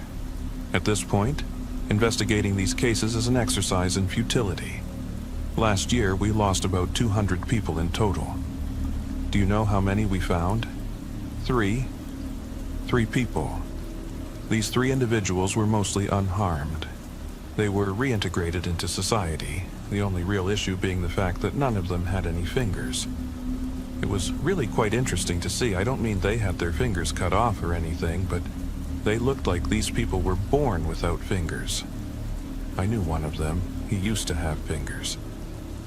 At this point, investigating these cases is an exercise in futility. Last year, we lost about 200 people in total. Do you know how many we found? 3. 3 people. These 3 individuals were mostly unharmed. They were reintegrated into society, the only real issue being the fact that none of them had any fingers. It was really quite interesting to see. I don't mean they had their fingers cut off or anything, but they looked like these people were born without fingers. I knew one of them. He used to have fingers.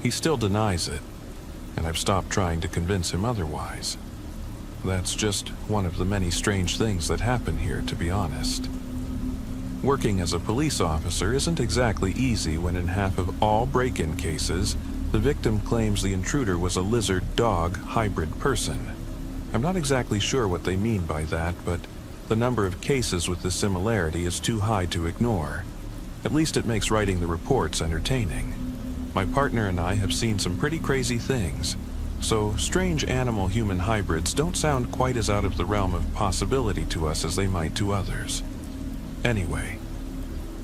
He still denies it, and I've stopped trying to convince him otherwise. That's just one of the many strange things that happen here, to be honest. Working as a police officer isn't exactly easy when in half of all break-in cases, the victim claims the intruder was a lizard-dog hybrid person. I'm not exactly sure what they mean by that, but the number of cases with this similarity is too high to ignore. At least it makes writing the reports entertaining. My partner and I have seen some pretty crazy things, so strange animal-human hybrids don't sound quite as out of the realm of possibility to us as they might to others. Anyway,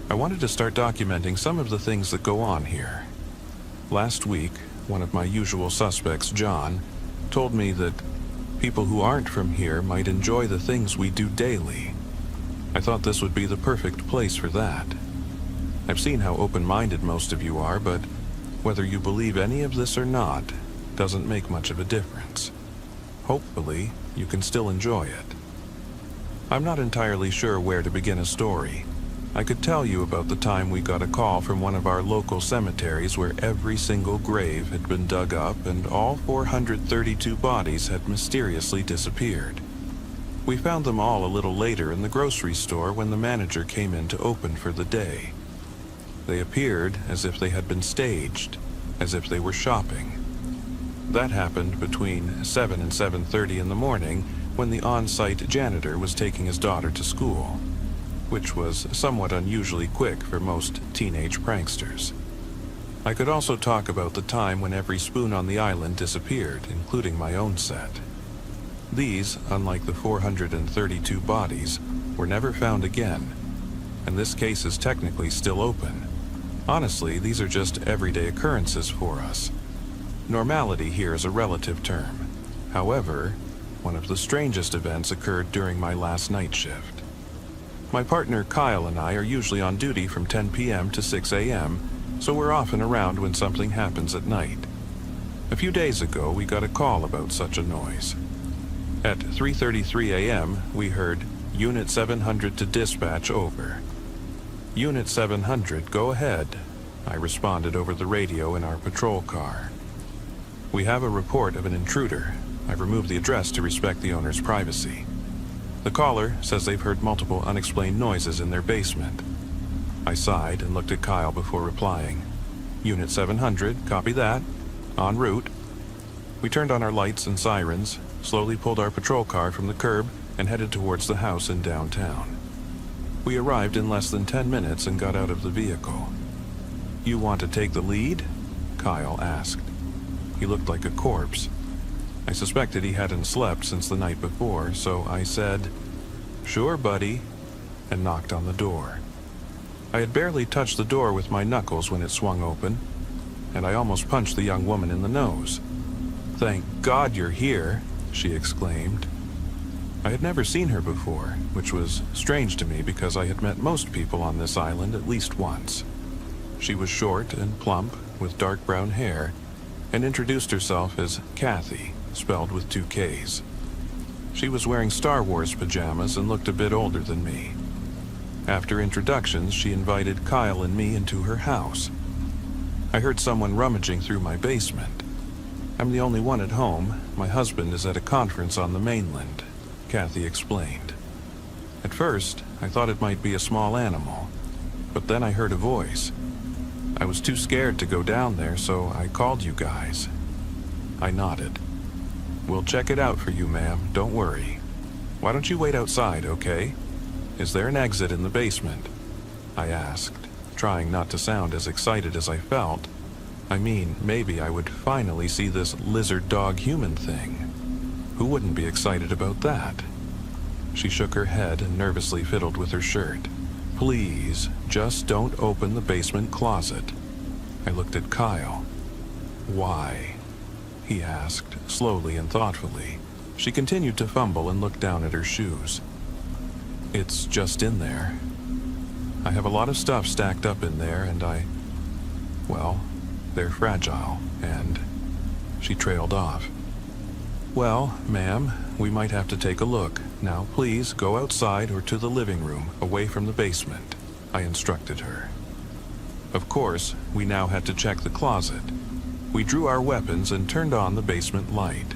I wanted to start documenting some of the things that go on here. Last week, one of my usual suspects, John, told me that people who aren't from here might enjoy the things we do daily. I thought this would be the perfect place for that. I've seen how open-minded most of you are, but whether you believe any of this or not doesn't make much of a difference. Hopefully, you can still enjoy it. I'm not entirely sure where to begin a story. I could tell you about the time we got a call from one of our local cemeteries where every single grave had been dug up and all 432 bodies had mysteriously disappeared. We found them all a little later in the grocery store when the manager came in to open for the day. They appeared as if they had been staged, as if they were shopping. That happened between 7 and 7:30 in the morning when the on-site janitor was taking his daughter to school, which was somewhat unusually quick for most teenage pranksters. I could also talk about the time when every spoon on the island disappeared, including my own set. These, unlike the 432 bodies, were never found again, and this case is technically still open. Honestly, these are just everyday occurrences for us. Normality here is a relative term. However, one of the strangest events occurred during my last night shift. My partner Kyle and I are usually on duty from 10 p.m. to 6 a.m., so we're often around when something happens at night. A few days ago, we got a call about such a noise. At 3:33 a.m., we heard, "Unit 700 to dispatch, over." "Unit 700, go ahead," I responded over the radio in our patrol car. "We have a report of an intruder. I've removed the address to respect the owner's privacy." The caller says they've heard multiple unexplained noises in their basement. I sighed and looked at Kyle before replying. "Unit 700, copy that. En route." We turned on our lights and sirens, slowly pulled our patrol car from the curb, and headed towards the house in downtown. We arrived in less than 10 minutes and got out of the vehicle. "You want to take the lead?" Kyle asked. He looked like a corpse. I suspected he hadn't slept since the night before, so I said, "Sure, buddy," and knocked on the door. I had barely touched the door with my knuckles when it swung open, and I almost punched the young woman in the nose. "Thank God you're here," she exclaimed. I had never seen her before, which was strange to me because I had met most people on this island at least once. She was short and plump, with dark brown hair, and introduced herself as Kathy, spelled with 2 Ks. She was wearing Star Wars pajamas and looked a bit older than me. After introductions, she invited Kyle and me into her house. I heard someone rummaging through my basement. "I'm the only one at home. My husband is at a conference on the mainland," Kathy explained. At first, I thought it might be a small animal, but then I heard a voice. I was too scared to go down there, so I called you guys. I nodded. "We'll check it out for you, ma'am. Don't worry. Why don't you wait outside, okay? Is there an exit in the basement?" I asked, trying not to sound as excited as I felt. I mean, maybe I would finally see this lizard-dog-human thing. Who wouldn't be excited about that? She shook her head and nervously fiddled with her shirt. Please, just don't open the basement closet. I looked at Kyle. Why? He asked, slowly and thoughtfully. She continued to fumble and look down at her shoes. It's just in there. I have a lot of stuff stacked up in there, and well, they're fragile, and... She trailed off. Well, ma'am, we might have to take a look. Now, please go outside or to the living room, away from the basement, I instructed her. Of course, we now had to check the closet. We drew our weapons and turned on the basement light.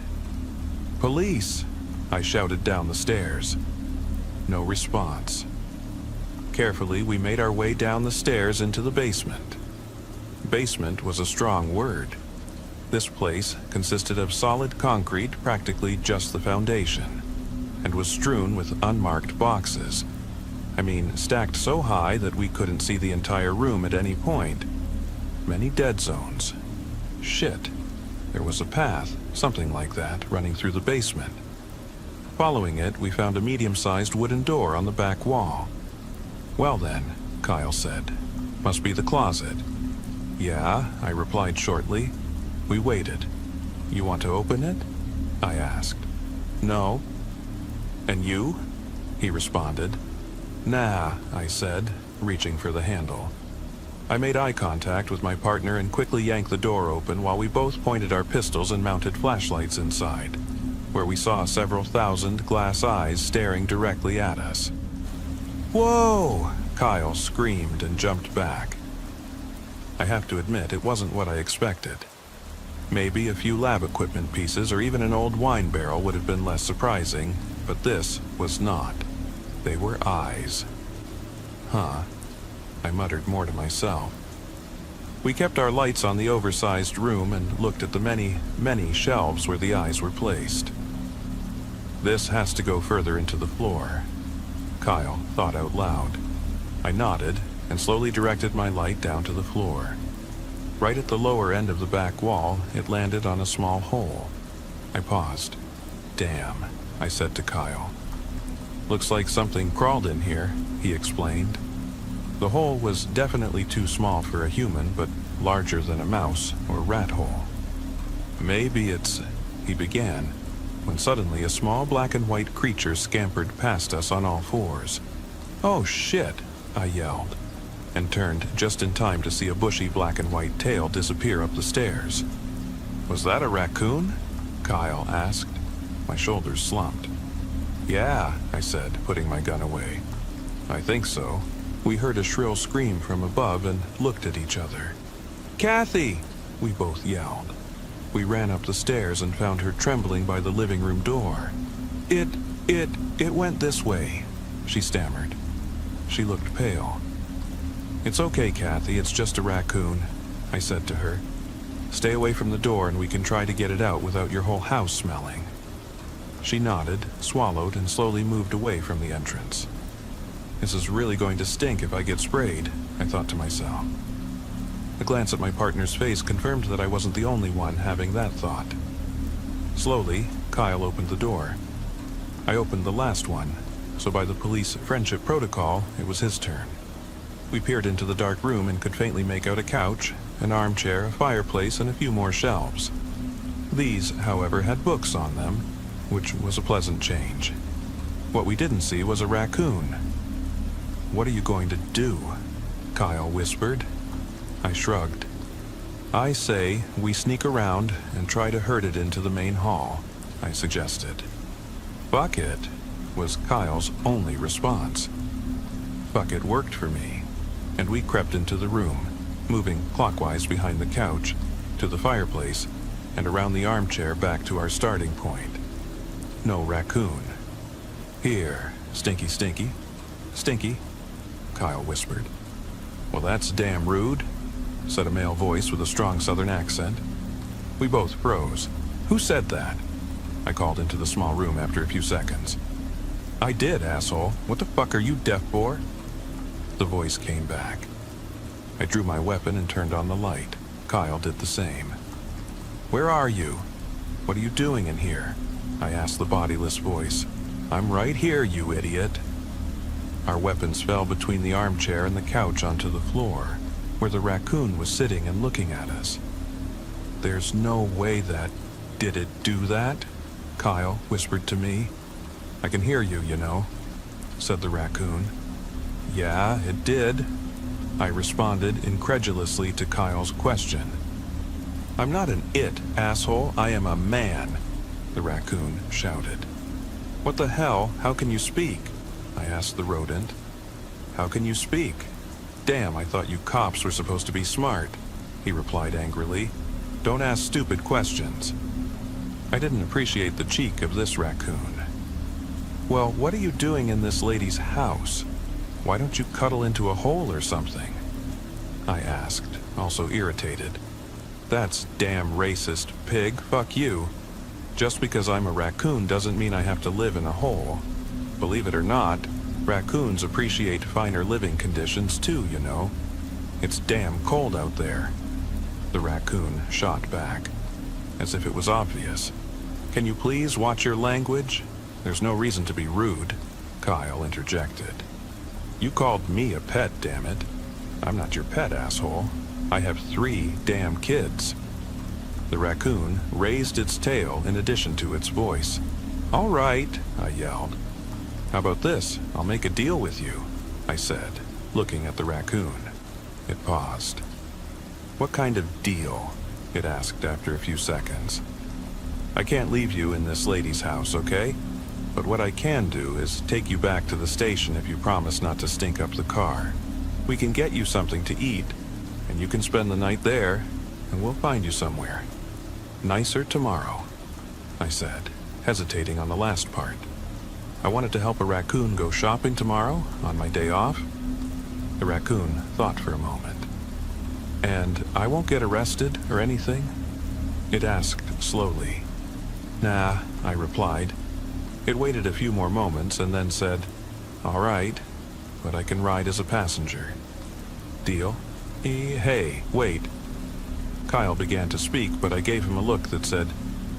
Police! I shouted down the stairs. No response. Carefully, we made our way down the stairs into the basement. Basement was a strong word. This place consisted of solid concrete, practically just the foundation, and was strewn with unmarked boxes. I mean, stacked so high that we couldn't see the entire room at any point. Many dead zones. Shit. There was a path, something like that, running through the basement. Following it, we found a medium-sized wooden door on the back wall. Well then, Kyle said. Must be the closet. Yeah, I replied shortly. We waited. You want to open it? I asked. No. And you? He responded. Nah, I said, reaching for the handle. I made eye contact with my partner and quickly yanked the door open while we both pointed our pistols and mounted flashlights inside, where we saw several thousand glass eyes staring directly at us. Whoa! Kyle screamed and jumped back. I have to admit, it wasn't what I expected. Maybe a few lab equipment pieces or even an old wine barrel would have been less surprising, but this was not. They were eyes. Huh. I muttered more to myself. We kept our lights on the oversized room and looked at the many, many shelves where the eyes were placed. This has to go further into the floor. Kyle thought out loud. I nodded and slowly directed my light down to the floor. Right at the lower end of the back wall, it landed on a small hole. I paused. Damn, I said to Kyle. Looks like something crawled in here, he explained. The hole was definitely too small for a human, but larger than a mouse or rat hole. Maybe it's... he began, when suddenly a small black and white creature scampered past us on all fours. Oh shit, I yelled, and turned just in time to see a bushy black and white tail disappear up the stairs. Was that a raccoon? Kyle asked. My shoulders slumped. Yeah, I said, putting my gun away. I think so. We heard a shrill scream from above and looked at each other. Kathy! We both yelled. We ran up the stairs and found her trembling by the living room door. It went this way, she stammered. She looked pale. It's okay, Kathy, it's just a raccoon, I said to her. Stay away from the door and we can try to get it out without your whole house smelling. She nodded, swallowed, and slowly moved away from the entrance. This is really going to stink if I get sprayed, I thought to myself. A glance at my partner's face confirmed that I wasn't the only one having that thought. Slowly, Kyle opened the door. I opened the last one, so by the police friendship protocol, it was his turn. We peered into the dark room and could faintly make out a couch, an armchair, a fireplace, and a few more shelves. These, however, had books on them, which was a pleasant change. What we didn't see was a raccoon. What are you going to do? Kyle whispered. I shrugged. I say we sneak around and try to herd it into the main hall, I suggested. Fuck it, was Kyle's only response. Fuck it worked for me, and we crept into the room, moving clockwise behind the couch, to the fireplace, and around the armchair back to our starting point. No raccoon. Here, Stinky Stinky. Stinky, Kyle whispered. Well, that's damn rude, said a male voice with a strong southern accent. We both froze. Who said that? I called into the small room after a few seconds. I did, asshole. What the fuck are you deaf for? The voice came back. I drew my weapon and turned on the light. Kyle did the same. Where are you? What are you doing in here? I asked the bodiless voice. I'm right here, you idiot. Our weapons fell between the armchair and the couch onto the floor, where the raccoon was sitting and looking at us. "There's no way that... Did it do that?" Kyle whispered to me. "I can hear you, you know," said the raccoon. "Yeah, it did," I responded incredulously to Kyle's question. "I'm not an it, asshole. I am a man," the raccoon shouted. "What the hell? How can you speak?" I asked the rodent. "How can you speak? Damn, I thought you cops were supposed to be smart," he replied angrily. "Don't ask stupid questions." I didn't appreciate the cheek of this raccoon. "Well, what are you doing in this lady's house? Why don't you cuddle into a hole or something?" I asked, also irritated. "That's damn racist, pig. Fuck you. Just because I'm a raccoon doesn't mean I have to live in a hole. Believe it or not, raccoons appreciate finer living conditions too, you know. It's damn cold out there." The raccoon shot back, as if it was obvious. "Can you please watch your language? There's no reason to be rude," Kyle interjected. "You called me a pet, damn it. I'm not your pet, asshole. I have 3 damn kids." The raccoon raised its tail in addition to its voice. "All right," I yelled. "How about this? I'll make a deal with you," I said, looking at the raccoon. It paused. "What kind of deal?" it asked after a few seconds. "I can't leave you in this lady's house, okay? But what I can do is take you back to the station if you promise not to stink up the car. We can get you something to eat, and you can spend the night there, and we'll find you somewhere. Nicer tomorrow," I said, hesitating on the last part. I wanted to help a raccoon go shopping tomorrow, on my day off. The raccoon thought for a moment. "And I won't get arrested or anything?" it asked slowly. "Nah," I replied. It waited a few more moments and then said, "All right, but I can ride as a passenger. Deal?" Hey, wait." Kyle began to speak, but I gave him a look that said,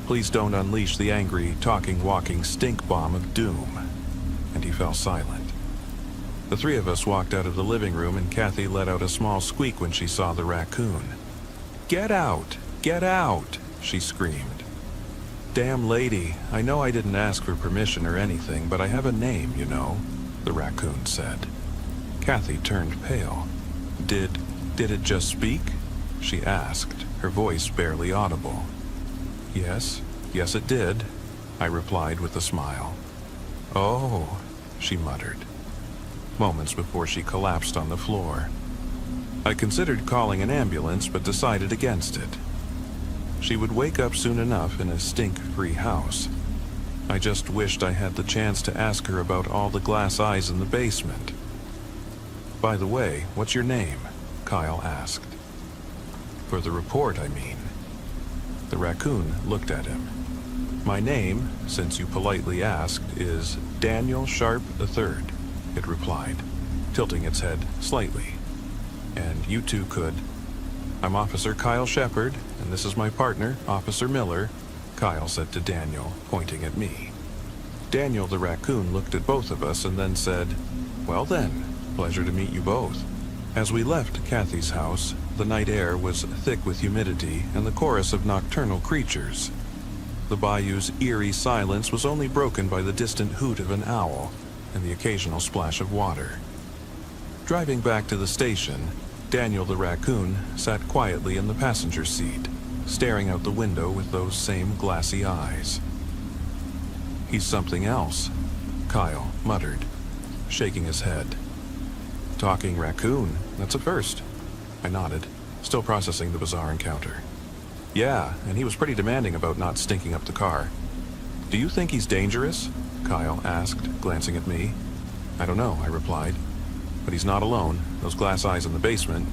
"Please don't unleash the angry, talking, walking stink bomb of doom." And he fell silent. The 3 of us walked out of the living room, and Kathy let out a small squeak when she saw the raccoon. "Get out! Get out!" she screamed. "Damn lady, I know I didn't ask for permission or anything, but I have a name, you know," the raccoon said. Kathy turned pale. Did it just speak?" she asked, her voice barely audible. Yes, it did," I replied with a smile. "Oh," she muttered, moments before she collapsed on the floor. I considered calling an ambulance, but decided against it. She would wake up soon enough in a stink-free house. I just wished I had the chance to ask her about all the glass eyes in the basement. "By the way, what's your name?" Kyle asked. "For the report, I mean." The raccoon looked at him. "My name, since you politely asked, is Daniel Sharp III, it replied, tilting its head slightly. "And you two could." "I'm Officer Kyle Shepard, and this is my partner, Officer Miller," Kyle said to Daniel, pointing at me. Daniel the raccoon looked at both of us and then said, "Well then, pleasure to meet you both." As we left Kathy's house, the night air was thick with humidity and the chorus of nocturnal creatures. The bayou's eerie silence was only broken by the distant hoot of an owl and the occasional splash of water. Driving back to the station, Daniel the raccoon sat quietly in the passenger seat, staring out the window with those same glassy eyes. "He's something else," Kyle muttered, shaking his head. "Talking raccoon, that's a first." I nodded, still processing the bizarre encounter. "Yeah, and he was pretty demanding about not stinking up the car." "Do you think he's dangerous?" Kyle asked, glancing at me. "I don't know," I replied. "But he's not alone. Those glass eyes in the basement.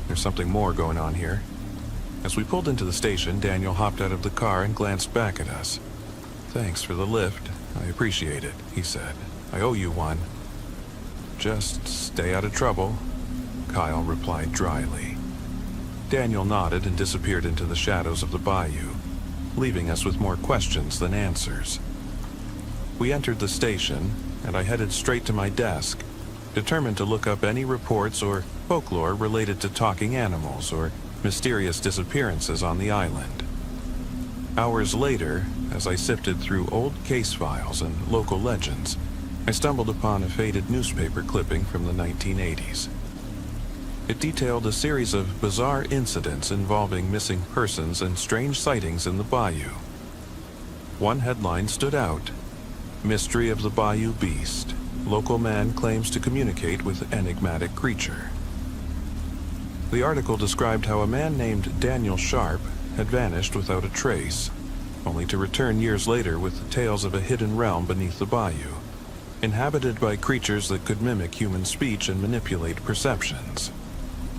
There's something more going on here." As we pulled into the station, Daniel hopped out of the car and glanced back at us. "Thanks for the lift. I appreciate it," he said. "I owe you one." "Just stay out of trouble," Kyle replied dryly. Daniel nodded and disappeared into the shadows of the bayou, leaving us with more questions than answers. We entered the station, and I headed straight to my desk, determined to look up any reports or folklore related to talking animals or mysterious disappearances on the island. Hours later, as I sifted through old case files and local legends, I stumbled upon a faded newspaper clipping from the 1980s. It detailed a series of bizarre incidents involving missing persons and strange sightings in the bayou. One headline stood out: "Mystery of the Bayou Beast. Local man claims to communicate with enigmatic creature." The article described how a man named Daniel Sharp had vanished without a trace, only to return years later with tales of a hidden realm beneath the bayou, inhabited by creatures that could mimic human speech and manipulate perceptions.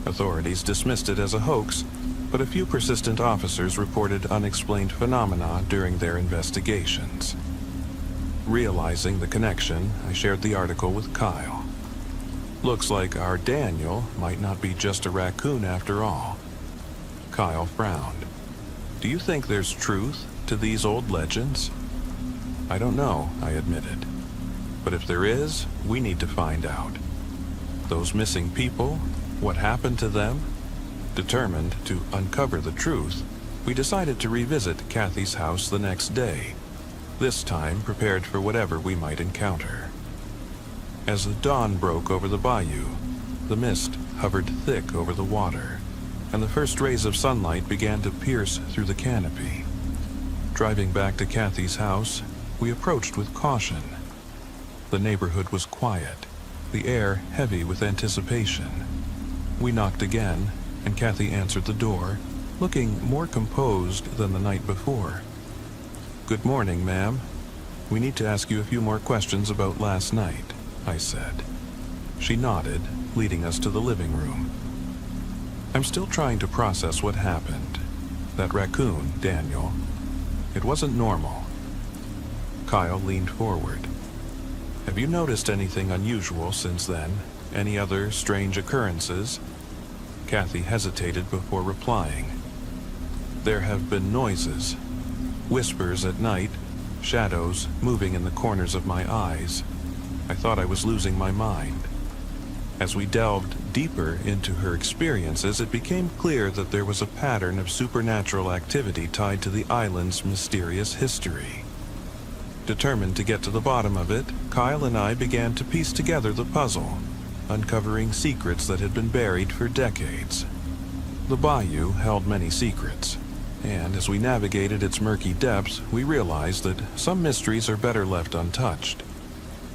Authorities dismissed it as a hoax, but a few persistent officers reported unexplained phenomena during their investigations. Realizing the connection, I shared the article with Kyle. "Looks like our Daniel might not be just a raccoon after all." Kyle frowned. "Do you think there's truth to these old legends?" "I don't know," I admitted. "But if there is, we need to find out. Those missing people, what happened to them?" Determined to uncover the truth, we decided to revisit Kathy's house the next day, this time prepared for whatever we might encounter. As the dawn broke over the bayou, the mist hovered thick over the water, and the first rays of sunlight began to pierce through the canopy. Driving back to Kathy's house, we approached with caution. The neighborhood was quiet, the air heavy with anticipation. We knocked again, and Kathy answered the door, looking more composed than the night before. "Good morning, ma'am. We need to ask you a few more questions about last night," I said. She nodded, leading us to the living room. "I'm still trying to process what happened. That raccoon, Daniel, it wasn't normal." Kyle leaned forward. "Have you noticed anything unusual since then? Any other strange occurrences?" Kathy hesitated before replying. "There have been noises, whispers at night, shadows moving in the corners of my eyes. I thought I was losing my mind." As we delved deeper into her experiences, it became clear that there was a pattern of supernatural activity tied to the island's mysterious history. Determined to get to the bottom of it, Kyle and I began to piece together the puzzle, uncovering secrets that had been buried for decades. The bayou held many secrets, and as we navigated its murky depths, we realized that some mysteries are better left untouched.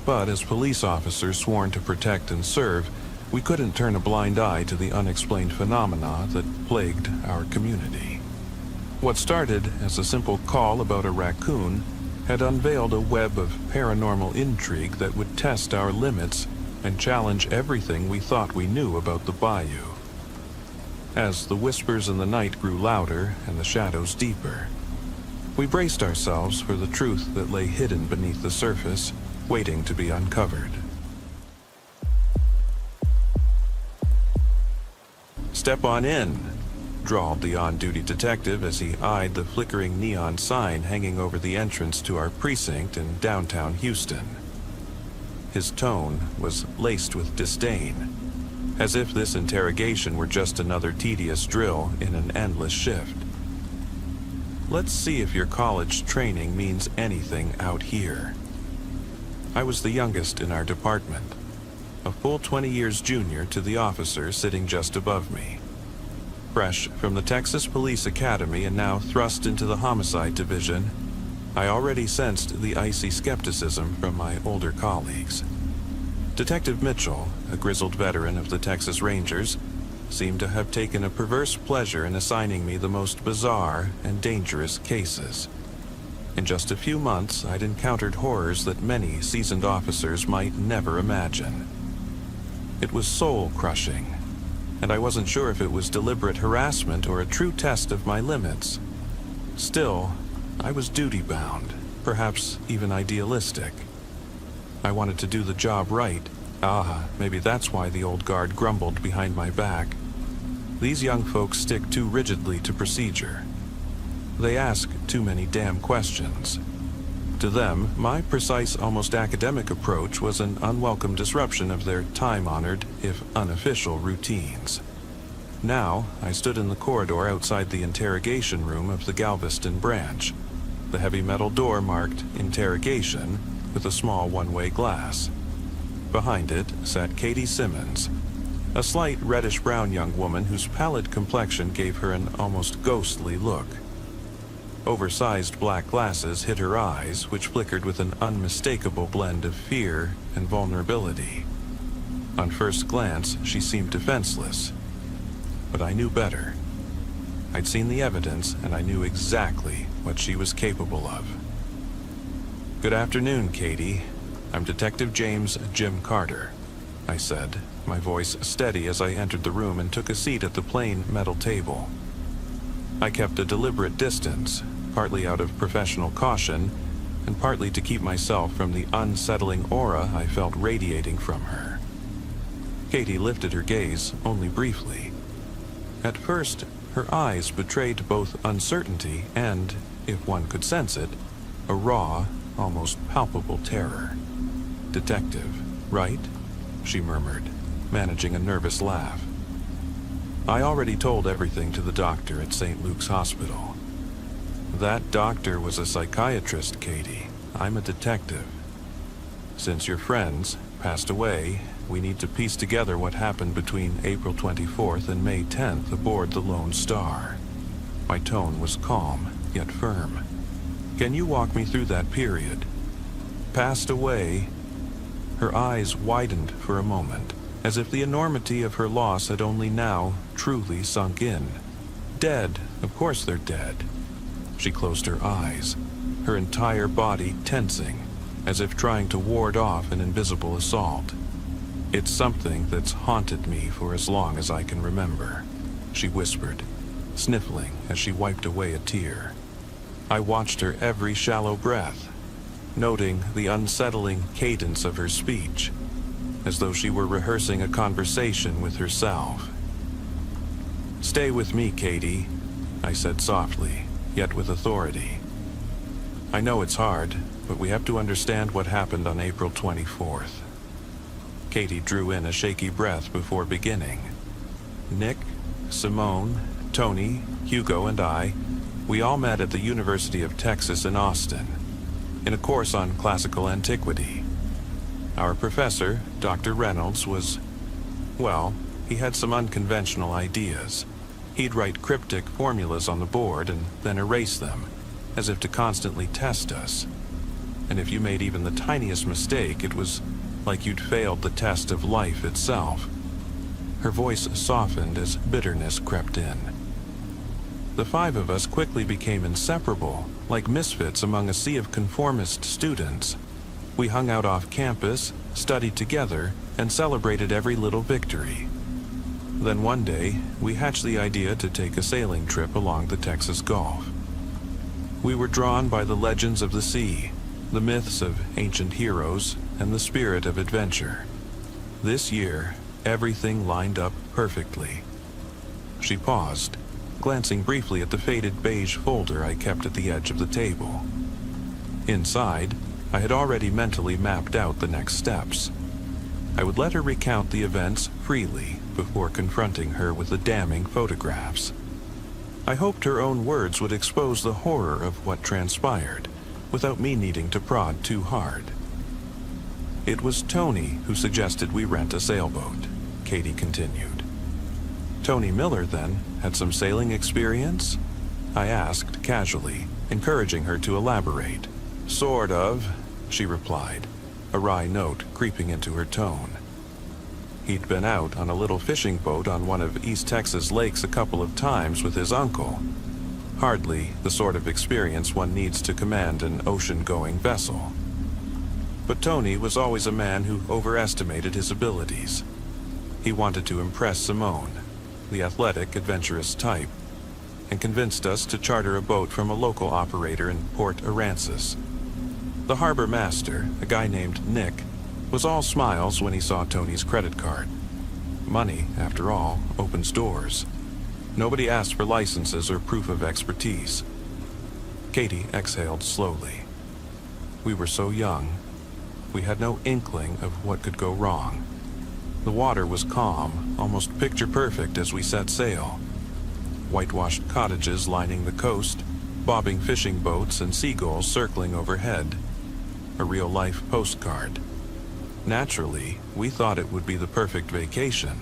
But as police officers sworn to protect and serve, we couldn't turn a blind eye to the unexplained phenomena that plagued our community. What started as a simple call about a raccoon had unveiled a web of paranormal intrigue that would test our limits and challenge everything we thought we knew about the bayou. As the whispers in the night grew louder and the shadows deeper, we braced ourselves for the truth that lay hidden beneath the surface, waiting to be uncovered. "Step on in," drawled the on-duty detective as he eyed the flickering neon sign hanging over the entrance to our precinct in downtown Houston. His tone was laced with disdain, as if this interrogation were just another tedious drill in an endless shift. "Let's see if your college training means anything out here." I was the youngest in our department, a full 20 years junior to the officer sitting just above me. Fresh from the Texas Police Academy and now thrust into the Homicide Division, I already sensed the icy skepticism from my older colleagues. Detective Mitchell, a grizzled veteran of the Texas Rangers, seemed to have taken a perverse pleasure in assigning me the most bizarre and dangerous cases. In just a few months, I'd encountered horrors that many seasoned officers might never imagine. It was soul-crushing, and I wasn't sure if it was deliberate harassment or a true test of my limits. Still, I was duty-bound, perhaps even idealistic. I wanted to do the job right. Maybe that's why the old guard grumbled behind my back. These young folks stick too rigidly to procedure. They ask too many damn questions. To them, my precise, almost academic approach was an unwelcome disruption of their time-honored, if unofficial, routines. Now, I stood in the corridor outside the interrogation room of the Galveston branch. The heavy metal door marked "Interrogation" with a small one-way glass. Behind it sat Katie Simmons, a slight reddish-brown young woman whose pallid complexion gave her an almost ghostly look. Oversized black glasses hid her eyes, which flickered with an unmistakable blend of fear and vulnerability. On first glance, she seemed defenseless, but I knew better. I'd seen the evidence, and I knew exactly what she was capable of. "Good afternoon, Katie. I'm Detective James Jim Carter," I said, my voice steady as I entered the room and took a seat at the plain metal table. I kept a deliberate distance, partly out of professional caution, and partly to keep myself from the unsettling aura I felt radiating from her. Katie lifted her gaze only briefly. At first, her eyes betrayed both uncertainty and, if one could sense it, a raw, almost palpable terror. "Detective, right?" she murmured, managing a nervous laugh. "I already told everything to the doctor at St. Luke's Hospital." "That doctor was a psychiatrist, Katie. I'm a detective. Since your friends passed away, we need to piece together what happened between April 24th and May 10th aboard the Lone Star." My tone was calm, yet firm. "Can you walk me through that period?" "Passed away?" Her eyes widened for a moment, as if the enormity of her loss had only now truly sunk in. "Dead, of course they're dead." She closed her eyes, her entire body tensing, as if trying to ward off an invisible assault. "It's something that's haunted me for as long as I can remember," she whispered, sniffling as she wiped away a tear. I watched her every shallow breath, noting the unsettling cadence of her speech, as though she were rehearsing a conversation with herself. "Stay with me, Katie," I said softly, yet with authority. "I know it's hard, but we have to understand what happened on April 24th. Katie drew in a shaky breath before beginning. "Nick, Simone, Tony, Hugo, and I, we all met at the University of Texas in Austin, in a course on classical antiquity. Our professor, Dr. Reynolds, well, he had some unconventional ideas. He'd write cryptic formulas on the board and then erase them, as if to constantly test us. And if you made even the tiniest mistake, it was like you'd failed the test of life itself." Her voice softened as bitterness crept in. The five of us quickly became inseparable, like misfits among a sea of conformist students. We hung out off campus, studied together, and celebrated every little victory. Then one day, we hatched the idea to take a sailing trip along the Texas Gulf. We were drawn by the legends of the sea, the myths of ancient heroes, and the spirit of adventure. This year, everything lined up perfectly. She paused, glancing briefly at the faded beige folder I kept at the edge of the table. Inside, I had already mentally mapped out the next steps. I would let her recount the events freely before confronting her with the damning photographs. I hoped her own words would expose the horror of what transpired, without me needing to prod too hard. "It was Tony who suggested we rent a sailboat," Katie continued. "Tony Miller, then, had some sailing experience?" I asked casually, encouraging her to elaborate. "Sort of," she replied, a wry note creeping into her tone. He'd been out on a little fishing boat on one of East Texas lakes a couple of times with his uncle. Hardly the sort of experience one needs to command an ocean-going vessel. But Tony was always a man who overestimated his abilities. He wanted to impress Simone, the athletic, adventurous type, and convinced us to charter a boat from a local operator in Port Aransas. The harbor master, a guy named Nick, was all smiles when he saw Tony's credit card. Money, after all, opens doors. Nobody asked for licenses or proof of expertise. Katie exhaled slowly. We were so young. We had no inkling of what could go wrong. The water was calm, almost picture-perfect as we set sail. Whitewashed cottages lining the coast, bobbing fishing boats and seagulls circling overhead. A real-life postcard. Naturally, we thought it would be the perfect vacation.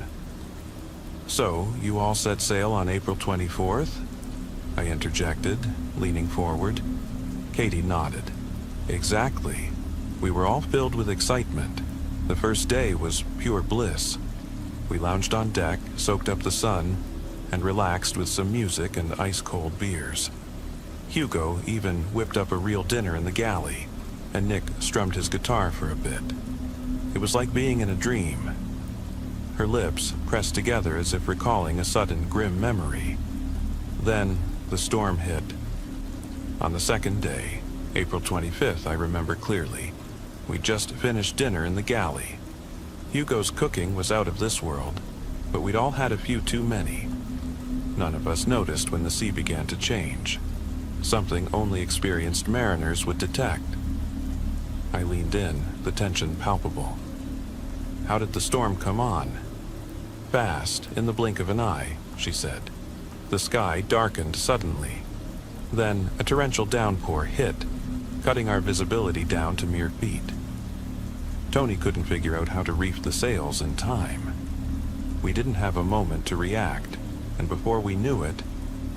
"So, you all set sail on April 24th? I interjected, leaning forward. Katie nodded. "Exactly. We were all filled with excitement. The first day was pure bliss. We lounged on deck, soaked up the sun, and relaxed with some music and ice-cold beers. Hugo even whipped up a real dinner in the galley, and Nick strummed his guitar for a bit. It was like being in a dream." Her lips pressed together as if recalling a sudden grim memory. Then the storm hit. On the second day, April 25th, I remember clearly. We just finished dinner in the galley. Hugo's cooking was out of this world, but we'd all had a few too many. None of us noticed when the sea began to change. Something only experienced mariners would detect. I leaned in, the tension palpable. "How did the storm come on?" "Fast, in the blink of an eye," she said. The sky darkened suddenly. Then a torrential downpour hit, cutting our visibility down to mere feet. Tony couldn't figure out how to reef the sails in time. We didn't have a moment to react, and before we knew it,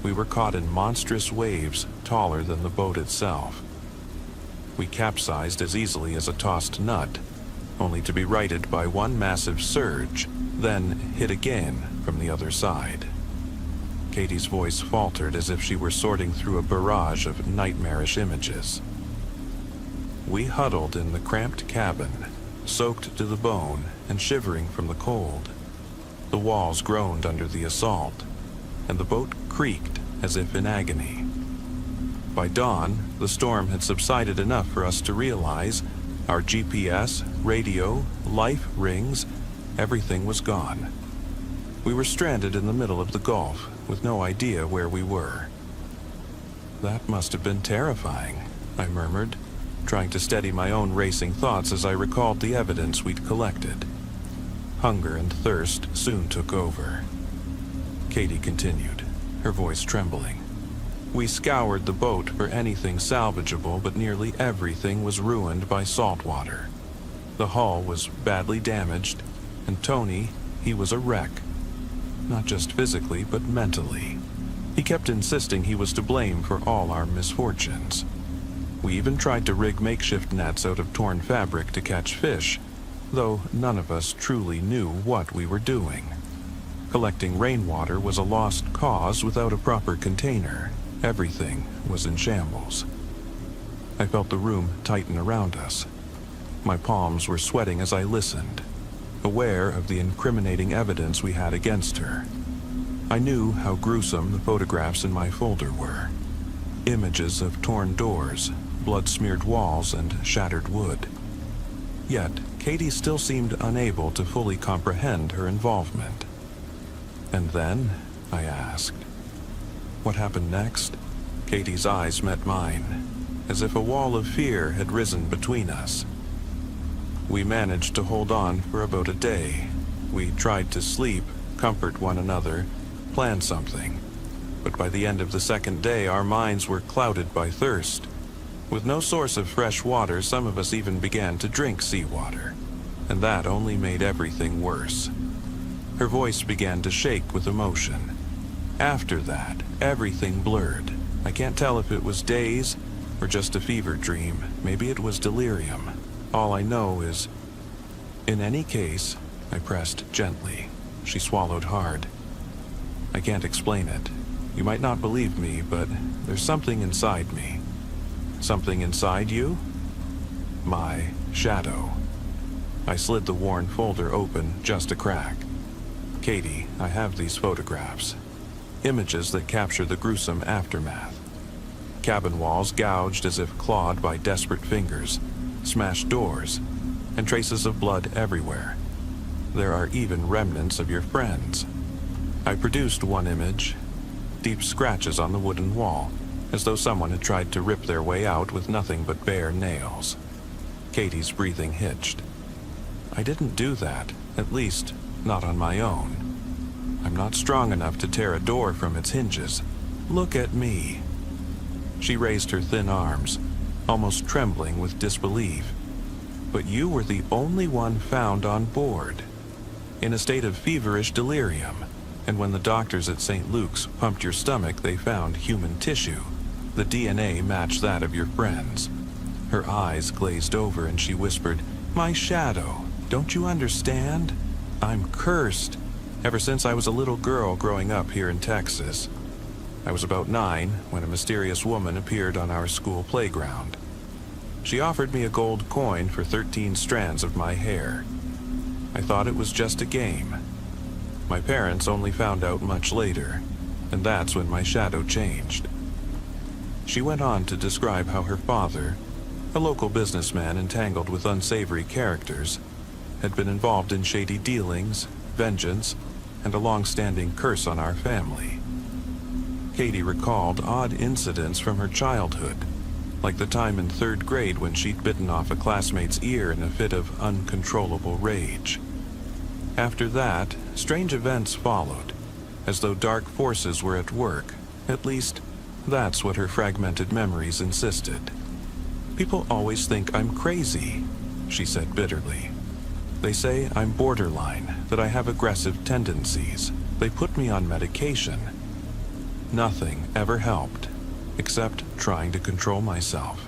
we were caught in monstrous waves taller than the boat itself. We capsized as easily as a tossed nut, only to be righted by one massive surge, then hit again from the other side. Katie's voice faltered as if she were sorting through a barrage of nightmarish images. We huddled in the cramped cabin, soaked to the bone and shivering from the cold. The walls groaned under the assault, and the boat creaked as if in agony. By dawn, the storm had subsided enough for us to realize our GPS, radio, life rings, everything was gone. We were stranded in the middle of the Gulf, with no idea where we were. "That must have been terrifying," I murmured, trying to steady my own racing thoughts as I recalled the evidence we'd collected. Hunger and thirst soon took over. Katie continued, her voice trembling. "We scoured the boat for anything salvageable, but nearly everything was ruined by salt water. The hull was badly damaged, and Tony, he was a wreck. Not just physically, but mentally. He kept insisting he was to blame for all our misfortunes. We even tried to rig makeshift nets out of torn fabric to catch fish, though none of us truly knew what we were doing. Collecting rainwater was a lost cause without a proper container. Everything was in shambles." I felt the room tighten around us. My palms were sweating as I listened, aware of the incriminating evidence we had against her. I knew how gruesome the photographs in my folder were. Images of torn doors, blood-smeared walls, and shattered wood. Yet, Katie still seemed unable to fully comprehend her involvement. "And then?" I asked. "What happened next?" Katie's eyes met mine, as if a wall of fear had risen between us. "We managed to hold on for about a day. We tried to sleep, comfort one another, plan something. But by the end of the second day, our minds were clouded by thirst. With no source of fresh water, some of us even began to drink seawater, and that only made everything worse." Her voice began to shake with emotion. "After that, everything blurred. I can't tell if it was days or just a fever dream. Maybe it was delirium. All I know is..." "In any case," I pressed gently. She swallowed hard. "I can't explain it. You might not believe me, but there's something inside me." "Something inside you?" "My shadow." I slid the worn folder open just a crack. "Katie, I have these photographs. Images that capture the gruesome aftermath. Cabin walls gouged as if clawed by desperate fingers, smashed doors, and traces of blood everywhere. There are even remnants of your friends." I produced one image, deep scratches on the wooden wall, as though someone had tried to rip their way out with nothing but bare nails. Katie's breathing hitched. I didn't do that, at least not on my own. I'm not strong enough to tear a door from its hinges. Look at me. She raised her thin arms, almost trembling with disbelief. But you were the only one found on board, in a state of feverish delirium, and when the doctors at St. Luke's pumped your stomach, they found human tissue. The DNA matched that of your friend's. Her eyes glazed over and she whispered, "My shadow, don't you understand? I'm cursed, ever since I was a little girl growing up here in Texas. I was about 9 when a mysterious woman appeared on our school playground. She offered me a gold coin for 13 strands of my hair. I thought it was just a game. My parents only found out much later, and that's when my shadow changed." She went on to describe how her father, a local businessman entangled with unsavory characters, had been involved in shady dealings, vengeance, and a long-standing curse on our family. Katie recalled odd incidents from her childhood, like the time in 3rd grade when she'd bitten off a classmate's ear in a fit of uncontrollable rage. After that, strange events followed, as though dark forces were at work. At least, that's what her fragmented memories insisted. "People always think I'm crazy," she said bitterly. "They say I'm borderline, that I have aggressive tendencies. They put me on medication. Nothing ever helped, except trying to control myself.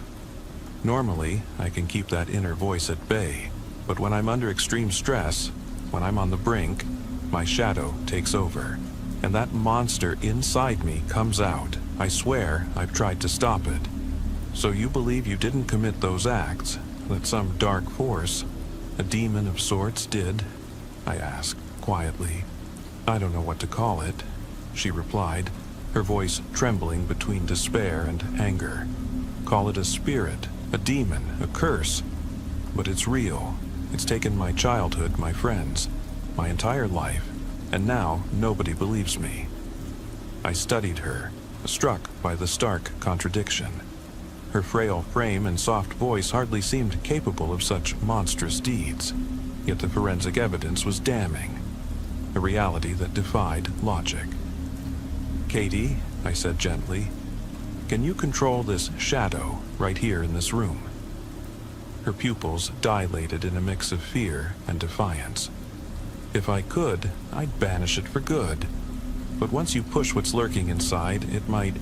Normally, I can keep that inner voice at bay, but when I'm under extreme stress, when I'm on the brink, my shadow takes over, and that monster inside me comes out. I swear I've tried to stop it." "So you believe you didn't commit those acts, that some dark force, a demon of sorts, did?" I asked quietly. "I don't know what to call it," she replied, her voice trembling between despair and anger. "Call it a spirit, a demon, a curse. But it's real. It's taken my childhood, my friends, my entire life, and now nobody believes me." I studied her, struck by the stark contradiction. Her frail frame and soft voice hardly seemed capable of such monstrous deeds, yet the forensic evidence was damning, a reality that defied logic. "Katie," I said gently, "can you control this shadow right here in this room?" Her pupils dilated in a mix of fear and defiance. "If I could, I'd banish it for good. But once you push what's lurking inside, it might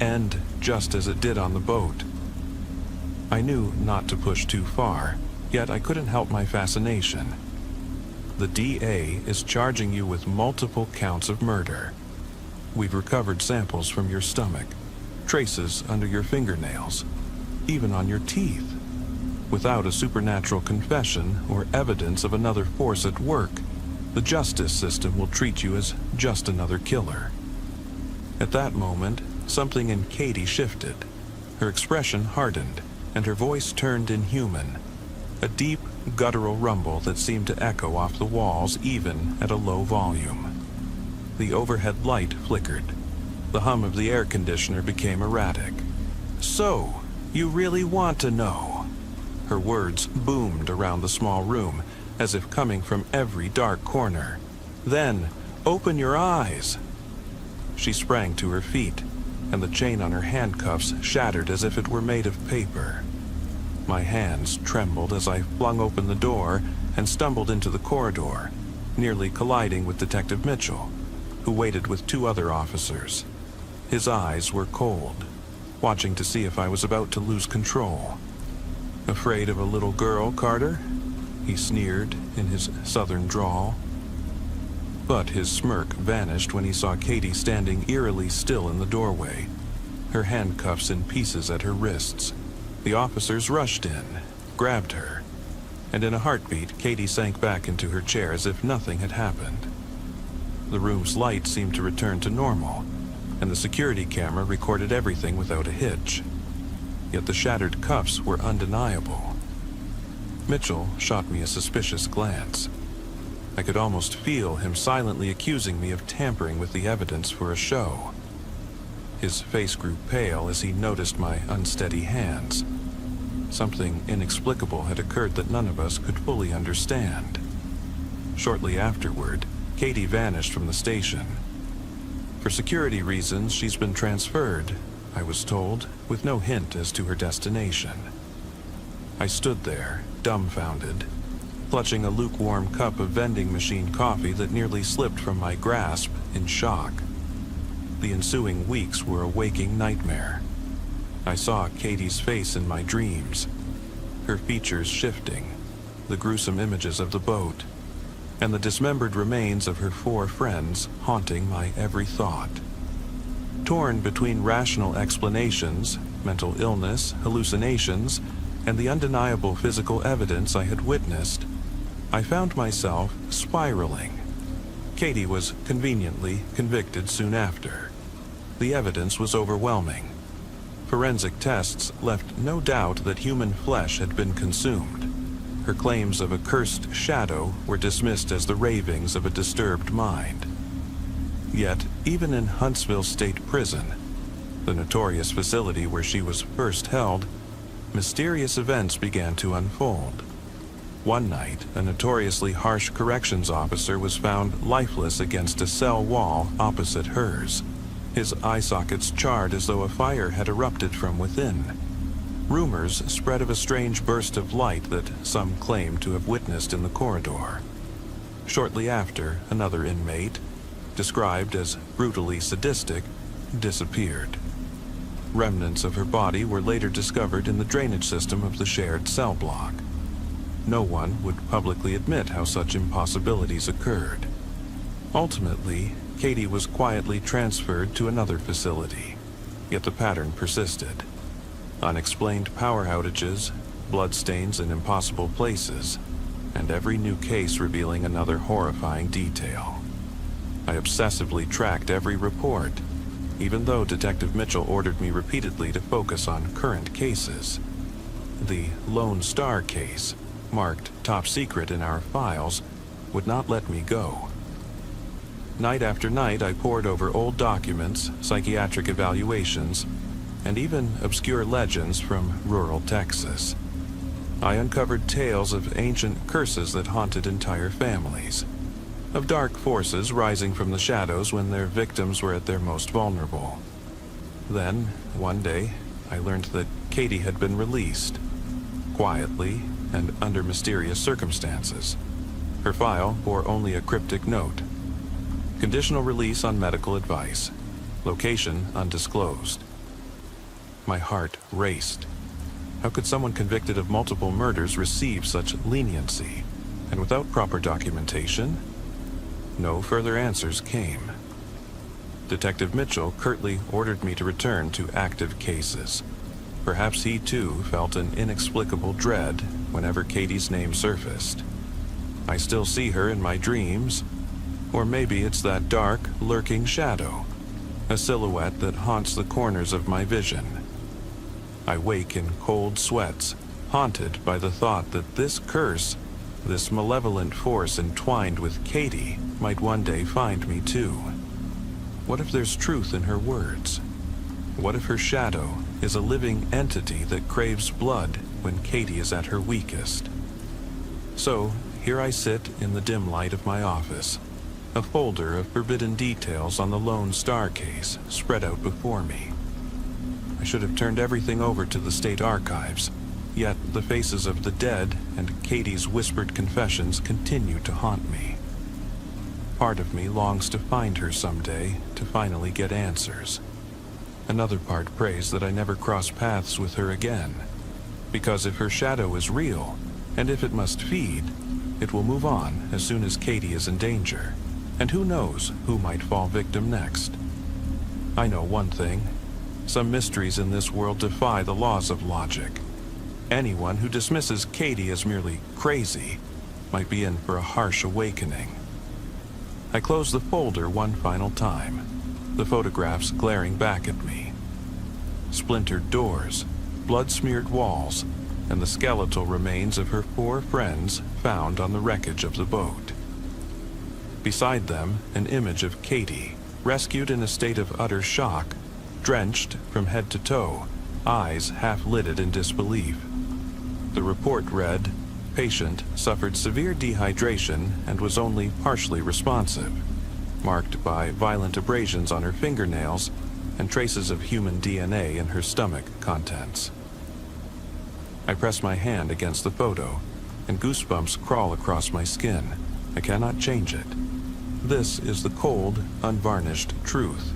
end just as it did on the boat." I knew not to push too far, yet I couldn't help my fascination. "The DA is charging you with multiple counts of murder. We've recovered samples from your stomach, traces under your fingernails, even on your teeth. Without a supernatural confession or evidence of another force at work, the justice system will treat you as just another killer." At that moment, something in Katie shifted. Her expression hardened, and her voice turned inhuman, a deep, guttural rumble that seemed to echo off the walls even at a low volume. The overhead light flickered. The hum of the air conditioner became erratic. "So, you really want to know?" Her words boomed around the small room, as if coming from every dark corner. "Then, open your eyes." She sprang to her feet, and the chain on her handcuffs shattered as if it were made of paper. My hands trembled as I flung open the door and stumbled into the corridor, nearly colliding with Detective Mitchell, who waited with 2 other officers. His eyes were cold, watching to see if I was about to lose control. "Afraid of a little girl, Carter?" he sneered in his southern drawl. But his smirk vanished when he saw Katie standing eerily still in the doorway, her handcuffs in pieces at her wrists. The officers rushed in, grabbed her, and in a heartbeat, Katie sank back into her chair as if nothing had happened. The room's light seemed to return to normal, and the security camera recorded everything without a hitch. Yet the shattered cuffs were undeniable. Mitchell shot me a suspicious glance. I could almost feel him silently accusing me of tampering with the evidence for a show. His face grew pale as he noticed my unsteady hands. Something inexplicable had occurred that none of us could fully understand. Shortly afterward, Katie vanished from the station. For security reasons, she's been transferred, I was told, with no hint as to her destination. I stood there, dumbfounded, clutching a lukewarm cup of vending machine coffee that nearly slipped from my grasp in shock. The ensuing weeks were a waking nightmare. I saw Katie's face in my dreams, her features shifting, the gruesome images of the boat, and the dismembered remains of her 4 friends haunting my every thought. Torn between rational explanations, mental illness, hallucinations, and the undeniable physical evidence I had witnessed, I found myself spiraling. Katie was conveniently convicted soon after. The evidence was overwhelming. Forensic tests left no doubt that human flesh had been consumed. Her claims of a cursed shadow were dismissed as the ravings of a disturbed mind. Yet, even in Huntsville State Prison, the notorious facility where she was first held, mysterious events began to unfold. One night, a notoriously harsh corrections officer was found lifeless against a cell wall opposite hers, his eye sockets charred as though a fire had erupted from within. Rumors spread of a strange burst of light that some claimed to have witnessed in the corridor. Shortly after, another inmate, described as brutally sadistic, disappeared. Remnants of her body were later discovered in the drainage system of the shared cell block. No one would publicly admit how such impossibilities occurred. Ultimately, Katie was quietly transferred to another facility, yet the pattern persisted. Unexplained power outages, bloodstains in impossible places, and every new case revealing another horrifying detail. I obsessively tracked every report, even though Detective Mitchell ordered me repeatedly to focus on current cases. The Lone Star case, marked top secret in our files, would not let me go. Night after night, I pored over old documents, psychiatric evaluations, and even obscure legends from rural Texas. I uncovered tales of ancient curses that haunted entire families, of dark forces rising from the shadows when their victims were at their most vulnerable. Then, one day, I learned that Katie had been released, quietly and under mysterious circumstances. Her file bore only a cryptic note: conditional release on medical advice. Location undisclosed. My heart raced. How could someone convicted of multiple murders receive such leniency? And without proper documentation? No further answers came. Detective Mitchell curtly ordered me to return to active cases. Perhaps he too felt an inexplicable dread whenever Katie's name surfaced. I still see her in my dreams, or maybe it's that dark, lurking shadow, a silhouette that haunts the corners of my vision. I wake in cold sweats, haunted by the thought that this curse, this malevolent force entwined with Katie, might one day find me too. What if there's truth in her words? What if her shadow is a living entity that craves blood when Katie is at her weakest? So, here I sit in the dim light of my office, a folder of forbidden details on the Lone Star case spread out before me. I should have turned everything over to the state archives, yet the faces of the dead and Katie's whispered confessions continue to haunt me. Part of me longs to find her someday to finally get answers. Another part prays that I never cross paths with her again, because if her shadow is real, and if it must feed, it will move on as soon as Katie is in danger, and who knows who might fall victim next. I know one thing. Some mysteries in this world defy the laws of logic. Anyone who dismisses Katie as merely crazy might be in for a harsh awakening. I close the folder one final time, the photographs glaring back at me. Splintered doors, blood-smeared walls, and the skeletal remains of her 4 friends found on the wreckage of the boat. Beside them, an image of Katie, rescued in a state of utter shock, drenched from head to toe, eyes half-lidded in disbelief. The report read, "Patient suffered severe dehydration and was only partially responsive," marked by violent abrasions on her fingernails and traces of human DNA in her stomach contents. I press my hand against the photo, and goosebumps crawl across my skin. I cannot change it. This is the cold, unvarnished truth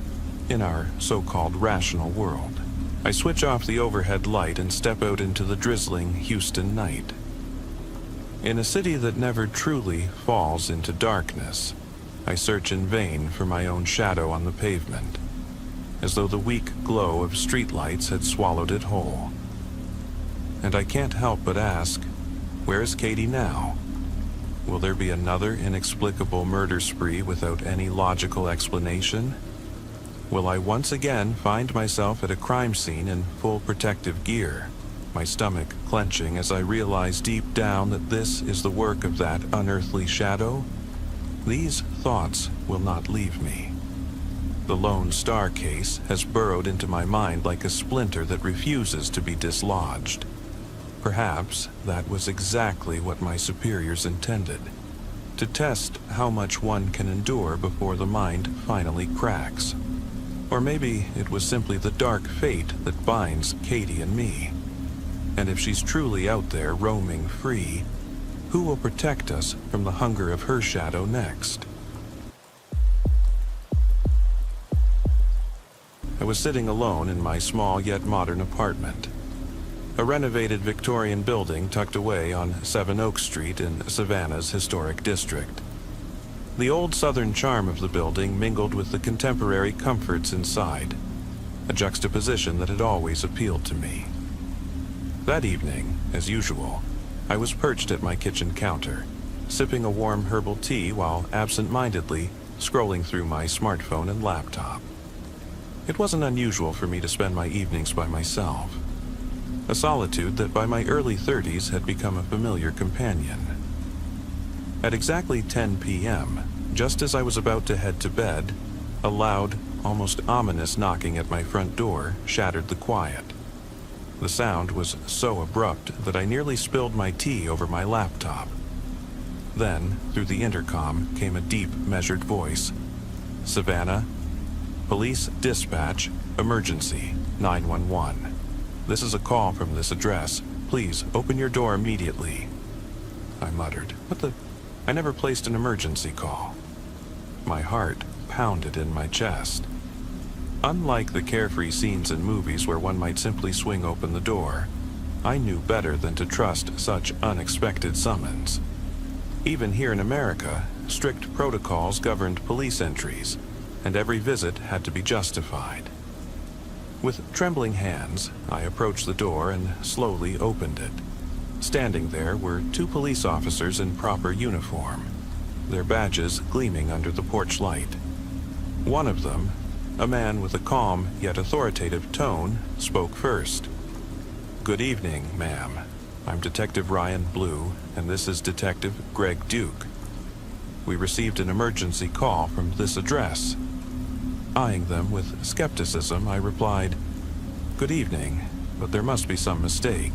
in our so-called rational world. I switch off the overhead light and step out into the drizzling Houston night. In a city that never truly falls into darkness, I search in vain for my own shadow on the pavement, as though the weak glow of streetlights had swallowed it whole. And I can't help but ask, where is Katie now? Will there be another inexplicable murder spree without any logical explanation? Will I once again find myself at a crime scene in full protective gear, my stomach clenching as I realize deep down that this is the work of that unearthly shadow? These thoughts will not leave me. The Lone Star case has burrowed into my mind like a splinter that refuses to be dislodged. Perhaps that was exactly what my superiors intended, to test how much one can endure before the mind finally cracks. Or maybe it was simply the dark fate that binds Katie and me. And if she's truly out there roaming free, who will protect us from the hunger of her shadow next? I was sitting alone in my small yet modern apartment, a renovated Victorian building tucked away on 7 Oak Street in Savannah's historic district. The old southern charm of the building mingled with the contemporary comforts inside, a juxtaposition that had always appealed to me. That evening, as usual, I was perched at my kitchen counter, sipping a warm herbal tea while absent-mindedly scrolling through my smartphone and laptop. It wasn't unusual for me to spend my evenings by myself, a solitude that by my early 30s had become a familiar companion. At exactly 10 p.m., just as I was about to head to bed, a loud, almost ominous knocking at my front door shattered the quiet. The sound was so abrupt that I nearly spilled my tea over my laptop. Then, through the intercom, came a deep, measured voice. "Savannah, police dispatch, emergency, 911. This is a call from this address. Please open your door immediately." I muttered, "What the? I never placed an emergency call." My heart pounded in my chest. Unlike the carefree scenes in movies where one might simply swing open the door, I knew better than to trust such unexpected summons. Even here in America, strict protocols governed police entries, and every visit had to be justified. With trembling hands, I approached the door and slowly opened it. Standing there were 2 police officers in proper uniform, their badges gleaming under the porch light. One of them, a man with a calm yet authoritative tone, spoke first. "Good evening, ma'am. I'm Detective Ryan Blue, and this is Detective Greg Duke. We received an emergency call from this address." Eyeing them with skepticism, I replied, "Good evening, but there must be some mistake.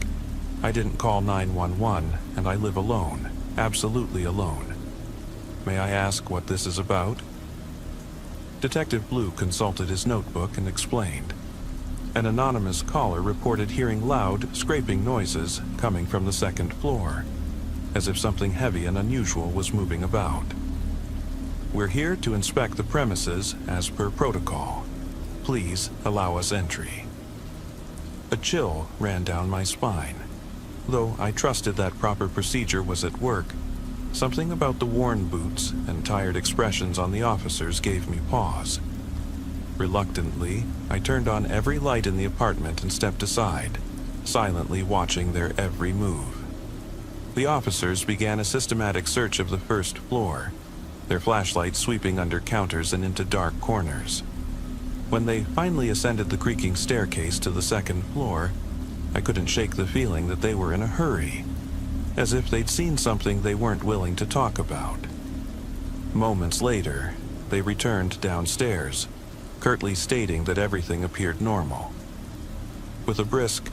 I didn't call 911, and I live alone, absolutely alone. May I ask what this is about?" Detective Blue consulted his notebook and explained. An anonymous caller reported hearing loud, scraping noises coming from the 2nd floor, as if something heavy and unusual was moving about. "We're here to inspect the premises as per protocol. Please allow us entry." A chill ran down my spine. Though I trusted that proper procedure was at work, something about the worn boots and tired expressions on the officers gave me pause. Reluctantly, I turned on every light in the apartment and stepped aside, silently watching their every move. The officers began a systematic search of the 1st floor, their flashlights sweeping under counters and into dark corners. When they finally ascended the creaking staircase to the 2nd floor, I couldn't shake the feeling that they were in a hurry, as if they'd seen something they weren't willing to talk about. Moments later, they returned downstairs, curtly stating that everything appeared normal. With a brisk,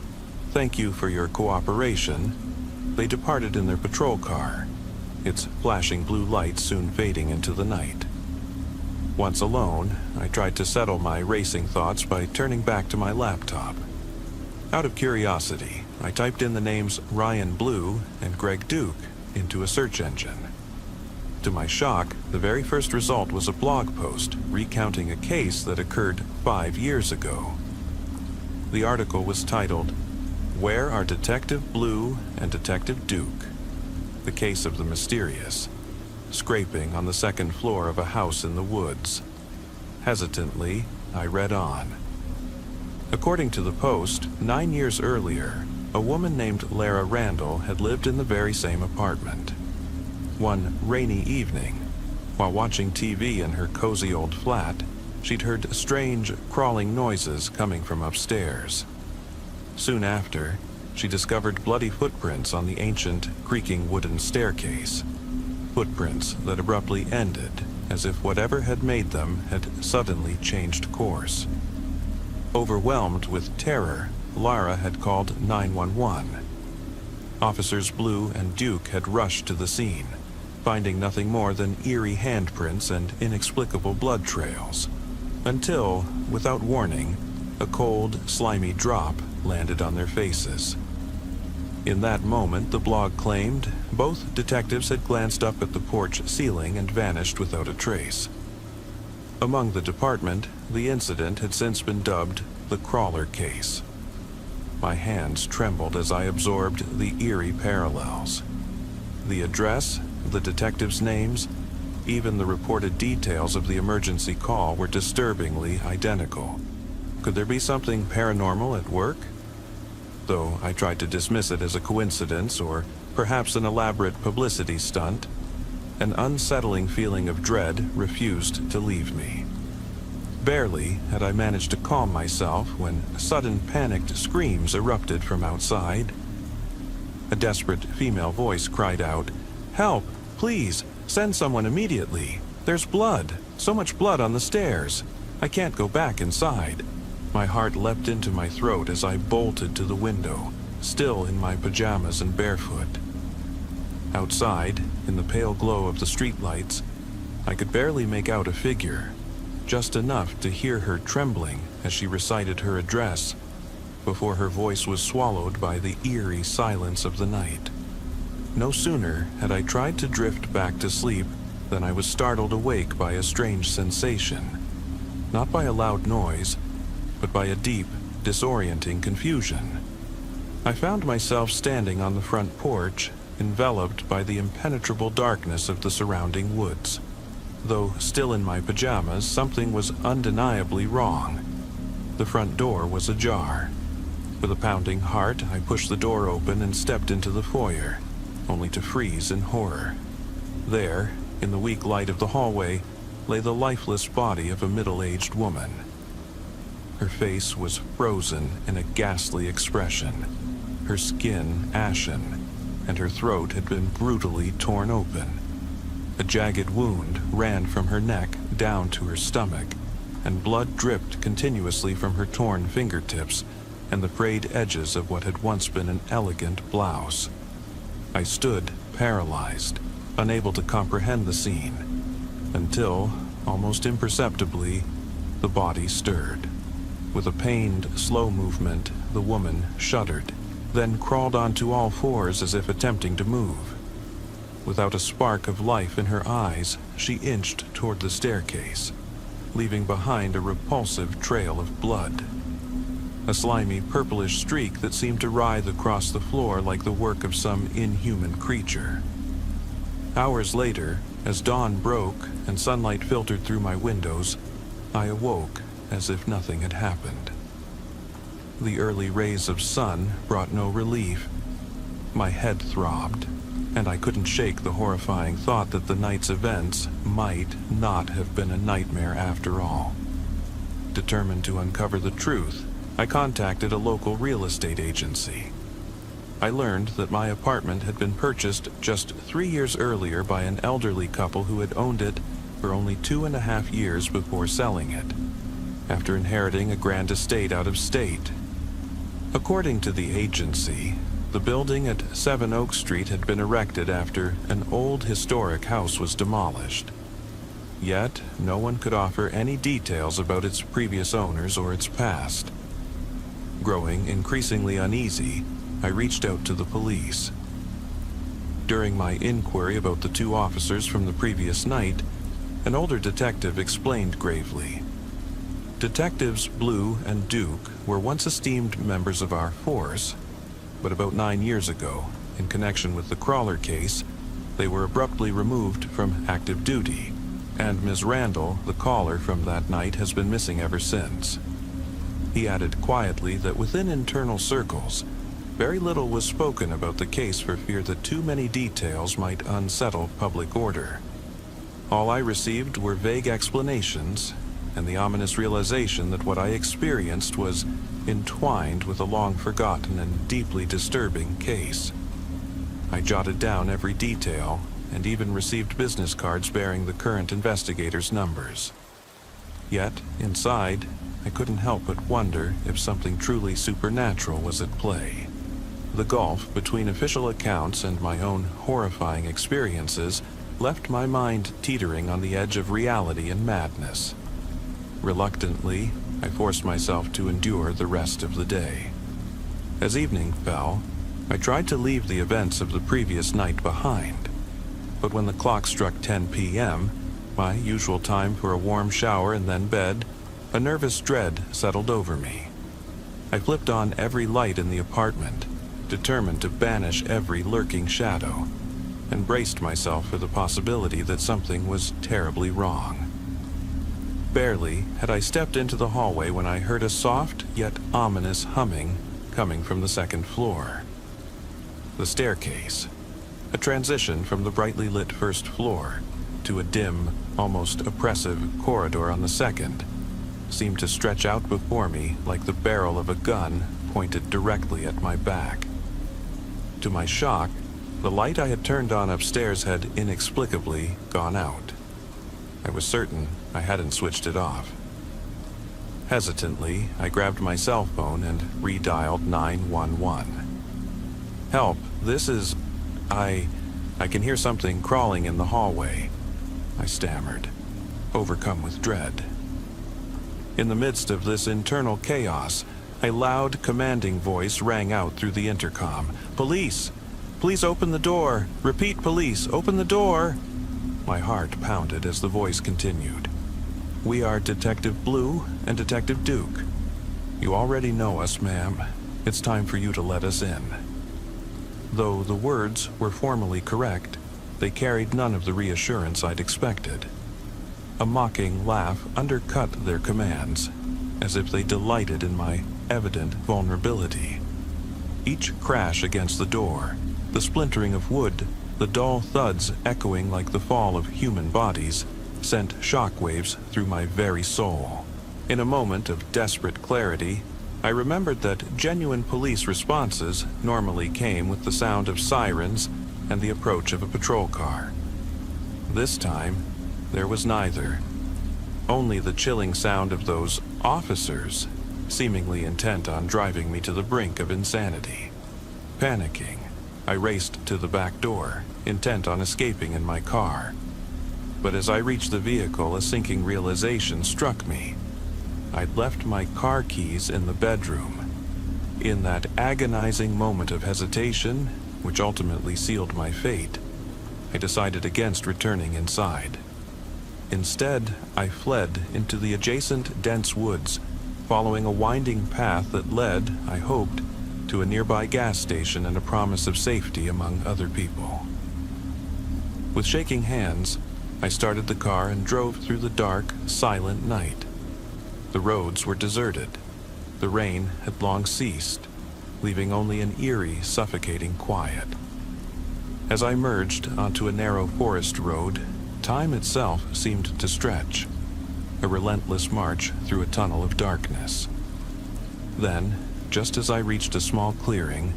"Thank you for your cooperation," they departed in their patrol car, its flashing blue lights soon fading into the night. Once alone, I tried to settle my racing thoughts by turning back to my laptop. Out of curiosity, I typed in the names Ryan Blue and Greg Duke into a search engine. To my shock, the very first result was a blog post recounting a case that occurred 5 years ago. The article was titled, "Where Are Detective Blue and Detective Duke? The Case of the Mysterious. Scraping on the second floor of a house in the woods." Hesitantly, I read on. According to the post, 9 years earlier, a woman named Lara Randall had lived in the very same apartment. One rainy evening, while watching TV in her cozy old flat, she'd heard strange, crawling noises coming from upstairs. Soon after, she discovered bloody footprints on the ancient, creaking wooden staircase. Footprints that abruptly ended, as if whatever had made them had suddenly changed course. Overwhelmed with terror, Lara had called 911. Officers Blue and Duke had rushed to the scene, finding nothing more than eerie handprints and inexplicable blood trails, until, without warning, a cold, slimy drop landed on their faces. In that moment, the blog claimed, both detectives had glanced up at the porch ceiling and vanished without a trace. Among the department, the incident had since been dubbed the Crawler Case. My hands trembled as I absorbed the eerie parallels. The address, the detectives' names, even the reported details of the emergency call were disturbingly identical. Could there be something paranormal at work? Though I tried to dismiss it as a coincidence or perhaps an elaborate publicity stunt, an unsettling feeling of dread refused to leave me. Barely had I managed to calm myself when sudden panicked screams erupted from outside. A desperate female voice cried out, "Help! Please! Send someone immediately! There's blood! So much blood on the stairs! I can't go back inside!" My heart leapt into my throat as I bolted to the window, still in my pajamas and barefoot. Outside, in the pale glow of the streetlights, I could barely make out a figure, just enough to hear her trembling as she recited her address, before her voice was swallowed by the eerie silence of the night. No sooner had I tried to drift back to sleep than I was startled awake by a strange sensation, not by a loud noise, but by a deep, disorienting confusion. I found myself standing on the front porch, enveloped by the impenetrable darkness of the surrounding woods. Though still in my pajamas, something was undeniably wrong. The front door was ajar. With a pounding heart, I pushed the door open and stepped into the foyer, only to freeze in horror. There, in the weak light of the hallway, lay the lifeless body of a middle-aged woman. Her face was frozen in a ghastly expression, her skin ashen, and her throat had been brutally torn open. A jagged wound ran from her neck down to her stomach, and blood dripped continuously from her torn fingertips and the frayed edges of what had once been an elegant blouse. I stood paralyzed, unable to comprehend the scene, until, almost imperceptibly, the body stirred. With a pained, slow movement, the woman shuddered, then crawled onto all fours as if attempting to move. Without a spark of life in her eyes, she inched toward the staircase, leaving behind a repulsive trail of blood. A slimy purplish streak that seemed to writhe across the floor like the work of some inhuman creature. Hours later, as dawn broke and sunlight filtered through my windows, I awoke as if nothing had happened. The early rays of sun brought no relief. My head throbbed, and I couldn't shake the horrifying thought that the night's events might not have been a nightmare after all. Determined to uncover the truth, I contacted a local real estate agency. I learned that my apartment had been purchased just 3 years earlier by an elderly couple who had owned it for only 2.5 years before selling it. after inheriting a grand estate out of state. According to the agency, the building at 7 Oak Street had been erected after an old historic house was demolished. Yet, no one could offer any details about its previous owners or its past. Growing increasingly uneasy, I reached out to the police. During my inquiry about the 2 officers from the previous night, an older detective explained gravely. Detectives Blue and Duke were once esteemed members of our force, but about 9 years ago, in connection with the Crawler case, they were abruptly removed from active duty, and Ms. Randall, the caller from that night, has been missing ever since. He added quietly that within internal circles, very little was spoken about the case for fear that too many details might unsettle public order. All I received were vague explanations and the ominous realization that what I experienced was entwined with a long-forgotten and deeply disturbing case. I jotted down every detail and even received business cards bearing the current investigators' numbers. Yet, inside, I couldn't help but wonder if something truly supernatural was at play. The gulf between official accounts and my own horrifying experiences left my mind teetering on the edge of reality and madness. Reluctantly, I forced myself to endure the rest of the day. As evening fell, I tried to leave the events of the previous night behind. But when the clock struck 10 p.m., my usual time for a warm shower and then bed, a nervous dread settled over me. I flipped on every light in the apartment, determined to banish every lurking shadow, and braced myself for the possibility that something was terribly wrong. Barely had I stepped into the hallway when I heard a soft yet ominous humming coming from the second floor. The staircase, a transition from the brightly lit first floor to a dim, almost oppressive corridor on the second, seemed to stretch out before me like the barrel of a gun pointed directly at my back. To my shock, the light I had turned on upstairs had inexplicably gone out. I was certain I hadn't switched it off. Hesitantly, I grabbed my cell phone and redialed 911. "Help, this is... I can hear something crawling in the hallway," I stammered, overcome with dread. In the midst of this internal chaos, a loud, commanding voice rang out through the intercom. "Police! Please open the door! Repeat, police, open the door!" My heart pounded as the voice continued. "We are Detective Blue and Detective Duke. You already know us, ma'am. It's time for you to let us in." Though the words were formally correct, they carried none of the reassurance I'd expected. A mocking laugh undercut their commands, as if they delighted in my evident vulnerability. Each crash against the door, the splintering of wood, the dull thuds echoing like the fall of human bodies, sent shockwaves through my very soul. In a moment of desperate clarity, I remembered that genuine police responses normally came with the sound of sirens and the approach of a patrol car. This time, there was neither. Only the chilling sound of those officers, seemingly intent on driving me to the brink of insanity. Panicking, I raced to the back door, intent on escaping in my car. But as I reached the vehicle, a sinking realization struck me. I'd left my car keys in the bedroom. In that agonizing moment of hesitation, which ultimately sealed my fate, I decided against returning inside. Instead, I fled into the adjacent dense woods, following a winding path that led, I hoped, to a nearby gas station and a promise of safety among other people. With shaking hands, I started the car and drove through the dark, silent night. The roads were deserted. The rain had long ceased, leaving only an eerie, suffocating quiet. As I merged onto a narrow forest road, time itself seemed to stretch, a relentless march through a tunnel of darkness. Then, just as I reached a small clearing,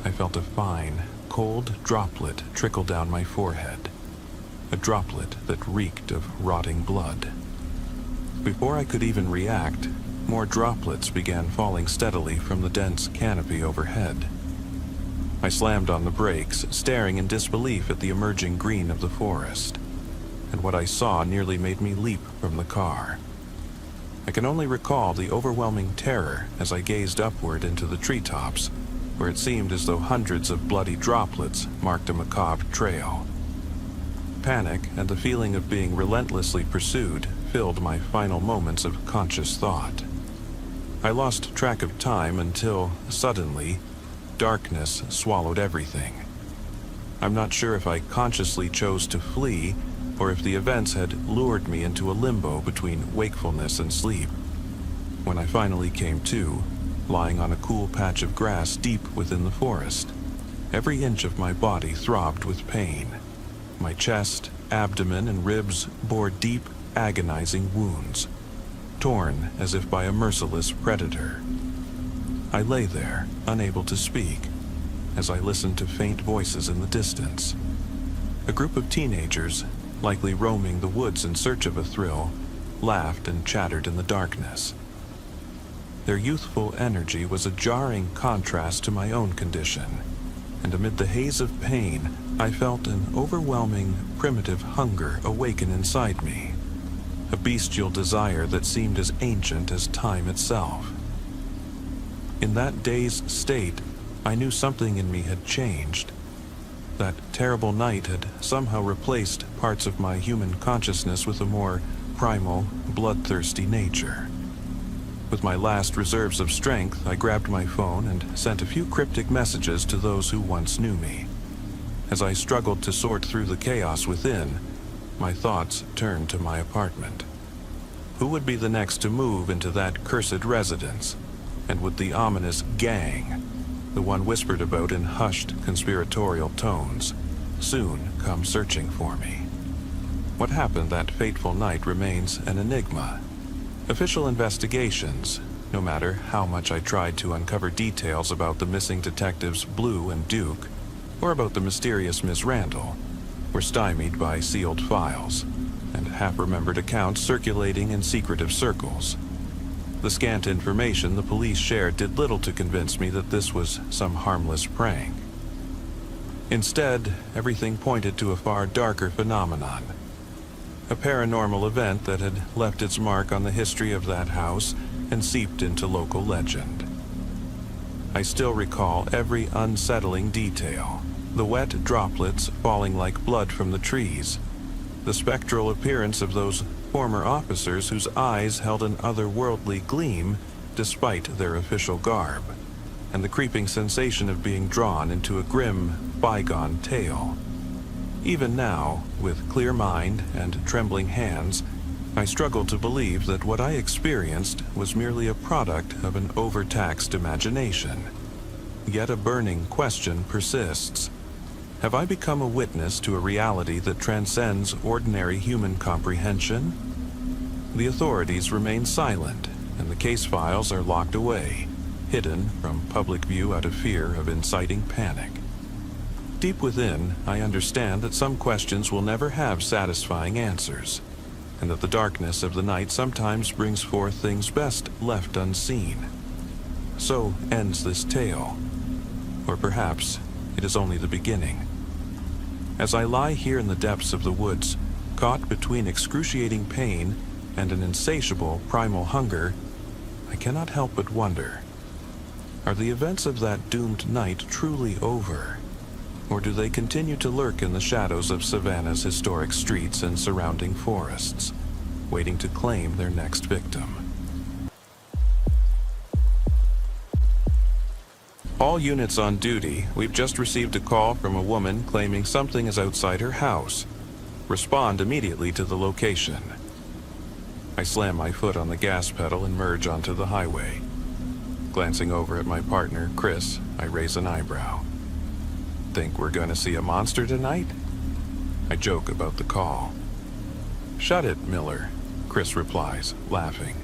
I felt a fine, cold droplet trickle down my forehead, a droplet that reeked of rotting blood. Before I could even react, more droplets began falling steadily from the dense canopy overhead. I slammed on the brakes, staring in disbelief at the emerging green of the forest, and what I saw nearly made me leap from the car. I can only recall the overwhelming terror as I gazed upward into the treetops, where it seemed as though hundreds of bloody droplets marked a macabre trail. Panic and the feeling of being relentlessly pursued filled my final moments of conscious thought. I lost track of time until, suddenly, darkness swallowed everything. I'm not sure if I consciously chose to flee, or if the events had lured me into a limbo between wakefulness and sleep. When I finally came to, lying on a cool patch of grass deep within the forest, every inch of my body throbbed with pain. My chest, abdomen, and ribs bore deep, agonizing wounds, torn as if by a merciless predator. I lay there, unable to speak, as I listened to faint voices in the distance. A group of teenagers, likely roaming the woods in search of a thrill, laughed and chattered in the darkness. Their youthful energy was a jarring contrast to my own condition, and amid the haze of pain, I felt an overwhelming, primitive hunger awaken inside me, a bestial desire that seemed as ancient as time itself. In that dazed state, I knew something in me had changed. That terrible night had somehow replaced parts of my human consciousness with a more primal, bloodthirsty nature. With my last reserves of strength, I grabbed my phone and sent a few cryptic messages to those who once knew me. As I struggled to sort through the chaos within, my thoughts turned to my apartment. Who would be the next to move into that cursed residence? And would the ominous gang, the one whispered about in hushed, conspiratorial tones, soon come searching for me? What happened that fateful night remains an enigma. Official investigations, no matter how much I tried to uncover details about the missing detectives Blue and Duke, or about the mysterious Miss Randall, were stymied by sealed files and half-remembered accounts circulating in secretive circles. The scant information the police shared did little to convince me that this was some harmless prank. Instead, everything pointed to a far darker phenomenon. A paranormal event that had left its mark on the history of that house and seeped into local legend. I still recall every unsettling detail. The wet droplets falling like blood from the trees. The spectral appearance of those former officers whose eyes held an otherworldly gleam despite their official garb. And the creeping sensation of being drawn into a grim, bygone tale. Even now, with clear mind and trembling hands, I struggle to believe that what I experienced was merely a product of an overtaxed imagination. Yet a burning question persists. Have I become a witness to a reality that transcends ordinary human comprehension? The authorities remain silent, and the case files are locked away, hidden from public view out of fear of inciting panic. Deep within, I understand that some questions will never have satisfying answers, and that the darkness of the night sometimes brings forth things best left unseen. So ends this tale. Or perhaps it is only the beginning. As I lie here in the depths of the woods, caught between excruciating pain and an insatiable primal hunger, I cannot help but wonder, are the events of that doomed night truly over? Or do they continue to lurk in the shadows of Savannah's historic streets and surrounding forests, waiting to claim their next victim? All units on duty, we've just received a call from a woman claiming something is outside her house. Respond immediately to the location. I slam my foot on the gas pedal and merge onto the highway. Glancing over at my partner, Chris, I raise an eyebrow. Think we're gonna see a monster tonight? I joke about the call. Shut it, Miller, Chris replies, laughing.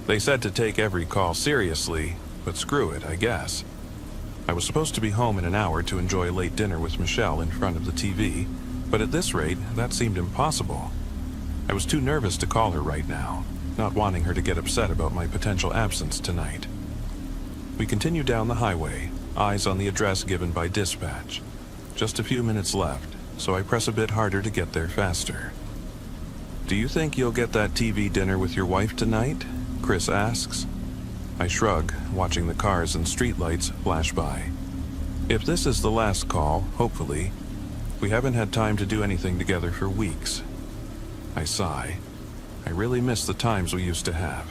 They said to take every call seriously, but screw it, I guess. I was supposed to be home in an hour to enjoy a late dinner with Michelle in front of the TV, but at this rate, that seemed impossible. I was too nervous to call her right now, not wanting her to get upset about my potential absence tonight. We continue down the highway, eyes on the address given by dispatch. Just a few minutes left, so I press a bit harder to get there faster. "Do you think you'll get that TV dinner with your wife tonight?" Chris asks. I shrug, watching the cars and streetlights flash by. If this is the last call, hopefully, we haven't had time to do anything together for weeks. I sigh. I really miss the times we used to have.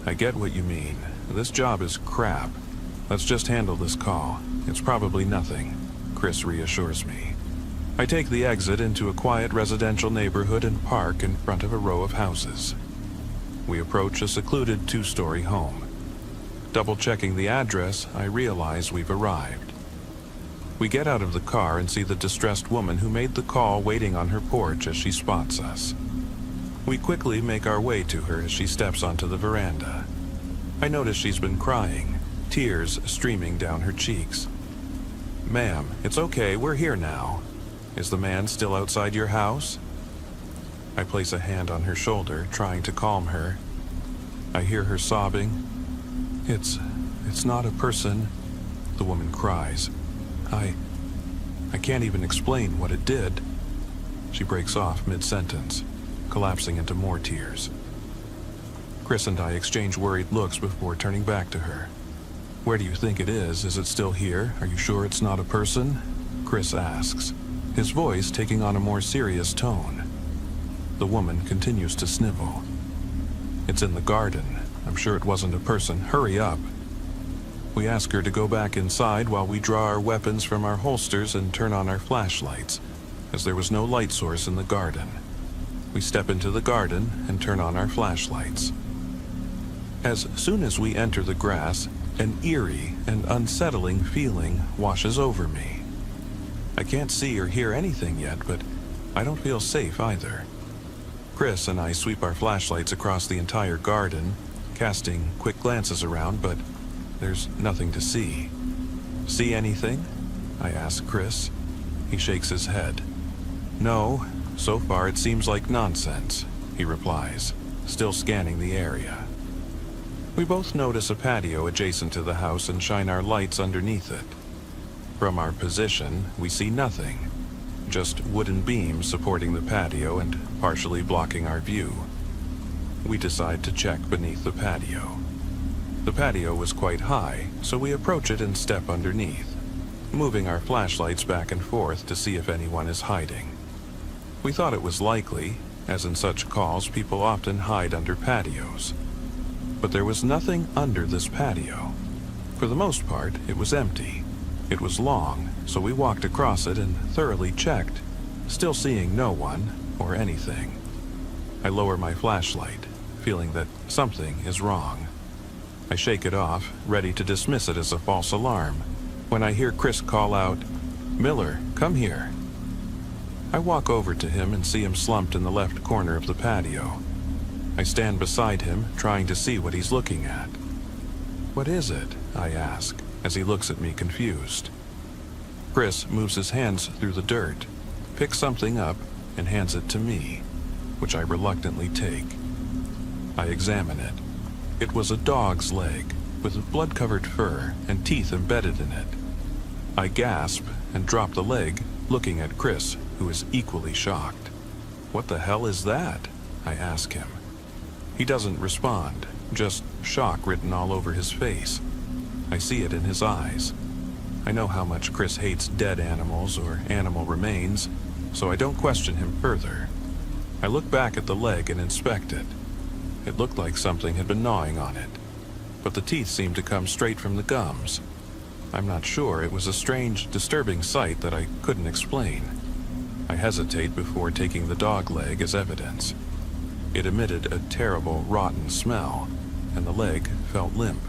"I get what you mean. This job is crap. Let's just handle this call. It's probably nothing," Chris reassures me. I take the exit into a quiet residential neighborhood and park in front of a row of houses. We approach a secluded 2-story home. Double-checking the address, I realize we've arrived. We get out of the car and see the distressed woman who made the call waiting on her porch as she spots us. We quickly make our way to her as she steps onto the veranda. I notice she's been crying, tears streaming down her cheeks. "Ma'am, it's okay, we're here now. Is the man still outside your house?" I place a hand on her shoulder, trying to calm her. I hear her sobbing. It's not a person," the woman cries. I can't even explain what it did." She breaks off mid-sentence, collapsing into more tears. Chris and I exchange worried looks before turning back to her. "Where do you think it is? Is it still here? Are you sure it's not a person?" Chris asks, his voice taking on a more serious tone. The woman continues to snivel. "It's in the garden. I'm sure it wasn't a person. Hurry up." We ask her to go back inside while we draw our weapons from our holsters and turn on our flashlights, as there was no light source in the garden. We step into the garden and turn on our flashlights. As soon as we enter the grass, an eerie and unsettling feeling washes over me. I can't see or hear anything yet, but I don't feel safe either. Chris and I sweep our flashlights across the entire garden, casting quick glances around, but there's nothing to see. "See anything?" I ask Chris. He shakes his head. "No, so far it seems like nonsense," he replies, still scanning the area. We both notice a patio adjacent to the house and shine our lights underneath it. From our position, we see nothing, just wooden beams supporting the patio and partially blocking our view. We decide to check beneath the patio. The patio was quite high, so we approach it and step underneath, moving our flashlights back and forth to see if anyone is hiding. We thought it was likely, as in such calls people often hide under patios. But there was nothing under this patio. For the most part, it was empty. It was long, so we walked across it and thoroughly checked, still seeing no one or anything. I lower my flashlight, feeling that something is wrong. I shake it off, ready to dismiss it as a false alarm, when I hear Chris call out, "Miller, come here." I walk over to him and see him slumped in the left corner of the patio. I stand beside him, trying to see what he's looking at. "What is it?" I ask, as he looks at me confused. Chris moves his hands through the dirt, picks something up, and hands it to me, which I reluctantly take. I examine it. It was a dog's leg, with blood-covered fur and teeth embedded in it. I gasp and drop the leg, looking at Chris, who is equally shocked. "What the hell is that?" I ask him. He doesn't respond, just shock written all over his face. I see it in his eyes. I know how much Chris hates dead animals or animal remains, so I don't question him further. I look back at the leg and inspect it. It looked like something had been gnawing on it, but the teeth seemed to come straight from the gums. I'm not sure. It was a strange, disturbing sight that I couldn't explain. I hesitate before taking the dog leg as evidence. It emitted a terrible, rotten smell, and the leg felt limp.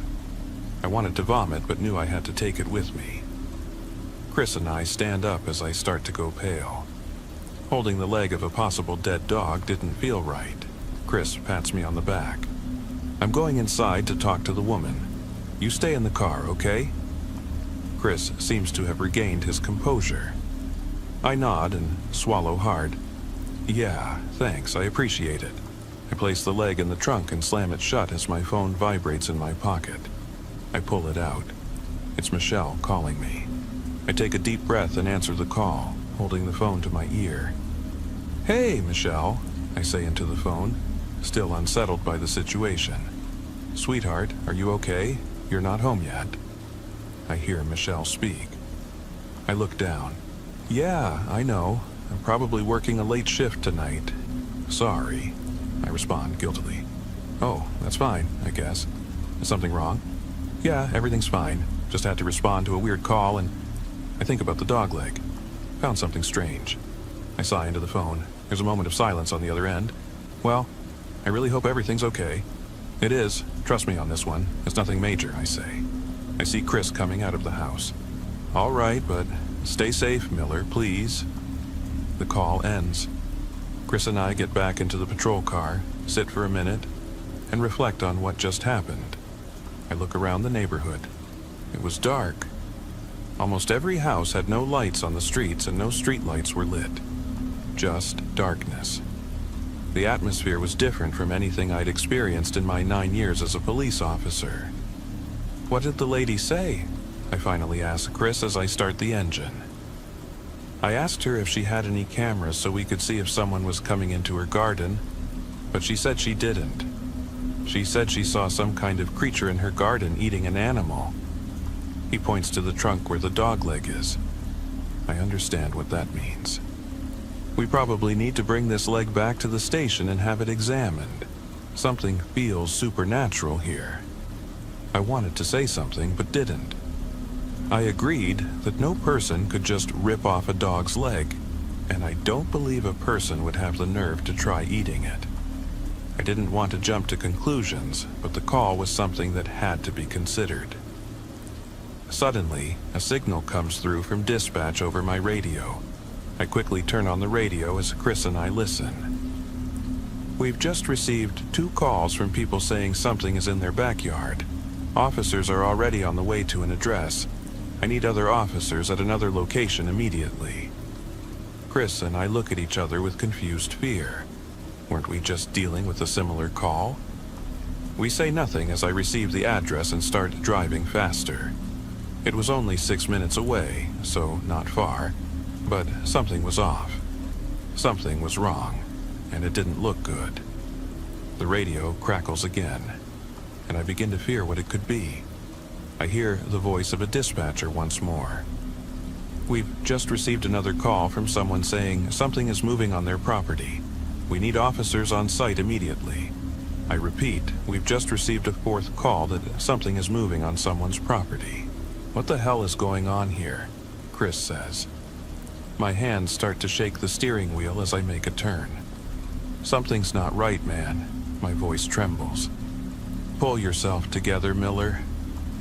I wanted to vomit, but knew I had to take it with me. Chris and I stand up as I start to go pale. Holding the leg of a possible dead dog didn't feel right. Chris pats me on the back. "I'm going inside to talk to the woman. You stay in the car, okay?" Chris seems to have regained his composure. I nod and swallow hard. "Yeah, thanks, I appreciate it." I place the leg in the trunk and slam it shut as my phone vibrates in my pocket. I pull it out. It's Michelle calling me. I take a deep breath and answer the call, holding the phone to my ear. "Hey, Michelle," I say into the phone, still unsettled by the situation. "Sweetheart, are you okay? You're not home yet." I hear Michelle speak. I look down. "Yeah, I know. I'm probably working a late shift tonight. Sorry," I respond guiltily. "Oh, that's fine, I guess. Is something wrong?" "Yeah, everything's fine. Just had to respond to a weird call and I think about the dog leg. Found something strange." I sigh into the phone. There's a moment of silence on the other end. "Well, I really hope everything's okay." "It is. Trust me on this one. It's nothing major," I say. I see Chris coming out of the house. "All right, but stay safe, Miller, please." The call ends. Chris and I get back into the patrol car, sit for a minute, and reflect on what just happened. I look around the neighborhood. It was dark. Almost every house had no lights on the streets and no streetlights were lit. Just darkness. The atmosphere was different from anything I'd experienced in my 9 years as a police officer. "What did the lady say?" I finally ask Chris as I start the engine. I asked her if she had any cameras so we could see if someone was coming into her garden, but she said she didn't. She said she saw some kind of creature in her garden eating an animal. He points to the trunk where the dog leg is. I understand what that means. We probably need to bring this leg back to the station and have it examined. Something feels supernatural here. I wanted to say something, but didn't. I agreed that no person could just rip off a dog's leg, and I don't believe a person would have the nerve to try eating it. I didn't want to jump to conclusions, but the call was something that had to be considered. Suddenly, a signal comes through from dispatch over my radio. I quickly turn on the radio as Chris and I listen. "We've just received 2 calls from people saying something is in their backyard. Officers are already on the way to an address. I need other officers at another location immediately." Chris and I look at each other with confused fear. Weren't we just dealing with a similar call? We say nothing as I receive the address and start driving faster. It was only 6 minutes away, so not far, but something was off. Something was wrong, and it didn't look good. The radio crackles again, and I begin to fear what it could be. I hear the voice of a dispatcher once more. "We've just received another call from someone saying something is moving on their property. We need officers on site immediately." I repeat, we've just received a 4th call that something is moving on someone's property. "What the hell is going on here?" Chris says. My hands start to shake the steering wheel as I make a turn. "Something's not right, man." My voice trembles. "Pull yourself together, Miller.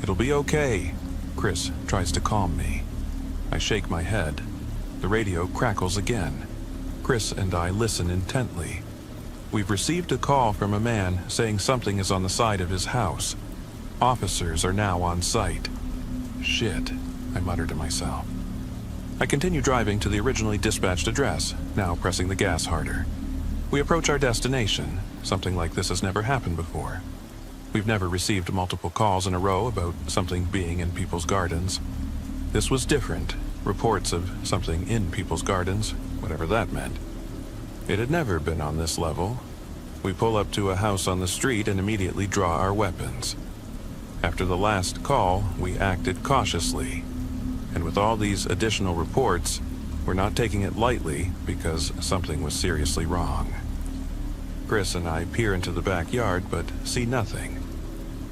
It'll be okay." Chris tries to calm me. I shake my head. The radio crackles again. Chris and I listen intently. We've received a call from a man saying something is on the side of his house. Officers are now on site. "Shit," I mutter to myself. I continue driving to the originally dispatched address, now pressing the gas harder. We approach our destination. Something like this has never happened before. We've never received multiple calls in a row about something being in people's gardens. This was different. Reports of something in people's gardens, whatever that meant. It had never been on this level. We pull up to a house on the street and immediately draw our weapons. After the last call, we acted cautiously. And with all these additional reports, we're not taking it lightly because something was seriously wrong. Chris and I peer into the backyard but see nothing.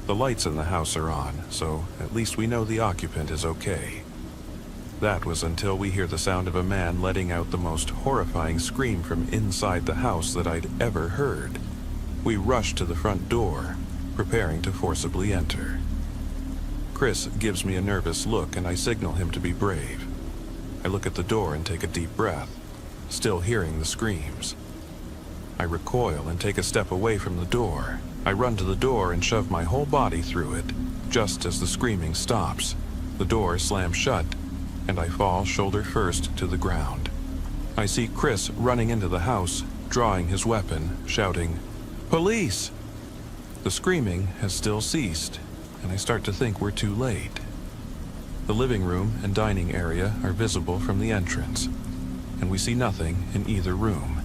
The lights in the house are on, so at least we know the occupant is okay. That was until we hear the sound of a man letting out the most horrifying scream from inside the house that I'd ever heard. We rush to the front door, preparing to forcibly enter. Chris gives me a nervous look and I signal him to be brave. I look at the door and take a deep breath, still hearing the screams. I recoil and take a step away from the door. I run to the door and shove my whole body through it. Just as the screaming stops, the door slams shut, and I fall shoulder first to the ground. I see Chris running into the house, drawing his weapon, shouting, Police! The screaming has still ceased, and I start to think we're too late. The living room and dining area are visible from the entrance, and we see nothing in either room.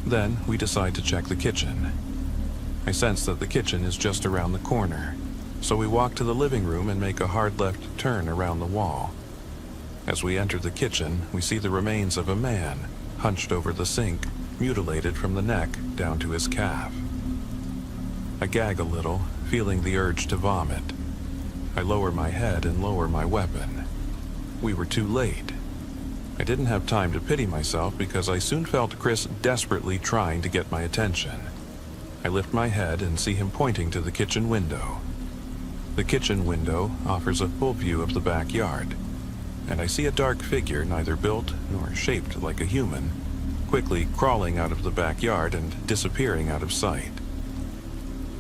Then we decide to check the kitchen. I sense that the kitchen is just around the corner, so we walk to the living room and make a hard left turn around the wall. As we enter the kitchen, we see the remains of a man, hunched over the sink, mutilated from the neck down to his calf. I gag a little, feeling the urge to vomit. I lower my head and lower my weapon. We were too late. I didn't have time to pity myself because I soon felt Chris desperately trying to get my attention. I lift my head and see him pointing to the kitchen window. The kitchen window offers a full view of the backyard, and I see a dark figure neither built nor shaped like a human, quickly crawling out of the backyard and disappearing out of sight.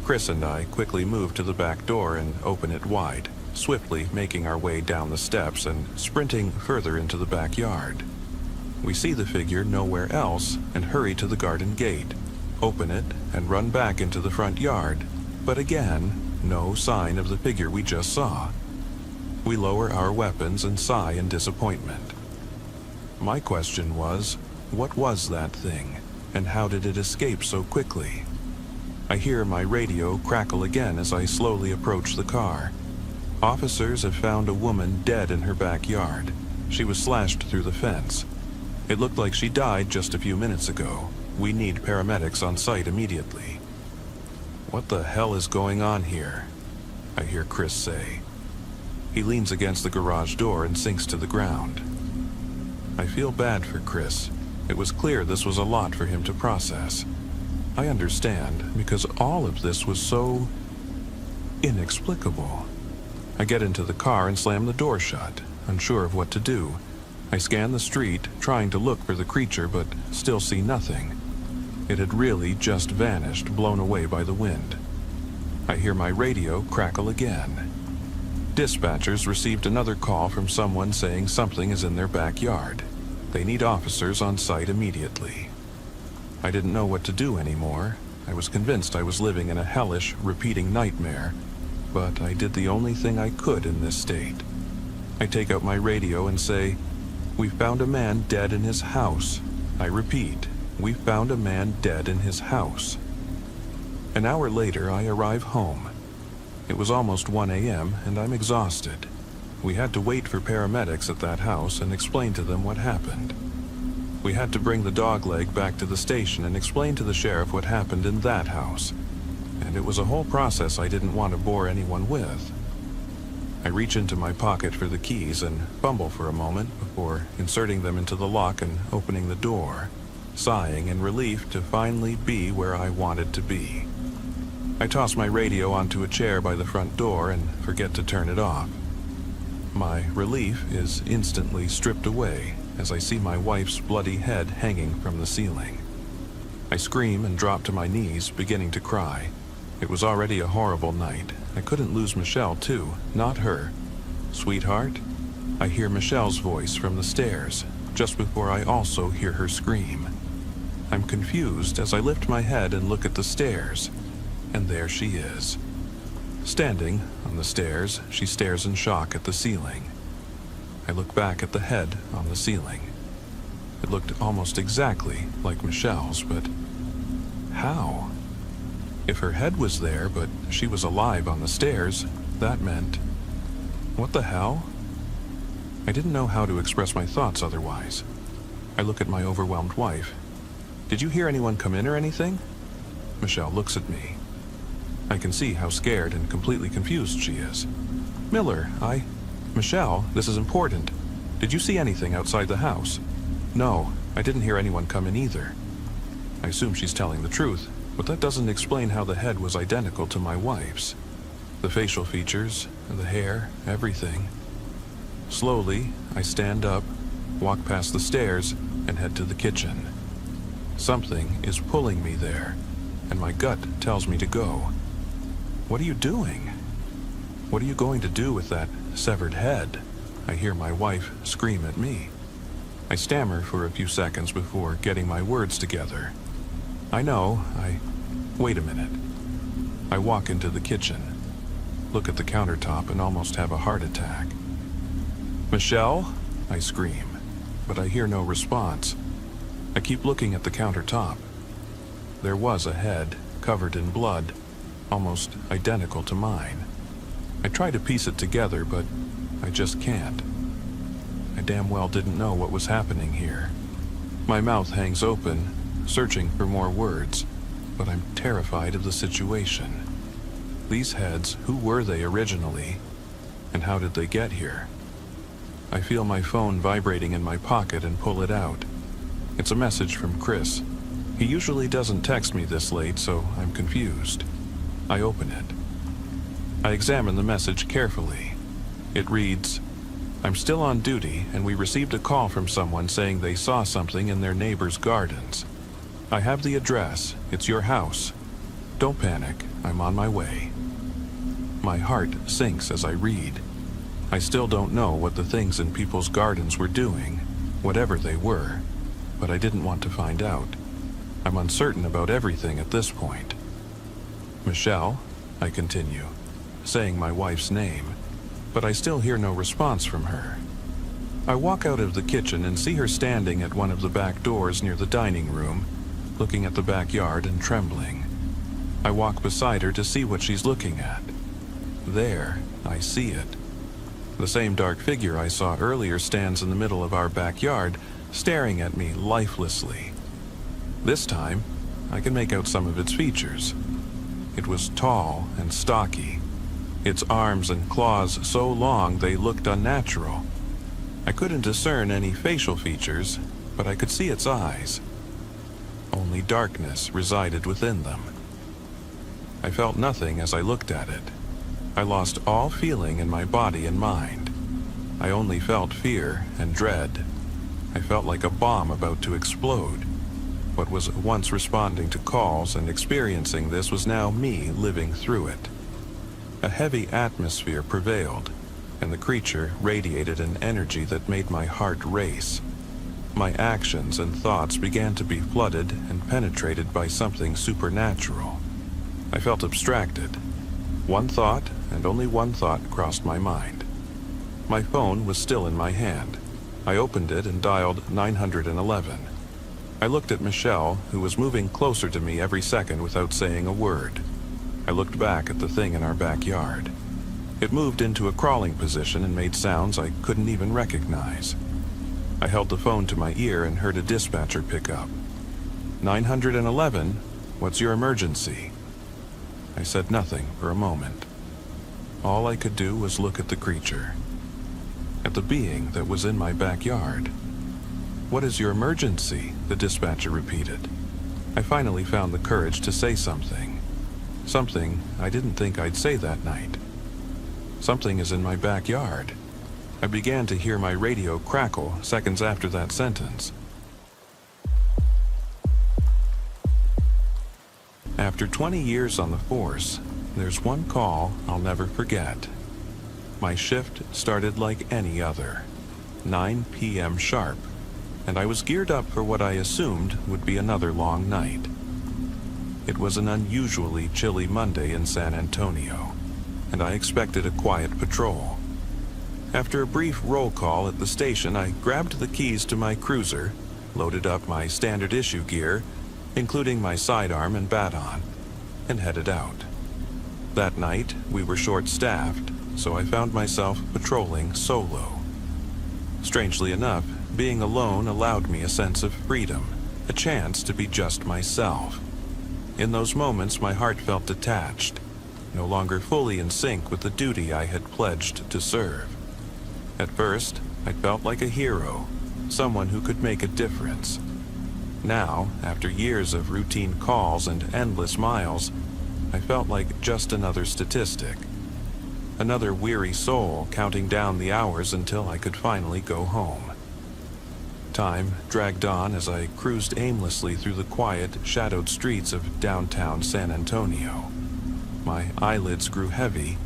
Chris and I quickly move to the back door and open it wide, swiftly making our way down the steps and sprinting further into the backyard. We see the figure nowhere else and hurry to the garden gate, open it, and run back into the front yard, but again, no sign of the figure we just saw. We lower our weapons and sigh in disappointment. My question was, what was that thing, and how did it escape so quickly? I hear my radio crackle again as I slowly approach the car. Officers have found a woman dead in her backyard. She was slashed through the fence. It looked like she died just a few minutes ago. We need paramedics on site immediately. What the hell is going on here? I hear Chris say. He leans against the garage door and sinks to the ground. I feel bad for Chris. It was clear this was a lot for him to process. I understand, because all of this was so inexplicable. I get into the car and slam the door shut, unsure of what to do. I scan the street, trying to look for the creature, but still see nothing. It had really just vanished, blown away by the wind. I hear my radio crackle again. Dispatchers received another call from someone saying something is in their backyard. They need officers on site immediately. I didn't know what to do anymore. I was convinced I was living in a hellish, repeating nightmare, but I did the only thing I could in this state. I take out my radio and say, "We found a man dead in his house." I repeat, "We found a man dead in his house." An hour later, I arrive home. It was almost 1 a.m., and I'm exhausted. We had to wait for paramedics at that house and explain to them what happened. We had to bring the dogleg back to the station and explain to the sheriff what happened in that house. And it was a whole process I didn't want to bore anyone with. I reach into my pocket for the keys and fumble for a moment before inserting them into the lock and opening the door, sighing in relief to finally be where I wanted to be. I toss my radio onto a chair by the front door and forget to turn it off. My relief is instantly stripped away as I see my wife's bloody head hanging from the ceiling. I scream and drop to my knees, beginning to cry. It was already a horrible night. I couldn't lose Michelle, too, not her. "Sweetheart?" I hear Michelle's voice from the stairs, just before I also hear her scream. I'm confused as I lift my head and look at the stairs, and there she is. Standing on the stairs, she stares in shock at the ceiling. I look back at the head on the ceiling. It looked almost exactly like Michelle's, but how? If her head was there, but she was alive on the stairs, that meant... What the hell? I didn't know how to express my thoughts otherwise. I look at my overwhelmed wife. "Did you hear anyone come in or anything?" Michelle looks at me. I can see how scared and completely confused she is. "Miller, Michelle, this is important. Did you see anything outside the house?" "No, I didn't hear anyone come in either." I assume she's telling the truth, but that doesn't explain how the head was identical to my wife's. The facial features, the hair, everything. Slowly, I stand up, walk past the stairs, and head to the kitchen. Something is pulling me there, and my gut tells me to go. "What are you doing?" "What are you going to do with that severed head?" I hear my wife scream at me. I stammer for a few seconds before getting my words together. "I know, Wait a minute. I walk into the kitchen, look at the countertop, and almost have a heart attack. "Michelle?" I scream, but I hear no response. I keep looking at the countertop. There was a head, covered in blood, almost identical to mine. I try to piece it together, but I just can't. I damn well didn't know what was happening here. My mouth hangs open, searching for more words, but I'm terrified of the situation. These heads, who were they originally, and how did they get here? I feel my phone vibrating in my pocket and pull it out. It's a message from Chris. He usually doesn't text me this late, so I'm confused. I open it. I examine the message carefully. It reads, "I'm still on duty, and we received a call from someone saying they saw something in their neighbor's gardens. I have the address. It's your house. Don't panic. I'm on my way." My heart sinks as I read. I still don't know what the things in people's gardens were doing, whatever they were, but I didn't want to find out. I'm uncertain about everything at this point. "Michelle," I continue, saying my wife's name, but I still hear no response from her. I walk out of the kitchen and see her standing at one of the back doors near the dining room, looking at the backyard and trembling. I walk beside her to see what she's looking at. There, I see it. The same dark figure I saw earlier stands in the middle of our backyard, staring at me lifelessly. This time, I can make out some of its features. It was tall and stocky, its arms and claws so long they looked unnatural. I couldn't discern any facial features, but I could see its eyes. Only darkness resided within them. I felt nothing as I looked at it. I lost all feeling in my body and mind. I only felt fear and dread. I felt like a bomb about to explode. What was once responding to calls and experiencing this was now me living through it. A heavy atmosphere prevailed, and the creature radiated an energy that made my heart race. My actions and thoughts began to be flooded and penetrated by something supernatural. I felt abstracted. One thought, and only one thought, crossed my mind. My phone was still in my hand. I opened it and dialed 911. I looked at Michelle, who was moving closer to me every second without saying a word. I looked back at the thing in our backyard. It moved into a crawling position and made sounds I couldn't even recognize. I held the phone to my ear and heard a dispatcher pick up. 911, what's your emergency? I said nothing for a moment. All I could do was look at the creature, at the being that was in my backyard. "What is your emergency?" the dispatcher repeated. I finally found the courage to say something. Something I didn't think I'd say that night. "Something is in my backyard." I began to hear my radio crackle seconds after that sentence. After 20 years on the force, there's one call I'll never forget. My shift started like any other, 9 p.m. sharp, and I was geared up for what I assumed would be another long night. It was an unusually chilly Monday in San Antonio, and I expected a quiet patrol. After a brief roll call at the station, I grabbed the keys to my cruiser, loaded up my standard issue gear, including my sidearm and baton, and headed out. That night, we were short-staffed, so I found myself patrolling solo. Strangely enough, being alone allowed me a sense of freedom, a chance to be just myself. In those moments, my heart felt detached, no longer fully in sync with the duty I had pledged to serve. At first, I felt like a hero, someone who could make a difference. Now, after years of routine calls and endless miles, I felt like just another statistic. Another weary soul counting down the hours until I could finally go home. Time dragged on as I cruised aimlessly through the quiet, shadowed streets of downtown San Antonio. My eyelids grew heavy,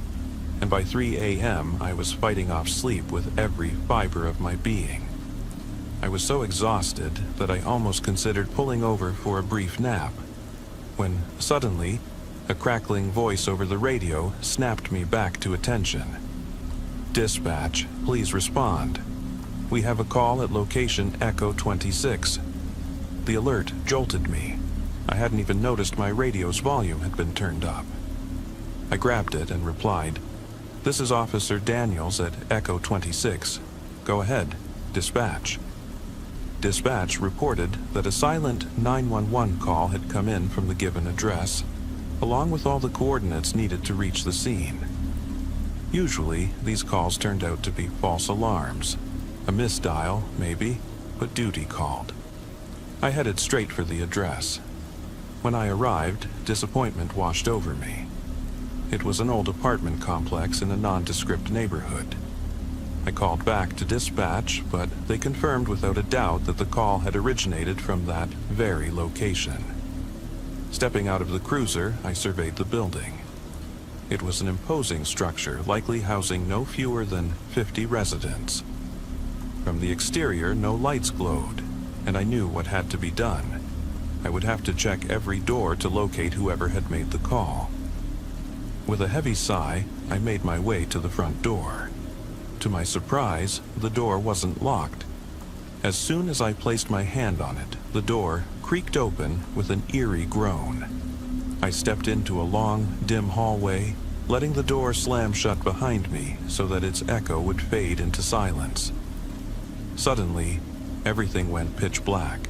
and by 3 a.m. I was fighting off sleep with every fiber of my being. I was so exhausted that I almost considered pulling over for a brief nap. when suddenly, a crackling voice over the radio snapped me back to attention. "Dispatch, please respond. We have a call at location Echo 26. The alert jolted me. I hadn't even noticed my radio's volume had been turned up. I grabbed it and replied, "This is Officer Daniels at Echo 26. Go ahead, dispatch." Dispatch reported that a silent 911 call had come in from the given address, along with all the coordinates needed to reach the scene. Usually, these calls turned out to be false alarms. A misdial, maybe, but duty called. I headed straight for the address. When I arrived, disappointment washed over me. It was an old apartment complex in a nondescript neighborhood. I called back to dispatch, but they confirmed without a doubt that the call had originated from that very location. Stepping out of the cruiser, I surveyed the building. It was an imposing structure, likely housing no fewer than 50 residents. From the exterior, no lights glowed, and I knew what had to be done. I would have to check every door to locate whoever had made the call. With a heavy sigh, I made my way to the front door. To my surprise, the door wasn't locked. As soon as I placed my hand on it, the door creaked open with an eerie groan. I stepped into a long, dim hallway, letting the door slam shut behind me so that its echo would fade into silence. Suddenly, everything went pitch black.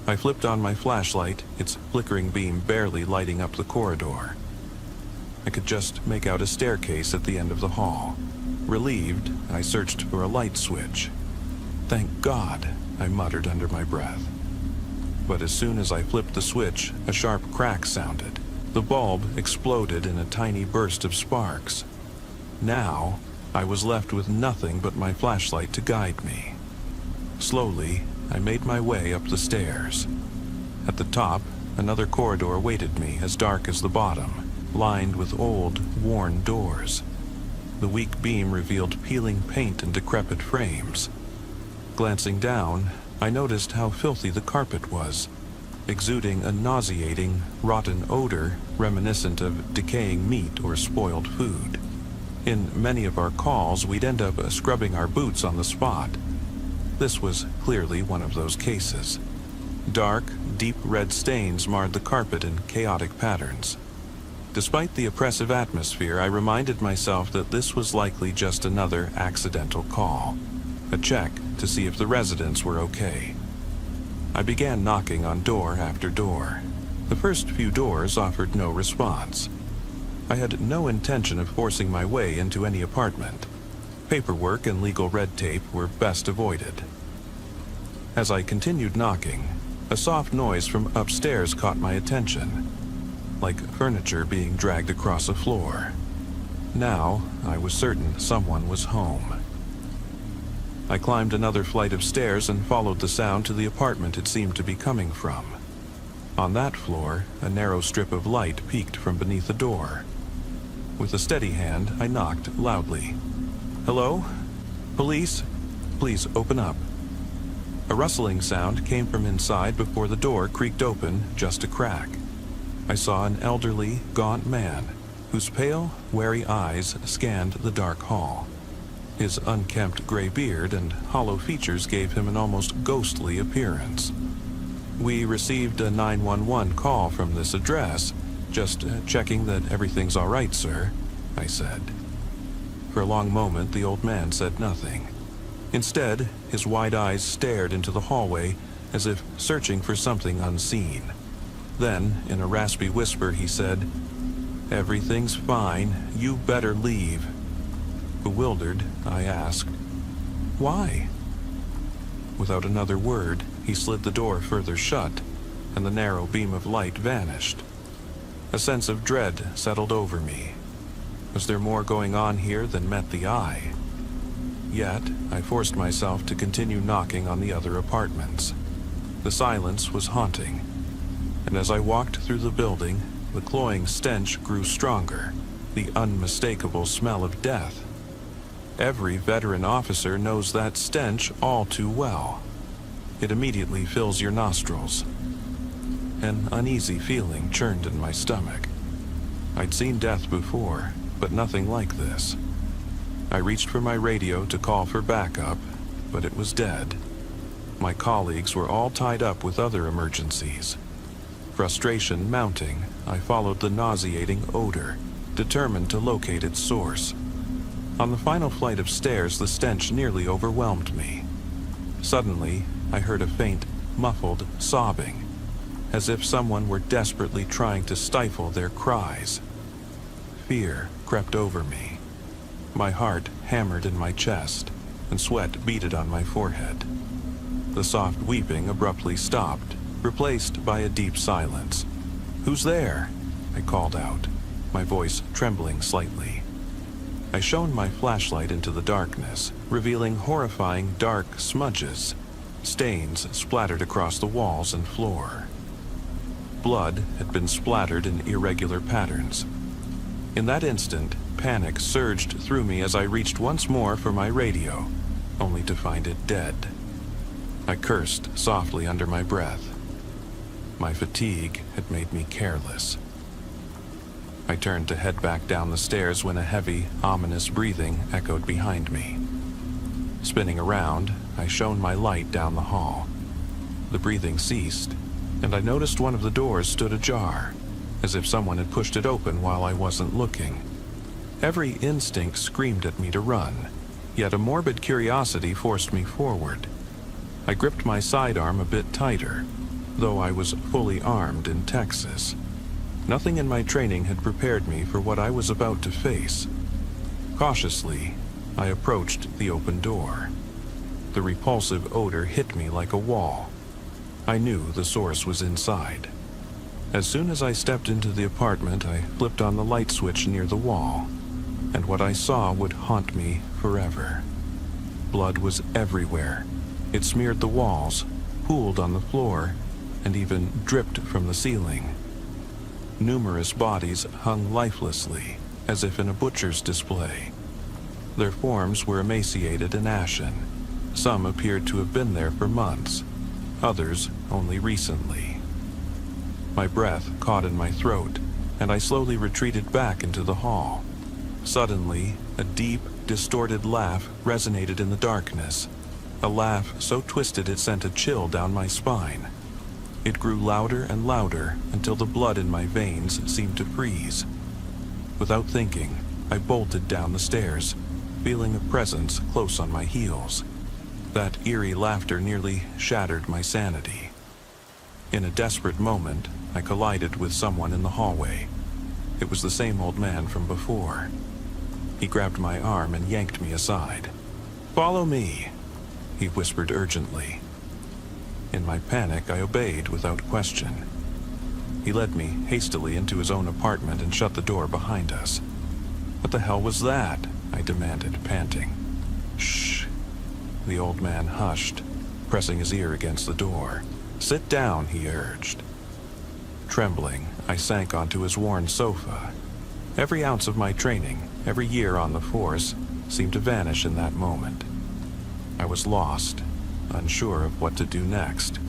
I flipped on my flashlight, its flickering beam barely lighting up the corridor. I could just make out a staircase at the end of the hall. Relieved, I searched for a light switch. "Thank God," I muttered under my breath. But as soon as I flipped the switch, a sharp crack sounded. The bulb exploded in a tiny burst of sparks. Now, I was left with nothing but my flashlight to guide me. Slowly, I made my way up the stairs. At the top, another corridor awaited me, as dark as the bottom, lined with old, worn doors. The weak beam revealed peeling paint and decrepit frames. Glancing down, I noticed how filthy the carpet was, exuding a nauseating, rotten odor reminiscent of decaying meat or spoiled food. In many of our calls, we'd end up scrubbing our boots on the spot. This was clearly one of those cases. Dark, deep red stains marred the carpet in chaotic patterns. Despite the oppressive atmosphere, I reminded myself that this was likely just another accidental call, a check to see if the residents were okay. I began knocking on door after door. The first few doors offered no response. I had no intention of forcing my way into any apartment. Paperwork and legal red tape were best avoided. As I continued knocking, a soft noise from upstairs caught my attention, like furniture being dragged across a floor. Now, I was certain someone was home. I climbed another flight of stairs and followed the sound to the apartment it seemed to be coming from. On that floor, a narrow strip of light peeked from beneath a door. With a steady hand, I knocked loudly. "Hello? Police? Please open up." A rustling sound came from inside before the door creaked open just a crack. I saw an elderly, gaunt man whose pale, wary eyes scanned the dark hall. His unkempt gray beard and hollow features gave him an almost ghostly appearance. "We received a 911 call from this address. Just checking that everything's all right, sir," I said. For a long moment, the old man said nothing. Instead, his wide eyes stared into the hallway as if searching for something unseen. Then, in a raspy whisper, he said, "Everything's fine. You better leave." Bewildered, I asked, "Why?" Without another word, he slid the door further shut, and the narrow beam of light vanished. A sense of dread settled over me. Was there more going on here than met the eye? Yet, I forced myself to continue knocking on the other apartments. The silence was haunting, and as I walked through the building, the cloying stench grew stronger, the unmistakable smell of death. Every veteran officer knows that stench all too well. It immediately fills your nostrils. An uneasy feeling churned in my stomach. I'd seen death before, but nothing like this. I reached for my radio to call for backup, but it was dead. My colleagues were all tied up with other emergencies. Frustration mounting, I followed the nauseating odor, determined to locate its source. On the final flight of stairs, the stench nearly overwhelmed me. Suddenly, I heard a faint, muffled sobbing, as if someone were desperately trying to stifle their cries. Fear crept over me. My heart hammered in my chest, and sweat beaded on my forehead. The soft weeping abruptly stopped, replaced by a deep silence. "Who's there?" I called out, my voice trembling slightly. I shone my flashlight into the darkness, revealing horrifying dark smudges. Stains splattered across the walls and floor. Blood had been splattered in irregular patterns. In that instant, panic surged through me as I reached once more for my radio, only to find it dead. I cursed softly under my breath. My fatigue had made me careless. I turned to head back down the stairs when a heavy, ominous breathing echoed behind me. Spinning around, I shone my light down the hall. The breathing ceased, and I noticed one of the doors stood ajar, as if someone had pushed it open while I wasn't looking. Every instinct screamed at me to run, yet a morbid curiosity forced me forward. I gripped my sidearm a bit tighter, though I was fully armed in Texas. Nothing in my training had prepared me for what I was about to face. Cautiously, I approached the open door. The repulsive odor hit me like a wall. I knew the source was inside. As soon as I stepped into the apartment, I flipped on the light switch near the wall, and what I saw would haunt me forever. Blood was everywhere. It smeared the walls, pooled on the floor, and even dripped from the ceiling. Numerous bodies hung lifelessly, as if in a butcher's display. Their forms were emaciated and ashen. Some appeared to have been there for months, others only recently. My breath caught in my throat, and I slowly retreated back into the hall. Suddenly, a deep, distorted laugh resonated in the darkness, a laugh so twisted it sent a chill down my spine. It grew louder and louder until the blood in my veins seemed to freeze. Without thinking, I bolted down the stairs, feeling a presence close on my heels. That eerie laughter nearly shattered my sanity. In a desperate moment, I collided with someone in the hallway. It was the same old man from before. He grabbed my arm and yanked me aside. "Follow me," he whispered urgently. In my panic, I obeyed without question. He led me hastily into his own apartment and shut the door behind us. "What the hell was that?" I demanded, panting. "Shh." The old man hushed, pressing his ear against the door. "Sit down," he urged. Trembling, I sank onto his worn sofa. Every ounce of my training, every year on the force, seemed to vanish in that moment. I was lost, unsure of what to do next.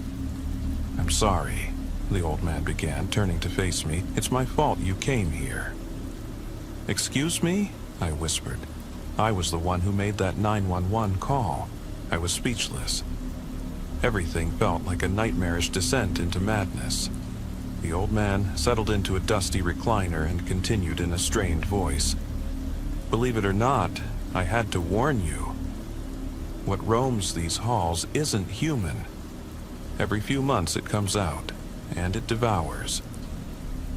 "I'm sorry," the old man began, turning to face me. "It's my fault you came here." "Excuse me?" I whispered. I was the one who made that 911 call. I was speechless. Everything felt like a nightmarish descent into madness. The old man settled into a dusty recliner and continued in a strained voice. "Believe it or not, I had to warn you. What roams these halls isn't human. Every few months it comes out, and it devours.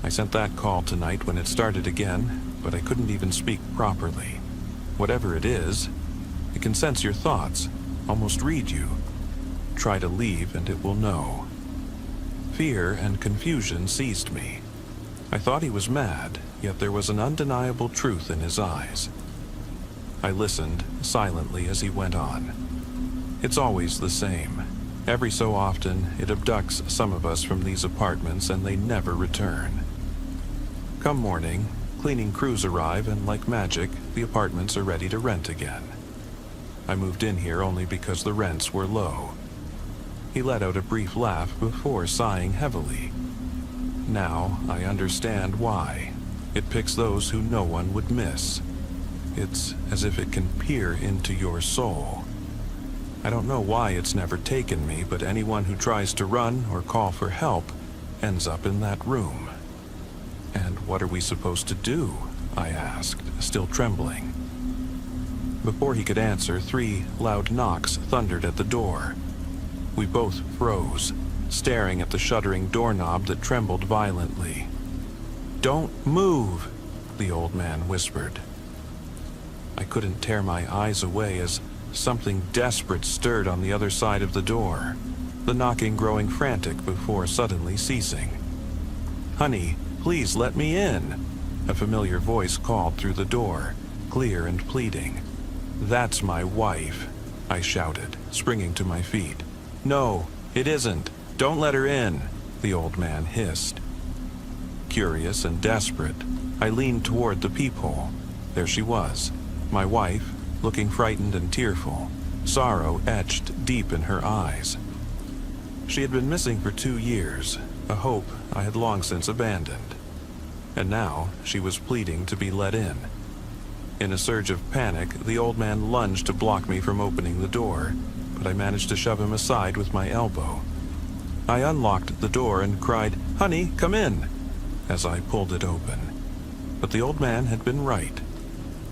I sent that call tonight when it started again, but I couldn't even speak properly. Whatever it is, it can sense your thoughts, almost read you. Try to leave and it will know." Fear and confusion seized me. I thought he was mad, yet there was an undeniable truth in his eyes. I listened silently as he went on. "It's always the same. Every so often, it abducts some of us from these apartments and they never return. Come morning, cleaning crews arrive and like magic, the apartments are ready to rent again. I moved in here only because the rents were low." He let out a brief laugh before sighing heavily. Now I understand why. It picks those who no one would miss. It's as if it can peer into your soul. I don't know why it's never taken me, but anyone who tries to run or call for help ends up in that room. And what are we supposed to do? I asked, still trembling. Before he could answer, 3 loud knocks thundered at the door. We both froze, staring at the shuddering doorknob that trembled violently. "Don't move," the old man whispered. I couldn't tear my eyes away as something desperate stirred on the other side of the door, the knocking growing frantic before suddenly ceasing. "Honey, please let me in," a familiar voice called through the door, clear and pleading. "That's my wife," I shouted, springing to my feet. "No, it isn't. Don't let her in," the old man hissed. Curious and desperate, I leaned toward the peephole. There she was, my wife, looking frightened and tearful, sorrow etched deep in her eyes. She had been missing for 2 years, a hope I had long since abandoned. And now she was pleading to be let in. In a surge of panic, the old man lunged to block me from opening the door, but I managed to shove him aside with my elbow. I unlocked the door and cried, "Honey, come in," as I pulled it open. But the old man had been right.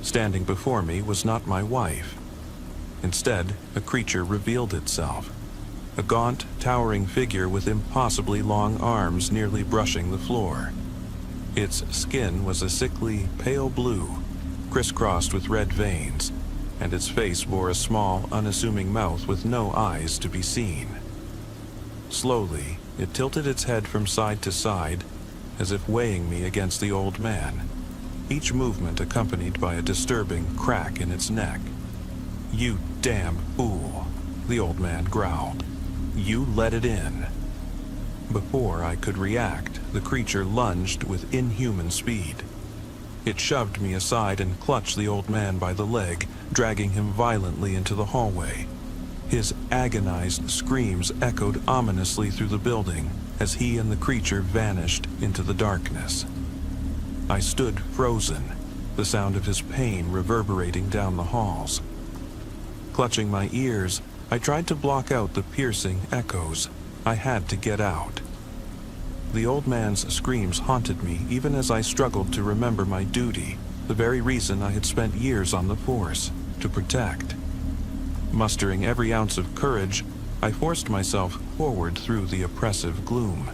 Standing before me was not my wife. Instead, a creature revealed itself. A gaunt, towering figure with impossibly long arms nearly brushing the floor. Its skin was a sickly, pale blue, crisscrossed with red veins, and its face bore a small, unassuming mouth with no eyes to be seen. Slowly, it tilted its head from side to side, as if weighing me against the old man, each movement accompanied by a disturbing crack in its neck. "You damn fool," the old man growled. "You let it in." Before I could react, the creature lunged with inhuman speed. It shoved me aside and clutched the old man by the leg, dragging him violently into the hallway. His agonized screams echoed ominously through the building as he and the creature vanished into the darkness. I stood frozen, the sound of his pain reverberating down the halls. Clutching my ears, I tried to block out the piercing echoes. I had to get out. The old man's screams haunted me even as I struggled to remember my duty, the very reason I had spent years on the force, to protect. Mustering every ounce of courage, I forced myself forward through the oppressive gloom,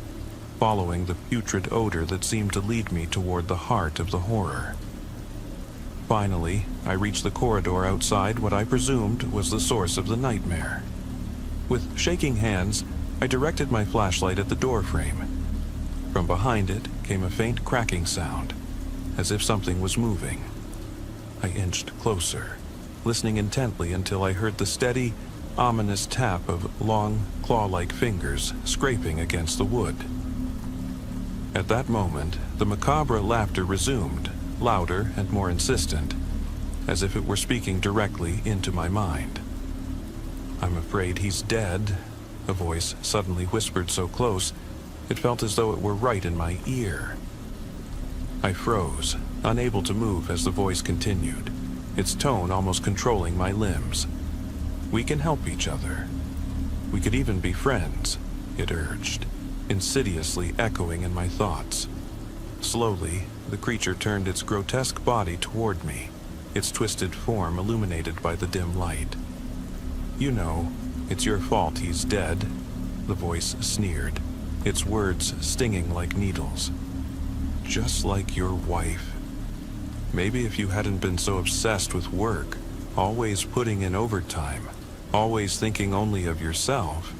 following the putrid odor that seemed to lead me toward the heart of the horror. Finally, I reached the corridor outside what I presumed was the source of the nightmare. With shaking hands, I directed my flashlight at the doorframe. From behind it came a faint cracking sound, as if something was moving. I inched closer, listening intently until I heard the steady, ominous tap of long, claw-like fingers scraping against the wood. At that moment, the macabre laughter resumed, louder and more insistent, as if it were speaking directly into my mind. "I'm afraid he's dead," a voice suddenly whispered so close, it felt as though it were right in my ear. I froze, unable to move as the voice continued, its tone almost controlling my limbs. "We can help each other. We could even be friends," it urged, insidiously echoing in my thoughts. Slowly, the creature turned its grotesque body toward me, its twisted form illuminated by the dim light. "You know, it's your fault he's dead," the voice sneered, its words stinging like needles. "Just like your wife. Maybe if you hadn't been so obsessed with work, always putting in overtime, always thinking only of yourself,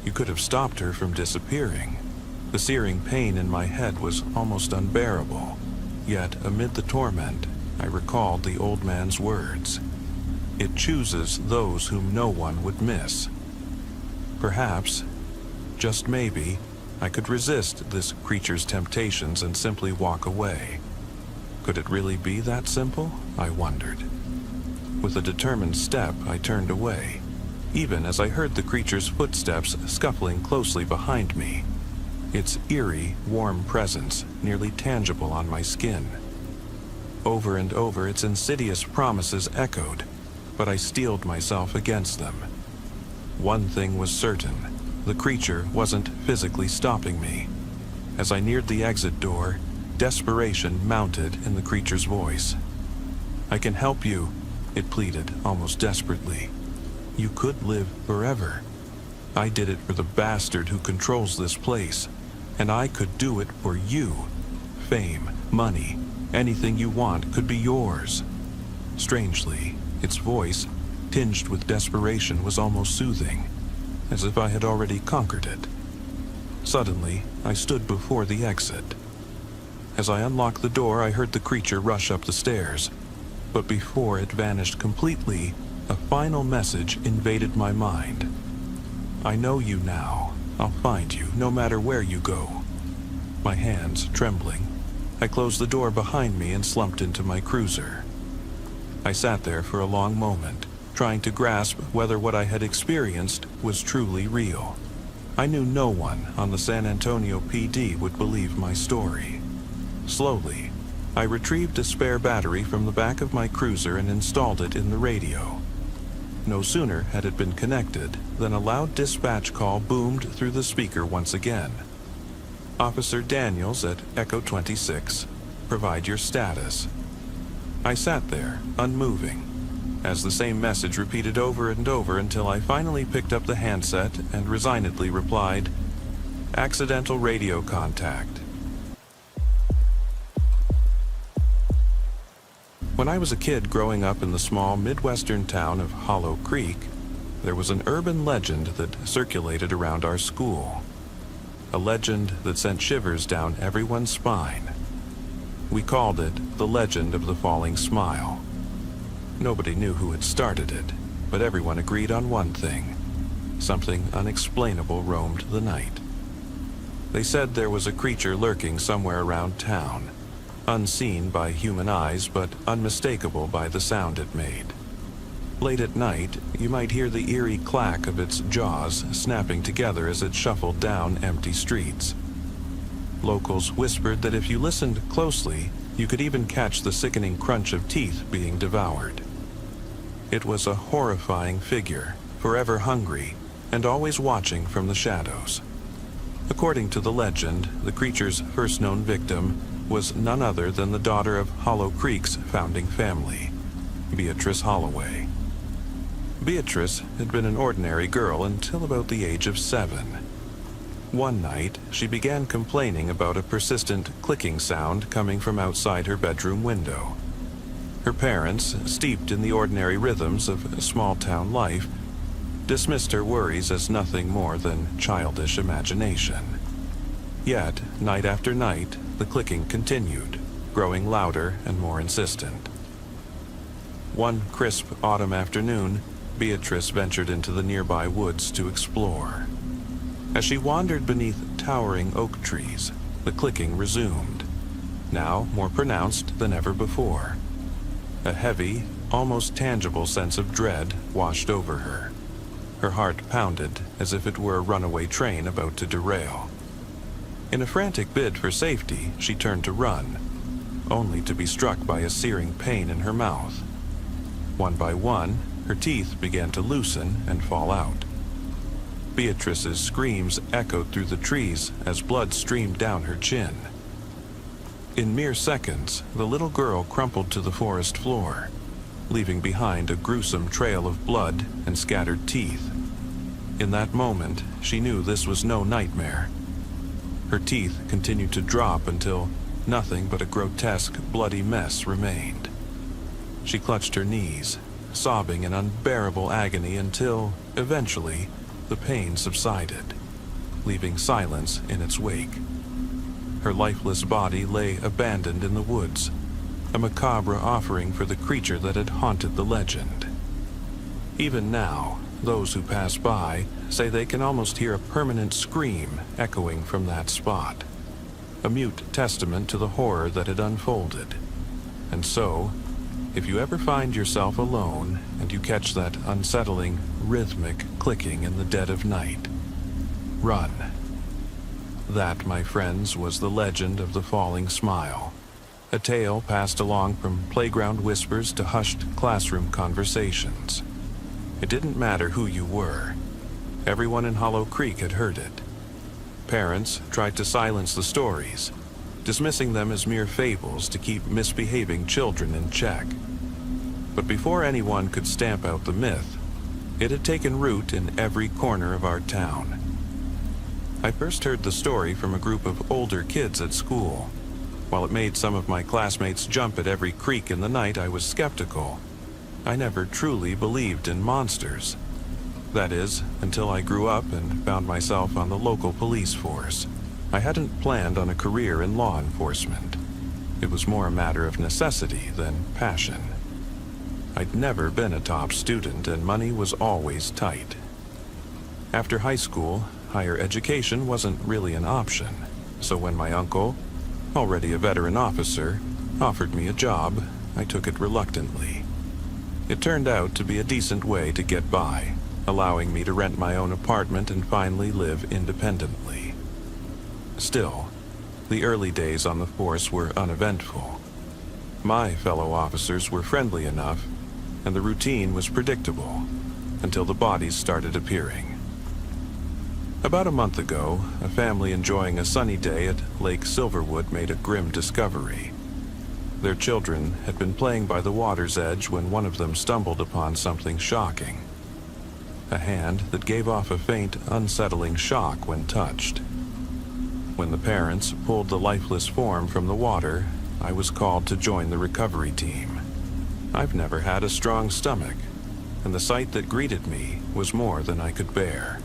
you could have stopped her from disappearing." The searing pain in my head was almost unbearable, yet amid the torment, I recalled the old man's words. "It chooses those whom no one would miss." Perhaps, just maybe, I could resist this creature's temptations and simply walk away. Could it really be that simple? I wondered. With a determined step, I turned away, even as I heard the creature's footsteps scuffling closely behind me. its eerie, warm presence nearly tangible on my skin. Over and over, its insidious promises echoed, but I steeled myself against them. One thing was certain: the creature wasn't physically stopping me. As I neared the exit door, desperation mounted in the creature's voice. "I can help you," it pleaded almost desperately. "You could live forever. I did it for the bastard who controls this place, and I could do it for you. Fame, money, anything you want could be yours." Strangely, its voice, tinged with desperation, was almost soothing, as if I had already conquered it. Suddenly, I stood before the exit. As I unlocked the door, I heard the creature rush up the stairs, but before it vanished completely, a final message invaded my mind. "I know you now. I'll find you, no matter where you go." My hands trembling, I closed the door behind me and slumped into my cruiser. I sat there for a long moment, trying to grasp whether what I had experienced was truly real. I knew no one on the San Antonio PD would believe my story. Slowly, I retrieved a spare battery from the back of my cruiser and installed it in the radio. No sooner had it been connected than a loud dispatch call boomed through the speaker once again. "Officer Daniels at Echo 26. Provide your status." I sat there, unmoving, as the same message repeated over and over until I finally picked up the handset and resignedly replied, "Accidental radio contact." When I was a kid growing up in the small Midwestern town of Hollow Creek, there was an urban legend that circulated around our school. A legend that sent shivers down everyone's spine. We called it the Legend of the Falling Smile. Nobody knew who had started it, but everyone agreed on one thing: something unexplainable roamed the night. They said there was a creature lurking somewhere around town, unseen by human eyes but unmistakable by the sound it made. Late at night, you might hear the eerie clack of its jaws snapping together as it shuffled down empty streets. Locals whispered that if you listened closely, you could even catch the sickening crunch of teeth being devoured. It was a horrifying figure, forever hungry, and always watching from the shadows. According to the legend, the creature's first known victim was none other than the daughter of Hollow Creek's founding family, Beatrice Holloway. Beatrice had been an ordinary girl until about the age of 7. One night, she began complaining about a persistent clicking sound coming from outside her bedroom window. Her parents, steeped in the ordinary rhythms of small-town life, dismissed her worries as nothing more than childish imagination. Yet, night after night, the clicking continued, growing louder and more insistent. One crisp autumn afternoon, Beatrice ventured into the nearby woods to explore. As she wandered beneath towering oak trees, the clicking resumed, now more pronounced than ever before. A heavy, almost tangible sense of dread washed over her. Her heart pounded as if it were a runaway train about to derail. In a frantic bid for safety, she turned to run, only to be struck by a searing pain in her mouth. One by one, her teeth began to loosen and fall out. Beatrice's screams echoed through the trees as blood streamed down her chin. In mere seconds, the little girl crumpled to the forest floor, leaving behind a gruesome trail of blood and scattered teeth. In that moment, she knew this was no nightmare. Her teeth continued to drop until nothing but a grotesque, bloody mess remained. She clutched her knees, sobbing in unbearable agony until, eventually, the pain subsided, leaving silence in its wake. Her lifeless body lay abandoned in the woods, a macabre offering for the creature that had haunted the legend. Even now, those who pass by say they can almost hear a permanent scream echoing from that spot, a mute testament to the horror that had unfolded. And so, if you ever find yourself alone and you catch that unsettling, rhythmic clicking in the dead of night, run. That, my friends, was the legend of the falling smile. A tale passed along from playground whispers to hushed classroom conversations. It didn't matter who you were. Everyone in Hollow Creek had heard it. Parents tried to silence the stories, dismissing them as mere fables to keep misbehaving children in check. But before anyone could stamp out the myth, it had taken root in every corner of our town. I first heard the story from a group of older kids at school. While it made some of my classmates jump at every creak in the night, I was skeptical. I never truly believed in monsters. That is, until I grew up and found myself on the local police force. I hadn't planned on a career in law enforcement. It was more a matter of necessity than passion. I'd never been a top student, and money was always tight. After high school, higher education wasn't really an option, so when my uncle, already a veteran officer, offered me a job, I took it reluctantly. It turned out to be a decent way to get by, allowing me to rent my own apartment and finally live independently. Still, the early days on the force were uneventful. My fellow officers were friendly enough, and the routine was predictable, until the bodies started appearing. About a month ago, a family enjoying a sunny day at Lake Silverwood made a grim discovery. Their children had been playing by the water's edge when one of them stumbled upon something shocking. A hand that gave off a faint, unsettling shock when touched. When the parents pulled the lifeless form from the water, I was called to join the recovery team. I've never had a strong stomach, and the sight that greeted me was more than I could bear.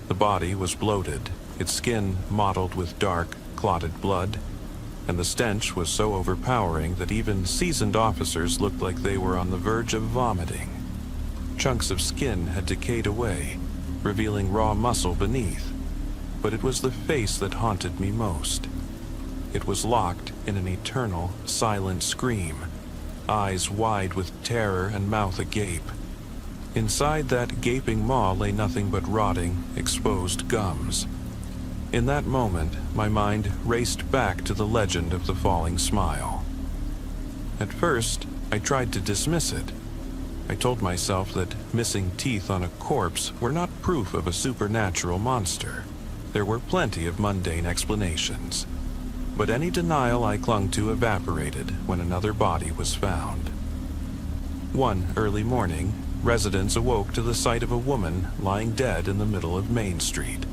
The body was bloated, its skin mottled with dark, clotted blood, and the stench was so overpowering that even seasoned officers looked like they were on the verge of vomiting. Chunks of skin had decayed away, revealing raw muscle beneath, but it was the face that haunted me most. It was locked in an eternal, silent scream, eyes wide with terror and mouth agape. Inside that gaping maw lay nothing but rotting, exposed gums. In that moment, my mind raced back to the legend of the falling smile. At first, I tried to dismiss it. I told myself that missing teeth on a corpse were not proof of a supernatural monster. There were plenty of mundane explanations. But any denial I clung to evaporated when another body was found. One early morning, residents awoke to the sight of a woman lying dead in the middle of Main Street.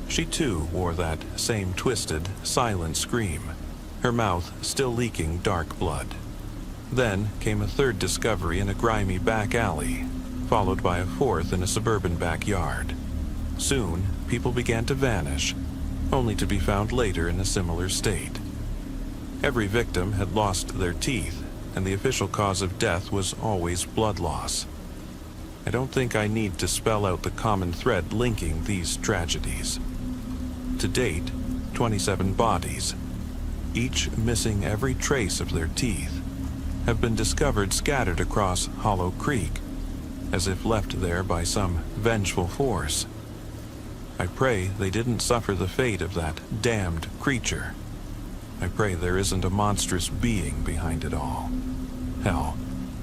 She too wore that same twisted, silent scream, her mouth still leaking dark blood. Then came a third discovery in a grimy back alley, followed by a fourth in a suburban backyard. Soon, people began to vanish, only to be found later in a similar state. Every victim had lost their teeth, and the official cause of death was always blood loss. I don't think I need to spell out the common thread linking these tragedies. To date, 27 bodies, each missing every trace of their teeth, have been discovered scattered across Hollow Creek, as if left there by some vengeful force. I pray they didn't suffer the fate of that damned creature. I pray there isn't a monstrous being behind it all. Hell,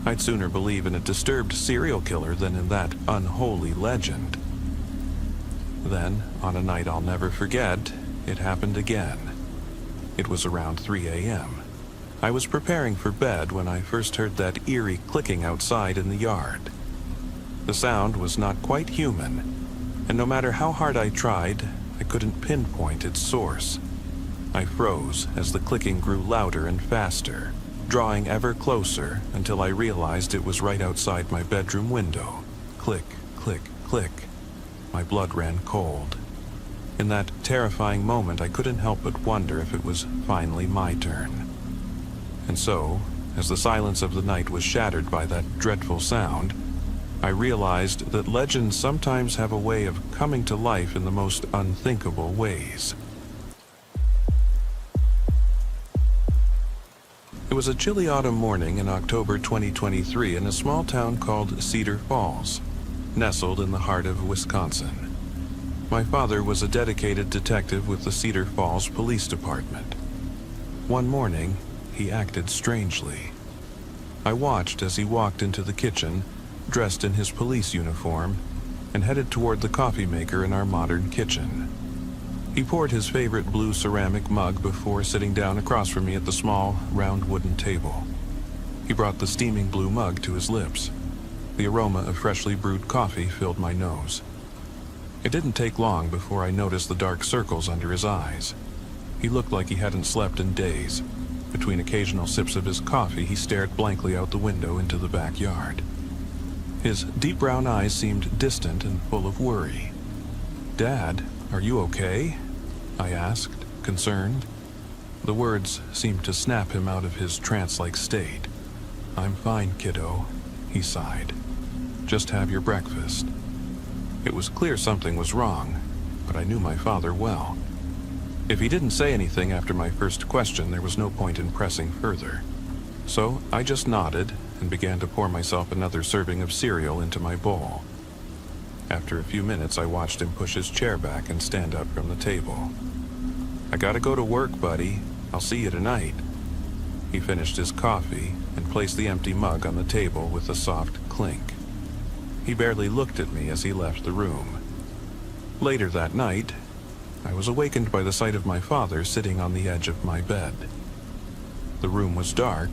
I'd sooner believe in a disturbed serial killer than in that unholy legend. Then, on a night I'll never forget, it happened again. It was around 3 a.m. I was preparing for bed when I first heard that eerie clicking outside in the yard. The sound was not quite human, and no matter how hard I tried, I couldn't pinpoint its source. I froze as the clicking grew louder and faster, drawing ever closer until I realized it was right outside my bedroom window. Click, click, click. My blood ran cold. In that terrifying moment, I couldn't help but wonder if it was finally my turn. And so, as the silence of the night was shattered by that dreadful sound, I realized that legends sometimes have a way of coming to life in the most unthinkable ways. It was a chilly autumn morning in October 2023 in a small town called Cedar Falls, nestled in the heart of Wisconsin. My father was a dedicated detective with the Cedar Falls Police Department. One morning, he acted strangely. I watched as he walked into the kitchen, dressed in his police uniform, and headed toward the coffee maker in our modern kitchen. He poured his favorite blue ceramic mug before sitting down across from me at the small, round wooden table. He brought the steaming blue mug to his lips. The aroma of freshly brewed coffee filled my nose. It didn't take long before I noticed the dark circles under his eyes. He looked like he hadn't slept in days. Between occasional sips of his coffee, he stared blankly out the window into the backyard. His deep brown eyes seemed distant and full of worry. "Dad, are you okay?" I asked, concerned. The words seemed to snap him out of his trance-like state. "I'm fine, kiddo," he sighed. "Just have your breakfast." It was clear something was wrong, but I knew my father well. If he didn't say anything after my first question, there was no point in pressing further. So I just nodded and began to pour myself another serving of cereal into my bowl. After a few minutes, I watched him push his chair back and stand up from the table. "I gotta go to work, buddy. I'll see you tonight." He finished his coffee and placed the empty mug on the table with a soft clink. He barely looked at me as he left the room. Later that night, I was awakened by the sight of my father sitting on the edge of my bed. The room was dark,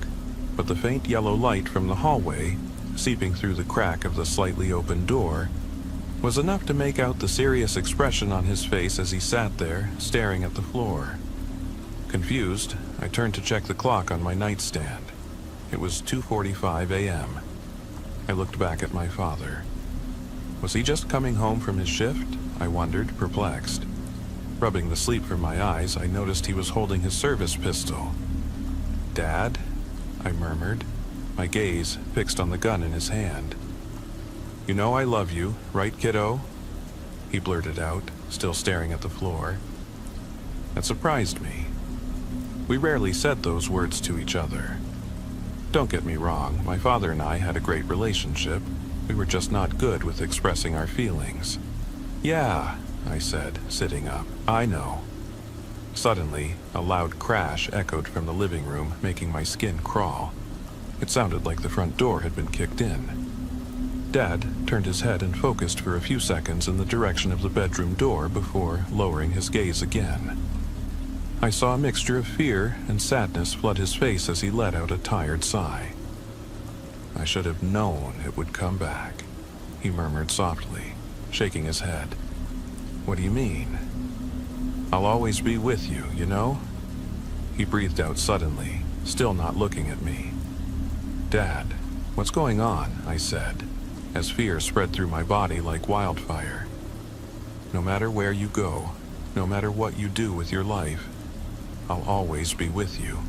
but the faint yellow light from the hallway, seeping through the crack of the slightly open door, was enough to make out the serious expression on his face as he sat there, staring at the floor. Confused, I turned to check the clock on my nightstand. It was 2:45 a.m. I looked back at my father. Was he just coming home from his shift? I wondered, perplexed. Rubbing the sleep from my eyes, I noticed he was holding his service pistol. "Dad?" I murmured, my gaze fixed on the gun in his hand. "You know I love you, right, kiddo?" He blurted out, still staring at the floor. That surprised me. We rarely said those words to each other. Don't get me wrong, my father and I had a great relationship. We were just not good with expressing our feelings. "Yeah," I said, sitting up. "I know." Suddenly, a loud crash echoed from the living room, making my skin crawl. It sounded like the front door had been kicked in. Dad turned his head and focused for a few seconds in the direction of the bedroom door before lowering his gaze again. I saw a mixture of fear and sadness flood his face as he let out a tired sigh. "I should have known it would come back," he murmured softly, shaking his head. "What do you mean?" "I'll always be with you, you know?" He breathed out suddenly, still not looking at me. "Dad, what's going on?" I said, as fear spread through my body like wildfire. "No matter where you go, no matter what you do with your life, I'll always be with you."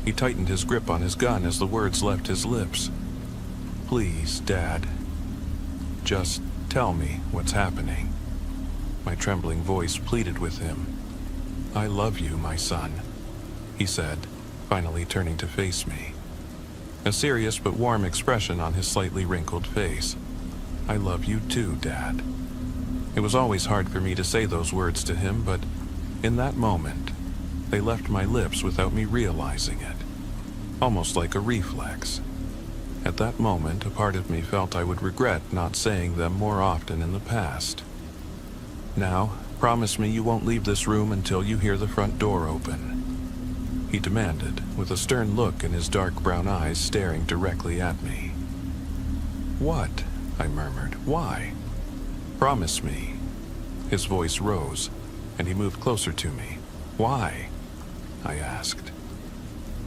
He tightened his grip on his gun as the words left his lips. "Please, Dad, just tell me what's happening." My trembling voice pleaded with him. "I love you, my son," he said, finally turning to face me. A serious but warm expression on his slightly wrinkled face. "I love you too, Dad." It was always hard for me to say those words to him, but in that moment, they left my lips without me realizing it, almost like a reflex. At that moment, a part of me felt I would regret not saying them more often in the past. "Now, promise me you won't leave this room until you hear the front door open," he demanded, with a stern look in his dark brown eyes staring directly at me. "What?" I murmured. "Why?" "Promise me." His voice rose, and he moved closer to me. "Why?" I asked.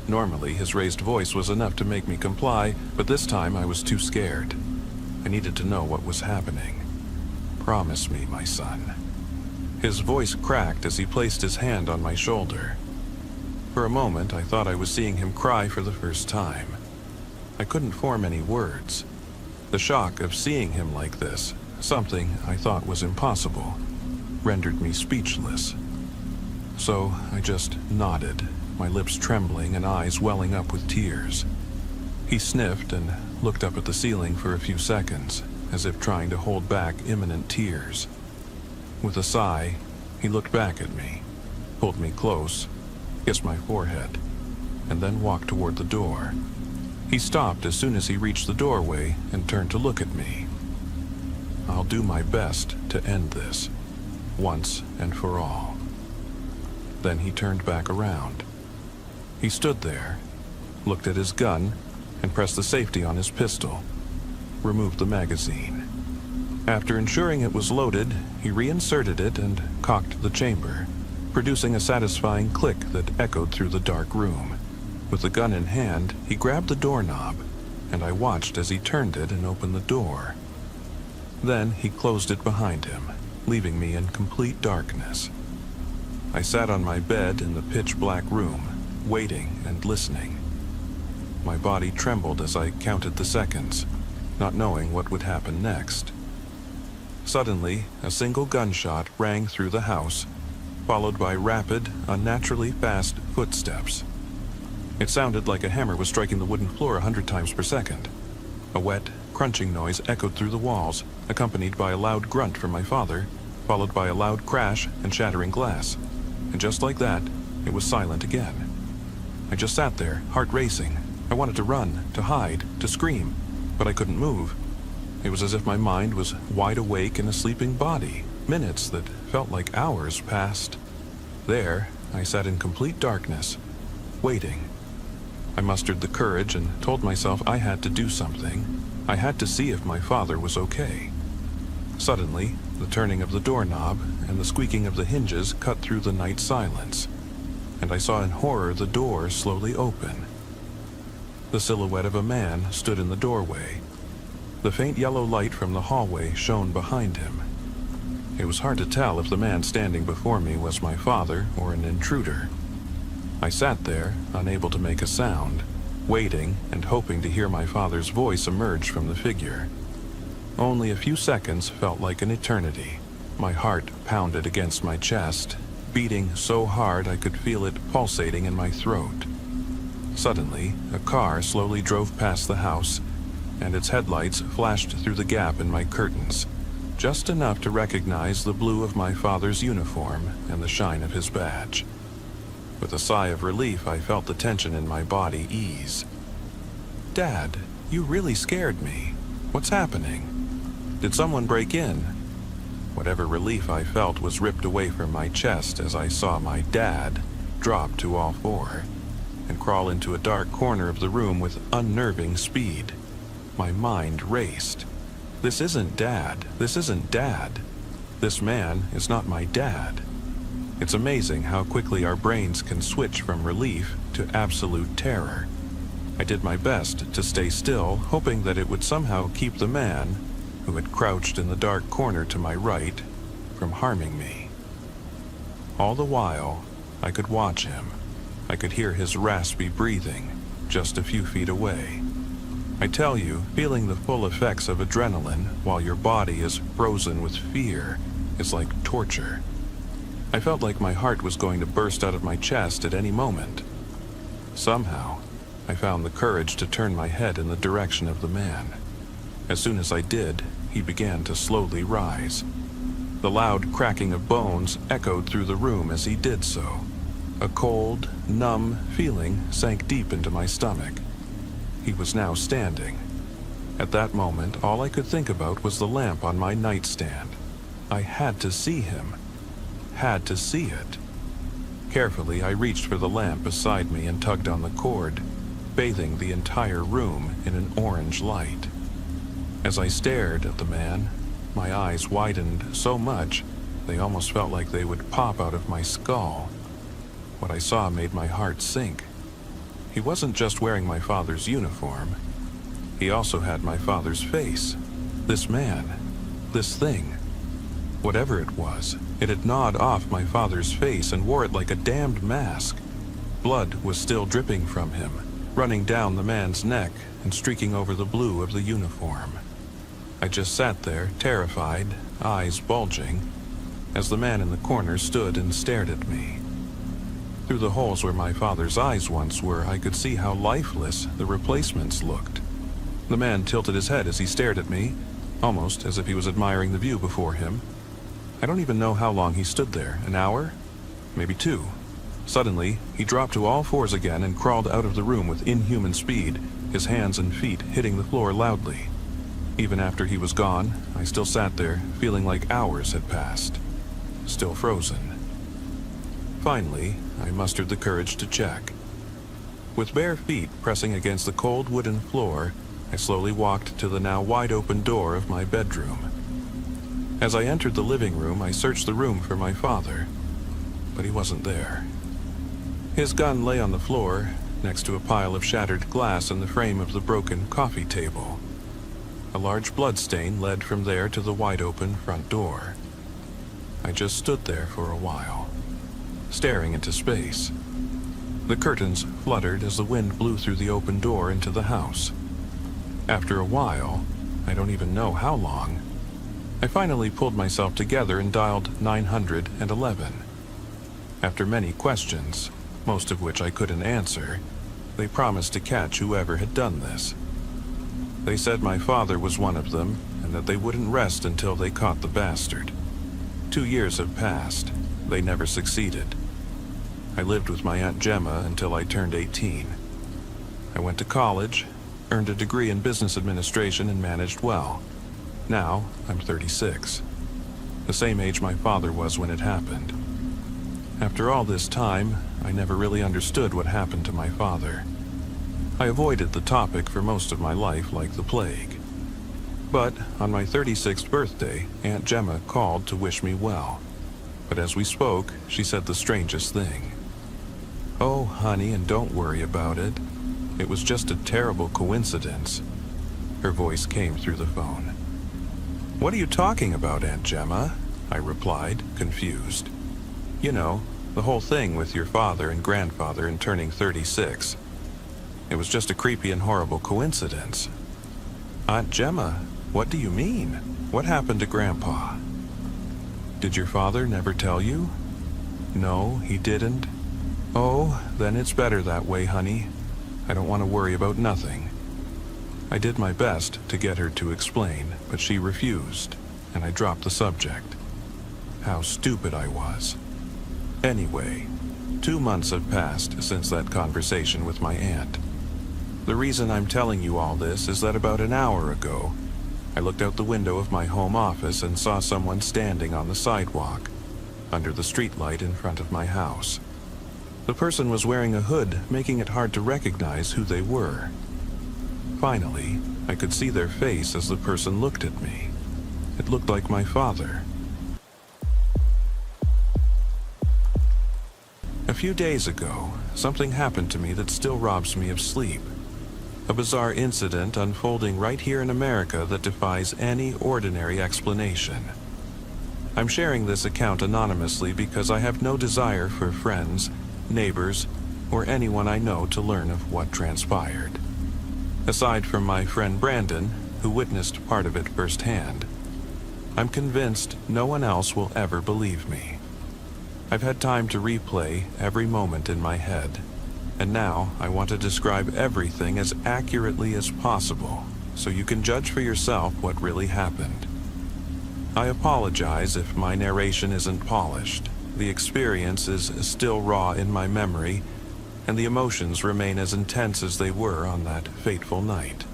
Normally, his raised voice was enough to make me comply, but this time I was too scared. I needed to know what was happening. "Promise me, my son." His voice cracked as he placed his hand on my shoulder. For a moment, I thought I was seeing him cry for the first time. I couldn't form any words. The shock of seeing him like this, something I thought was impossible, rendered me speechless. So I just nodded, my lips trembling and eyes welling up with tears. He sniffed and looked up at the ceiling for a few seconds, as if trying to hold back imminent tears. With a sigh, he looked back at me, pulled me close, kissed my forehead, and then walked toward the door. He stopped as soon as he reached the doorway and turned to look at me. "I'll do my best to end this, once and for all." Then he turned back around. He stood there, looked at his gun, and pressed the safety on his pistol, removed the magazine. After ensuring it was loaded, he reinserted it and cocked the chamber, producing a satisfying click that echoed through the dark room. With the gun in hand, he grabbed the doorknob, and I watched as he turned it and opened the door. Then he closed it behind him, leaving me in complete darkness. I sat on my bed in the pitch-black room, waiting and listening. My body trembled as I counted the seconds, not knowing what would happen next. Suddenly, a single gunshot rang through the house, followed by rapid, unnaturally fast footsteps. It sounded like a hammer was striking the wooden floor 100 times per second. A wet, crunching noise echoed through the walls, accompanied by a loud grunt from my father, followed by a loud crash and shattering glass. And just like that, it was silent again. I just sat there, heart racing. I wanted to run, to hide, to scream, but I couldn't move. It was as if my mind was wide awake in a sleeping body. Minutes that felt like hours passed. There, I sat in complete darkness, waiting. I mustered the courage and told myself I had to do something. I had to see if my father was okay. Suddenly, the turning of the doorknob and the squeaking of the hinges cut through the night silence, and I saw in horror the door slowly open. The silhouette of a man stood in the doorway. The faint yellow light from the hallway shone behind him. It was hard to tell if the man standing before me was my father or an intruder. I sat there, unable to make a sound, waiting and hoping to hear my father's voice emerge from the figure. Only a few seconds felt like an eternity. My heart pounded against my chest, beating so hard I could feel it pulsating in my throat. Suddenly, a car slowly drove past the house, and its headlights flashed through the gap in my curtains, just enough to recognize the blue of my father's uniform and the shine of his badge. With a sigh of relief, I felt the tension in my body ease. "Dad, you really scared me. What's happening? Did someone break in?" Whatever relief I felt was ripped away from my chest as I saw my dad drop to all four and crawl into a dark corner of the room with unnerving speed. My mind raced. This isn't Dad. This isn't Dad. This man is not my dad. It's amazing how quickly our brains can switch from relief to absolute terror. I did my best to stay still, hoping that it would somehow keep the man, who had crouched in the dark corner to my right, from harming me. All the while, I could watch him. I could hear his raspy breathing, just a few feet away. I tell you, feeling the full effects of adrenaline while your body is frozen with fear is like torture. I felt like my heart was going to burst out of my chest at any moment. Somehow, I found the courage to turn my head in the direction of the man. As soon as I did, he began to slowly rise. The loud cracking of bones echoed through the room as he did so. A cold, numb feeling sank deep into my stomach. He was now standing. At that moment, all I could think about was the lamp on my nightstand. I had to see him. Had to see it. Carefully, I reached for the lamp beside me and tugged on the cord, bathing the entire room in an orange light. As I stared at the man, my eyes widened so much they almost felt like they would pop out of my skull. What I saw made my heart sink. He wasn't just wearing my father's uniform. He also had my father's face. This man, this thing. Whatever it was, it had gnawed off my father's face and wore it like a damned mask. Blood was still dripping from him, running down the man's neck and streaking over the blue of the uniform. I just sat there, terrified, eyes bulging, as the man in the corner stood and stared at me. Through the holes where my father's eyes once were, I could see how lifeless the replacements looked. The man tilted his head as he stared at me, almost as if he was admiring the view before him. I don't even know how long he stood there. An hour? Maybe 2. Suddenly, he dropped to all fours again and crawled out of the room with inhuman speed, his hands and feet hitting the floor loudly. Even after he was gone, I still sat there, feeling like hours had passed. Still frozen. Finally, I mustered the courage to check. With bare feet pressing against the cold wooden floor, I slowly walked to the now wide-open door of my bedroom. As I entered the living room, I searched the room for my father, but he wasn't there. His gun lay on the floor, next to a pile of shattered glass in the frame of the broken coffee table. A large bloodstain led from there to the wide-open front door. I just stood there for a while, staring into space. The curtains fluttered as the wind blew through the open door into the house. After a while, I don't even know how long, I finally pulled myself together and dialed 911. After many questions, most of which I couldn't answer, they promised to catch whoever had done this. They said my father was one of them, and that they wouldn't rest until they caught the bastard. 2 years have passed. They never succeeded. I lived with my Aunt Gemma until I turned 18. I went to college, earned a degree in business administration, and managed well. Now, I'm 36. The same age my father was when it happened. After all this time, I never really understood what happened to my father. I avoided the topic for most of my life like the plague. But on my 36th birthday, Aunt Gemma called to wish me well. But as we spoke, she said the strangest thing. "Oh, honey, and don't worry about it. It was just a terrible coincidence." Her voice came through the phone. "What are you talking about, Aunt Gemma?" I replied, confused. "You know, the whole thing with your father and grandfather in turning 36. It was just a creepy and horrible coincidence." "Aunt Gemma, what do you mean? What happened to Grandpa?" "Did your father never tell you?" "No, he didn't." "Oh, then it's better that way, honey. I don't want to worry about nothing." I did my best to get her to explain, but she refused, and I dropped the subject. How stupid I was. Anyway, 2 months have passed since that conversation with my aunt. The reason I'm telling you all this is that about an hour ago, I looked out the window of my home office and saw someone standing on the sidewalk, under the streetlight in front of my house. The person was wearing a hood, making it hard to recognize who they were. Finally, I could see their face as the person looked at me. It looked like my father. A few days ago, something happened to me that still robs me of sleep. A bizarre incident unfolding right here in America that defies any ordinary explanation. I'm sharing this account anonymously because I have no desire for friends, neighbors, or anyone I know to learn of what transpired. Aside from my friend Brandon, who witnessed part of it firsthand, I'm convinced no one else will ever believe me. I've had time to replay every moment in my head, and now I want to describe everything as accurately as possible, so you can judge for yourself what really happened. I apologize if my narration isn't polished. The experience is still raw in my memory, and the emotions remain as intense as they were on that fateful night.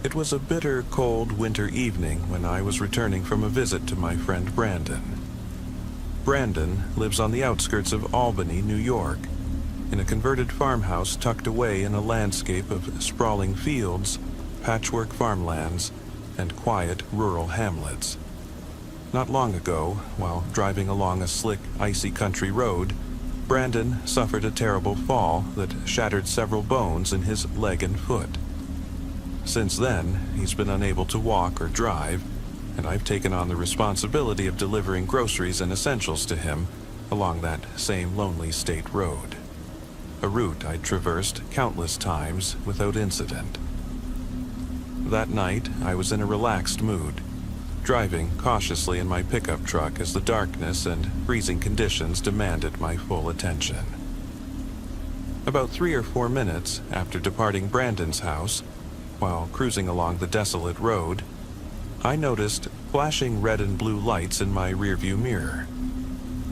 It was a bitter, cold winter evening when I was returning from a visit to my friend Brandon. Brandon lives on the outskirts of Albany, New York, in a converted farmhouse tucked away in a landscape of sprawling fields, patchwork farmlands, and quiet rural hamlets. Not long ago, while driving along a slick, icy country road, Brandon suffered a terrible fall that shattered several bones in his leg and foot. Since then, he's been unable to walk or drive, and I've taken on the responsibility of delivering groceries and essentials to him along that same lonely state road, a route I'd traversed countless times without incident. That night, I was in a relaxed mood, driving cautiously in my pickup truck as the darkness and freezing conditions demanded my full attention. About 3 or 4 minutes after departing Brandon's house, while cruising along the desolate road, I noticed flashing red and blue lights in my rearview mirror.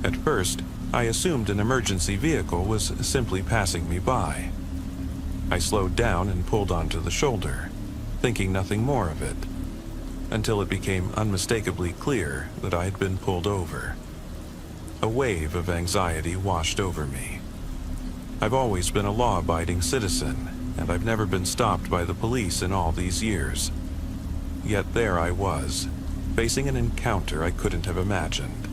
At first, I assumed an emergency vehicle was simply passing me by. I slowed down and pulled onto the shoulder, thinking nothing more of it, until it became unmistakably clear that I had been pulled over. A wave of anxiety washed over me. I've always been a law-abiding citizen, and I've never been stopped by the police in all these years. Yet there I was, facing an encounter I couldn't have imagined.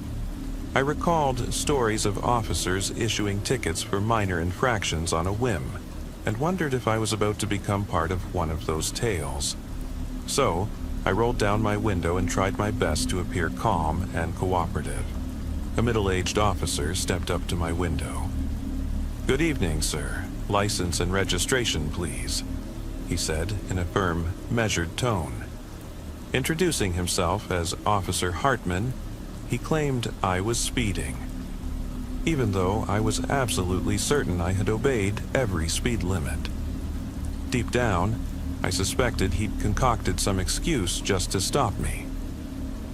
I recalled stories of officers issuing tickets for minor infractions on a whim, and wondered if I was about to become part of one of those tales. So, I rolled down my window and tried my best to appear calm and cooperative. A middle-aged officer stepped up to my window. "Good evening, sir. License and registration, please," he said in a firm, measured tone. Introducing himself as Officer Hartman, he claimed I was speeding, even though I was absolutely certain I had obeyed every speed limit. Deep down, I suspected he'd concocted some excuse just to stop me.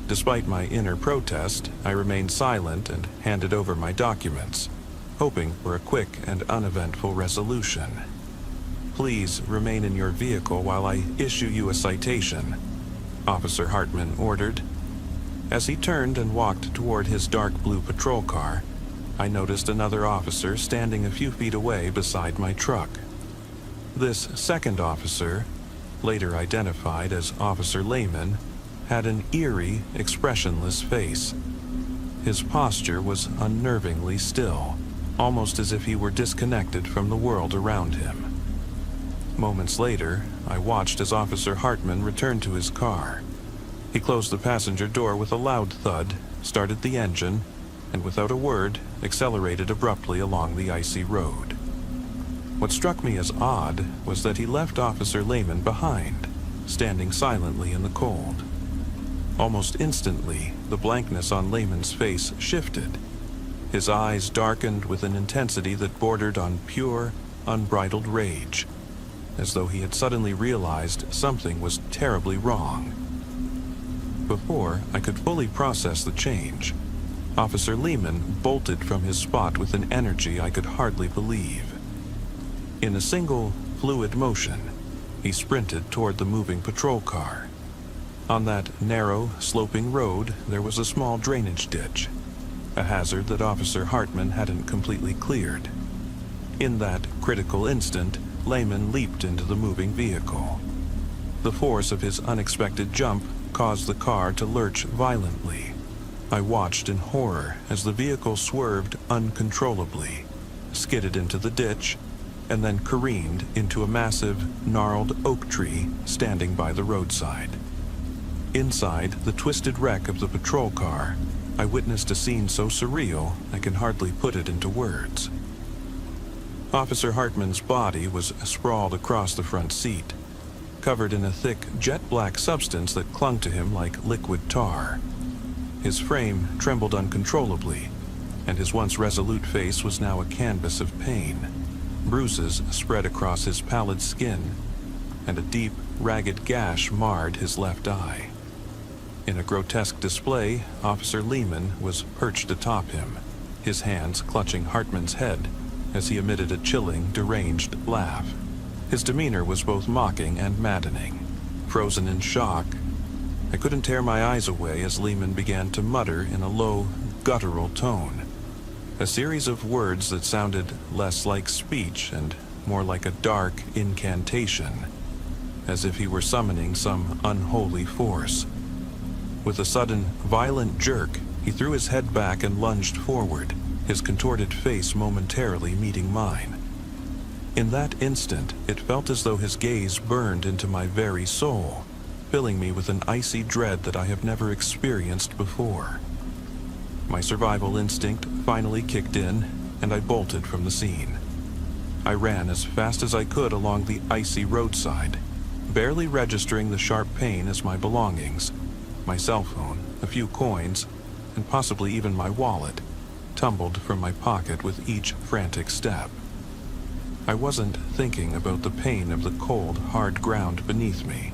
Despite my inner protest, I remained silent and handed over my documents, hoping for a quick and uneventful resolution. "Please remain in your vehicle while I issue you a citation," Officer Hartman ordered. As he turned and walked toward his dark blue patrol car, I noticed another officer standing a few feet away beside my truck. This second officer, later identified as Officer Lehman, had an eerie, expressionless face. His posture was unnervingly still, almost as if he were disconnected from the world around him. Moments later, I watched as Officer Hartman returned to his car. He closed the passenger door with a loud thud, started the engine, and without a word, accelerated abruptly along the icy road. What struck me as odd was that he left Officer Lehman behind, standing silently in the cold. Almost instantly, the blankness on Lehman's face shifted. His eyes darkened with an intensity that bordered on pure, unbridled rage, as though he had suddenly realized something was terribly wrong. Before I could fully process the change, Officer Lehman bolted from his spot with an energy I could hardly believe. In a single, fluid motion, he sprinted toward the moving patrol car. On that narrow, sloping road, there was a small drainage ditch, a hazard that Officer Hartman hadn't completely cleared. In that critical instant, Lehman leaped into the moving vehicle. The force of his unexpected jump caused the car to lurch violently. I watched in horror as the vehicle swerved uncontrollably, skidded into the ditch, and then careened into a massive, gnarled oak tree standing by the roadside. Inside the twisted wreck of the patrol car, I witnessed a scene so surreal I can hardly put it into words. Officer Hartman's body was sprawled across the front seat, covered in a thick, jet-black substance that clung to him like liquid tar. His frame trembled uncontrollably, and his once resolute face was now a canvas of pain. Bruises spread across his pallid skin, and a deep, ragged gash marred his left eye. In a grotesque display, Officer Lehman was perched atop him, his hands clutching Hartman's head as he emitted a chilling, deranged laugh. His demeanor was both mocking and maddening. Frozen in shock, I couldn't tear my eyes away as Lehman began to mutter in a low, guttural tone, a series of words that sounded less like speech and more like a dark incantation, as if he were summoning some unholy force. With a sudden, violent jerk, he threw his head back and lunged forward, his contorted face momentarily meeting mine. In that instant, it felt as though his gaze burned into my very soul, filling me with an icy dread that I have never experienced before. My survival instinct finally kicked in, and I bolted from the scene. I ran as fast as I could along the icy roadside, barely registering the sharp pain as my belongings, my cell phone, a few coins, and possibly even my wallet, tumbled from my pocket with each frantic step. I wasn't thinking about the pain of the cold, hard ground beneath me.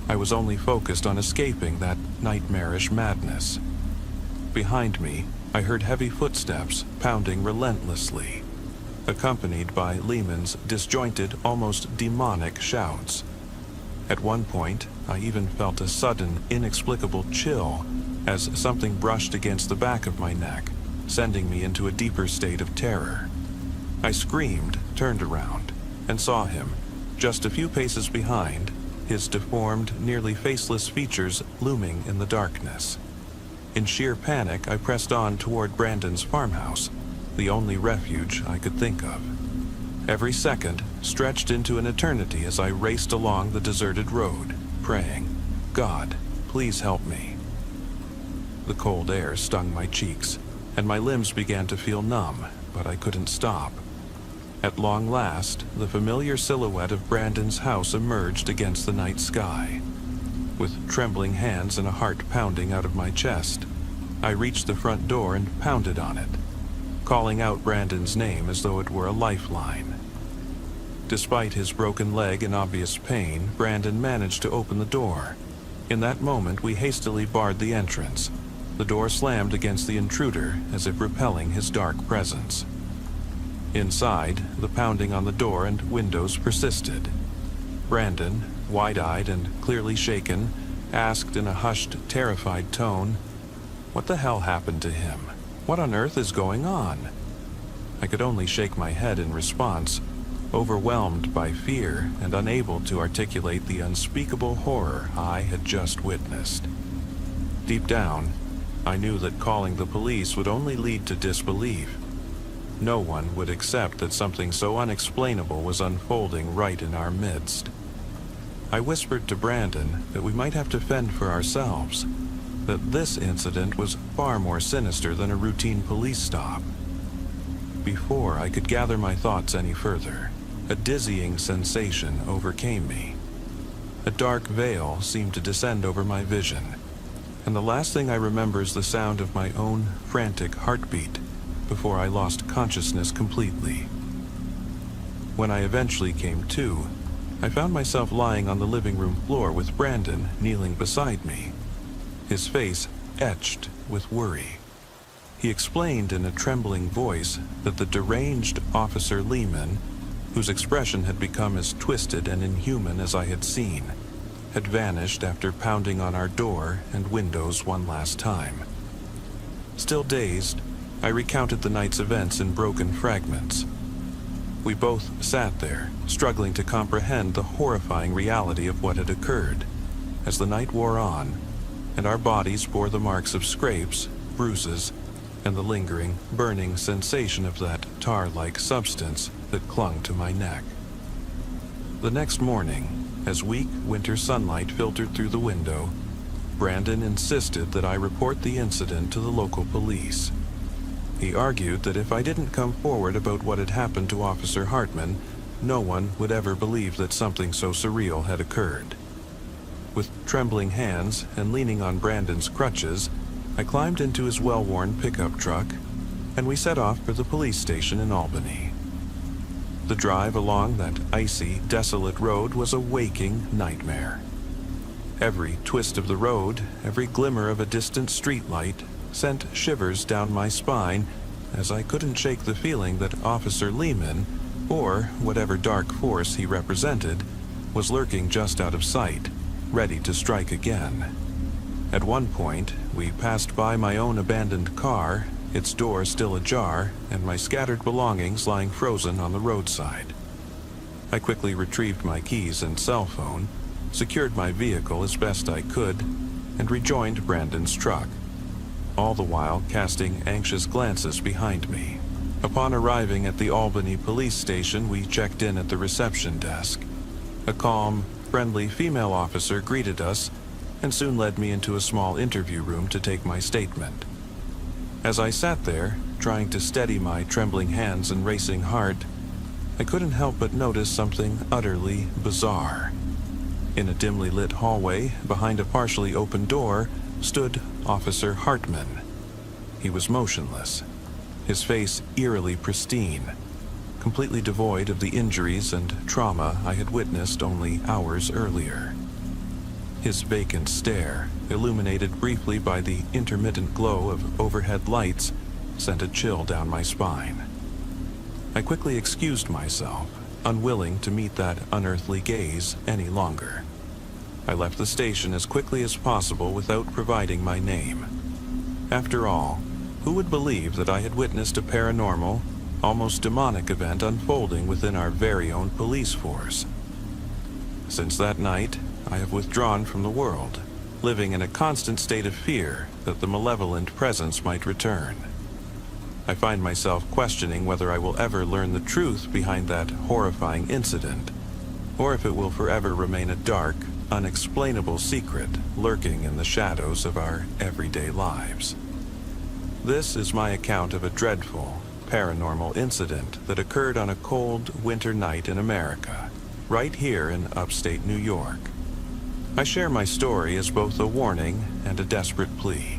I was only focused on escaping that nightmarish madness. Behind me, I heard heavy footsteps pounding relentlessly, accompanied by Lehman's disjointed, almost demonic shouts. At one point, I even felt a sudden, inexplicable chill as something brushed against the back of my neck, sending me into a deeper state of terror. I screamed, turned around, and saw him, just a few paces behind, his deformed, nearly faceless features looming in the darkness. In sheer panic, I pressed on toward Brandon's farmhouse, the only refuge I could think of. Every second stretched into an eternity as I raced along the deserted road, praying, "God, please help me." The cold air stung my cheeks, and my limbs began to feel numb, but I couldn't stop. At long last, the familiar silhouette of Brandon's house emerged against the night sky. With trembling hands and a heart pounding out of my chest, I reached the front door and pounded on it, calling out Brandon's name as though it were a lifeline. Despite his broken leg and obvious pain, Brandon managed to open the door. In that moment, we hastily barred the entrance. The door slammed against the intruder as if repelling his dark presence. Inside, the pounding on the door and windows persisted. Brandon, wide-eyed and clearly shaken, asked in a hushed, terrified tone, "What the hell happened to him? What on earth is going on?" I could only shake my head in response, overwhelmed by fear and unable to articulate the unspeakable horror I had just witnessed. Deep down, I knew that calling the police would only lead to disbelief. No one would accept that something so unexplainable was unfolding right in our midst. I whispered to Brandon that we might have to fend for ourselves, that this incident was far more sinister than a routine police stop. Before I could gather my thoughts any further, a dizzying sensation overcame me. A dark veil seemed to descend over my vision, and the last thing I remember is the sound of my own frantic heartbeat before I lost consciousness completely. When I eventually came to, I found myself lying on the living room floor with Brandon kneeling beside me, his face etched with worry. He explained in a trembling voice that the deranged Officer Lehman, whose expression had become as twisted and inhuman as I had seen, had vanished after pounding on our door and windows one last time. Still dazed, I recounted the night's events in broken fragments. We both sat there, struggling to comprehend the horrifying reality of what had occurred. As the night wore on, and our bodies bore the marks of scrapes, bruises, and the lingering, burning sensation of that tar-like substance that clung to my neck. The next morning, as weak winter sunlight filtered through the window, Brandon insisted that I report the incident to the local police. He argued that if I didn't come forward about what had happened to Officer Hartman, no one would ever believe that something so surreal had occurred. With trembling hands and leaning on Brandon's crutches, I climbed into his well-worn pickup truck, and we set off for the police station in Albany. The drive along that icy, desolate road was a waking nightmare. Every twist of the road, every glimmer of a distant streetlight, sent shivers down my spine as I couldn't shake the feeling that Officer Lehman, or whatever dark force he represented, was lurking just out of sight, ready to strike again. At one point, we passed by my own abandoned car, its door still ajar, and my scattered belongings lying frozen on the roadside. I quickly retrieved my keys and cell phone, secured my vehicle as best I could, and rejoined Brandon's truck, all the while casting anxious glances behind me. Upon arriving at the Albany police station, we checked in at the reception desk. A calm, friendly female officer greeted us and soon led me into a small interview room to take my statement. As I sat there, trying to steady my trembling hands and racing heart, I couldn't help but notice something utterly bizarre. In a dimly lit hallway, behind a partially open door, stood Officer Hartman. He was motionless, his face eerily pristine, completely devoid of the injuries and trauma I had witnessed only hours earlier. his vacant stare, illuminated briefly by the intermittent glow of overhead lights, sent a chill down my spine. I quickly excused myself, unwilling to meet that unearthly gaze any longer. I left the station as quickly as possible without providing my name. After all, who would believe that I had witnessed a paranormal, almost demonic event unfolding within our very own police force? Since that night, I have withdrawn from the world, living in a constant state of fear that the malevolent presence might return. I find myself questioning whether I will ever learn the truth behind that horrifying incident, or if it will forever remain a dark, unexplainable secret lurking in the shadows of our everyday lives. This is my account of a dreadful, paranormal incident that occurred on a cold winter night in America, right here in upstate New York. I share my story as both a warning and a desperate plea.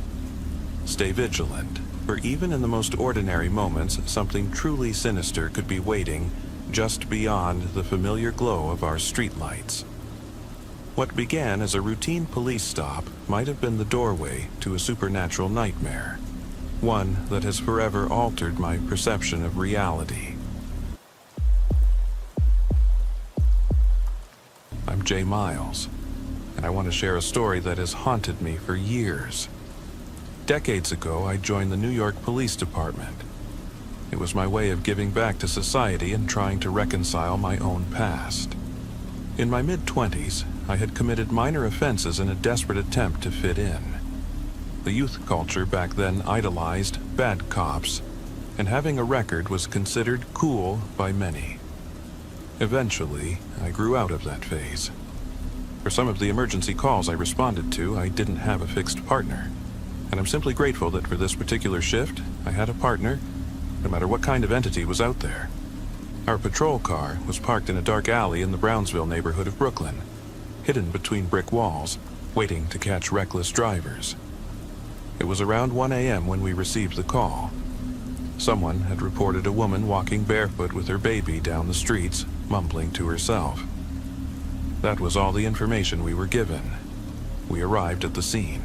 Stay vigilant, for even in the most ordinary moments, something truly sinister could be waiting just beyond the familiar glow of our streetlights. What began as a routine police stop might have been the doorway to a supernatural nightmare, one that has forever altered my perception of reality. I'm Jay Miles, and I want to share a story that has haunted me for years. Decades ago, I joined the New York Police Department. It was my way of giving back to society and trying to reconcile my own past. In my mid-20s, I had committed minor offenses in a desperate attempt to fit in. The youth culture back then idolized bad cops, and having a record was considered cool by many. Eventually, I grew out of that phase. For some of the emergency calls I responded to, I didn't have a fixed partner. And I'm simply grateful that for this particular shift, I had a partner, no matter what kind of entity was out there. Our patrol car was parked in a dark alley in the Brownsville neighborhood of Brooklyn, hidden between brick walls, waiting to catch reckless drivers. It was around 1 a.m. when we received the call. Someone had reported a woman walking barefoot with her baby down the streets, mumbling to herself. That was all the information we were given. We arrived at the scene.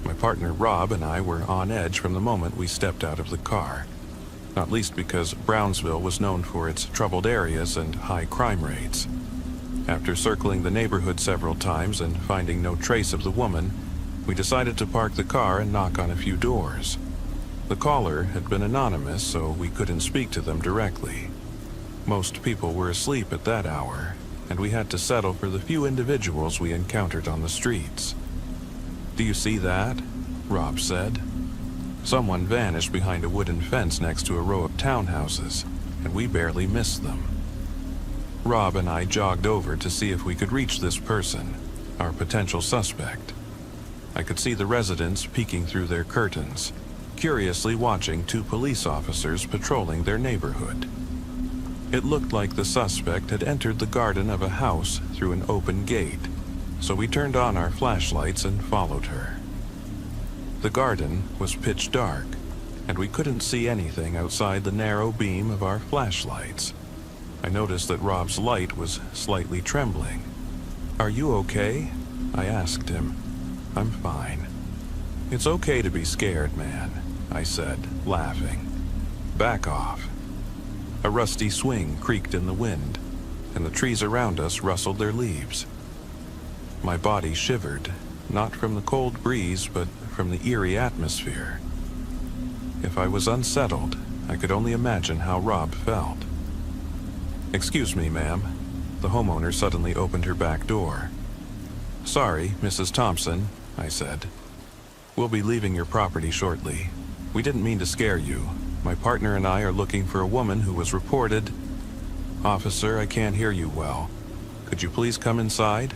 My partner Rob and I were on edge from the moment we stepped out of the car, not least because Brownsville was known for its troubled areas and high crime rates. After circling the neighborhood several times and finding no trace of the woman, we decided to park the car and knock on a few doors. The caller had been anonymous, so we couldn't speak to them directly. Most people were asleep at that hour, and we had to settle for the few individuals we encountered on the streets. "Do you see that?" Rob said. Someone vanished behind a wooden fence next to a row of townhouses, and we barely missed them. Rob and I jogged over to see if we could reach this person, our potential suspect. I could see the residents peeking through their curtains, curiously watching two police officers patrolling their neighborhood. It looked like the suspect had entered the garden of a house through an open gate, so we turned on our flashlights and followed her. The garden was pitch dark, and we couldn't see anything outside the narrow beam of our flashlights. I noticed that Rob's light was slightly trembling. "Are you okay?" I asked him. "I'm fine." "It's okay to be scared, man," I said, laughing. "Back off." A rusty swing creaked in the wind, and the trees around us rustled their leaves. My body shivered, not from the cold breeze, but from the eerie atmosphere. If I was unsettled, I could only imagine how Rob felt. "Excuse me, ma'am." The homeowner suddenly opened her back door. "Sorry, Mrs. Thompson," I said. "We'll be leaving your property shortly. We didn't mean to scare you. My partner and I are looking for a woman who was reported—" "Officer, I can't hear you well. Could you please come inside?"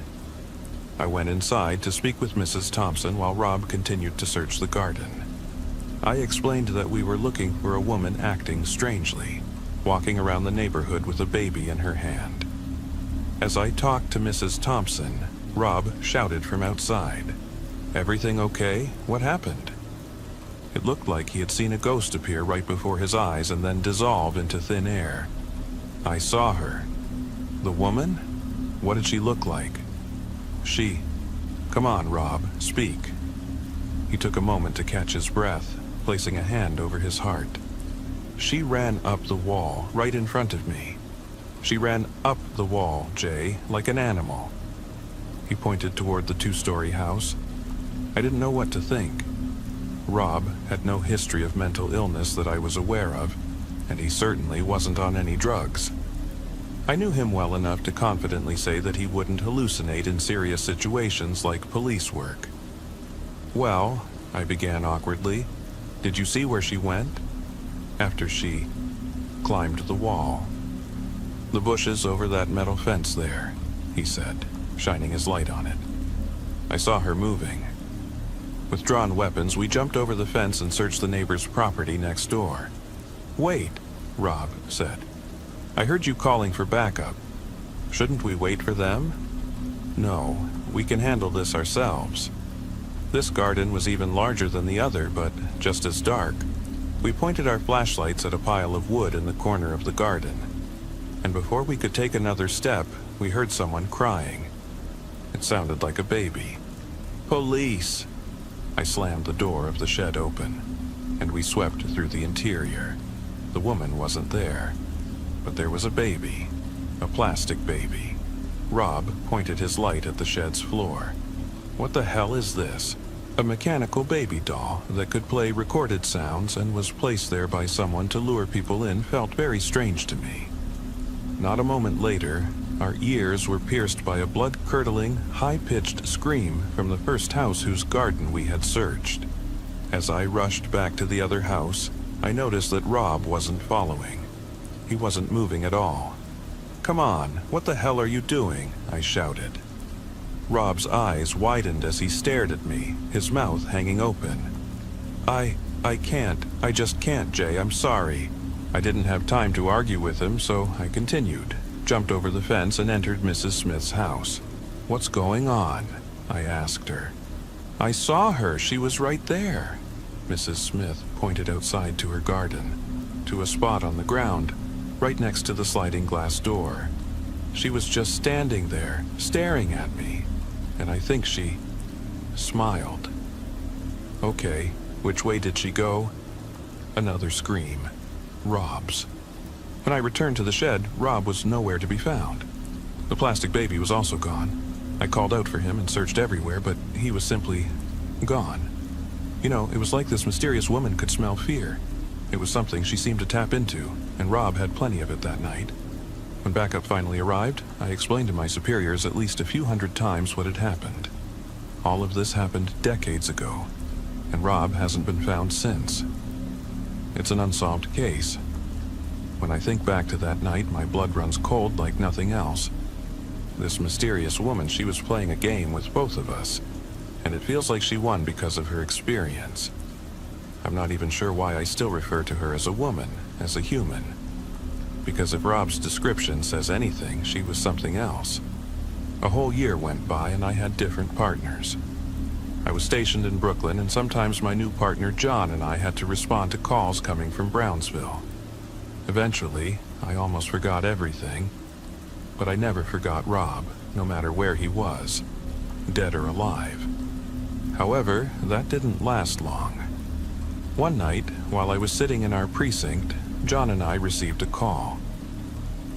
I went inside to speak with Mrs. Thompson while Rob continued to search the garden. I explained that we were looking for a woman acting strangely, walking around the neighborhood with a baby in her hand. As I talked to Mrs. Thompson, Rob shouted from outside, "Everything okay? What happened?" It looked like he had seen a ghost appear right before his eyes and then dissolve into thin air. I saw her. The woman? What did she look like? She Come on, Rob, speak. He took a moment to catch his breath, placing a hand over his heart. She ran up the wall, right in front of me. She ran up the wall, Jay, like an animal. He pointed toward the 2-story house. I didn't know what to think. Rob had no history of mental illness that I was aware of, and he certainly wasn't on any drugs. I knew him well enough to confidently say that he wouldn't hallucinate in serious situations like police work. Well, I began awkwardly, did you see where she went? After she climbed the wall. The bushes over that metal fence there, he said, shining his light on it. I saw her moving. With drawn weapons, we jumped over the fence and searched the neighbor's property next door. Wait, Rob said. I heard you calling for backup. Shouldn't we wait for them? No, we can handle this ourselves. This garden was even larger than the other, but just as dark. We pointed our flashlights at a pile of wood in the corner of the garden. And before we could take another step, we heard someone crying. It sounded like a baby. Police! I slammed the door of the shed open, and we swept through the interior. The woman wasn't there, but there was a baby, a plastic baby. Rob pointed his light at the shed's floor. What the hell is this? A mechanical baby doll that could play recorded sounds and was placed there by someone to lure people in felt very strange to me. Not a moment later, our ears were pierced by a blood-curdling, high-pitched scream from the first house whose garden we had searched. As I rushed back to the other house, I noticed that Rob wasn't following. He wasn't moving at all. Come on, what the hell are you doing? I shouted. Rob's eyes widened as he stared at me, his mouth hanging open. I can't. I just can't, Jay. I'm sorry. I didn't have time to argue with him, so I continued, jumped over the fence and entered Mrs. Smith's house. What's going on? I asked her. I saw her. She was right there. Mrs. Smith pointed outside to her garden, to a spot on the ground, right next to the sliding glass door. She was just standing there, staring at me, and I think she smiled. Okay, which way did she go? Another scream. Rob's. When I returned to the shed, Rob was nowhere to be found. The plastic baby was also gone. I called out for him and searched everywhere, but he was simply gone. You know, it was like this mysterious woman could smell fear. It was something she seemed to tap into, and Rob had plenty of it that night. When backup finally arrived, I explained to my superiors at least a few hundred times what had happened. All of this happened decades ago, and Rob hasn't been found since. It's an unsolved case. When I think back to that night, my blood runs cold like nothing else. This mysterious woman, she was playing a game with both of us, and it feels like she won because of her experience. I'm not even sure why I still refer to her as a woman, as a human. Because if Rob's description says anything, she was something else. A whole year went by and I had different partners. I was stationed in Brooklyn, and sometimes my new partner John and I had to respond to calls coming from Brownsville. Eventually, I almost forgot everything, but I never forgot Rob, no matter where he was, dead or alive. However, that didn't last long. One night, while I was sitting in our precinct, John and I received a call.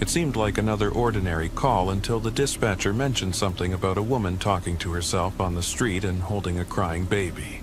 It seemed like another ordinary call until the dispatcher mentioned something about a woman talking to herself on the street and holding a crying baby.